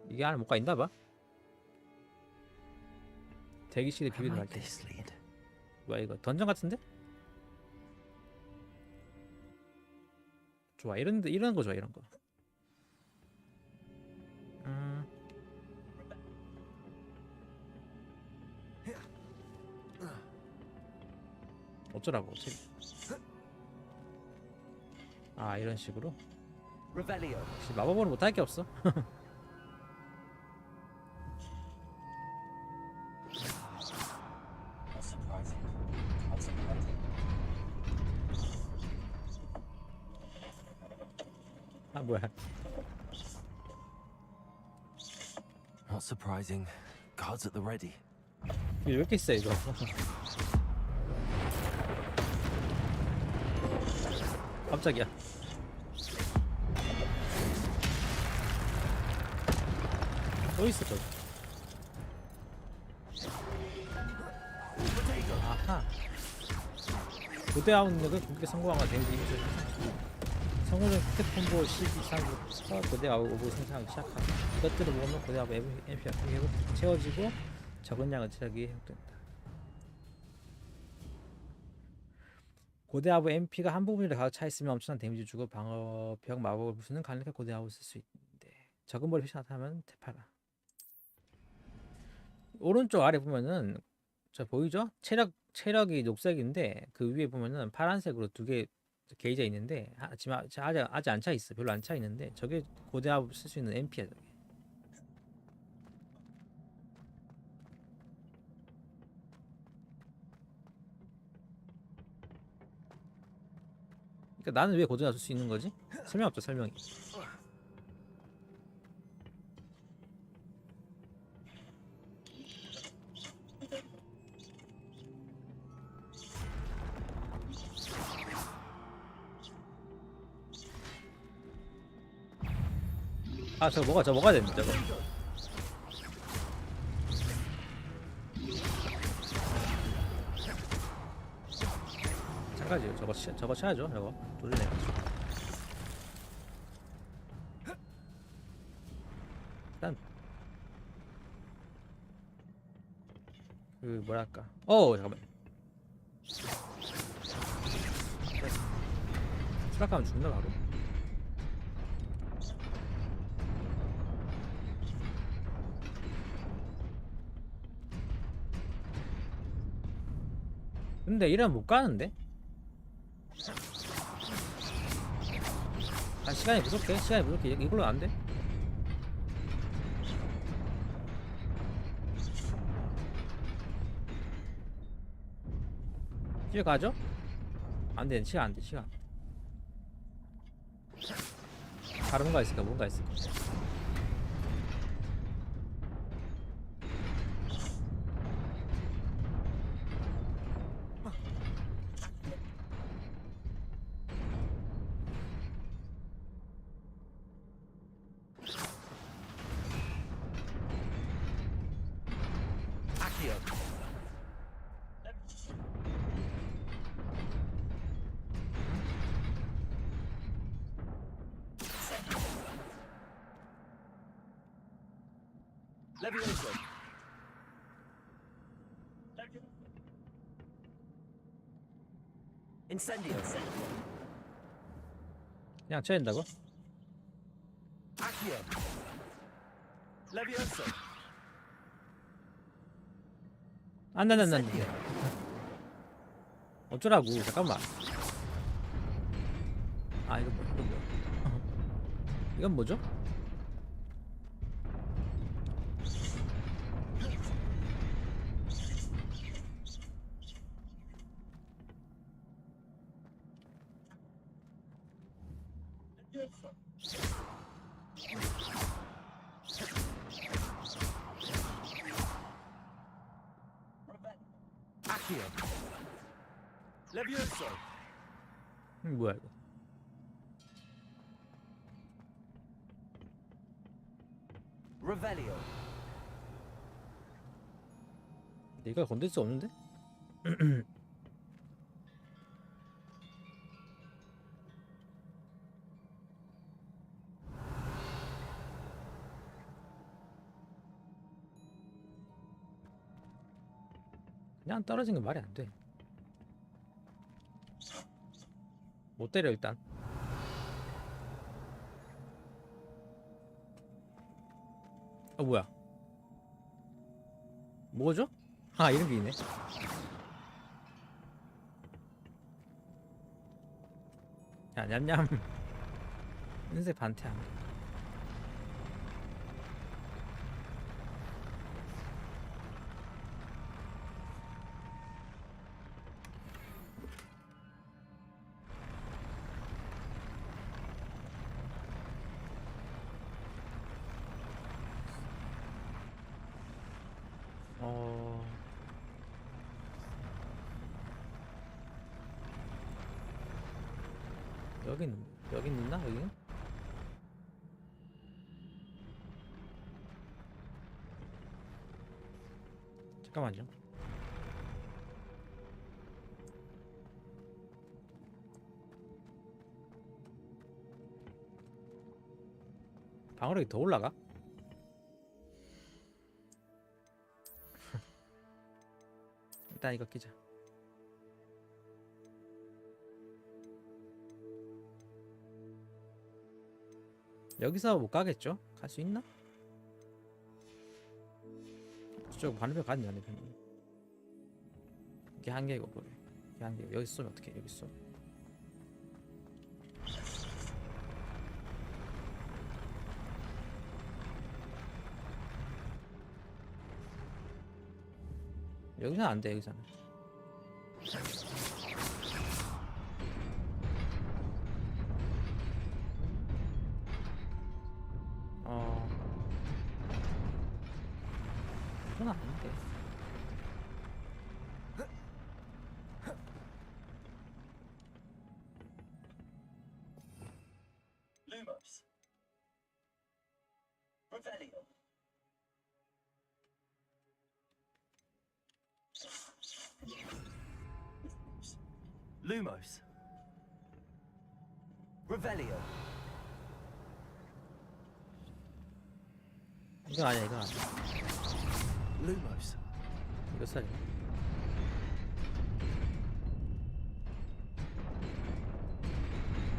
이게 안에 뭔가 있나 봐. 대기실의 비밀을 밝혀. 뭐야 이거 던전 같은데? 좋아 이런 거 좋아 이런 거. 어쩌라고? 아 이런 식으로? 역시 마법으로 못할 게 없어. 아 뭐야? Not surprising. Guards at the ready. 왜 이렇게 세 이거? 깜짝이야. 또 있어 저기. 아하. 고대 아웃력을 공격에 성공한 데미지 성공적 휴대폰보 10 이상부터 고대 아웃을 생산하기 시작합니다. 이것들을 모으면 고대 아웃 MP가 채워지고 적은 양의 체력이 회복된다. 고대 아웃 MP가 한 부분이라 가득 차 있으면 엄청난 데미지 주고 방어벽 마법을 부수는 강력한 고대 아웃을 쓸 수 있는데 적은 머리 표시 나타나면 대파라. 오른쪽 아래 보면은 저 보이죠? 체력이 녹색인데 그 위에 보면은 파란색으로 두 개 게이지가 있는데 아직 안 차 있어. 별로 안 차 있는데 저게 고대 아웃 쓸 수 있는 MP야. 저게. 그러니까 나는 왜 고대 아웃 쓸 수 있는 거지? 설명 없죠 설명이. 아 저거 먹어야 됩니다 저거. 잠깐만요 저거 쳐야죠 저거 도전해가지고. 일단 그 뭐랄까 잠깐만 추락하면 죽나 바로. 근데 이러면 못 가는데? 아 시간이 부족해 이걸로 안 돼? 집에 가죠? 안 돼, 시간 안 돼, 시간. 다른 뭔가 있을까? 레비오소. 인센디오. 그냥 쳐야 된다고? 아키오. 레비오소. 안. 어쩌라고 잠깐만. 아 이건 뭐야? 이건 뭐죠? 아키오. 레비오소. 뭐야 이거? 레벨리오. 이걸 건들 수 없는데? 그냥 떨어진 건 말이 안 돼. 못 때려 일단. 뭐야? 뭐죠? 아, 이런 게 있네. 야, 냠냠. 흰색 반태양. 여긴 있나? 여기는? 잠깐만요. 방어력이 더 올라가? 일단 이거 끼자. 여기서 못 가겠죠? 갈 수 있나? 저쪽 반대편 가는 반대편. 이게 한 개고 그래. 이게 한 개. 여기 쏘면 어떻게? 여기 쏘. 여기는 안 돼. 여기서는. 이건 아닌데. Lumos. Revelio. Lumos. Revelio. 이건 아니야. 이건 아니야. Lumos. 몇 살이야?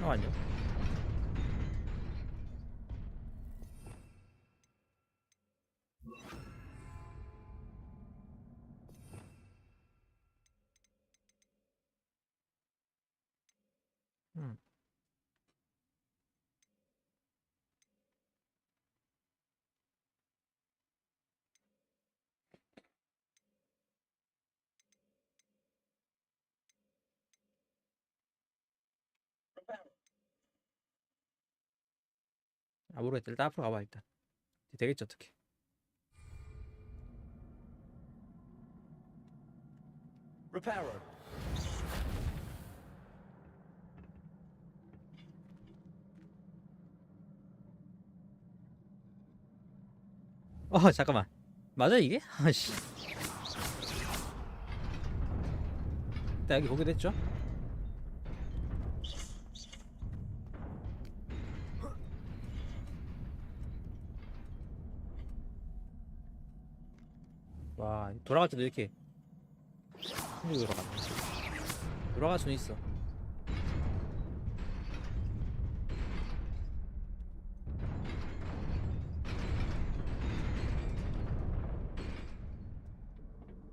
아니요. 아, 모르겠다. 일단 앞으로 가봐. 일단 되겠지 어떻게. Reparo. 잠깐만. 맞아 이게? 아씨. 일단 여기 보게 됐죠? 와, 돌아갈 때도 이렇게 힘들게 돌아갈 수는 있어.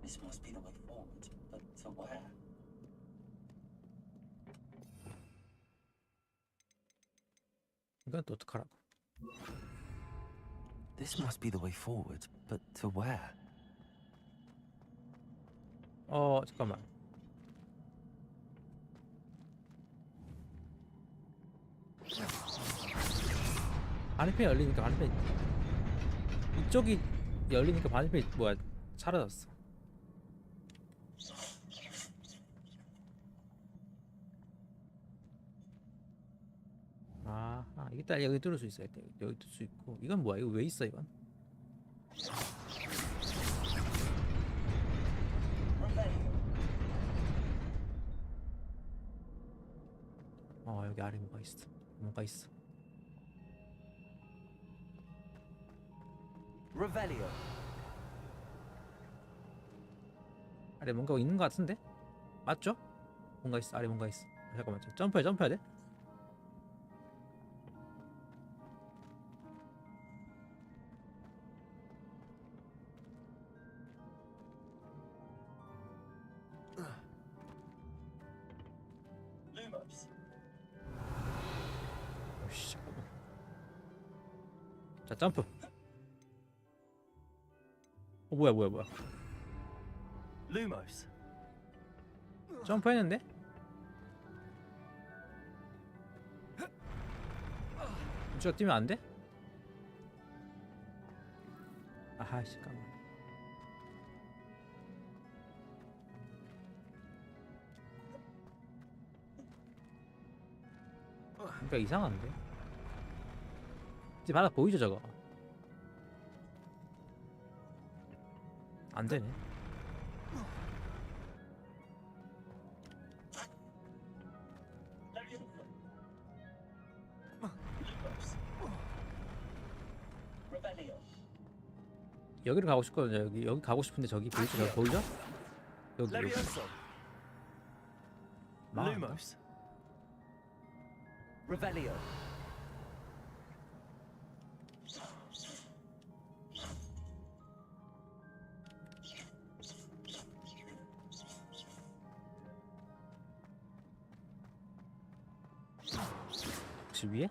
This must be the way forward, but to where? 이건 또 어떡하라고. This must be the way forward, but to where? 잠깐만. 반대편이 열리니까 반대편 이쪽이 열리니까 반대편이 뭐야 사라졌어. 이게 딱 여기 뚫을 수 있어. 여기 뚫을 수 있고. 이건 뭐야? 이거 왜 있어 이건? 여기 아래 뭐가 있어? 뭔가 있어. Revelio. 아래 뭔가 있는 것 같은데? 맞죠? 뭔가 있어. 아래 뭔가 있어. 잠깐만, 점프해야 돼? 오씨, 잠깐만. 자, 점프. 뭐야. Lumos. 점프했는데? 저 뛰면 안 돼? 아하, 잠깐만. 뭔가 이상한데? 이제 바닥 보이죠 저거? 안 되네. 여기로 가고 싶거든요. 여기 가고 싶은데 저기 보이죠? 저기 보이죠? 여기. Levioso. 망한다. Lumos. Revelio. 혹시 위에?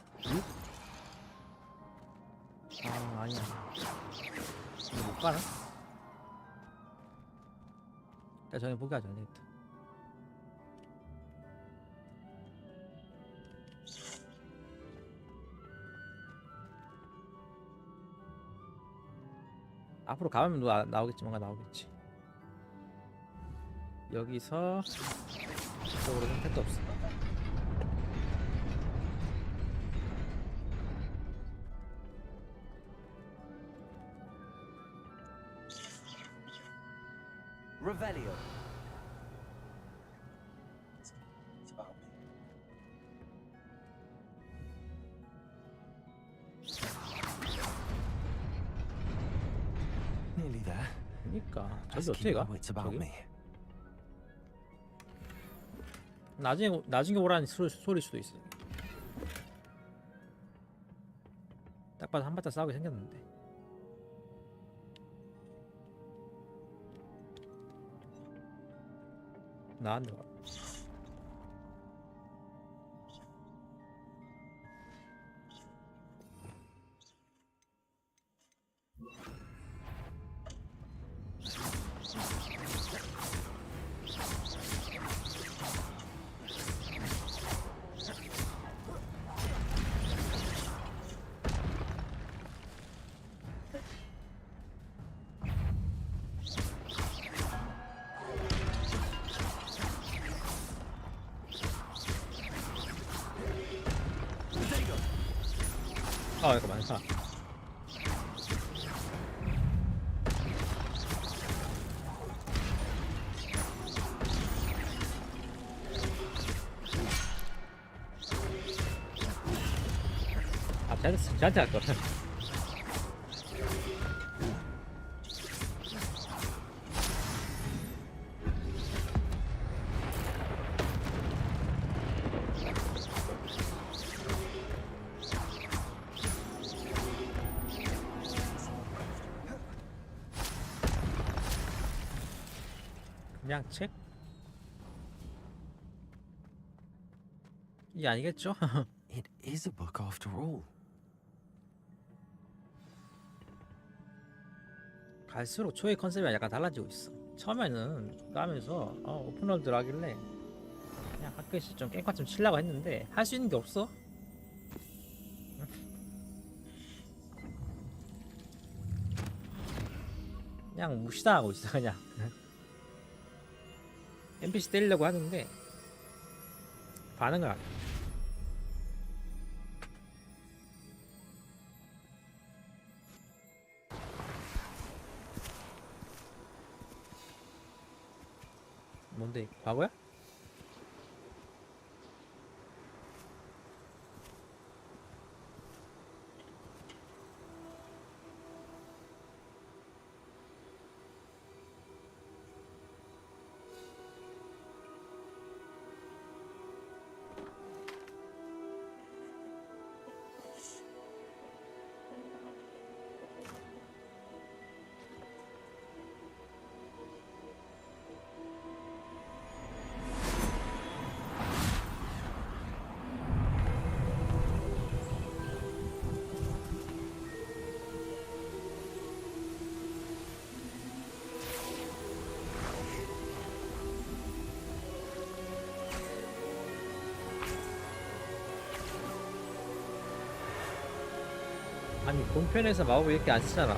아, 아니야. 이거 못 가나? 일단 전에 포기하자. 안 되겠다. 앞으로 가면 나오겠지. 뭔가 나오겠지. 여기서 이쪽으로는 택도 없어. Revelio. Nearly there. 그니까 Let's 저기 어떻게 keep 가? our wits about 저기? me. 나중에 오라는 소리일 수도 있어. 딱 봐도 한바탕 싸우게 생겼는데. 나왔네. 아, 이거 많다. 아, 쟤한테 할 거야. 그냥 책? 이게 아니겠죠? It is a book after all. 갈수록 초의 컨셉이 약간 달라지고 있어. 처음에는 까면서 오픈월드를 하길래 그냥 가끔씩 좀 깽판 좀 치려고 했는데 할 수 있는 게 없어. 그냥 무시당하고 있어 그냥. NPC 때리려고 하는데 반응을 안 해. 뭔데? 과거야? 아니 본편에서 마법을 이렇게 안 쓰잖아.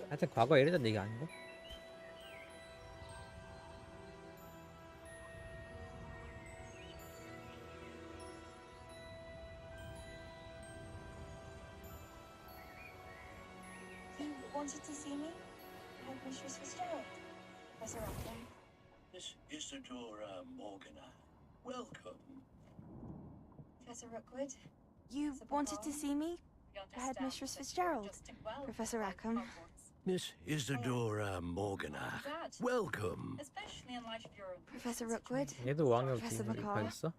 하여튼 과거에 이랬던 얘기 아닌가? You wanted to see me? Headmistress Fitzgerald. Professor Rackham. Miss Isadora Morgana, welcome. Professor Rookwood. You wanted to see me? Headmistress Fitzgerald. Professor Rackham. Miss Isadora Morgana, welcome. Especially in light of your Professor Rookwood. 얘도 5학년 Professor 팀 McCall. 있어?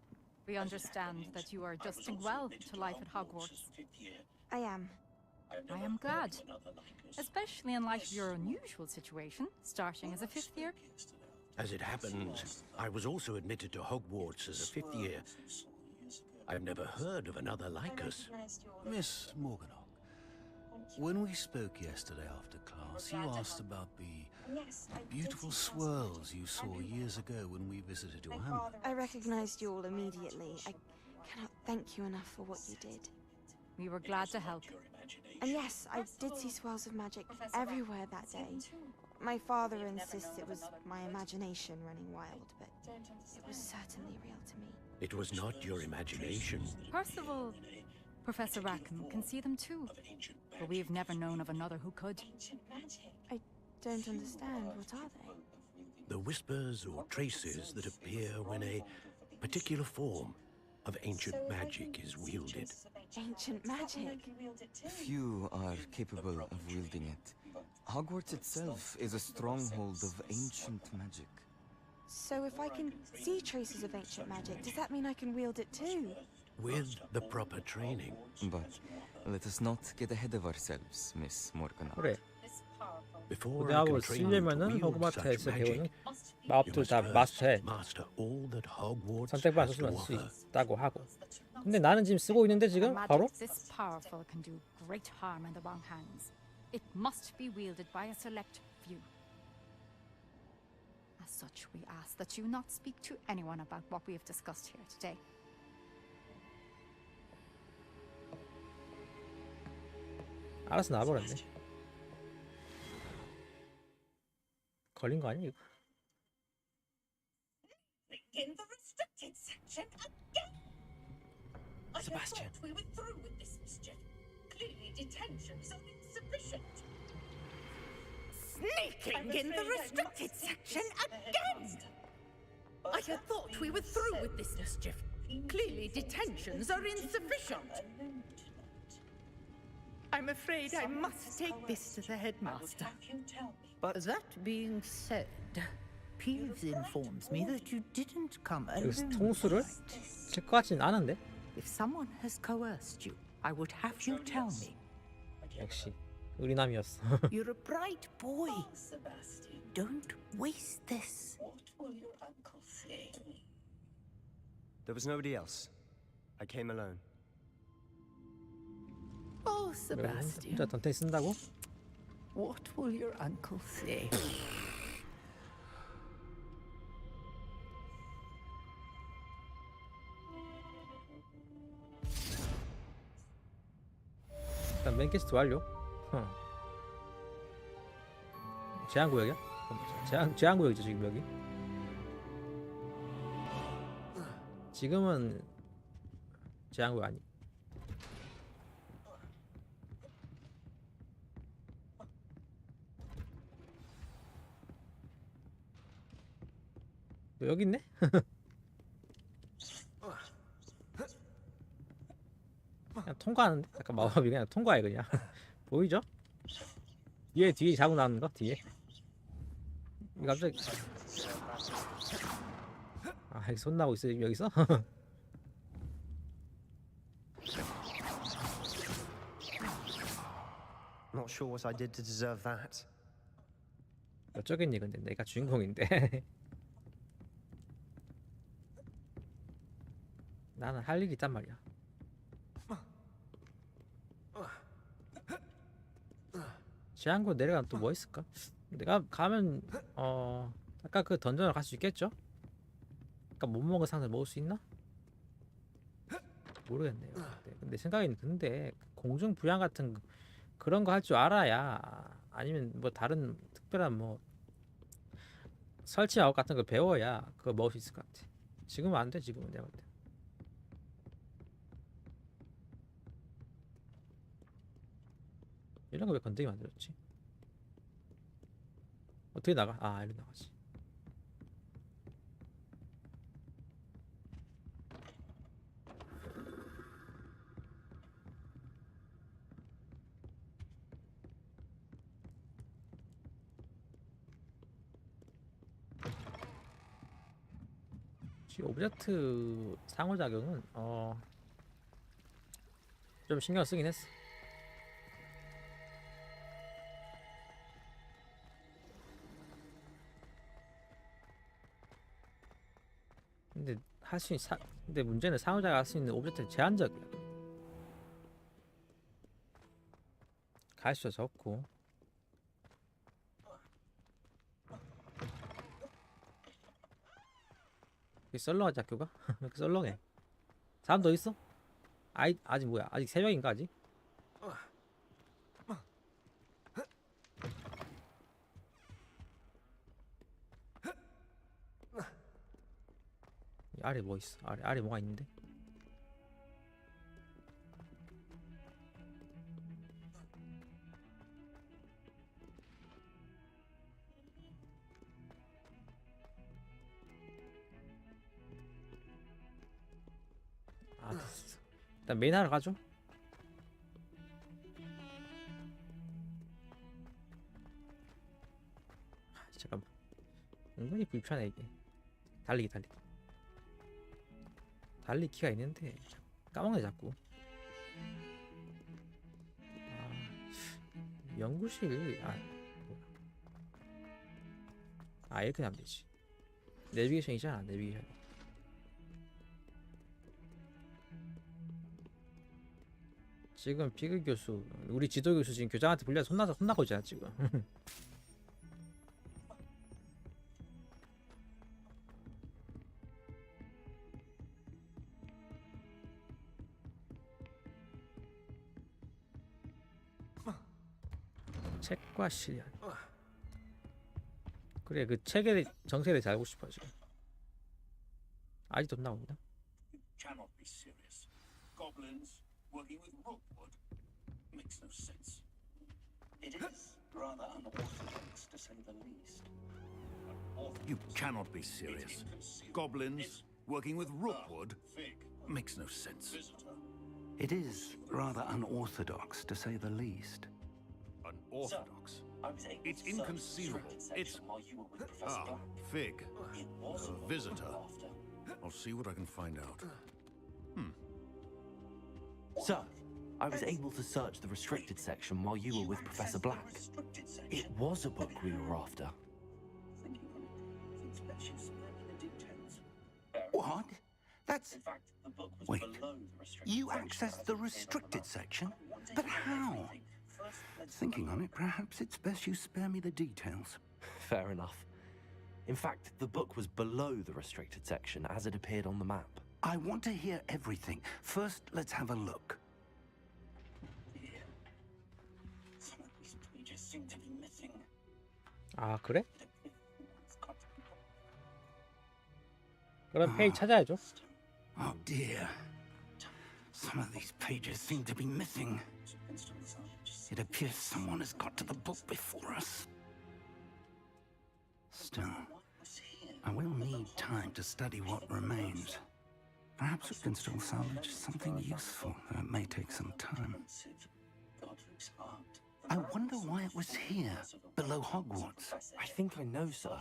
We understand that you are adjusting well to life at Hogwarts. I am. I am glad. Especially in light of your unusual situation, starting as a 5th year. As it happens, I was also admitted to Hogwarts as a 5th year. I've never heard of another like us. Miss Morgana, when we spoke yesterday after class, you asked about the beautiful swirls you saw years ago when we visited your hamlet. I recognized you all immediately. I cannot thank you enough for what you did. We were glad to help. And yes, I did see swirls of magic everywhere that day. My father insists it was my imagination running wild, but it was certainly real to me. It was not your imagination. Percival, Professor Rackham can see them too, but we've never known of another who could. I don't understand. What are they? The whispers or traces that appear when a particular form of ancient magic is wielded. Ancient magic? Few are capable of wielding it. Hogwarts itself is a stronghold of ancient magic. So if I can see traces of ancient magic, does that mean I can wield it too? With the proper training. But let us not get ahead of ourselves, Miss Morgana. 그래. Before I 고대학을 can train you to 쓰려면은 wield 호그와트에서 such 배우는 magic, 마법들 다 마스터해. master all that Hogwarts 선택받아 has to 쓰면 쓸 offer. 수 있다고 하고. 근데 나는 지금 쓰고 있는데 지금 바로 Magic this powerful can do great harm in the wrong hands. It must be wielded by a select few. As such, we ask that you not speak to anyone about what we have discussed here today. 알아서 나와버렸네. 걸린 거 아니야 이거? In the restricted section again. Sebastian. We were through with this mischief. Clearly detentions are insufficient. Sneaking in the restricted section again! I had thought we were through with this mischief. Clearly detentions are insufficient. I'm afraid I must take this to the headmaster. But that being said, Peeves informs me that you didn't come 여기서 alone. 통수를 칠 것 같진 않은데? If someone has coerced you, I would have you tell me. 역시 의리남이었어. You're a bright boy. Don't waste this. What will your uncle say? There was nobody else. I came alone. Oh, 혼자 Sebastian. 던테 쓴다고? What will your uncle say? 일단 맨 퀘스트 완료. 제한구역이야? 제한구역이죠 지금 여기. 지금은 제한구역 아니. 너 여기 있네? 그냥 통과하는데? 약간 마법이 그냥 통과해 그냥. 보이죠? 뒤에 자고 나오는 거? 뒤에 이거 갑자기 아 여기 손 나고 있어 여기서? Not sure what I did to deserve that. 어쩌겠니 근데 내가 주인공인데. 나는 할 일이 있단 말이야. 제한고 내려가면 또 뭐 있을까? 내가 가면 아까 그 던전을 갈 수 있겠죠? 아까 못 먹은 상자를 먹을 수 있나? 모르겠네요. 근데 생각에는 근데 공중 부양 같은 그런 거 할 줄 알아야, 아니면 뭐 다른 특별한 뭐 설치 아웃 같은 거 배워야 그거 먹을 수 있을 것 같아. 지금은 안 돼. 지금은 내가 볼 때. 이런 거 왜 건드리게 만들었지? 어떻게 나가? 아, 이리로 나가지. 오브젝트 상호작용은 좀 신경 쓰긴 했어. 근데 근데 문제는 상호작용 할 수 있는 오브젝트 제한적이야. 가시도 적고. 썰렁하지 학교가? 왜 이렇게 썰렁해? 사람 더 있어? 아직 뭐야? 아직 새벽인가 아직? 이 아래 뭐 있어? 아래 뭐가 있는데? 됐어. 일단 메인 하러 가죠. 잠깐만. 은근히 불편해 이게. 달리기. 달리기가 있는데 까먹네 자꾸. 연구실 이렇게 하면 되지. 내비게이션이잖아. 내비게이션. 지금 비글 교수, 우리 지도 교수 지금 교장한테 불려서 혼나고 있잖아 지금. 책과 실현. 그래, 그 책의 정세에 대해서 알고 싶어 지금. 아직도 나옵니다. Cannot be serious. Goblins working with rookwood makes no sense. It is rather unorthodox, to say the least. You cannot be serious. Goblins working with rookwood makes no sense. It is rather unorthodox, to say the least. Unorthodox? It's inconceivable. It's... Fig. A visitor. I'll see what I can find out. Sir, I was able to search the restricted section while you were with Professor Black. It was a book we were after. What? That's... Wait, you accessed the restricted section? But how? Thinking on it, perhaps it's best you spare me the details. Fair enough. In fact, the book was below the restricted section as it appeared on the map. I want to hear everything. First, let's have a look. Some of these pages seem to be missing. 아, 그래? 그럼 페이지 찾아야죠. Oh dear. Some of these pages seem to be missing. It appears someone has got to the book before us. Still, I will need time to study what remains. Perhaps we can still salvage something useful, though it may take some time. I wonder why it was here, below Hogwarts. I think I know, sir.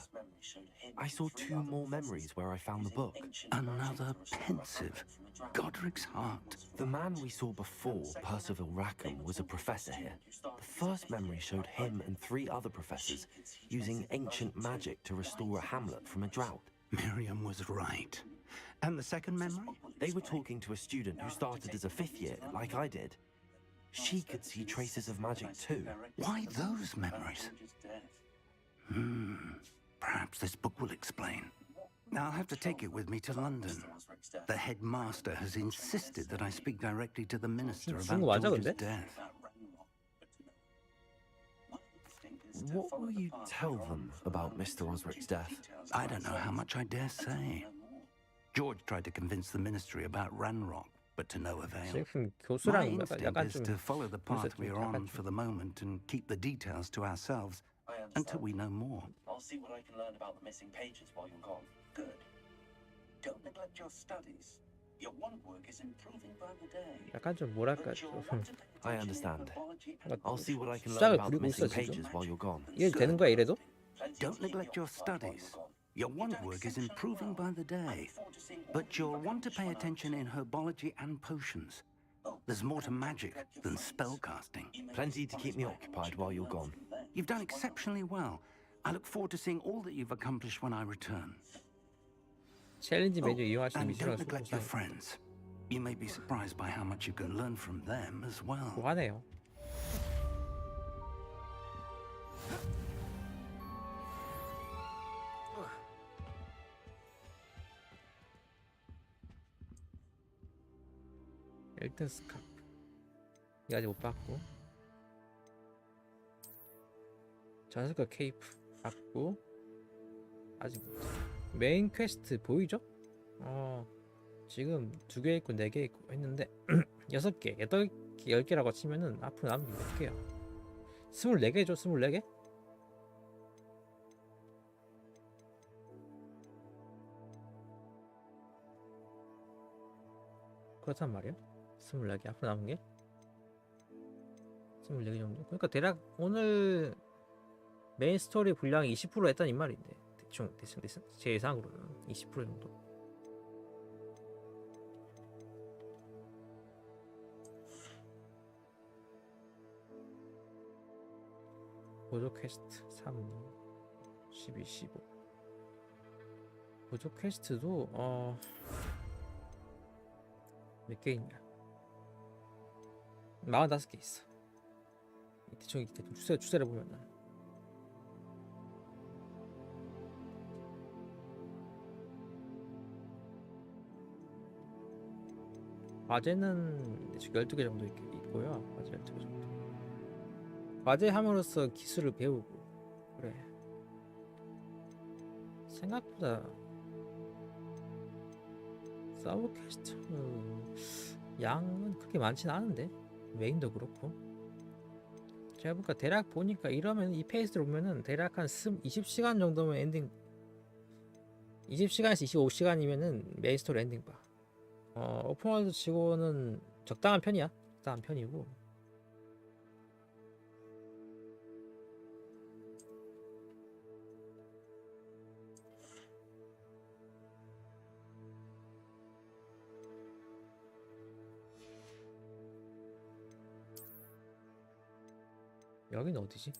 I saw 2 more memories where I found the book. Another pensive. Godric's heart. The man we saw before, Percival Rackham, was a professor here. The first memory showed him and 3 other professors using ancient magic to restore a hamlet from a drought. Miriam was right. And the second memory? They were talking to a student who started as a 5th year, like I did. She could see traces of magic too. Why those memories? Perhaps this book will explain. I'll have to take it with me to London. The headmaster has insisted that I speak directly to the minister about George's death. What will you tell them about Mr. Osric's death? I don't know how much I dare say. George tried to convince the ministry about Ranrock, but to no avail. 지금 My 교수랑 instinct 약간 is 좀 to follow the path we are on for the moment and keep the details to ourselves until we know more. I'll see what I can learn about the missing pages while you're gone. Good. Don't neglect your studies. Your want work is improving by the day. 약간 좀 뭐랄까 좀 I understand. I'll see what I can learn 수작을 about the 부리고 있어 missing pages 지금. while you're gone. 이게 되는 거야 이래도? Don't neglect your studies. Your want work is improving by the day. But you'll want to pay attention in herbology and potions. There's more to magic than spellcasting. Plenty to keep me occupied while you're gone. You've done exceptionally well. I look forward to seeing all that you've accomplished when I return. 챌린지 메뉴 이용할 수 있는 And don't 미션을 neglect your friends. You may be surprised by how much you can learn from them as well. 하네요. 일등 스카프 이거 아직 못 받고 전설과 케이프 받고 아직 못. 메인 퀘스트 보이죠? 지금 2개 있고 4개 있고 했는데 6개, 8개, 10개라고 치면은 앞으로 남은 게 몇 개야? 24개죠? 24개? 그렇단 말이야? 24개 앞으로 남은 게? 24개 정도? 그러니까 대략 오늘 메인 스토리 분량이 20% 했다는 이 말인데 대충 제 예상으로는 20% 정도. 보조 퀘스트 3, 12, 15. 보조 퀘스트도 몇 개 있냐? 45개 있어. 대충 추세를 보면은 과제는 12개 정도 있고요. 과제 12개 정도. 과제 함으로써 기술을 배우고 그래. 생각보다 서브 퀘스트 양은 그렇게 많지는 않은데 메인도 그렇고 제가 보니까 대략 보니까 이러면 이 페이스로 보면은 대략 한 20시간 정도면 엔딩 20시간에서 25시간이면은 메인 스토리 엔딩 봐. 오픈월드 치고는 적당한 편이야. 적당한 편이고 여기는 어디지?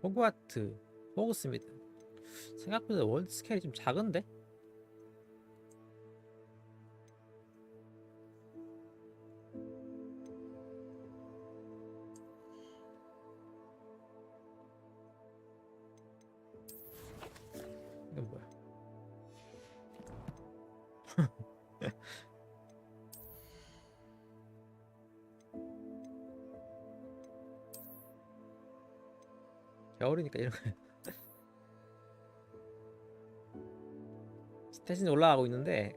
호그와트, 호그스미드. 생각보다 월드 스케일이 좀 작은데? 이건 뭐야? 겨울이니까 이런 거 스탯이 올라가고 있는데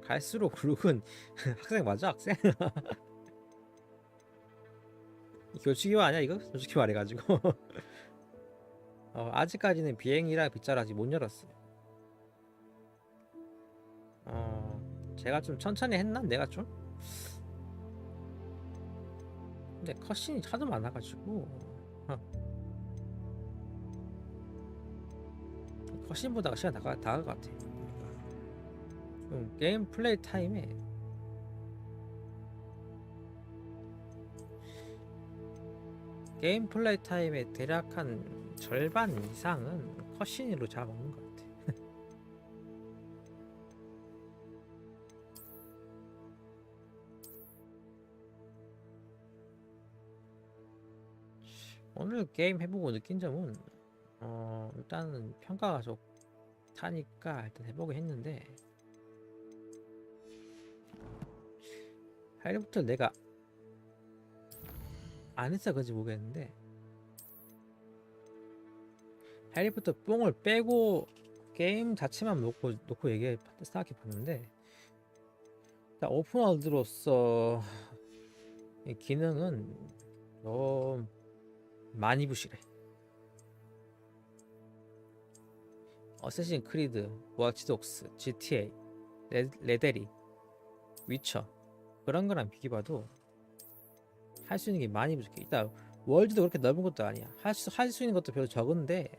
갈수록 룩은 학생 맞아 학생? 교칙이와 아니야 이거? 솔직히 말해가지고 아직까지는 비행이랑 빗자루 아직 못 열었어요. 제가 좀 천천히 했나? 내가 좀? 근데 컷신이 하도 많아가지고 컷신보다가 시간 나갈 것 같아. 좀 게임 플레이 타임에 게임 플레이 타임의 대략 한 절반 이상은 컷신으로 잡아먹는 것 같아. 오늘 게임 해보고 느낀 점은 일단은 평가가 좋다니까 일단 해보긴 했는데, 해리포터 내가 안 했어 그런지 모르겠는데, 해리포터 뽕을 빼고 게임 자체만 놓고 생각해 봤는데, 일단 오픈월드로서 이 기능은 좀 많이 부실해. 어쌔신 크리드, 워치독스, GTA, 레데리, 위쳐 그런 거랑 비교해봐도 할 수 있는 게 많이 부족해. 일단 월드도 그렇게 넓은 것도 아니야. 할 수 있는 것도 별로 적은데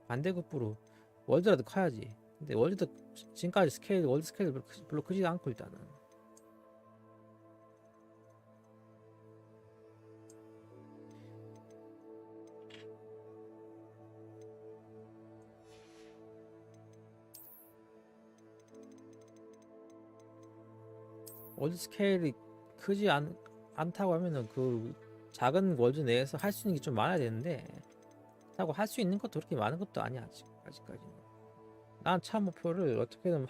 반대급부로 월드라도 커야지. 근데 월드도 지금까지 월드 스케일 별로 크지도 않고 일단은. 월드 스케일이 크지 않다고 하면은 그 작은 월드 내에서 할 수 있는 게 좀 많아야 되는데, 그렇다고 할 수 있는 것도 그렇게 많은 것도 아니야 아직까지는. 난 참 목표를 어떻게든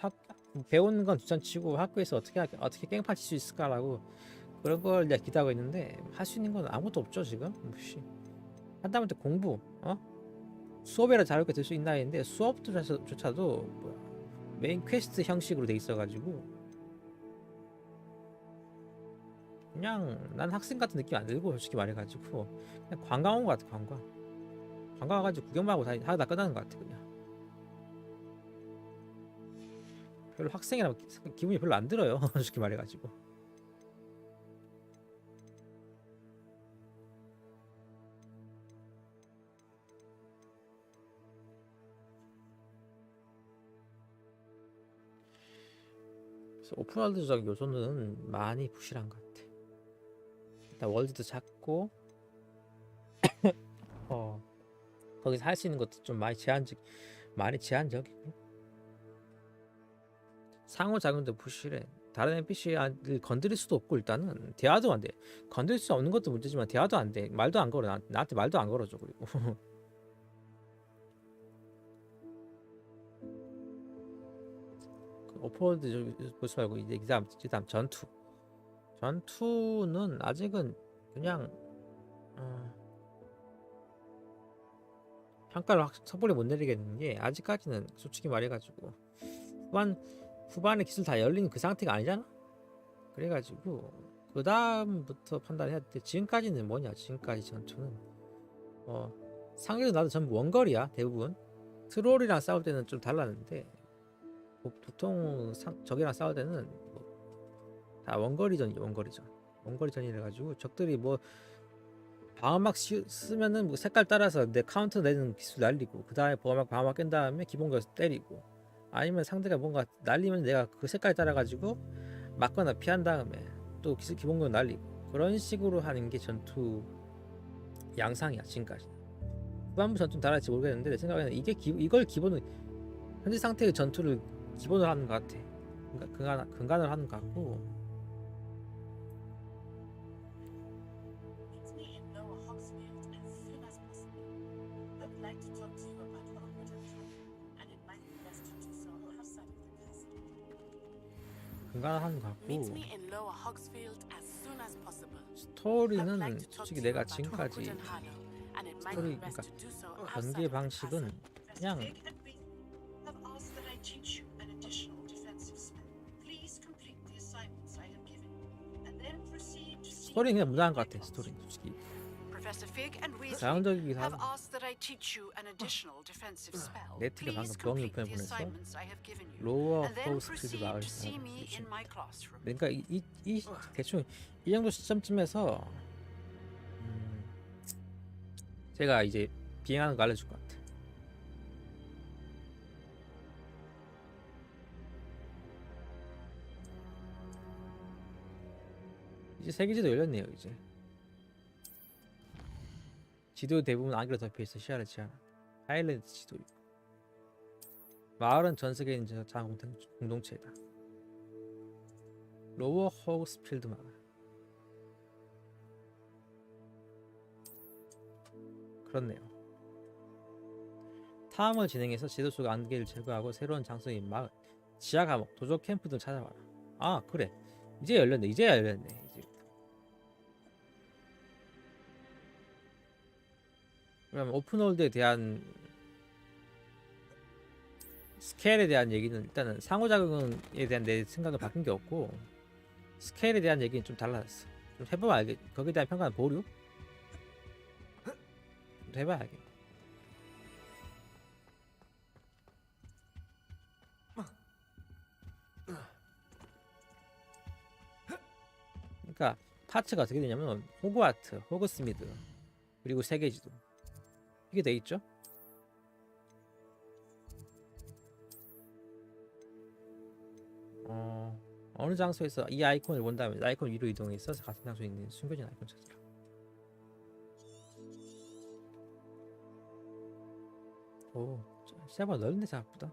배우는 건 두산치고 학교에서 어떻게 깽판 칠 수 있을까라고 그런 걸 내가 기대하고 있는데, 할 수 있는 건 아무것도 없죠 지금. 한다면 공부, 수업이라 자유롭게 될 수 있나 했는데 수업조차도 메인 퀘스트 형식으로 돼 있어가지고 그냥 난 학생 같은 느낌 안 들고, 솔직히 말해가지고 그냥 관광 온 것 같아. 관광 와가지고 구경만 하고 하다 끝나는 것 같아. 그냥 별로 학생이라 기분이 별로 안 들어요. 솔직히 말해가지고. 그래서 오픈월드적 요소는 많이 부실한 것 같아. 일단 월드도 작고 거기서 할 수 있는 것도 좀 많이 제한적이고, 상호작용도 부실해. 다른 NPC를 건드릴 수도 없고, 일단은 대화도 안 돼. 건드릴 수 없는 것도 문제지만 대화도 안 돼. 말도 안 걸어. 나한테 말도 안 걸어줘. 그리고 오픈월드 보지 말고 이제 그다음 전투는 아직은 그냥 평가를 섣불리 못 내리겠는 게, 아직까지는 솔직히 말해가지고 후반에 기술 다 열린 그 상태가 아니잖아. 그래가지고 그 다음부터 판단해야 돼. 지금까지는 뭐냐, 지금까지 전투는 상대도 나도 전부 원거리야 대부분. 트롤이랑 싸울 때는 좀 달랐는데, 보통 적이랑 싸울 때는 다 원거리전이라 가지고 적들이 방어막 쓰면은 색깔 따라서 내 카운터 내는 기술 날리고, 그 다음에 방어막 깬 다음에 기본기에서 때리고, 아니면 상대가 뭔가 날리면 내가 그 색깔 따라 가지고 맞거나 피한 다음에 또 기본기로 날리고, 그런 식으로 하는 게 전투 양상이야 지금까지. 후반부 전투는 달라질지 모르겠는데 내 생각에는 이걸 기본으로 현재 상태의 전투를 기본으로 하는 것 같아. 근간을 하는 것 같고. 근간을 하는 것 같고, 스토리는 솔직히 내가 지금까지 그러니까 전개 방식은 그냥 스토리는 그냥 무난한 것 같아. 스토리 솔직히 자연적이기도 하고. 네트가 방금 병이 편을 보내서 로어 호스트리드 마을에서, 그러니까 이 대충 이 정도 시점쯤에서 제가 이제 비행하는 거 알려줄 것 같아. 이제 세계지도 열렸네요. 이제 지도 대부분 안개로 덮여있어 시야를 제한한 하일랜드 지도. 마을은 전 세계인 자 공동체이다. 로워 호그스필드 마을. 그렇네요. 탐험을 진행해서 지도 속 안개를 제거하고 새로운 장소인 마을, 지하 감옥, 도적 캠프 등 찾아와라. 아 그래, 이제 열렸네. 이제. 그럼 오픈월드에 대한 스케일에 대한 얘기는 일단은 상호작용에 대한 내 생각은 바뀐 게 없고 스케일에 대한 얘기는 좀 달라졌어. 좀 해보면 알겠. 거기에 대한 평가는 보류. 좀 해봐야 알겠. 그러니까 파츠가 어떻게 되냐면 호그와트, 호그스미드, 그리고 세계지도 이게 돼 있죠. 어느 장소에서 이 아이콘을 본 다음에 아이콘 위로 이동해서 같은 장소에 있는 숨겨진 아이콘 찾으라. 오, 생각보다 넓네 생각보다.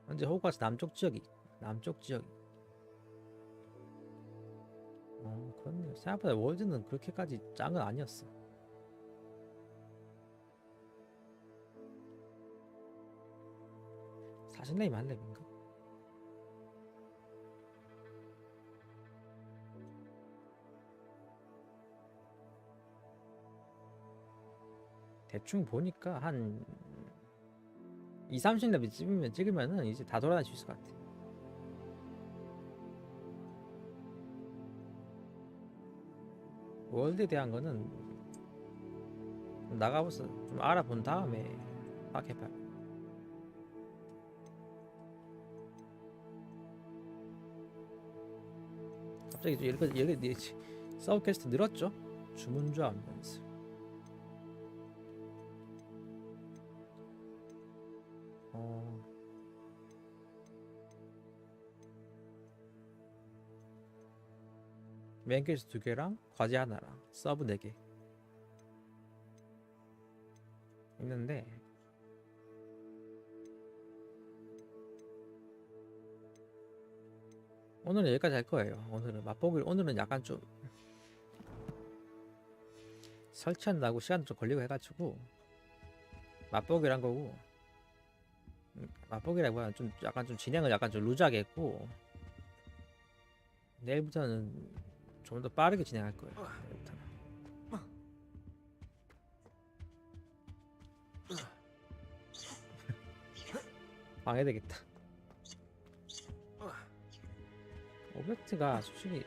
현재 호그와트 남쪽 지역이 그렇네요. 생각보다 월드는 그렇게까지 짠 건 아니었어. 사실레임 한 렙인가? 대충 보니까 한 20-30렙 찍으면은 이제 다 돌아다닐 수 있을 것 같아. 월드에 대한 거는 나가봐서 좀 알아본 다음에 막 해봐요. 갑자기 여기 서브 퀘스트 늘었죠? 주문조합 연습. 맨캐스 2개랑 과제 하나랑 서브 4개 있는데 오늘은 여기까지 할 거예요. 오늘은 약간 좀 설치한다고 시간도 좀 걸리고 해가지고 맛보기를 한 거고, 맛보기라고 하면 좀 약간 좀 진행을 약간 좀 루즈하게 했고 내일부터는 좀 더 빠르게 진행할 거예요. 내일부터는. 방해되겠다. 오브젝트가 솔직히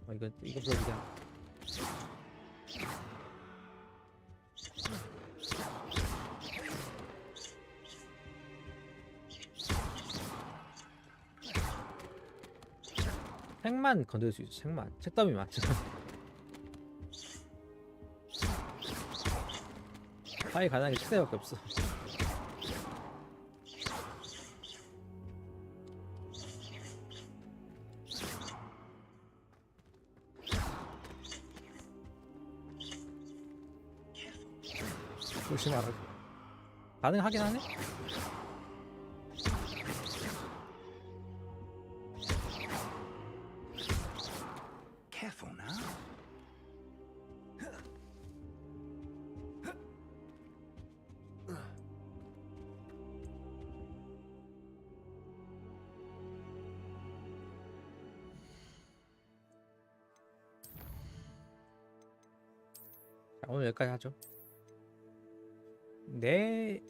이거 불러주자. 책만 건들 수 있어. 책만. 책더미 맞죠? 파이 가능한 게 책대밖에 없어. 조심하라고. 가능하긴 하네? Careful now. 자, 오늘 여기까지 하죠. 네.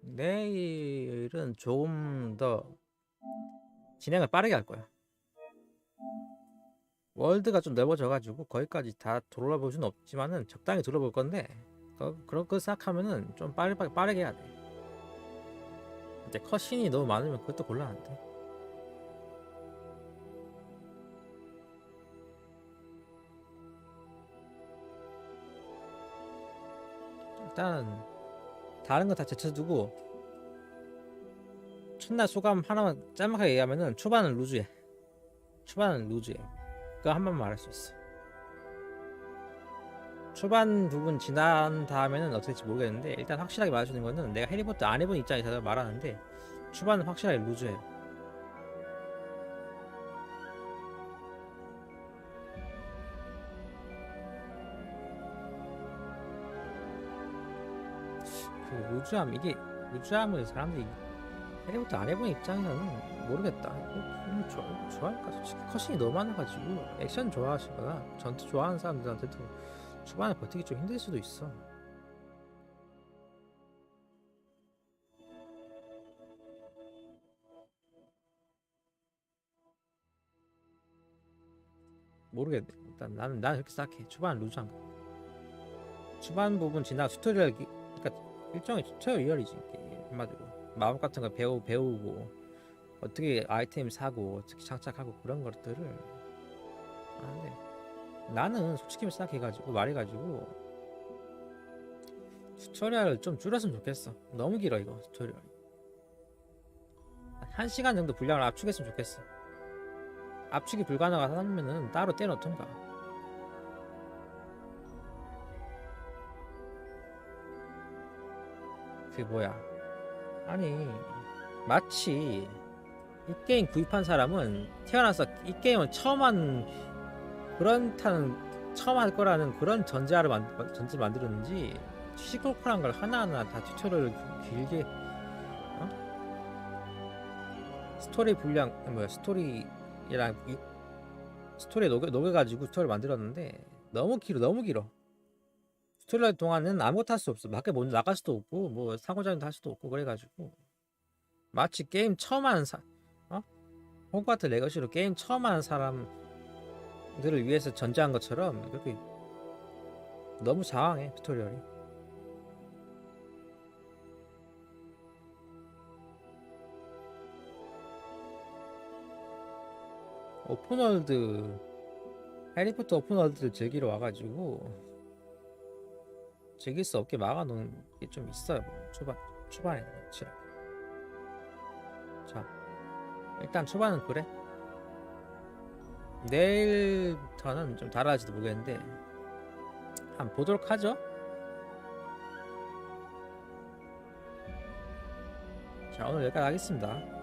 내일은 조금 더 진행을 빠르게 할 거야. 월드가 좀 넓어져가지고 거기까지 다 돌아볼 수는 없지만은 적당히 돌아볼 건데 그런 거 생각하면은 좀 빠르게 해야 돼. 근데 컷신이 너무 많으면 그것도 곤란한데. 일단 다른 거 다 제쳐두고 첫날 소감 하나만 짤막하게 얘기하면은 초반은 루즈해. 그거 한 번만 말할 수 있어. 초반 부분 지난 다음에는 어떻게 될지 모르겠는데 일단 확실하게 말해주는 거는 내가 해리포터 안 해본 입장에서 말하는데 초반은 확실하게 루즈해요. 그 루즈함을 사람들이 해리포터 안 해본 입장에서는 모르겠다. 좋아할까? 솔직히 컷신이 너무 많아가지고 액션 좋아하시거나 전투 좋아하는 사람들한테도 초반에 버티기 좀 힘들 수도 있어. 모르겠네. 일단 나는 그렇게 생각해. 초반 루즈한 거. 초반 부분 지나 튜토리얼, 그러니까 일종의 튜토리얼이지. 한마디로 마법 같은 거 배우고 어떻게 아이템 사고 어떻게 장착하고 그런 것들을 하는데 나는 솔직히 생각해가지고 말해가지고 튜토리얼을 좀 줄였으면 좋겠어. 너무 길어 이거 튜토리얼. 1시간 정도 분량을 압축했으면 좋겠어. 압축이 불가능하다면은 따로 떼놓던가. 그 뭐야, 아니 마치 이 게임 구입한 사람은 태어나서 이 게임을 처음 할 거라는 그런 전제 만들었는지 시시콜콜한 걸 하나하나 다 튜토리얼을 길게 스토리 분량 스토리에 녹여가지고 튜토리얼 만들었는데 너무 길어. 튜토리얼 동안은 아무것도 할 수 없어. 밖에 먼저 나갈 수도 없고 뭐 상호작용도 할 수도 없고 그래가지고 마치 게임 처음 하는 호그와트 레거시로 게임 처음 하는 사람들을 위해서 전제한 것처럼 그렇게 너무 장황해 튜토리얼이. 오픈월드 해리포터 오픈월드를 즐기러 와가지고 즐길 수 없게 막아놓은 게 좀 있어요. 초반에 자, 일단 초반은 그래. 내일부터는 좀 달라질지도 모르겠는데 한번 보도록 하죠. 자, 오늘 여기까지 하겠습니다.